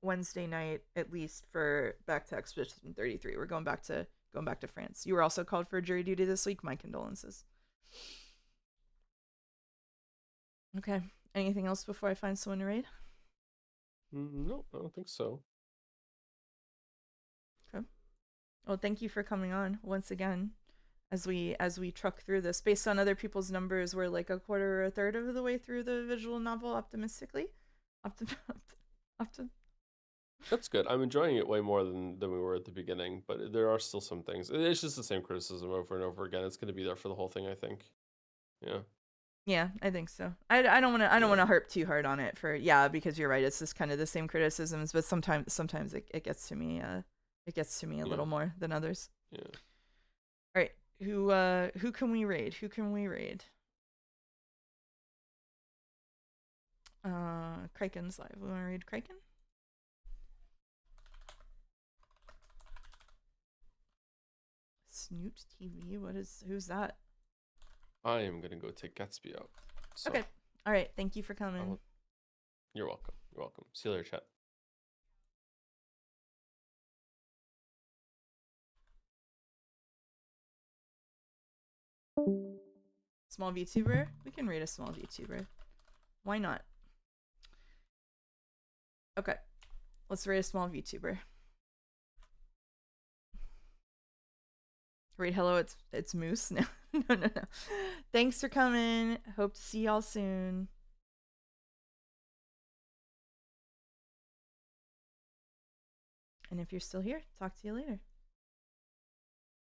Wednesday night at least for back to Expedition 33. We're going back to France. You were also called for jury duty this week. My condolences. Okay. Anything else before I find someone to raid? No, I don't think so. Okay. Well, thank you for coming on once again. As we truck through this, based on other people's numbers, we're like a quarter or a third of the way through the visual novel. Optimistically, That's good. I'm enjoying it way more than we were at the beginning, but there are still some things. It's just the same criticism over and over again. It's going to be there for the whole thing, I think. Yeah, I think so. I don't want to harp too hard on it because you're right. It's just kind of the same criticisms, but sometimes it gets to me. It gets to me a little more than others. Yeah. All right. Who can we raid? Kraken's live. We want to raid Kraken? Snoot TV? Who's that? I am gonna go take Gatsby out. So okay. All right. Thank you for coming. You're welcome. See you later, chat. Small VTuber? We can raid a small VTuber. Why not? Okay. Let's raid a small VTuber. Raid hello, it's Moose. No. No. Thanks for coming. Hope to see y'all soon. And if you're still here, talk to you later.